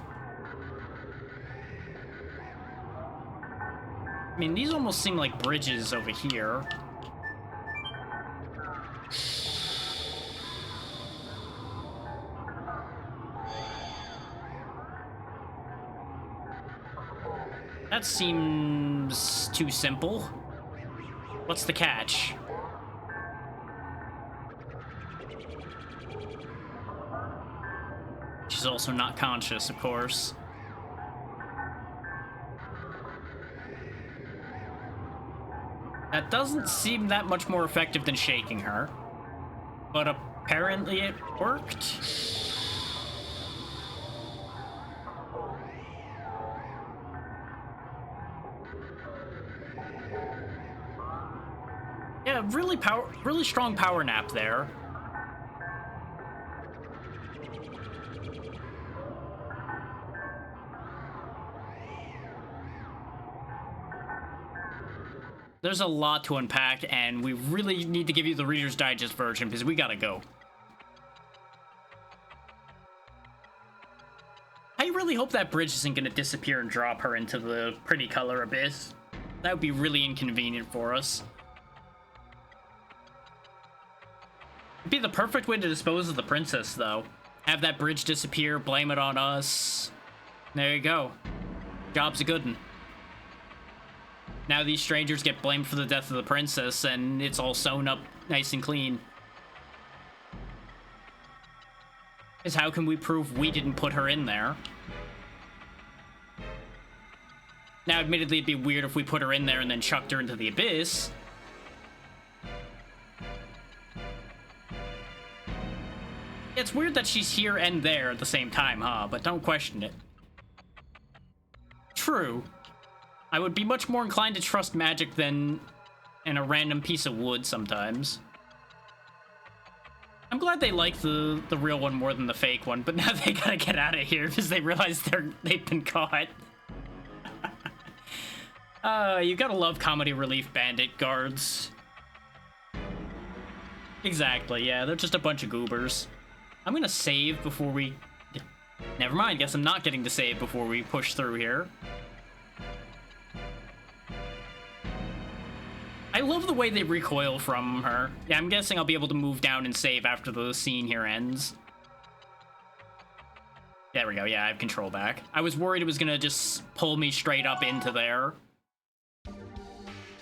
S1: I mean, these almost seem like bridges over here. That seems too simple. What's the catch? She's also not conscious, of course. That doesn't seem that much more effective than shaking her. But apparently it worked. Yeah, really strong power nap there. There's a lot to unpack, and we really need to give you the Reader's Digest version, because we gotta go. I really hope that bridge isn't gonna disappear and drop her into the pretty color abyss. That would be really inconvenient for us. It'd be the perfect way to dispose of the princess, though. Have that bridge disappear, blame it on us. There you go. Job's a good one. Now these strangers get blamed for the death of the princess, and it's all sewn up nice and clean. Because how can we prove we didn't put her in there? Now, admittedly, it'd be weird if we put her in there and then chucked her into the abyss. It's weird that she's here and there at the same time, huh? But don't question it. True. I would be much more inclined to trust magic than in a random piece of wood sometimes. I'm glad they like the real one more than the fake one, but now they gotta get out of here because they realize they've been caught. You gotta love comedy relief bandit guards. Exactly, yeah, they're just a bunch of goobers. I'm gonna save before we... Never mind, guess I'm not getting to save before we push through here. I love the way they recoil from her. Yeah, I'm guessing I'll be able to move down and save after the scene here ends. There we go, yeah, I have control back. I was worried it was gonna just pull me straight up into there.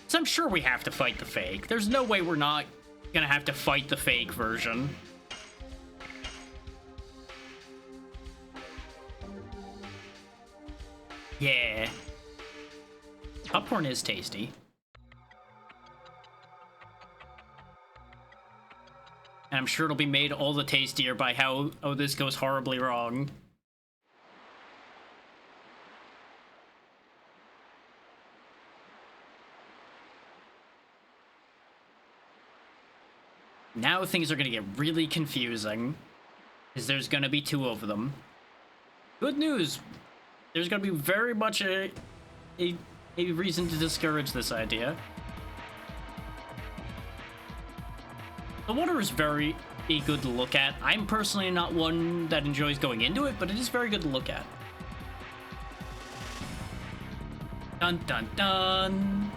S1: So I'm sure we have to fight the fake. There's no way we're not gonna have to fight the fake version. Yeah. Popcorn is tasty. And I'm sure it'll be made all the tastier by how this goes horribly wrong. Now things are gonna get really confusing, because there's gonna be two of them. Good news, there's gonna be very much a reason to discourage this idea. The water is very good to look at. I'm personally not one that enjoys going into it, but it is very good to look at. Dun dun dun!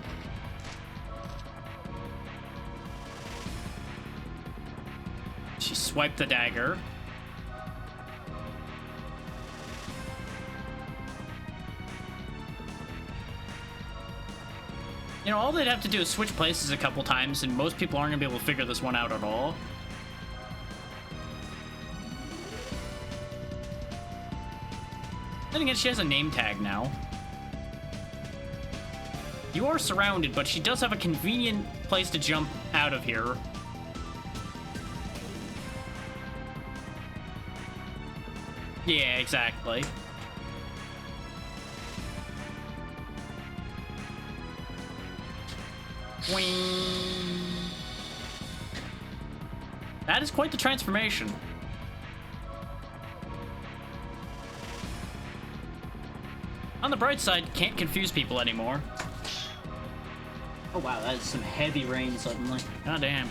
S1: She swiped the dagger. You know, all they'd have to do is switch places a couple times, and most people aren't gonna be able to figure this one out at all. Then again, she has a name tag now. You are surrounded, but she does have a convenient place to jump out of here. Yeah, exactly. Wing. That is quite the transformation. On the bright side, can't confuse people anymore. Oh wow, that is some heavy rain suddenly. God damn.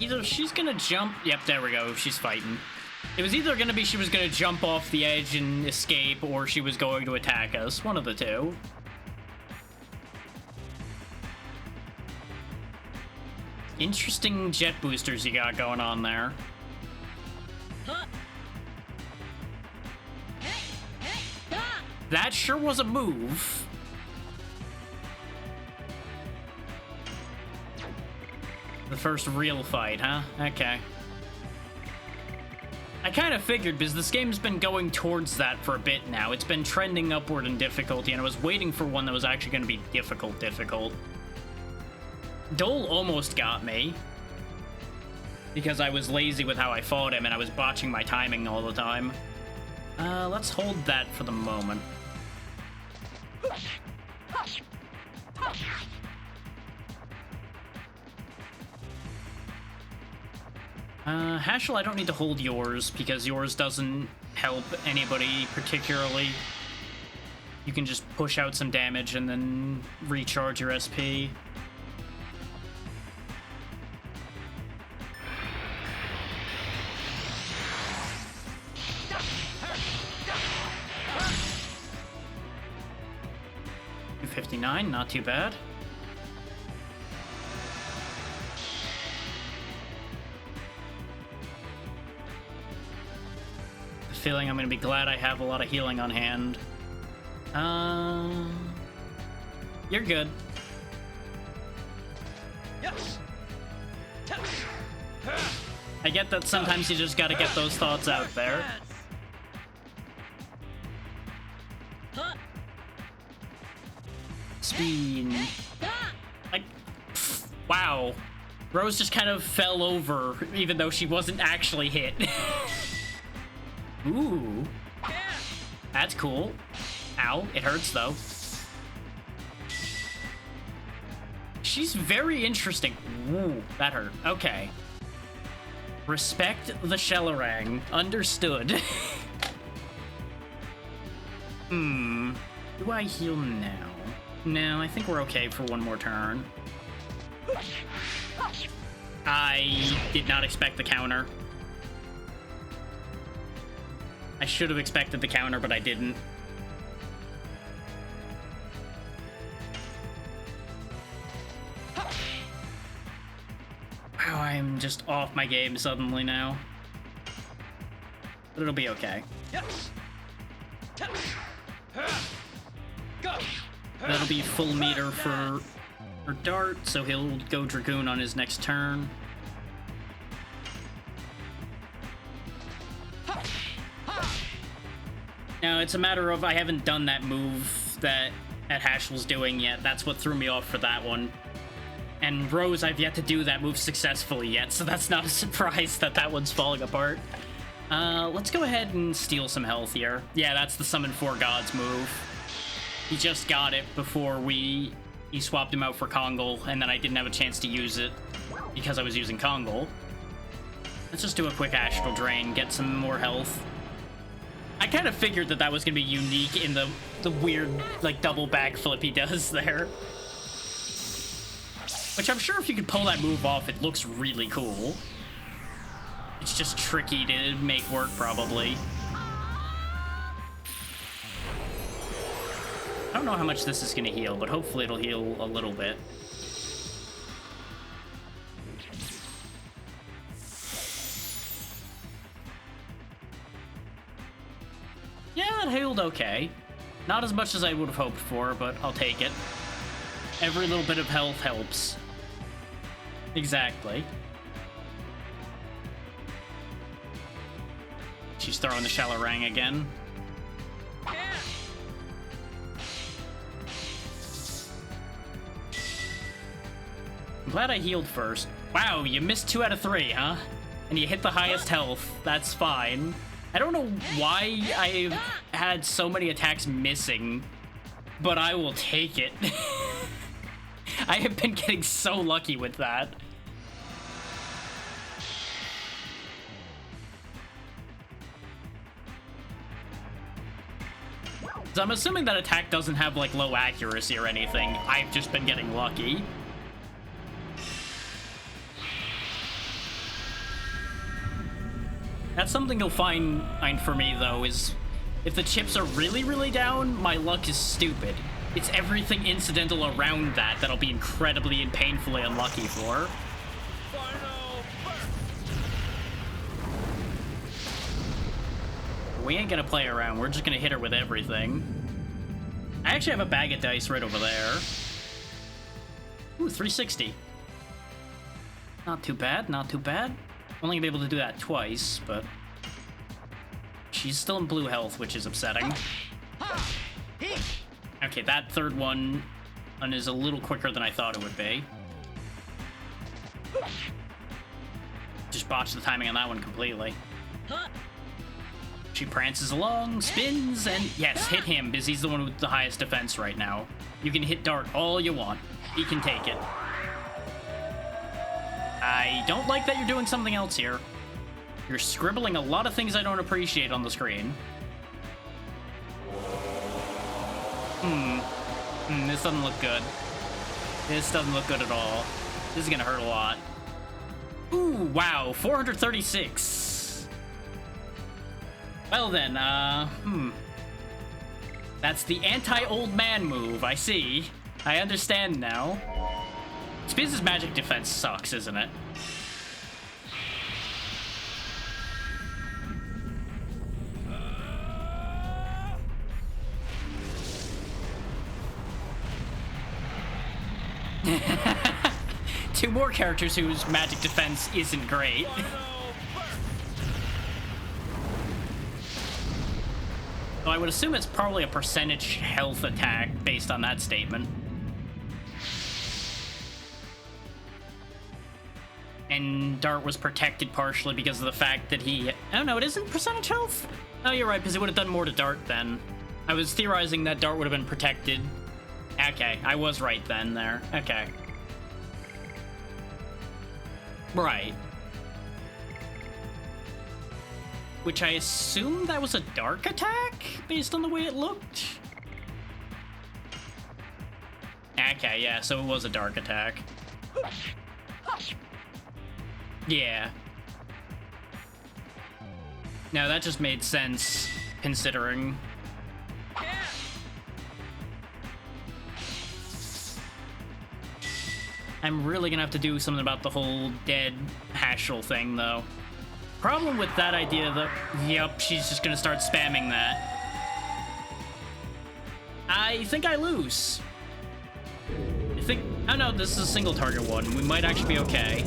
S1: Either she's gonna jump... Yep, there we go. She's fighting. It was either gonna be she was gonna jump off the edge and escape, or she was going to attack us. One of the two. Interesting jet boosters you got going on there. That sure was a move. The first real fight, huh? Okay. I kind of figured, because this game's been going towards that for a bit now. It's been trending upward in difficulty, and I was waiting for one that was actually going to be difficult. Dole almost got me, because I was lazy with how I fought him, and I was botching my timing all the time. Let's hold that for the moment. Hashel, I don't need to hold yours, because yours doesn't help anybody particularly. You can just push out some damage and then recharge your SP. $259, not too bad. Feeling I'm gonna be glad I have a lot of healing on hand. You're good. I get that sometimes you just gotta get those thoughts out there. Speed. Like, wow. Rose just kind of fell over, even though she wasn't actually hit. Ooh. That's cool. Ow, it hurts though. She's very interesting. Ooh, that hurt. Okay. Respect the Shellarang. Understood. Do I heal now? No, I think we're okay for one more turn. I did not expect the counter. I should have expected the counter, but I didn't. Wow, I'm just off my game suddenly now. But it'll be okay. That'll be full meter for Dart, so he'll go Dragoon on his next turn. Now, it's a matter of I haven't done that move that Hash was doing yet. That's what threw me off for that one. And Rose, I've yet to do that move successfully yet, so that's not a surprise that that one's falling apart. Let's go ahead and steal some health here. Yeah, that's the Summon 4 Gods move. He just got it before he swapped him out for Kongol, and then I didn't have a chance to use it because I was using Kongol. Let's just do a quick Astral Drain, get some more health. I kind of figured that that was going to be unique in the weird, like, double backflip he does there. Which I'm sure if you could pull that move off, it looks really cool. It's just tricky to make work, probably. I don't know how much this is going to heal, but hopefully it'll heal a little bit. Yeah, it healed okay. Not as much as I would have hoped for, but I'll take it. Every little bit of health helps. Exactly. She's throwing the Shellarang again. I'm glad I healed first. Wow, you missed 2 out of 3, huh? And you hit the highest health. That's fine. I don't know why I've had so many attacks missing, but I will take it. I have been getting so lucky with that. So I'm assuming that attack doesn't have, like, low accuracy or anything. I've just been getting lucky. That's something you'll find for me, though, is if the chips are really, really down, my luck is stupid. It's everything incidental around that I'll be incredibly and painfully unlucky for. We ain't gonna play around. We're just gonna hit her with everything. I actually have a bag of dice right over there. Ooh, 360. Not too bad, not too bad. Only gonna be able to do that twice, but she's still in blue health, which is upsetting. Okay, that third one is a little quicker than I thought it would be. Just botched the timing on that one completely. She prances along, spins, and yes, hit him, because he's the one with the highest defense right now. You can hit Dart all you want. He can take it. I don't like that you're doing something else here. You're scribbling a lot of things I don't appreciate on the screen. This doesn't look good. This doesn't look good at all. This is gonna hurt a lot. Ooh, wow, 436. Well then, that's the anti-old man move, I see. I understand now. Spiz's magic defense sucks, isn't it? Two more characters whose magic defense isn't great. So I would assume it's probably a percentage health attack based on that statement. And Dart was protected partially because of the fact that he... Oh, no, it isn't percentage health? Oh, you're right, because it would have done more to Dart then. I was theorizing that Dart would have been protected. Okay, I was right then there. Okay. Right. Which I assume that was a dark attack, based on the way it looked? Okay, yeah, so it was a dark attack. Yeah. No, that just made sense, considering. I'm really gonna have to do something about the whole dead Hashel thing, though. Problem with that idea, though, yep, she's just gonna start spamming that. I think I lose. Oh no, this is a single target one. We might actually be okay.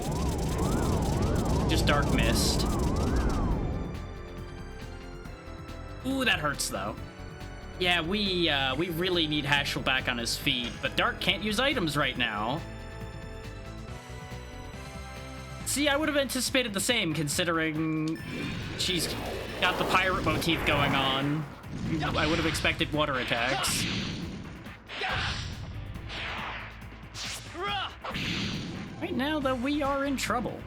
S1: Just Dark Mist. Ooh, that hurts, though. Yeah, we really need Hashel back on his feet, but Dark can't use items right now. See, I would have anticipated the same, considering she's got the pirate motif going on. I would have expected water attacks. Right now, though, we are in trouble.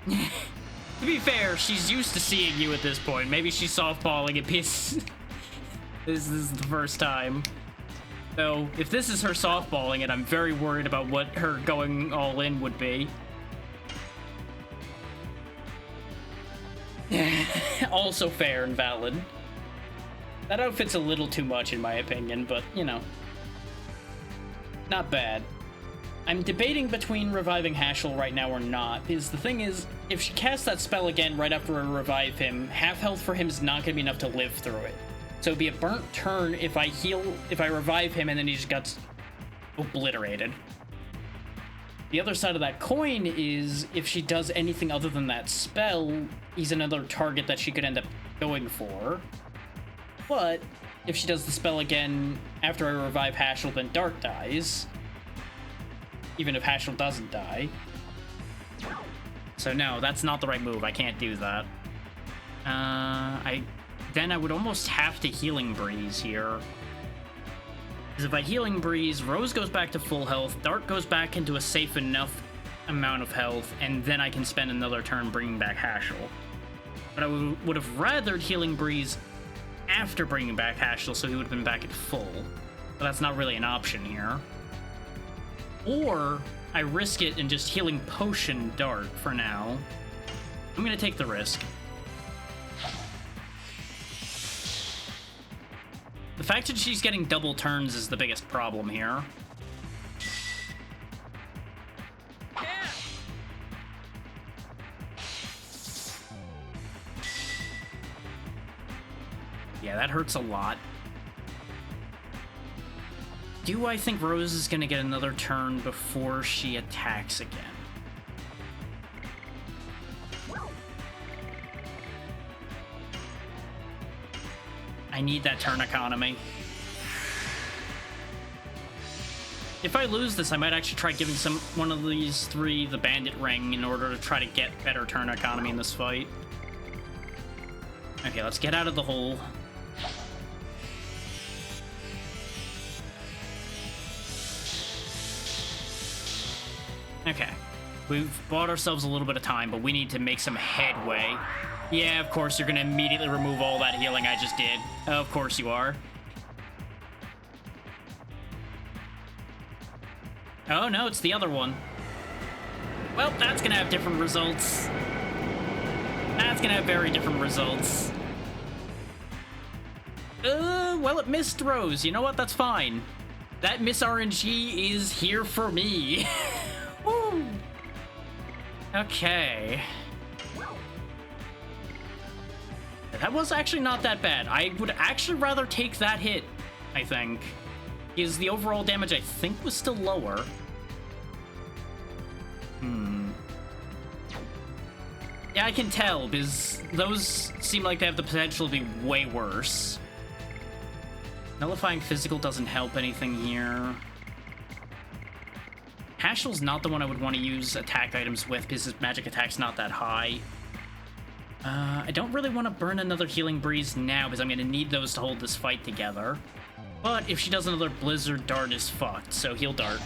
S1: To be fair, she's used to seeing you at this point. Maybe she's softballing it because this is the first time. So, if this is her softballing it, I'm very worried about what her going all in would be. Also fair and valid. That outfit's a little too much in my opinion, but, you know. Not bad. I'm debating between reviving Hashel right now or not, because the thing is, if she casts that spell again right after I revive him, half health for him is not going to be enough to live through it. So it'd be a burnt turn if I revive him and then he just got obliterated. The other side of that coin is, if she does anything other than that spell, he's another target that she could end up going for. But if she does the spell again after I revive Hashel, then Dark dies. Even if Hashel doesn't die. So no, that's not the right move. I can't do that. Then I would almost have to Healing Breeze here. Because if I Healing Breeze, Rose goes back to full health, Dark goes back into a safe enough amount of health, and then I can spend another turn bringing back Hashel. But I would have rathered Healing Breeze after bringing back Hashel, so he would have been back at full. But that's not really an option here. Or I risk it and just Healing Potion Dark for now. I'm gonna take the risk. The fact that she's getting double turns is the biggest problem here. Yeah, that hurts a lot. Do I think Rose is gonna get another turn before she attacks again? I need that turn economy. If I lose this, I might actually try giving one of these three the Bandit Ring in order to try to get better turn economy in this fight. Okay, let's get out of the hole. Okay, we've bought ourselves a little bit of time, but we need to make some headway. Yeah, of course, you're gonna immediately remove all that healing I just did. Of course you are. Oh, no, it's the other one. Well, that's gonna have different results. That's gonna have very different results. Well, it missed Rose. You know what? That's fine. That Miss RNG is here for me. Woo. Okay. That was actually not that bad. I would actually rather take that hit, I think. Because the overall damage, I think, was still lower. Yeah, I can tell, because those seem like they have the potential to be way worse. Nullifying Physical doesn't help anything here. Hashel's not the one I would want to use attack items with, because his magic attack's not that high. I don't really want to burn another Healing Breeze now, because I'm going to need those to hold this fight together. But if she does another Blizzard Dart is fucked, so heal Dart.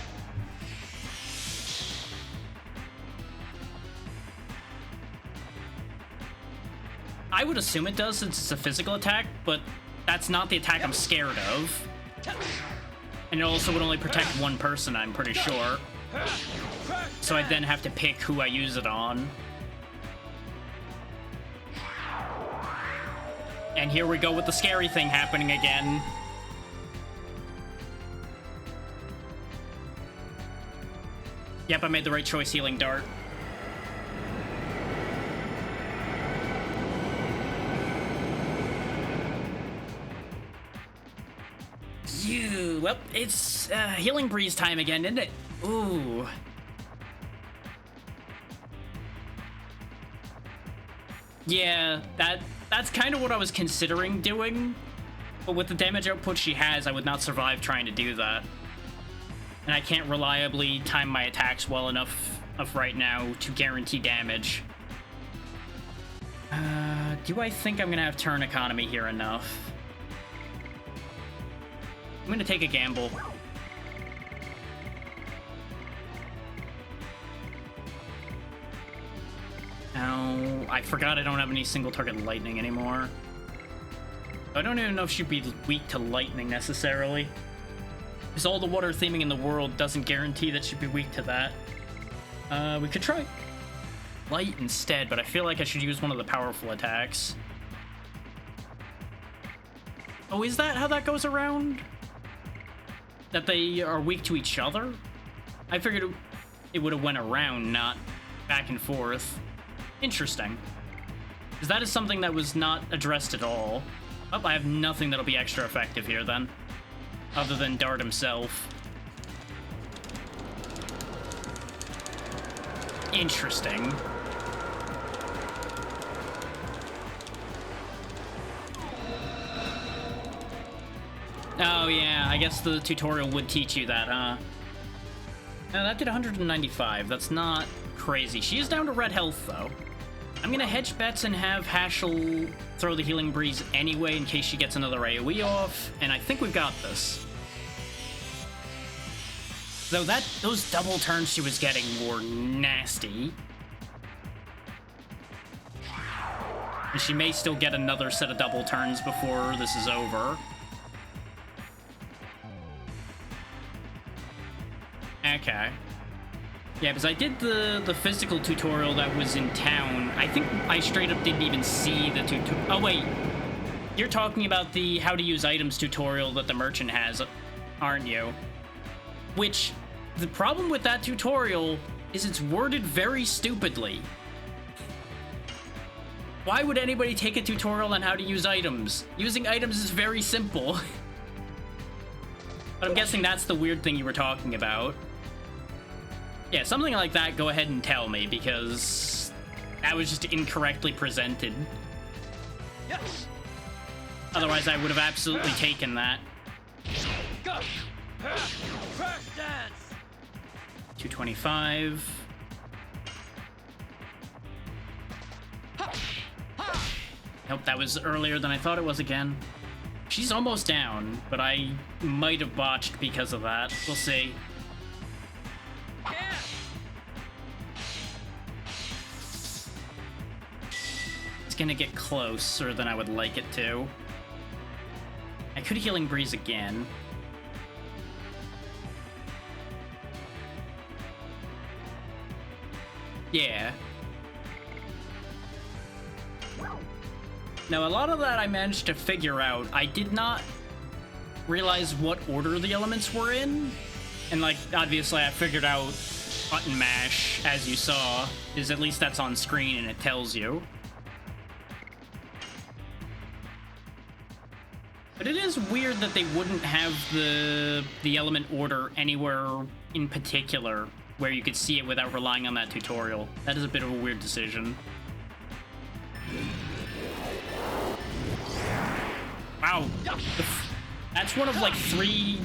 S1: I would assume it does since it's a physical attack, but that's not the attack I'm scared of. And it also would only protect one person, I'm pretty sure. So I'd then have to pick who I use it on. And here we go with the scary thing happening again. Yep, I made the right choice healing Dart. Well, it's Healing Breeze time again, isn't it? Ooh. Yeah, that's kind of what I was considering doing. But with the damage output she has, I would not survive trying to do that. And I can't reliably time my attacks well enough of right now to guarantee damage. Do I think I'm gonna have turn economy here enough? I'm gonna take a gamble. Oh, I forgot I don't have any single target lightning anymore. I don't even know if she'd be weak to lightning necessarily. Because all the water theming in the world doesn't guarantee that she'd be weak to that. We could try light instead, but I feel like I should use one of the powerful attacks. Oh, is that how that goes around? That they are weak to each other? I figured it would have went around, not back and forth. Interesting. Because that is something that was not addressed at all. Oh, I have nothing that'll be extra effective here then. Other than Dart himself. Interesting. Oh yeah, I guess the tutorial would teach you that, huh? Now that did 195, that's not crazy. She is down to red health though. I'm gonna hedge bets and have Hashel throw the Healing Breeze anyway in case she gets another AoE off, and I think we've got this. Though those double turns she was getting were nasty. And she may still get another set of double turns before this is over. Okay. Yeah, because I did the physical tutorial that was in town. I think I straight up didn't even see the tutorial. Oh, wait. You're talking about the how to use items tutorial that the merchant has, aren't you? Which, the problem with that tutorial is it's worded very stupidly. Why would anybody take a tutorial on how to use items? Using items is very simple. But I'm guessing that's the weird thing you were talking about. Yeah, something like that, go ahead and tell me, because that was just incorrectly presented.
S3: Yes.
S1: Otherwise, I would have absolutely taken that.
S3: Go. Crash dance.
S1: 225. Nope, that was earlier than I thought it was again. She's almost down, but I might have botched because of that. We'll see. It's gonna get closer than I would like it to. I could Healing Breeze again. Yeah. Now, a lot of that I managed to figure out. I did not realize what order the elements were in. And, like, obviously I figured out button mash, as you saw, is at least that's on screen and it tells you. But it is weird that they wouldn't have the element order anywhere in particular where you could see it without relying on that tutorial. That is a bit of a weird decision. Wow. That's one of like 3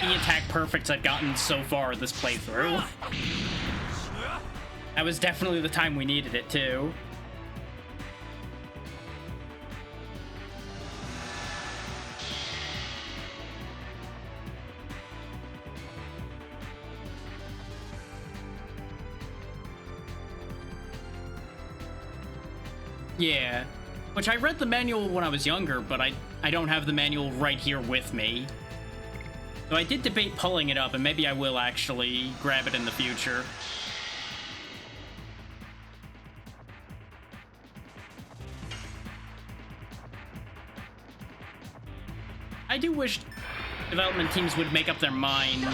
S1: E-attack perfects I've gotten so far this playthrough. That was definitely the time we needed it too. Yeah. Which I read the manual when I was younger, but I don't have the manual right here with me. So I did debate pulling it up, and maybe I will actually grab it in the future. I do wish development teams would make up their mind.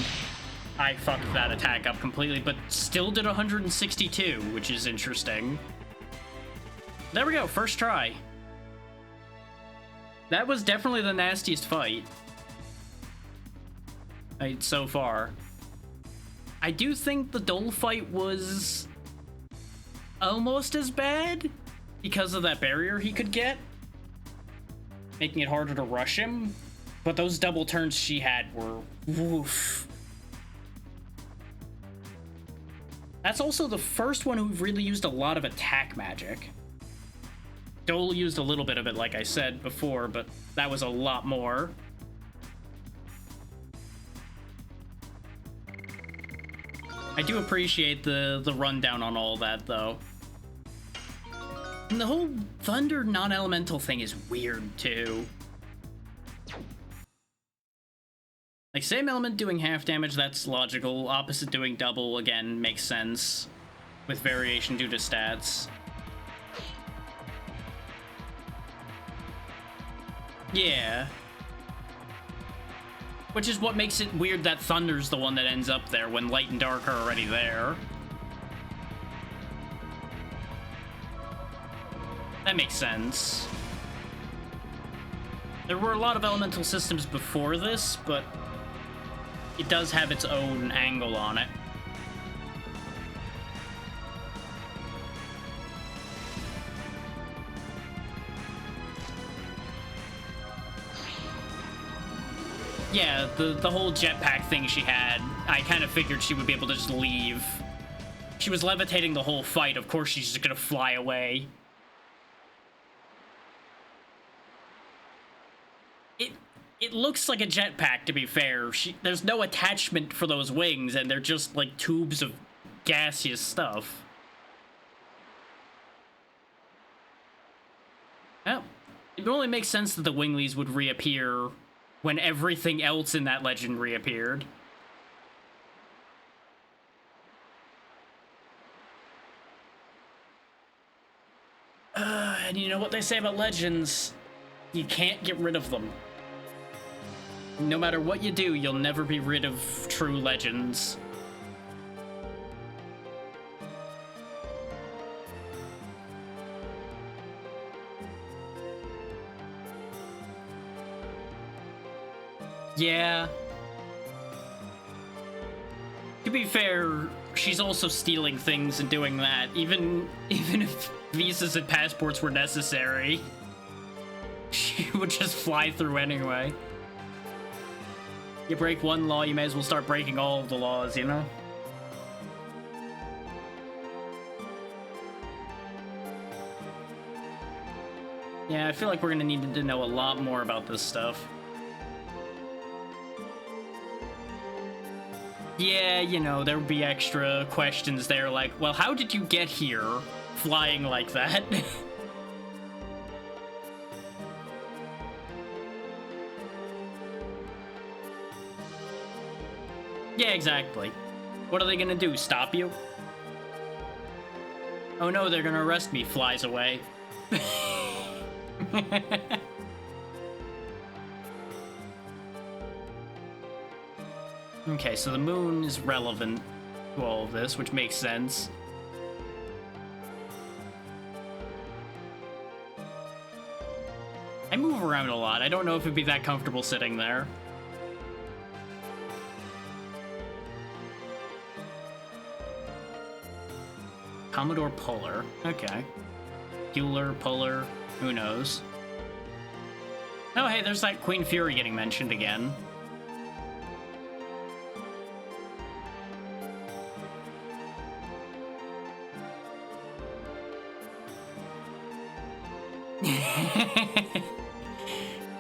S1: I fucked that attack up completely, but still did 162, which is interesting. There we go, first try. That was definitely the nastiest fight so far. I do think the Dole fight was almost as bad because of that barrier he could get, making it harder to rush him. But those double turns she had were woof. That's also the first one who really used a lot of attack magic. Dole used a little bit of it, like I said before, but that was a lot more. I do appreciate the rundown on all that, though. And the whole Thunder non-elemental thing is weird, too. Like, same element doing half damage, that's logical. Opposite doing double, again, makes sense. With variation due to stats. Yeah. Which is what makes it weird that Thunder's the one that ends up there when Light and Dark are already there. That makes sense. There were a lot of elemental systems before this, but it does have its own angle on it. Yeah, the whole jetpack thing she had, I kind of figured she would be able to just leave. She was levitating the whole fight, of course she's just gonna fly away. It looks like a jetpack, to be fair. There's no attachment for those wings, and they're just like tubes of gaseous stuff. Well, it only makes sense that the Winglies would reappear when everything else in that legend reappeared. And you know what they say about legends? You can't get rid of them. No matter what you do, you'll never be rid of true legends. Yeah. To be fair, she's also stealing things and doing that, even if visas and passports were necessary. She would just fly through anyway. You break one law, you may as well start breaking all of the laws, you know? Yeah, I feel like we're gonna need to know a lot more about this stuff. Yeah, you know, there would be extra questions there like, well, how did you get here flying like that? Yeah, exactly. What are they gonna do, stop you? Oh no, they're gonna arrest me, flies away. Okay, so the moon is relevant to all of this, which makes sense. I move around a lot. I don't know if it'd be that comfortable sitting there. Commodore Puller. Okay. Bueller, Puller, who knows? Oh, hey, there's that Queen Fury getting mentioned again.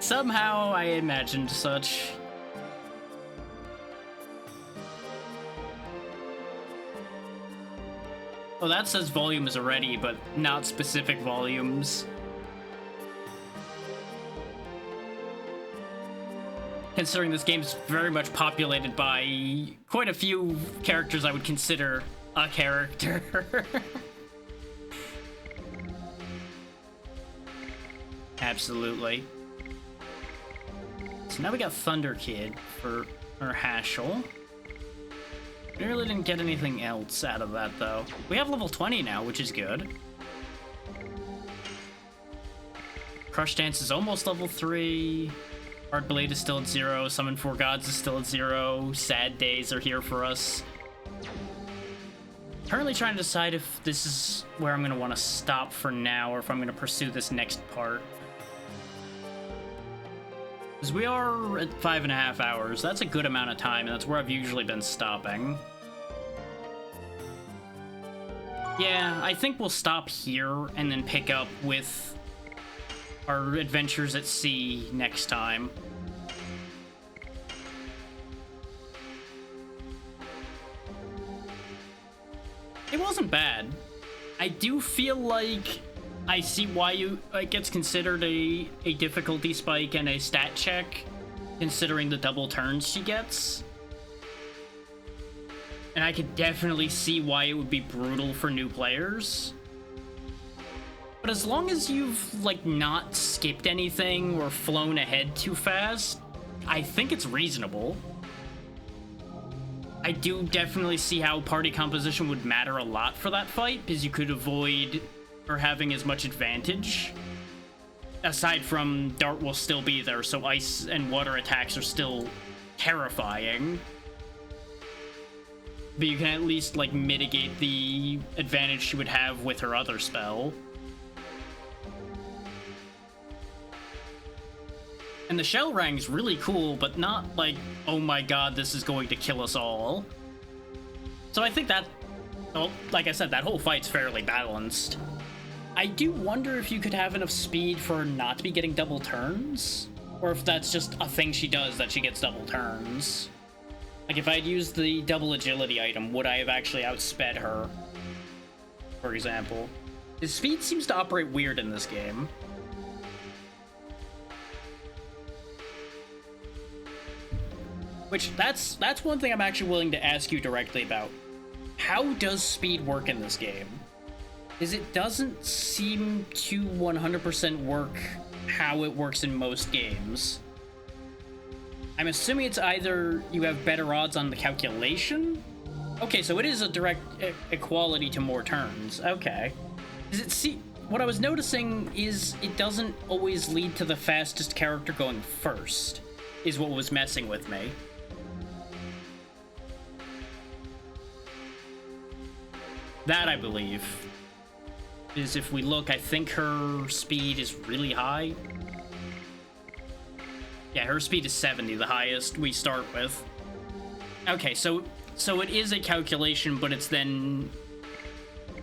S1: Somehow I imagined such. Oh, that says volumes already, but not specific volumes. considering this game's very much populated by quite a few characters I would consider a character. Absolutely. So now we got Thunder Kid for our Haschel. We really didn't get anything else out of that, though. We have level 20 now, which is good. Crush Dance is almost level 3. Hard Blade is still at 0. Summon 4 Gods is still at 0. Sad Days are here for us. Currently trying to decide if this is where I'm going to want to stop for now, or if I'm going to pursue this next part. Because we are at 5.5 hours. That's a good amount of time, and that's where I've usually been stopping. Yeah, I think we'll stop here and then pick up with our adventures at sea next time. It wasn't bad. I do feel like I see why it gets considered a difficulty spike and a stat check, considering the double turns she gets. And I could definitely see why it would be brutal for new players. But as long as you've, like, not skipped anything or flown ahead too fast, I think it's reasonable. I do definitely see how party composition would matter a lot for that fight, because you could avoid her having as much advantage. Aside from Dart will still be there, so ice and water attacks are still terrifying. But you can at least, like, mitigate the advantage she would have with her other spell. And the shell rang's really cool, but not like, oh my god, this is going to kill us all. So I think that, well, like I said, that whole fight's fairly balanced. I do wonder if you could have enough speed for her not to be getting double turns, or if that's just a thing she does, that she gets double turns. Like, if I'd used the double agility item, would I have actually outsped her, for example? His speed seems to operate weird in this game. Which, that's one thing I'm actually willing to ask you directly about. How does speed work in this game? Because it doesn't seem to 100% work how it works in most games. I'm assuming it's either you have better odds on the calculation? Okay, so it is a direct equality to more turns. Okay. What I was noticing is it doesn't always lead to the fastest character going first, is what was messing with me. That, I believe, is if we look, I think her speed is really high. Yeah, her speed is 70, the highest we start with. Okay, so it is a calculation, but it's then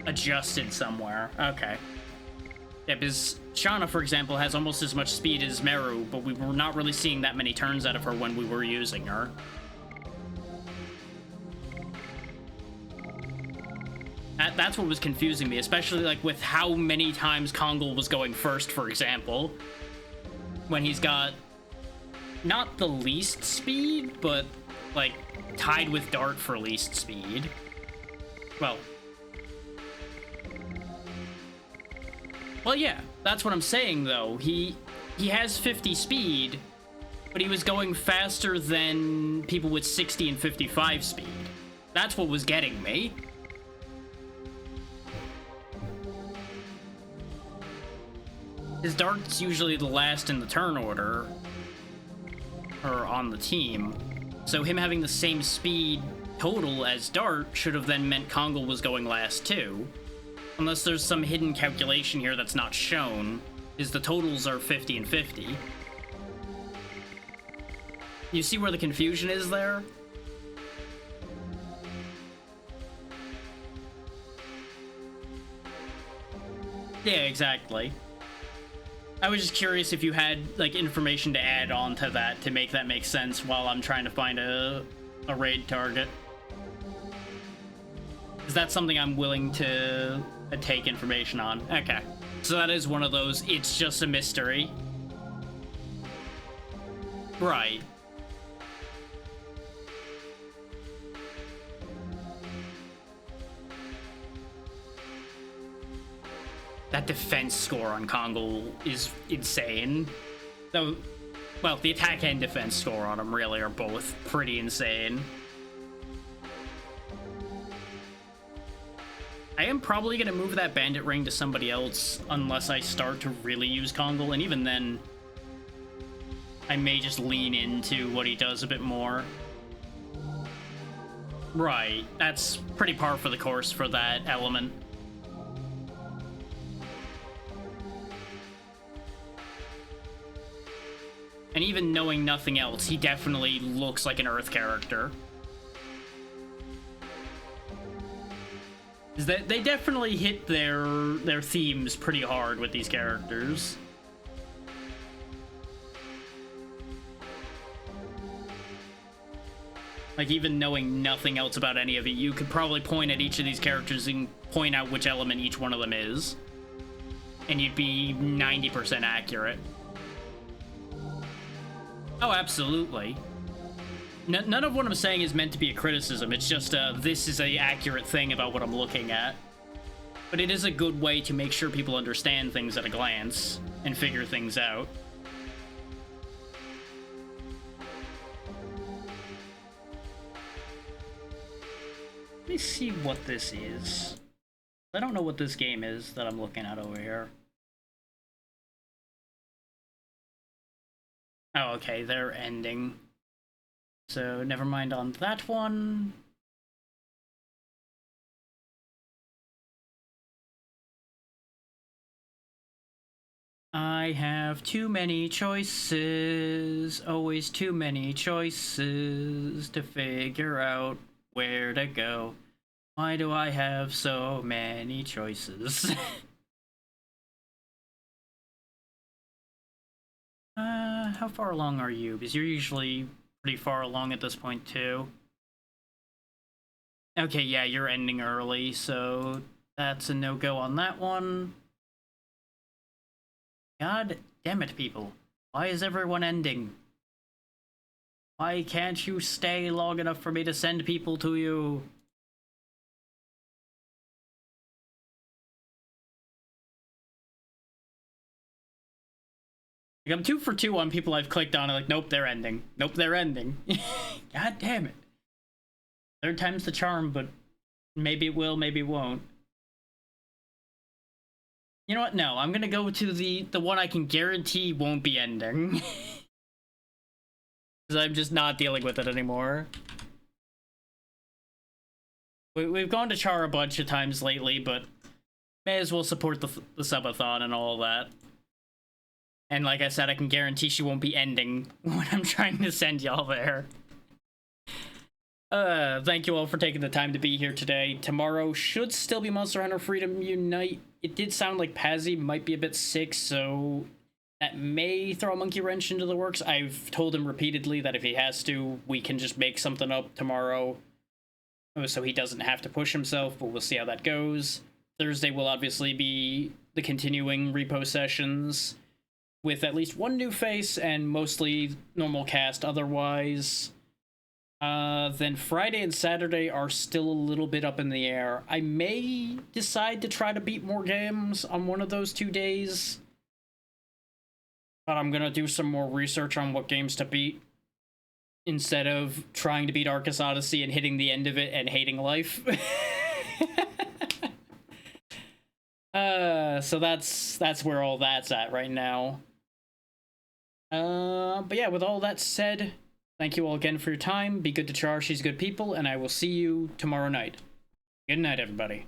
S1: adjusted somewhere. Okay. Yeah, because Shauna, for example, has almost as much speed as Meru, but we were not really seeing that many turns out of her when we were using her. That's what was confusing me, especially like with how many times Kongol was going first, for example. When he's got not the least speed, but like tied with Dart for least speed. Well, yeah, that's what I'm saying though. He has 50 speed, but he was going faster than people with 60 and 55 speed. That's what was getting me. His Dart's usually the last in the turn order, or on the team, so him having the same speed total as Dart should have then meant Kongol was going last too. Unless there's some hidden calculation here that's not shown, is the totals are 50 and 50. You see where the confusion is there? Yeah, exactly. I was just curious if you had, like, information to add on to that to make that make sense while I'm trying to find a raid target. Is that something I'm willing to take information on? Okay. So that is one of those, it's just a mystery. Right. that defense score on Kongol is insane. Though, well, the attack and defense score on him really are both pretty insane. I am probably going to move that bandit ring to somebody else unless I start to really use Kongol, and even then, I may just lean into what he does a bit more. Right, that's pretty par for the course for that element. And even knowing nothing else, he definitely looks like an Earth character. Is that they definitely hit their themes pretty hard with these characters. Like, even knowing nothing else about any of it, you could probably point at each of these characters and point out which element each one of them is. And you'd be 90% accurate. Oh, absolutely. None of what I'm saying is meant to be a criticism. It's just, this is an accurate thing about what I'm looking at. But it is a good way to make sure people understand things at a glance and figure things out. Let me see what this is. I don't know what this game is that I'm looking at over here. Oh, okay, they're ending. So, never mind on that one. I have too many choices, always too many choices to figure out where to go. Why do I have so many choices? How far along are you? Because you're usually pretty far along at this point, too. Okay, yeah, you're ending early, so that's a no-go on that one. God damn it, people. Why is everyone ending? Why can't you stay long enough for me to send people to you? Like, I'm 2 for 2 on people I've clicked on. I'm like, nope, they're ending. Nope, they're ending. God damn it. Third time's the charm, but maybe it will, maybe it won't. You know what? No, I'm gonna go to the one I can guarantee won't be ending. Because I'm just not dealing with it anymore. We've gone to Char a bunch of times lately, but may as well support the subathon and all that. And like I said, I can guarantee she won't be ending when I'm trying to send y'all there. Thank you all for taking the time to be here today. Tomorrow should still be Monster Hunter Freedom Unite. It did sound like Pazzy might be a bit sick, so that may throw a monkey wrench into the works. I've told him repeatedly that if he has to, we can just make something up tomorrow so he doesn't have to push himself, but we'll see how that goes. Thursday will obviously be the continuing repo sessions with at least one new face and mostly normal cast otherwise. Then Friday and Saturday are still a little bit up in the air. I may decide to try to beat more games on one of those 2 days. But I'm gonna do some more research on what games to beat instead of trying to beat Arcus Odyssey and hitting the end of it and hating life. So that's where all that's at right now. But yeah, with all that said, thank you all again for your time. Be good to Char, she's good people, and I will see you tomorrow night. Good night, everybody.